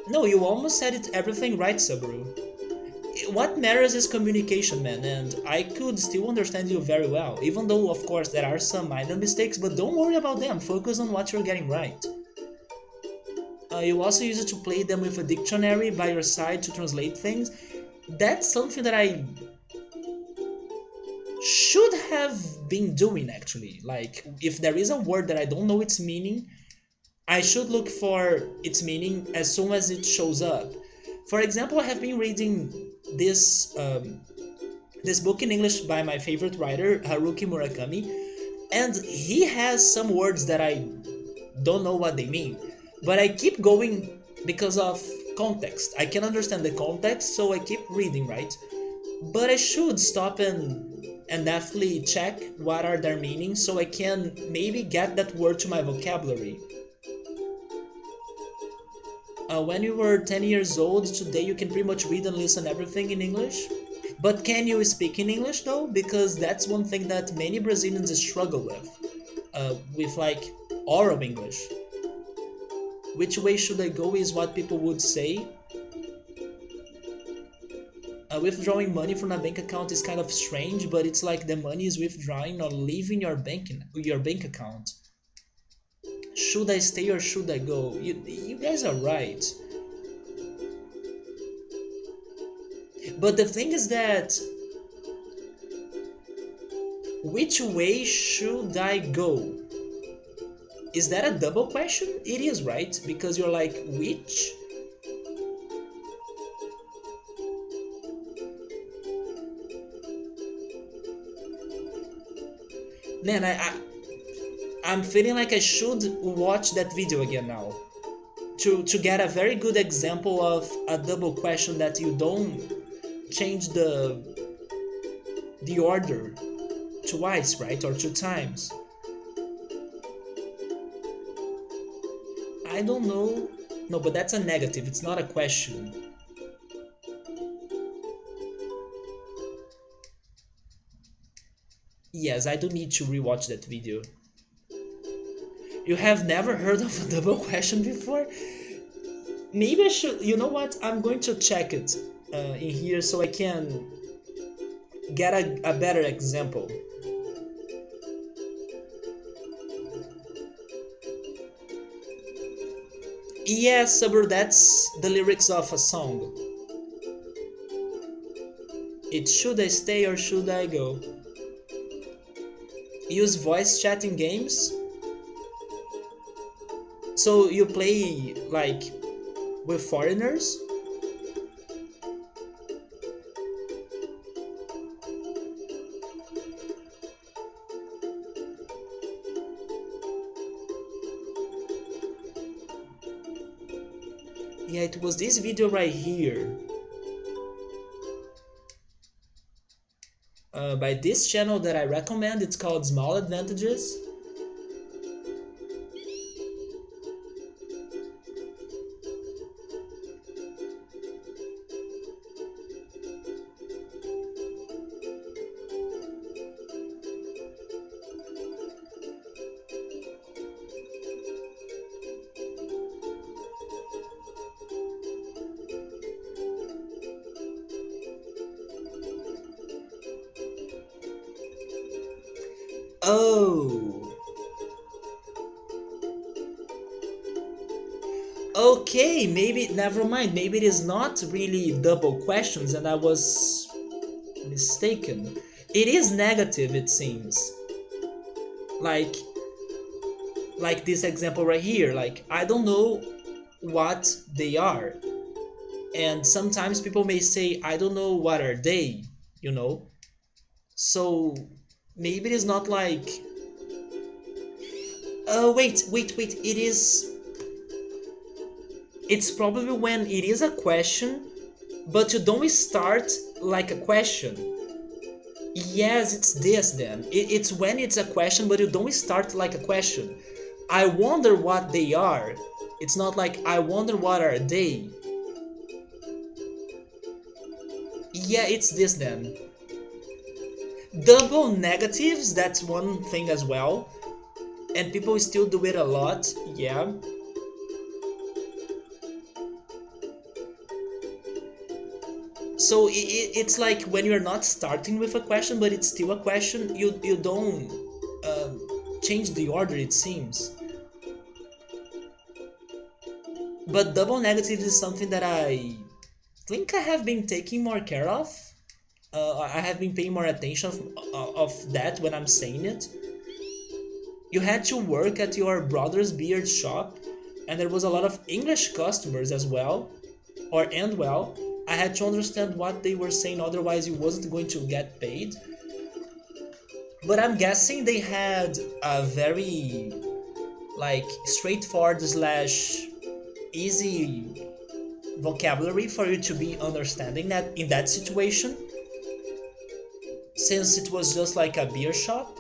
No, you almost said it everything right, Subaru. What matters is communication, man, and I could still understand you very well, even though, of course, there are some minor mistakes, but don't worry about them, focus on what you're getting right. You also use it to play them with a dictionary by your side to translate things. That's something that I should have been doing, actually. Like, if there is a word that I don't know its meaning, I should look for its meaning as soon as it shows up. For example, I have been reading this book in English by my favorite writer, Haruki Murakami, and he has some words that I don't know what they mean, but I keep going because of context. I can understand the context, so I keep reading, right? But I should stop and definitely check what are their meanings so I can maybe get that word to my vocabulary. When you were 10 years old, today you can pretty much read and listen everything in English. But can you speak in English though? Because that's one thing that many Brazilians struggle with like oral English. Which way should I go is what people would say. Withdrawing money from a bank account is kind of strange, but it's like the money is withdrawing or leaving your bank account. Should I stay or should I go? You guys are right. But the thing is that, which way should I go? Is that a double question? It is, right? Because you're like, which? Man, I'm feeling like I should watch that video again now. To get a very good example of a double question that you don't change the order twice, right? Or two times. I don't know. No, but that's a negative. It's not a question. Yes, I do need to rewatch that video. You have never heard of a double question before? Maybe I should. You know what? I'm going to check it in here so I can get a better example. Yes, Sabur, that's the lyrics of a song. It's should I stay or should I go? Use voice chat in games? So you play like with foreigners? Yeah, it was this video right here. by this channel that I recommend. It's called Small Advantages. Oh, okay, maybe, never mind. Maybe it is not really double questions and I was mistaken. It is negative, it seems. Like, like this example right here. Like, I don't know what they are. And sometimes people may say, I don't know what are they, you know? So maybe it is not like, wait, it is, it's probably when it is a question, but you don't start like a question. Yes, it's this then. It's when it's a question, but you don't start like a question. I wonder what they are. It's not like I wonder what are they. Yeah, it's this then. Double negatives, that's one thing as well. And people still do it a lot, yeah. So it's like when you're not starting with a question, but it's still a question, you don't change the order, it seems. But double negatives is something that I think I have been taking more care of. I have been paying more attention of that when I'm saying it. You had to work at your brother's beard shop, and there was a lot of English customers as well, and well, I had to understand what they were saying, otherwise you wasn't going to get paid. But I'm guessing they had a very like straightforward slash easy vocabulary for you to be understanding that in that situation, since it was just like a beer shop.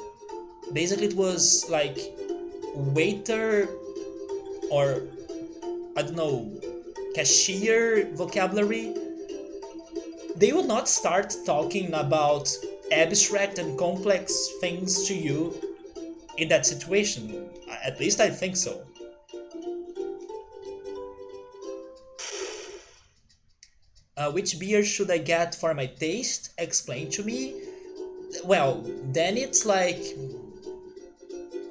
Basically it was like waiter, or I don't know, cashier vocabulary. They would not start talking about abstract and complex things to you in that situation. At least I think so. Which beer should I get for my taste? Explain to me. Well, then it's like,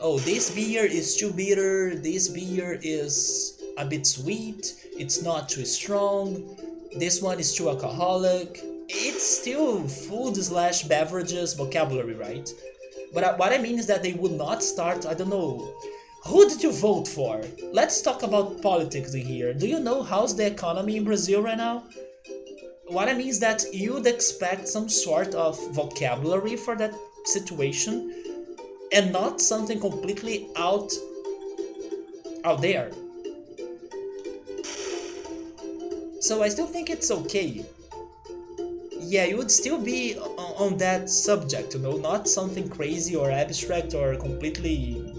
oh, this beer is too bitter, this beer is a bit sweet, it's not too strong, this one is too alcoholic. It's still food slash beverages vocabulary, right? But what I mean is that they would not start, I don't know, who did you vote for? Let's talk about politics here. Do you know how's the economy in Brazil right now? What I mean is that you'd expect some sort of vocabulary for that situation and not something completely out there. So I still think it's okay. Yeah, you would still be on that subject, you know, not something crazy or abstract or completely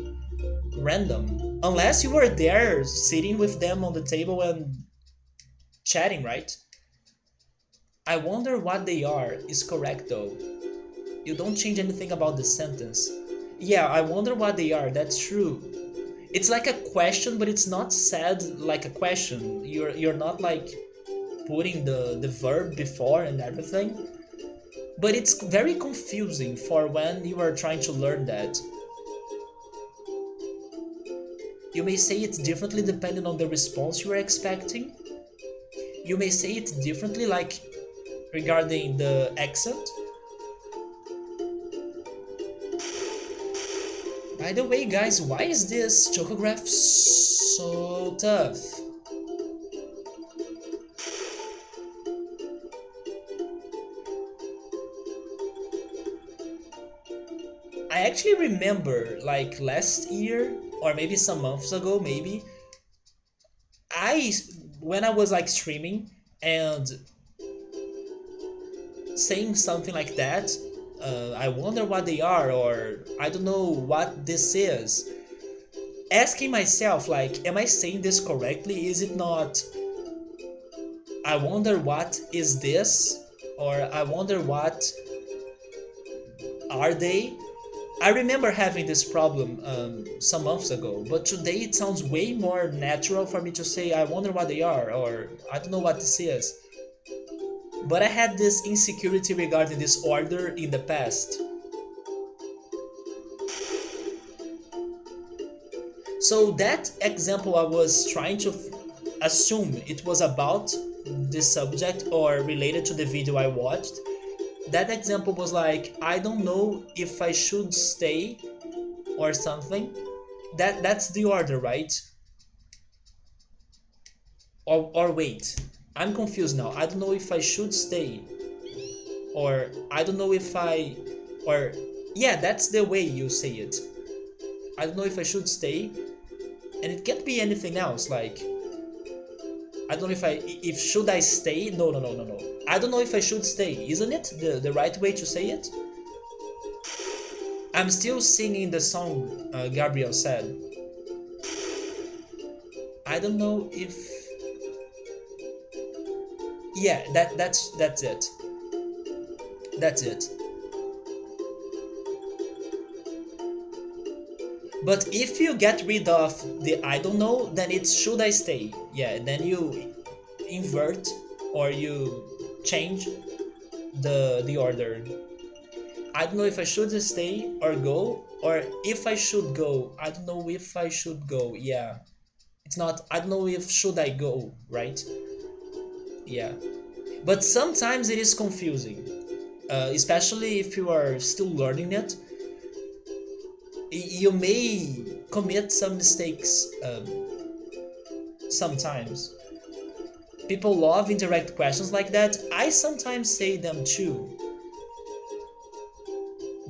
random. Unless you were there sitting with them on the table and chatting, right? I wonder what they are is correct though. You don't change anything about the sentence. Yeah, I wonder what they are, that's true. It's like a question, but it's not said like a question. You're not like putting the verb before and everything. But it's very confusing for when you are trying to learn that. You may say it differently depending on the response you are expecting. You may say it differently, like regarding the accent. By the way, guys, why is this chocograph so tough? I actually remember, like last year, or maybe some months ago, maybe, I, when I was like streaming and saying something like that, I wonder what they are, or I don't know what this is. Asking myself, like, am I saying this correctly? Is it not, I wonder what is this? Or I wonder what are they? I remember having this problem some months ago, but today it sounds way more natural for me to say, I wonder what they are, or I don't know what this is. But I had this insecurity regarding this order in the past. So that example I was trying to assume it was about the subject or related to the video I watched. That example was like, I don't know if I should stay or something. That's the order, right? Or wait, I'm confused now. I don't know if I should stay, or I don't know if I, or yeah, that's the way you say it. I don't know if I should stay, and it can't be anything else. Like, I don't know if should I stay? No, no, no, no, no. I don't know if I should stay. Isn't it the right way to say it? I'm still singing the song Gabriel said. I don't know if, yeah, that's it. That's it. But if you get rid of the I don't know, then it's should I stay? Yeah, then you invert or you change the order. I don't know if I should stay or go, or if I should go. I don't know if I should go. Yeah. It's not I don't know if should I go, right? Yeah. But sometimes it is confusing. Especially if you are still learning it, you may commit some mistakes sometimes. People love indirect questions like that. I sometimes say them too.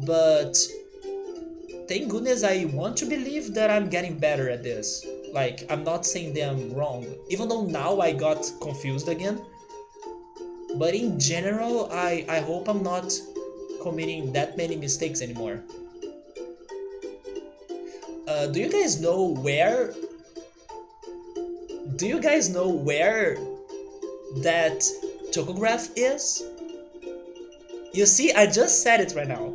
But thank goodness I want to believe that I'm getting better at this. Like, I'm not saying them wrong. Even though now I got confused again. But in general, I hope I'm not committing that many mistakes anymore. Do you guys know where? Do you guys know where that chocograph is? You see, I just said it right now.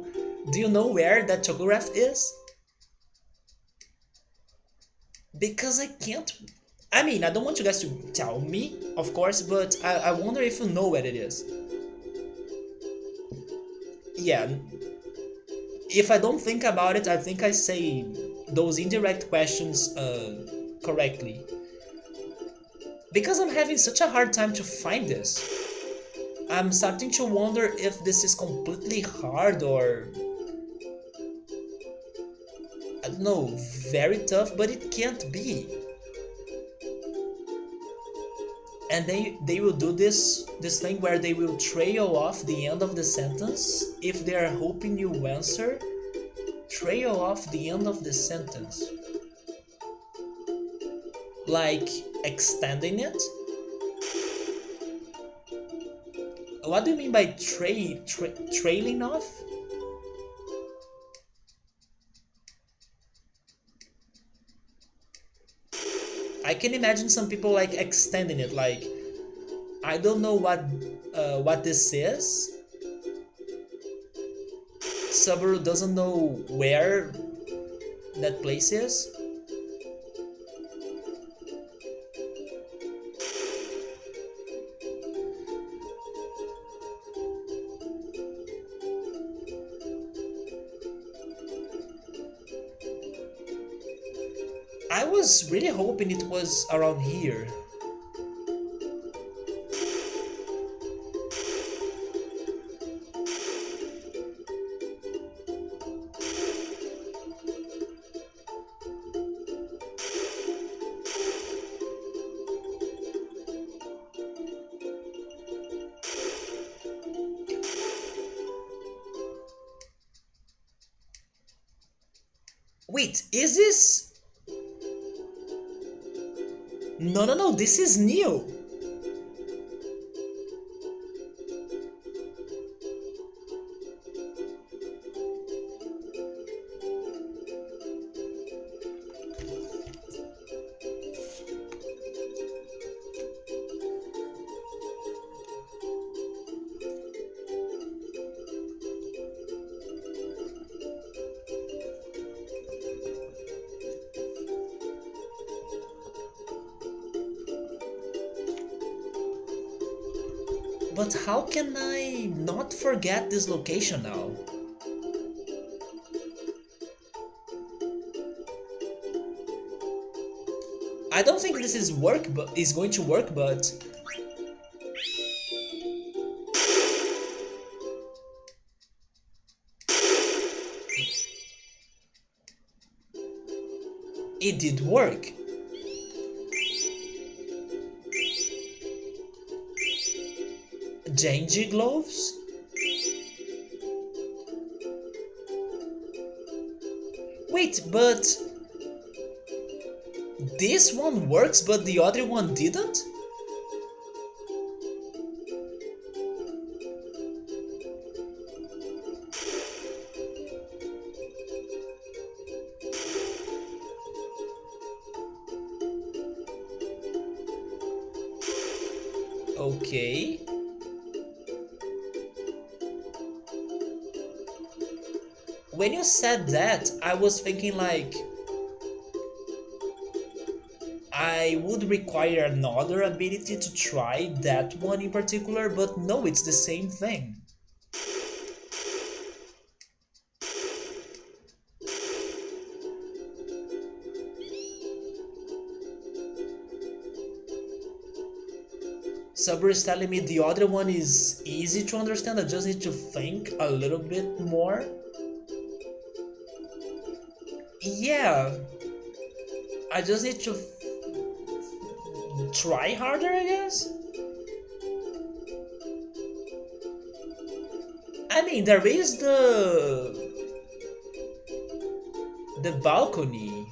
Do you know where that chocograph is? Because I can't. I mean, I don't want you guys to tell me, of course, but I wonder if you know where it is. Yeah, if I don't think about it, I think I say those indirect questions correctly. Because I'm having such a hard time to find this. I'm starting to wonder if this is completely hard or, I don't know, very tough, but it can't be. And they will do this thing where they will trail off the end of the sentence if they are hoping you answer. Trail off the end of the sentence, like extending it. What do you mean by trailing off? I can imagine some people like extending it, like, I don't know what this is. Subaru doesn't know where that place is. I was really hoping it was around here. Wait, is this? No, no, no, this is new. But how can I not forget this location now? I don't think this is going to work, but it did work. Genji gloves? Wait, but this one works but the other one didn't? Okay. When you said that, I was thinking like I would require another ability to try that one in particular, but no, it's the same thing. Saber is telling me the other one is easy to understand, I just need to think a little bit more. Yeah, I just need to try harder, I guess? I mean, there is the balcony.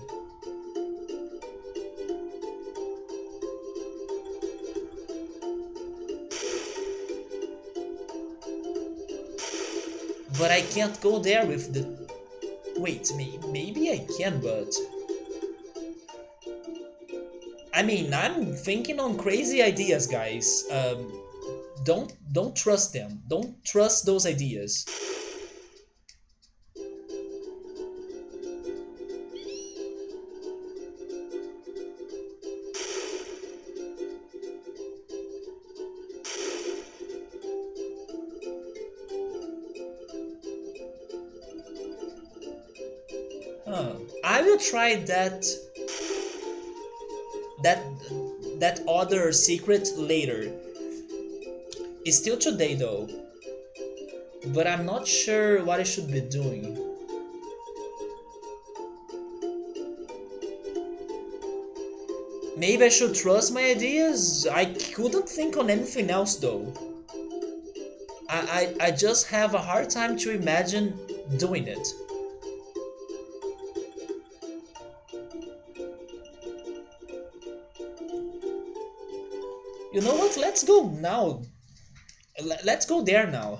But I can't go there with the... Wait, maybe I can, but... I mean, I'm thinking on crazy ideas, guys. Don't trust them. Don't trust those ideas. Huh. I will try that that other secret later. It's still today though, but I'm not sure what I should be doing. Maybe I should trust my ideas? I couldn't think on anything else though. I just have a hard time to imagine doing it. You know what? Let's go now. Let's go there now.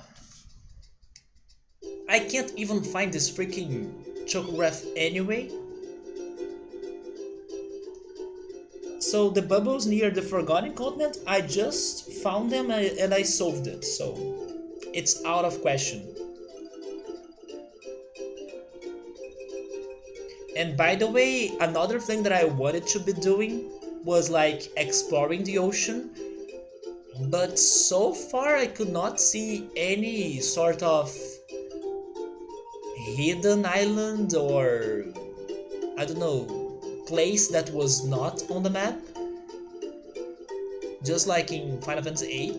I can't even find this freaking chocograph anyway. So the bubbles near the Forgotten Continent, I just found them and I solved it, so it's out of question. And by the way, another thing that I wanted to be doing was like exploring the ocean, but so far I could not see any sort of hidden island or I don't know, place that was not on the map. Just like in Final Fantasy VIII.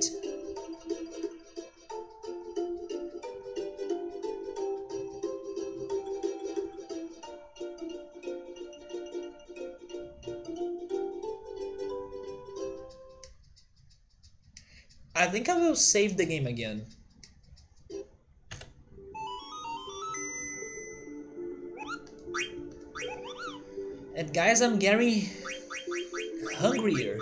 I think I will save the game again. And guys, I'm getting hungrier.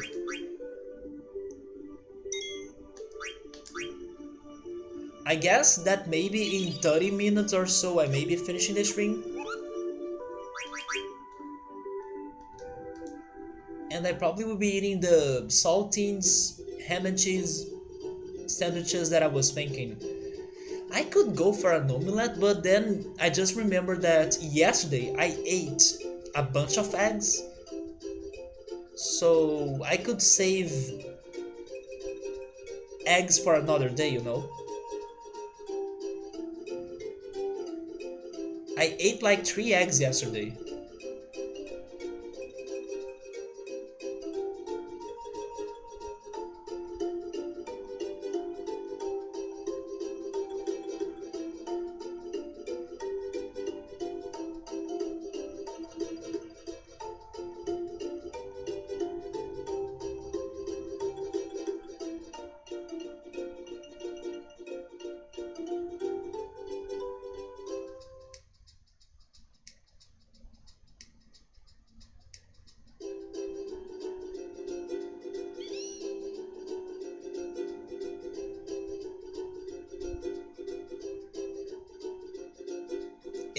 I guess that maybe in 30 minutes or so I may be finishing the stream. And I probably will be eating the saltines, ham and cheese sandwiches that I was thinking. I could go for an omelette, but then I just remembered that yesterday I ate a bunch of eggs. So I could save eggs for another day, you know? I ate like 3 eggs yesterday.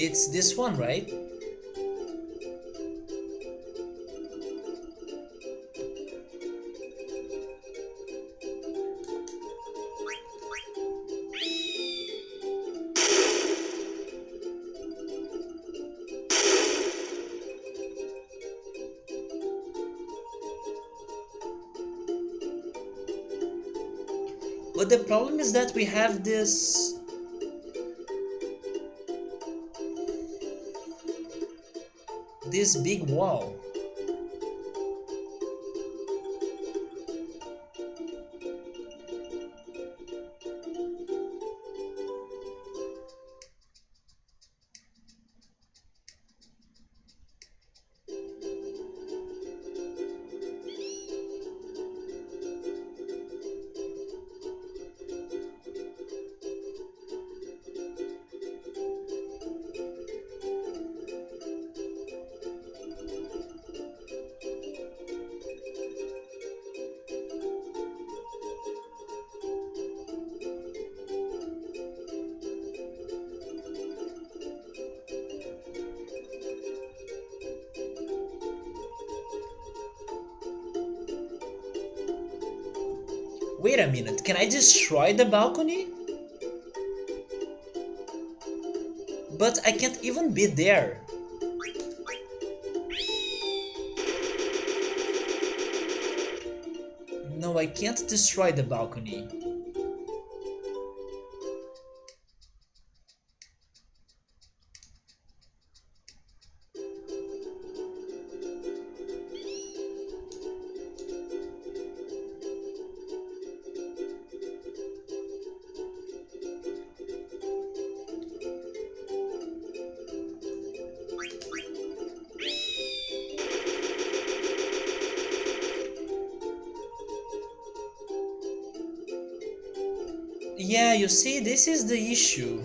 It's this one, right? But the problem is that we have this big wall. Wait a minute, can I destroy the balcony? But I can't even be there. No, I can't destroy the balcony. Yeah, you see, this is the issue.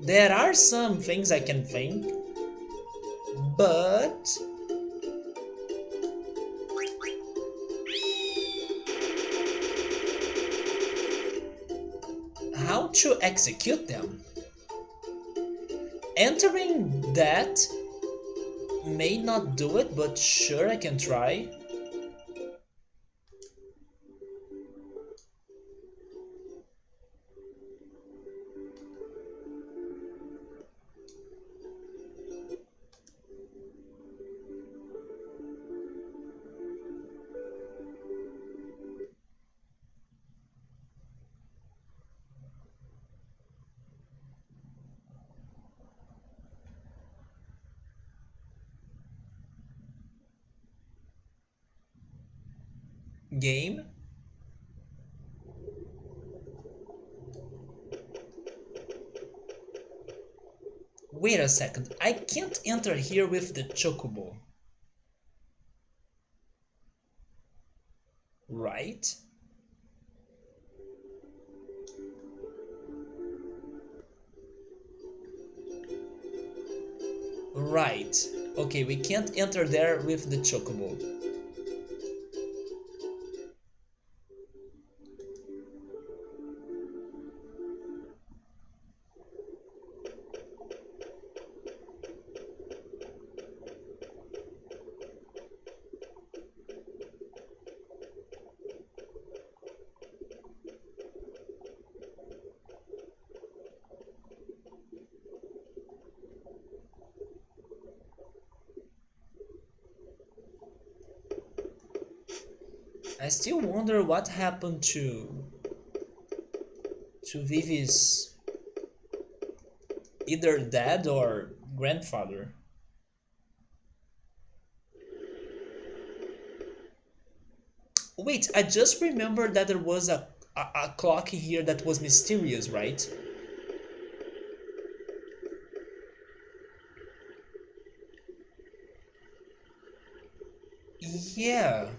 There are some things I can think, but how to execute them? Entering that may not do it, but sure I can try. Game? Wait a second, I can't enter here with the Chocobo. Right? Right. Okay, we can't enter there with the Chocobo. I still wonder what happened to Vivi's either dad or grandfather. Wait, I just remembered that there was a clock here that was mysterious, right? Yeah.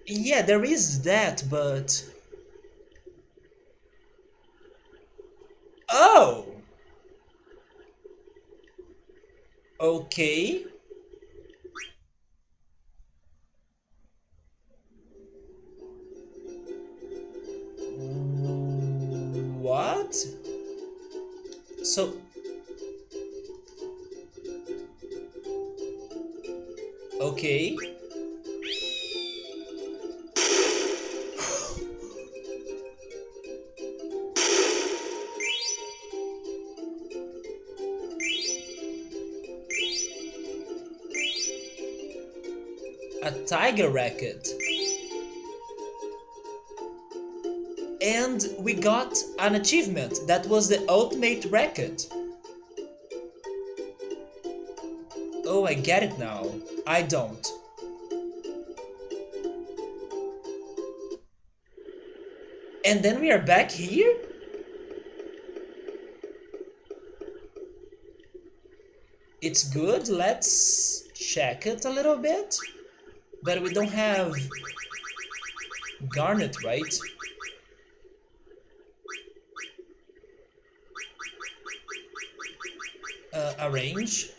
Yeah, there is that, but... Oh! Okay. What? So, okay. A tiger racket. And we got an achievement that was the ultimate racket. Oh, I get it now. I don't. And then we are back here? It's good. Let's check it a little bit. But we don't have Garnet, right? Arrange.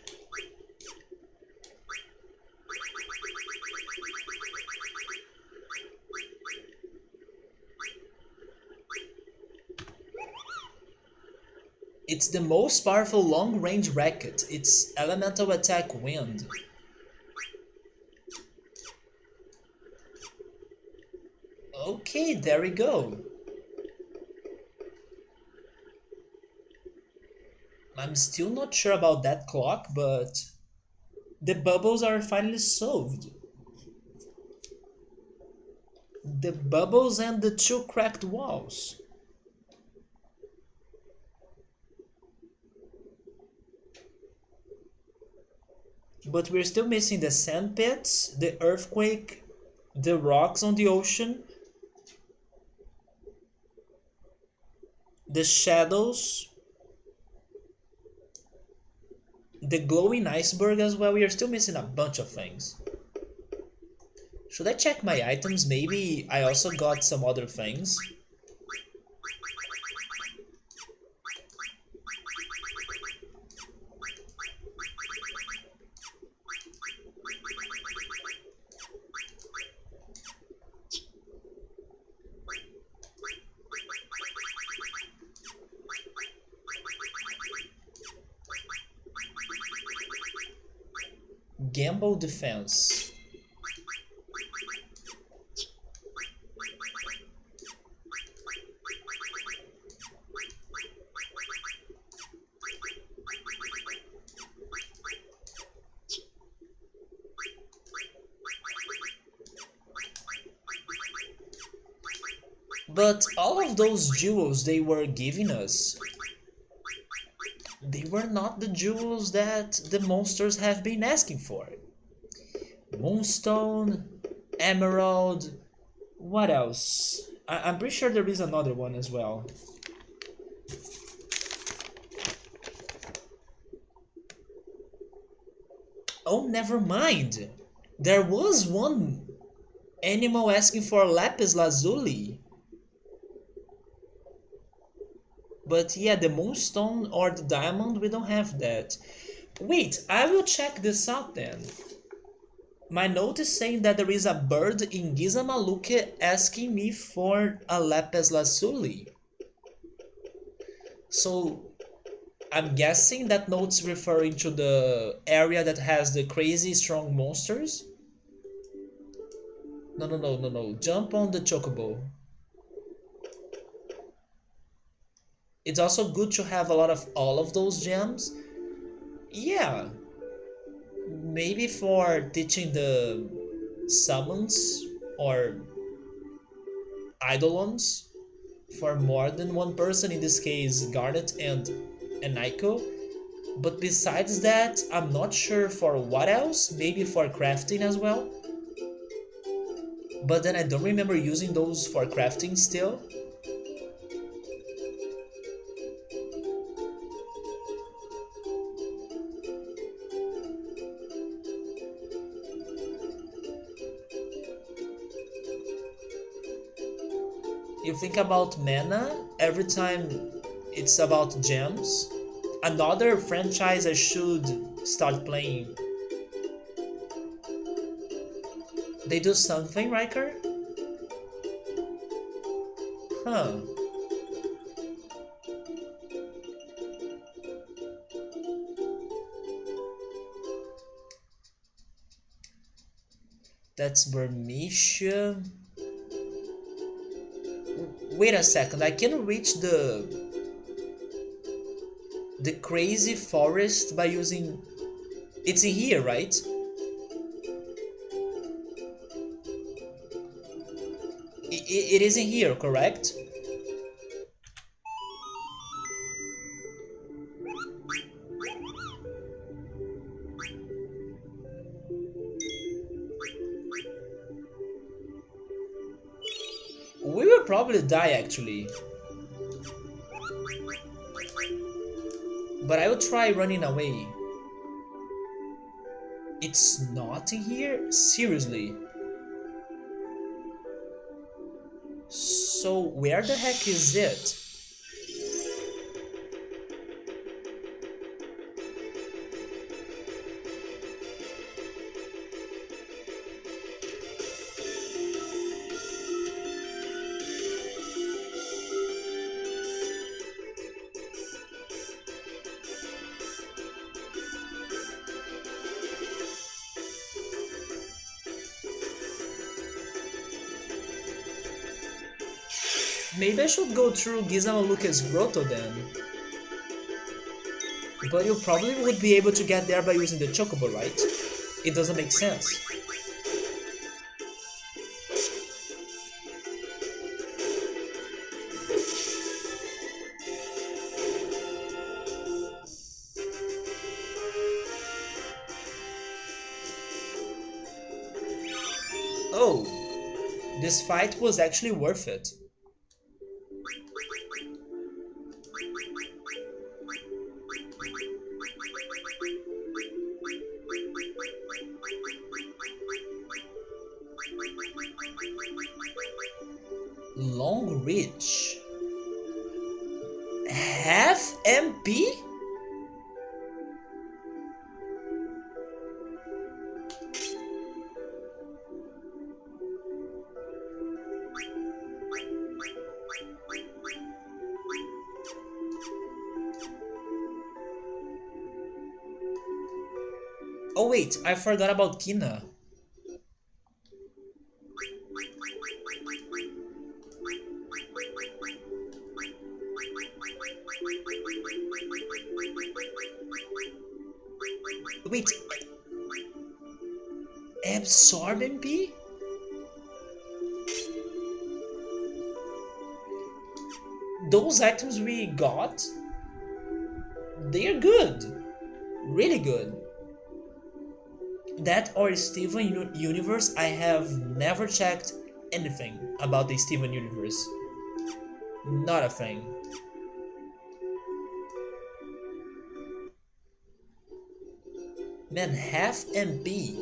It's the most powerful long-range racket. It's elemental attack wind. Okay, there we go. I'm still not sure about that clock, but the bubbles are finally solved. The bubbles and the two cracked walls. But we're still missing the sand pits, the earthquake, the rocks on the ocean, the shadows, the glowing iceberg as well. We are still missing a bunch of things. Should I check my items? Maybe I also got some other things. Gamble defense. But all of those jewels they were giving us, they were not the jewels that the monsters have been asking for. Moonstone, emerald, what else? I'm pretty sure there is another one as well. Oh, never mind. There was one animal asking for lapis lazuli. But yeah, the moonstone or the diamond, we don't have that. Wait, I will check this out then. My note is saying that there is a bird in Gizamaluke asking me for a lapis lazuli. So I'm guessing that note's referring to the area that has the crazy strong monsters. No, no, no, no, no. Jump on the chocobo. It's also good to have a lot of all of those gems. Yeah. Maybe for teaching the summons or eidolons for more than one person, in this case Garnet and Nico. But besides that, I'm not sure for what else, maybe for crafting as well. But then I don't remember using those for crafting still. You think about mana, every time it's about gems. Another franchise I should start playing. They do something, Riker? Huh. That's Burmetia. Wait a second, I can reach the crazy forest by using... It's in here, right? It is in here, correct? We will probably die actually. But I will try running away. It's not in here? Seriously? So where the heck is it? Maybe I should go through Gizamaluka's grotto then. But you probably would be able to get there by using the Chocobo, right? It doesn't make sense. Oh, this fight was actually worth it. Long Reach. Half MP? Oh wait, I forgot about Kina. Wait, Absorb MP? Those items we got, they're good. Really good. That or Steven Universe, I have never checked anything about the Steven Universe. Not a thing. Man, half MP.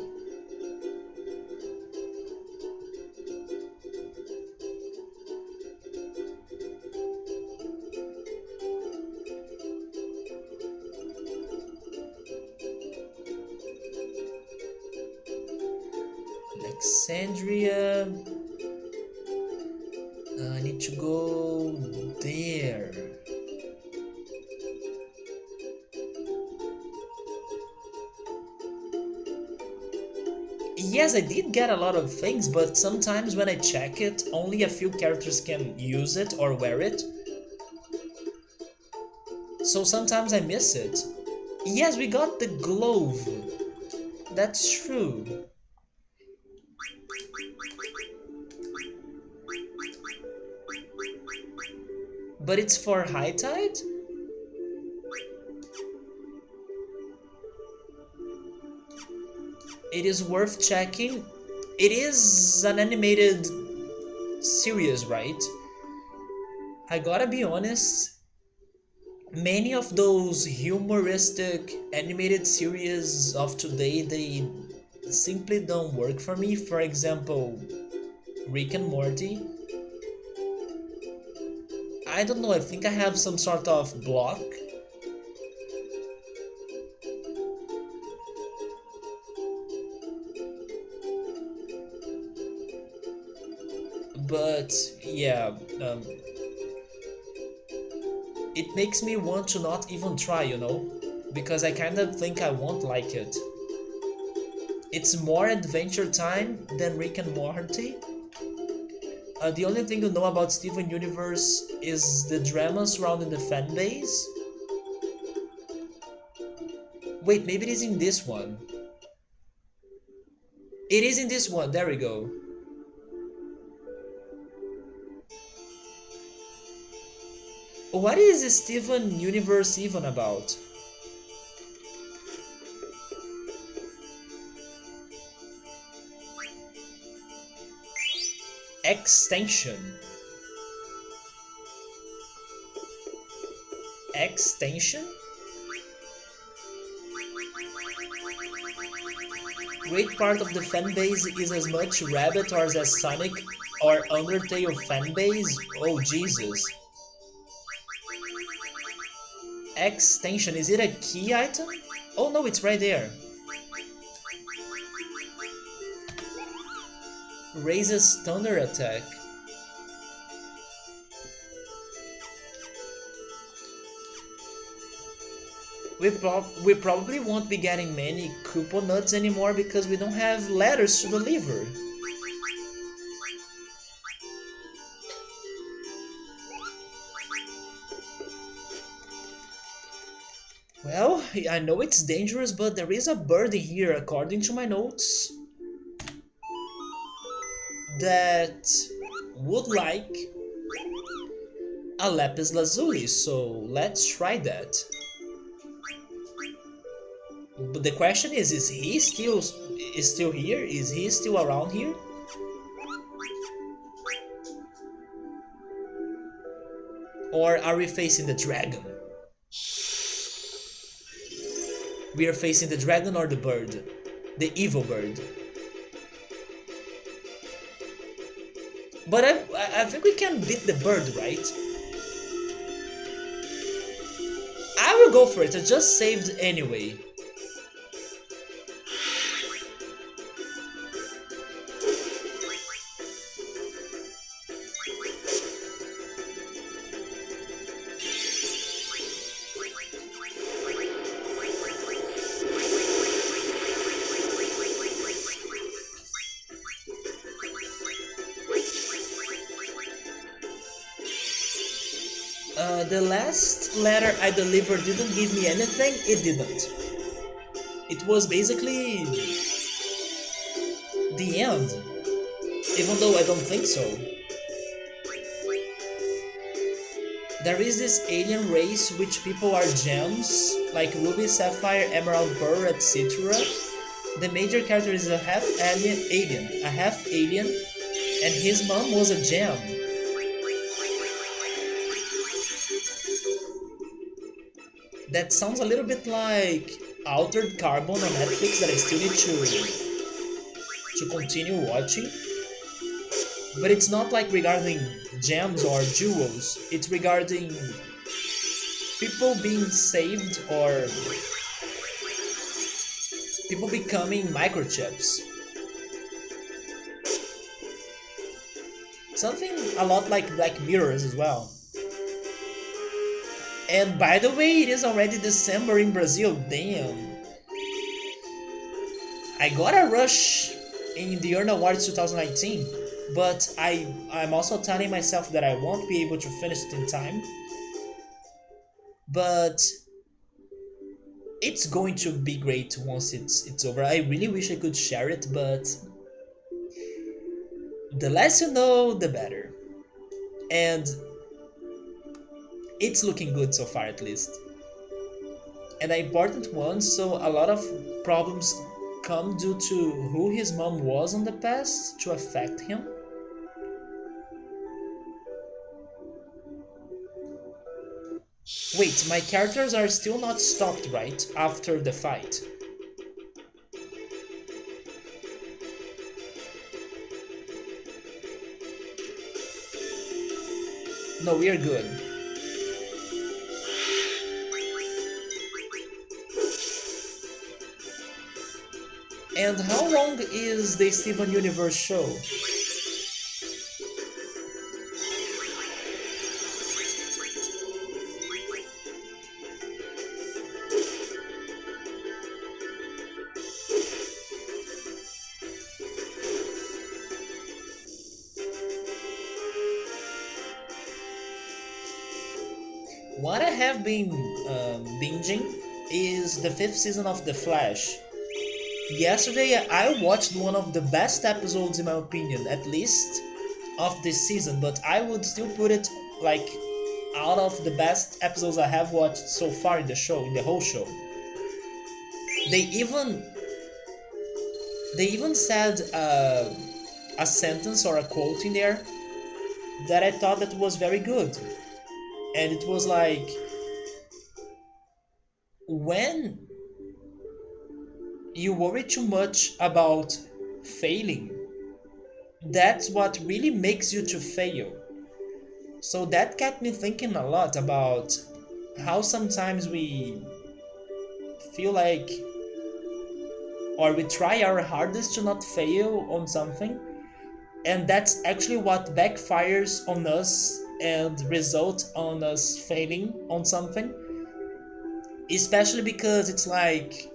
Alexandria. I need to go there. Yes, I did get a lot of things, but sometimes when I check it, only a few characters can use it or wear it. So sometimes I miss it. Yes, we got the glove. That's true. But it's for high tide? It is worth checking. It is an animated series, right? I gotta be honest, many of those humoristic animated series of today, they simply don't work for me. For example, Rick and Morty. I don't know, I think I have some sort of block. But yeah, um, it makes me want to not even try, because I kind of think I won't like it. It's more Adventure Time than Rick and Morty. The only thing you know about Steven Universe is the drama surrounding the fan base. Wait, maybe it is in this one. It is in this one, there we go. What is Steven Universe even about? Extension. Extension? Great part of the fanbase is as much Rabbit or as Sonic or Undertale fanbase? Oh Jesus. Extension, is it a key item? Oh no, it's right there. Raises thunder attack. We probably won't be getting many coupon nuts anymore because we don't have letters to deliver. Well, I know it's dangerous, but there is a bird here, according to my notes, that would like a lapis lazuli, so let's try that. But the question is he still here? Is he still around here? Or are we facing the dragon? We are facing the dragon or the bird? The evil bird. But I think we can beat the bird, right? I will go for it, I just saved anyway. The last letter I delivered didn't give me anything, it didn't. It was basically the end, even though I don't think so. There is this alien race which people are gems, like Ruby, Sapphire, Emerald, Pearl, etc. The major character is a half alien, and his mom was a gem. That sounds a little bit like Altered Carbon on Netflix that I still need to continue watching. But it's not like regarding gems or jewels, it's regarding people being saved or people becoming microchips. Something a lot like Black Mirrors as well. And by the way, it is already December in Brazil, damn. I got a rush in the Earn Awards 2019, but I'm also telling myself that I won't be able to finish it in time. But It's going to be great once it's over. I really wish I could share it, but the less you know, the better. And it's looking good so far, at least. And an important one, so a lot of problems come due to who his mom was in the past to affect him. Wait, my characters are still not stopped, right? After the fight. No, we are good. And how long is the Steven Universe show? What I have been binging is the fifth season of The Flash. Yesterday I watched one of the best episodes in my opinion, at least of this season, but I would still put it like out of the best episodes I have watched so far in the show, in the whole show. They even they even said a sentence or a quote in there that I thought that was very good, and it was like, when you worry too much about failing, that's what really makes you to fail. So that kept me thinking a lot about how sometimes we feel like, or we try our hardest to not fail on something, and that's actually what backfires on us and results on us failing on something. Especially because it's like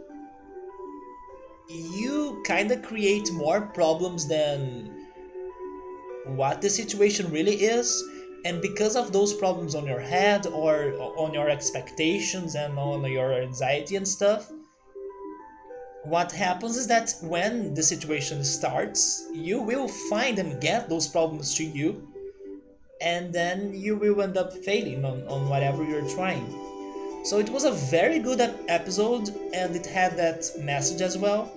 you kind of create more problems than what the situation really is, and because of those problems on your head or on your expectations and on your anxiety and stuff, what happens is that when the situation starts, you will find and get those problems to you, and then you will end up failing on whatever you're trying. So it was a very good episode, and it had that message as well.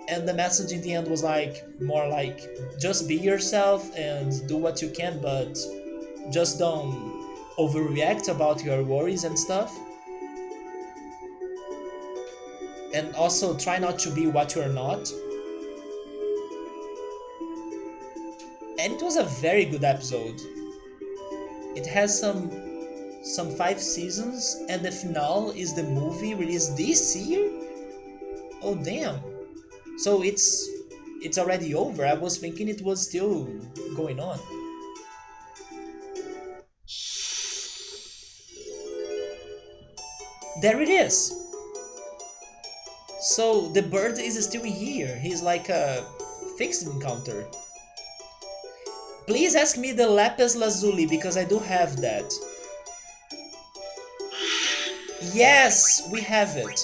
And the message in the end was like more like, just be yourself and do what you can, but just don't overreact about your worries and stuff. And also try not to be what you're not. And it was a very good episode. It has some 5 seasons, and the finale is the movie released this year. Oh damn! So it's already over. I was thinking it was still going on. There it is. So the bird is still here. He's like a fixed encounter. Please ask me the lapis lazuli because I do have that. Yes, we have it.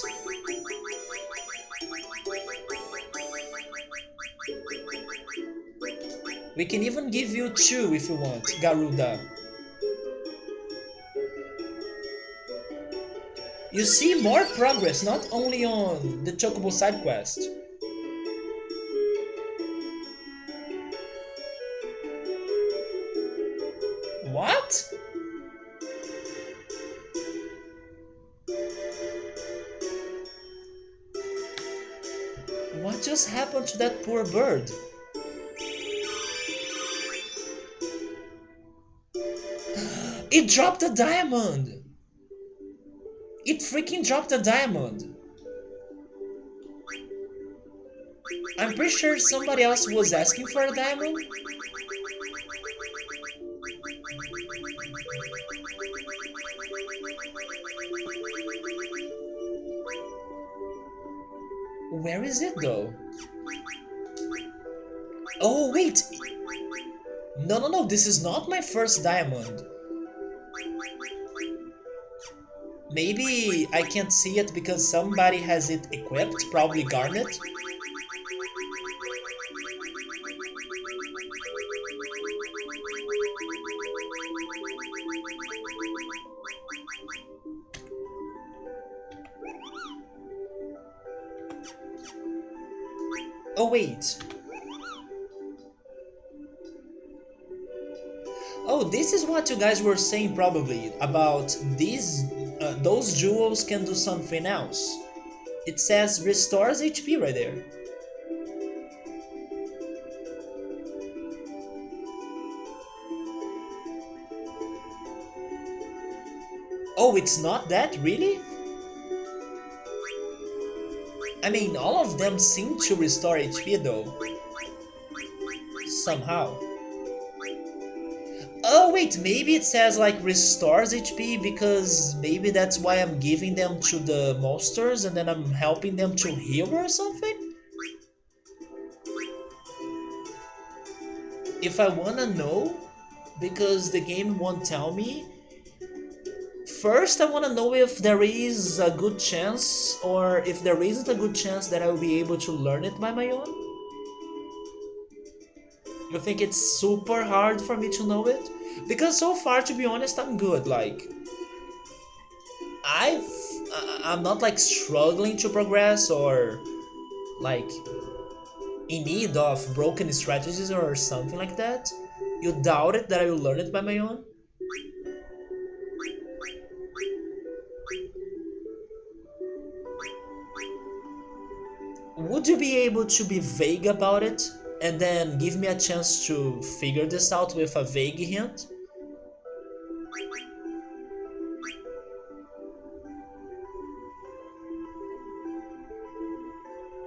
We can even give you 2 if you want, Garuda. You see more progress, not only on the Chocobo side quest. What? What just happened to that poor bird? It dropped a diamond! It freaking dropped a diamond! I'm pretty sure somebody else was asking for a diamond. Where is it though? Oh wait! No, this is not my first diamond. Maybe I can't see it because somebody has it equipped, probably Garnet. Oh wait. Oh, this is what you guys were saying probably about these those jewels can do something else. It says restores HP right there. Oh, it's not that, really? I mean, all of them seem to restore HP though. Somehow. Oh wait, maybe it says like restores HP because maybe that's why I'm giving them to the monsters and then I'm helping them to heal or something? If I wanna know, because the game won't tell me, first I wanna know if there is a good chance or if there isn't a good chance that I will be able to learn it by my own. You think it's super hard for me to know it? Because so far, to be honest, I'm good. Like, I've, I'm not like struggling to progress or like in need of broken strategies or something like that. You doubt it that I will learn it by my own? Would you be able to be vague about it and then give me a chance to figure this out with a vague hint?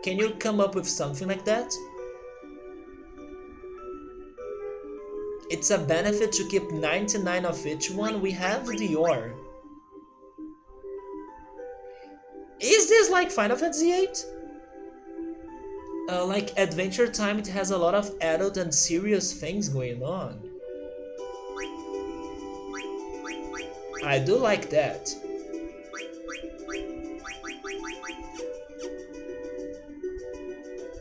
Can you come up with something like that? It's a benefit to keep 99 of each one. We have the ore. Is this like Final Fantasy VIII? Like Adventure Time, it has a lot of adult and serious things going on. I do like that.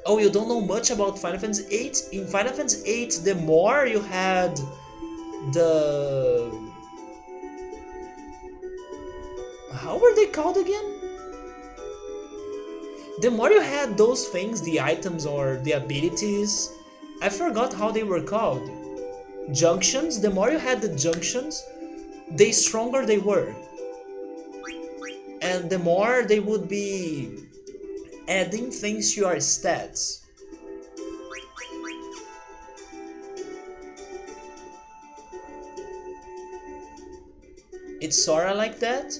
Oh, you don't know much about Final Fantasy VIII? In Final Fantasy VIII, the more you had the... How were they called again? The more you had those things, the items or the abilities, I forgot how they were called. Junctions, the more you had the junctions, the stronger they were. And the more they would be adding things to your stats. It's sorta like that.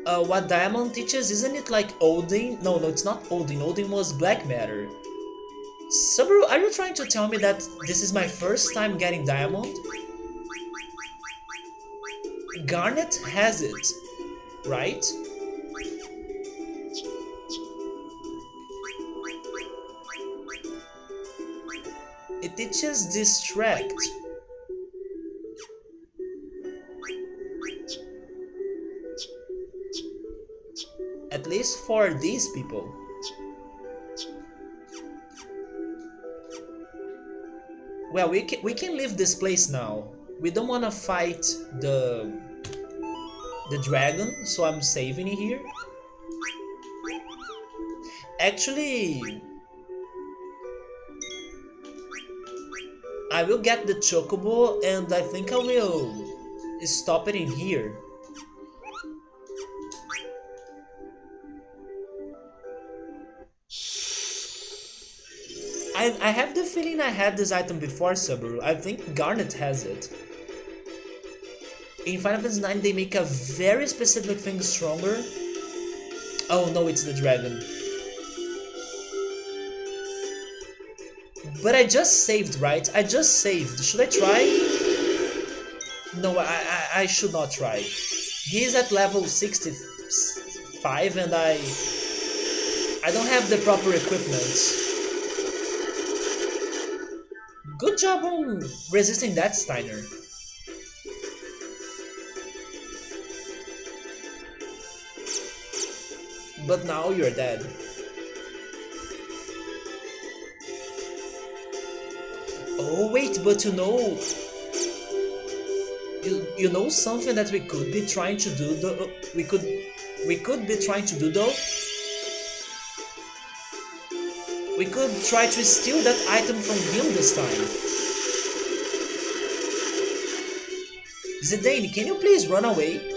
What Diamond teaches, isn't it like Odin? No, it's not Odin. Odin was black matter. Subaru, are you trying to tell me that this is my first time getting Diamond? Garnet has it, right? It teaches Distract. At least for these people. Well, we can leave this place now. We don't want to fight the dragon, so I'm saving it here. Actually, I will get the Chocobo and I think I will stop it in here. I have the feeling I had this item before, Subaru. I think Garnet has it. In Final Fantasy IX they make a very specific thing stronger. Oh no, it's the dragon. But I just saved, right? I just saved. Should I try? No, I should not try. He's at level 65 and I don't have the proper equipment. Good job on resisting that, Steiner. but now you're dead. Oh wait, but you know something that we could be trying to do though. We could be trying to do though. We could try to steal that item from him this time. Zidane, can you please run away?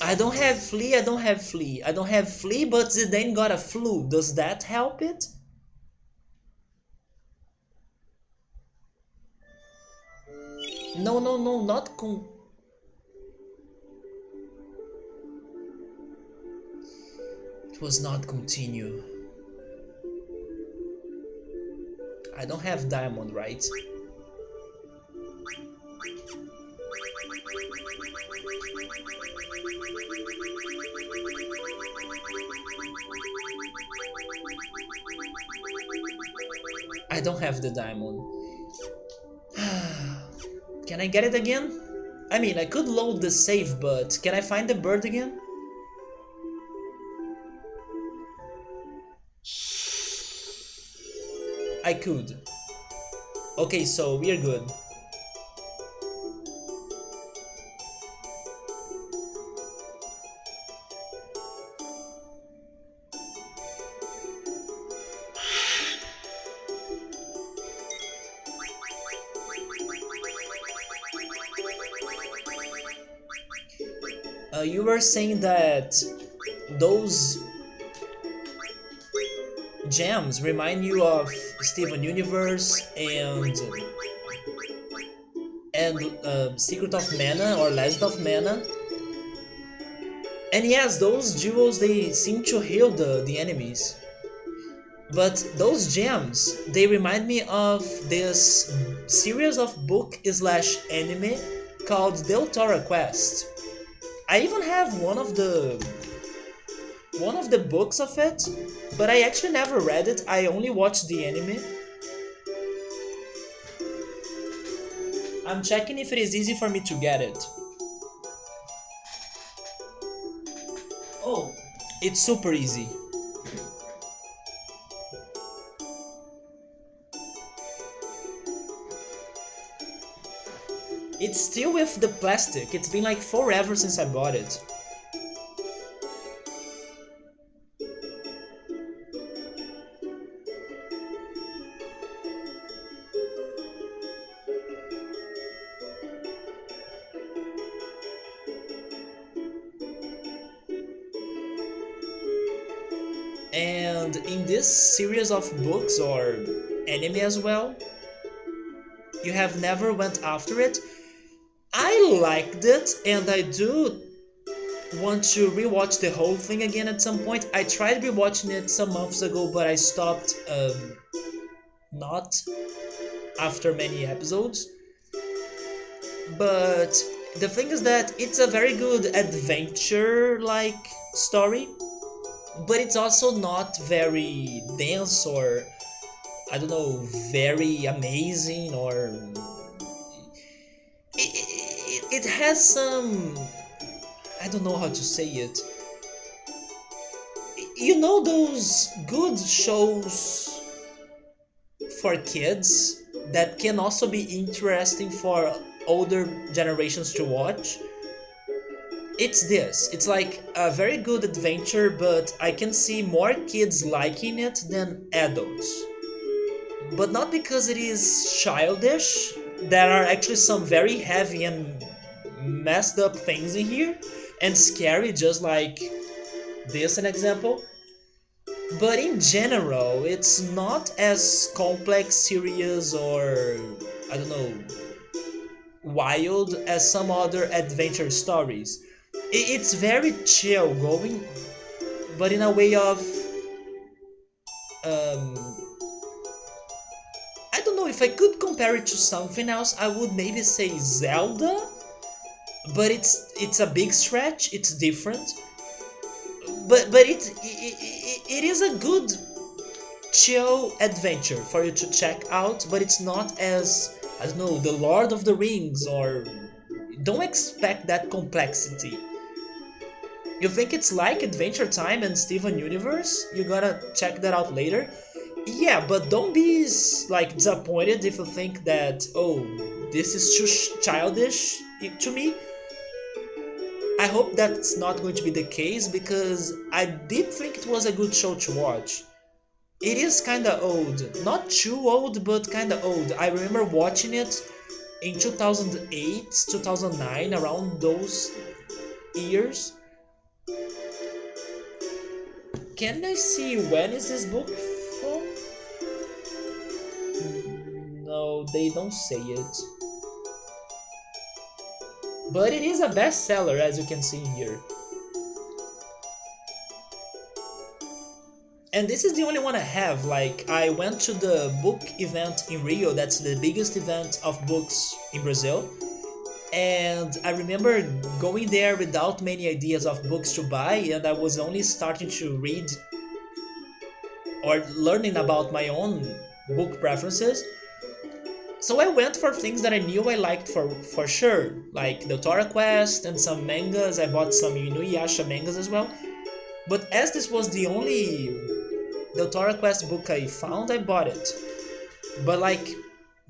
I don't have flea, I don't have flea. I don't have flea, but Zidane got a flu. Does that help it? No, no, no, not con... It was not continue. I don't have diamond, right? I don't have the diamond. Can I get it again? I mean, I could load the save, but can I find the bird again? I could. Okay, so we're good. You were saying that those gems remind you of Steven Universe and Secret of Mana or Legend of Mana. And yes, those jewels, they seem to heal the enemies. But those gems, they remind me of this series of book slash anime called Deutora Quest. I even have one of the books of it, but I actually never read it. I only watched the anime. I'm checking if it is easy for me to get it. Oh, it's super easy. It's still with the plastic. It's been like forever since I bought it. And in this series of books or anime as well, you have never went after it. I liked it, and I do want to rewatch the whole thing again at some point. I tried rewatching it some months ago, but I stopped not after many episodes. But the thing is that it's a very good adventure-like story, but it's also not very dense or, I don't know, very amazing, or it has some, I don't know how to say it. You know those good shows for kids that can also be interesting for older generations to watch? It's this. It's like a very good adventure, but I can see more kids liking it than adults. But not because it is childish. There are actually some very heavy and messed up things in here, and scary, just like this an example. But in general, it's not as complex, serious, or, I don't know, wild as some other adventure stories. It's very chill going, but in a way of, I don't know if I could compare it to something else, I would maybe say Zelda, but it's a big stretch. It's different, but it is a good chill adventure for you to check out. But it's not as, I don't know, the Lord of the Rings, or don't expect that complexity. You think it's like Adventure Time and Steven Universe? You gotta check that out later. Yeah, but don't be like disappointed if you think that, oh, this is too childish to me. I hope that's not going to be the case, because I did think it was a good show to watch. It is kinda old, not too old, but kinda old. I remember watching it in 2008, 2009, around those years. Can I see when is this book from? No, they don't say it. But it is a bestseller, as you can see here. And this is the only one I have. Like, I went to the book event in Rio, that's the biggest event of books in Brazil. And I remember going there without many ideas of books to buy, and I was only starting to read or learning about my own book preferences. So I went for things that I knew I liked for sure, like the Tora Quest and some mangas. I bought some Inuyasha mangas as well. But as this was the only the Tora Quest book I found, I bought it. But like,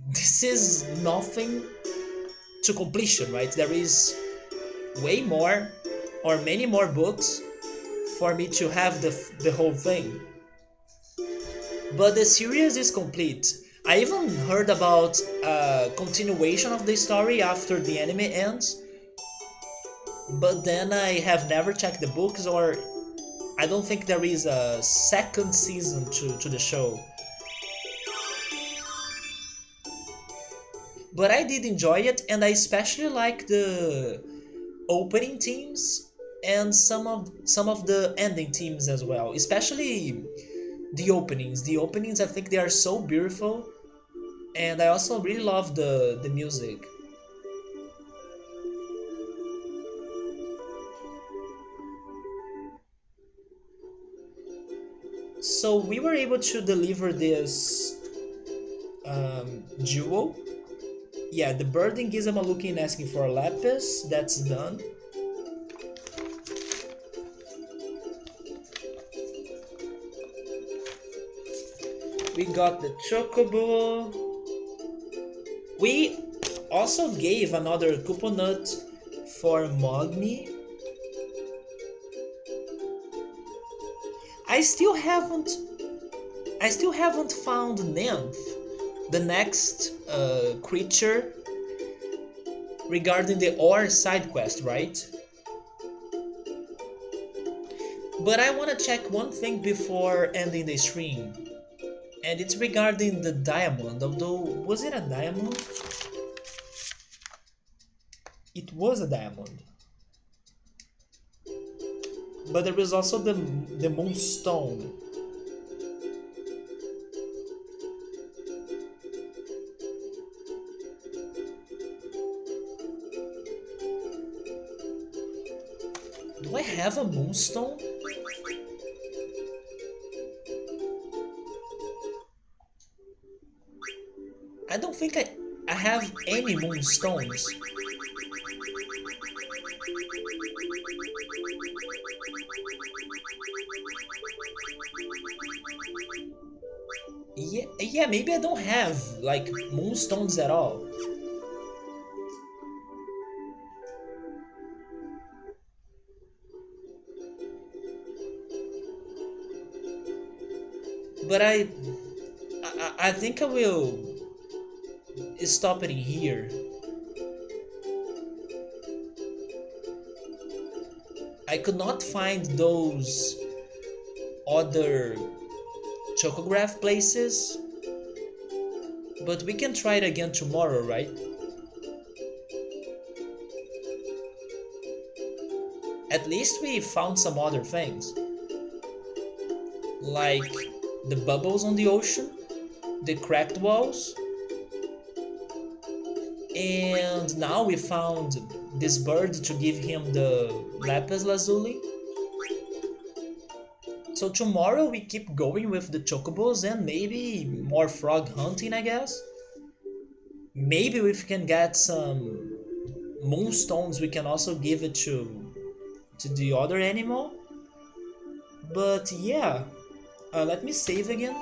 this is nothing to completion, right? There is way more or many more books for me to have the whole thing. But the series is complete. I even heard about a continuation of the story after the anime ends, but then I have never checked the books, or I don't think there is a second season to the show. But I did enjoy it, and I especially like the opening themes and some of the ending themes as well. Especially the openings. The openings, I think they are so beautiful, and I also really love the music. So we were able to deliver this jewel. Yeah, the birding gives him a looking asking for a lapis. That's done. We got the chocobo. We also gave another coconut for Mogni. I still haven't I still haven't found Nymph, the next creature regarding the ore side quest, right? But I want to check one thing before ending the stream, and it's regarding the diamond. Although, was it a diamond? It was a diamond. But there is also the moonstone. Do I have a moonstone? I don't think I have any moonstones. Yeah, maybe I don't have like moonstones at all. But I think I will stop it here. I could not find those other chocograph places, but we can try it again tomorrow, right? At least we found some other things, like the bubbles on the ocean, the cracked walls, And now we found this bird to give him the lapis lazuli. So tomorrow we keep going with the chocobos and maybe more frog hunting, I guess. Maybe if we can get some moonstones, we can also give it to the other animal. But yeah, let me save again.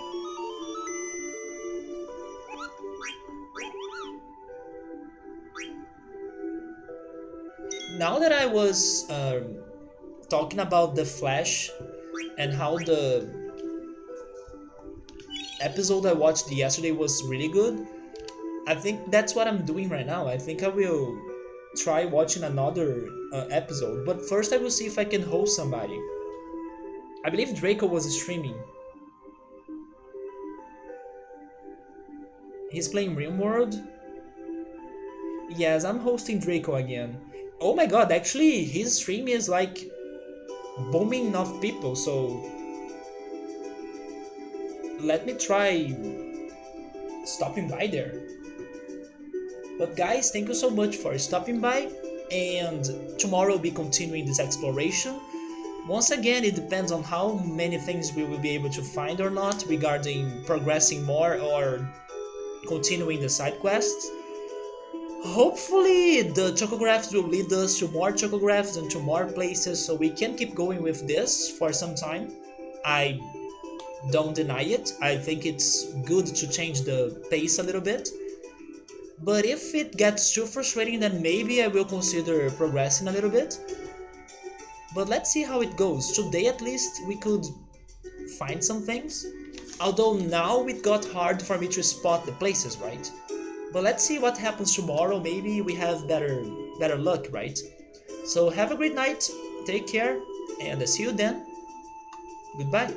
Now that I was talking about the Flash and how the episode I watched yesterday was really good, I think that's what I'm doing right now. I think I will try watching another episode, but first I will see if I can host somebody. I believe Draco was streaming. He's playing RimWorld. Yes, I'm hosting Draco again. Oh my god, actually his stream is like booming of people, so let me try stopping by there. But guys, thank you so much for stopping by, and tomorrow we'll be continuing this exploration. Once again, it depends on how many things we will be able to find or not regarding progressing more or continuing the side quests. Hopefully the chocographs will lead us to more chocographs and to more places so we can keep going with this for some time. I don't deny it. I think it's good to change the pace a little bit. But if it gets too frustrating, then maybe I will consider progressing a little bit. But let's see how it goes. Today at least we could find some things. Although now it got hard for me to spot the places, right? But let's see what happens tomorrow. Maybe we have better luck, right? So have a great night, take care, and I'll see you then. Goodbye.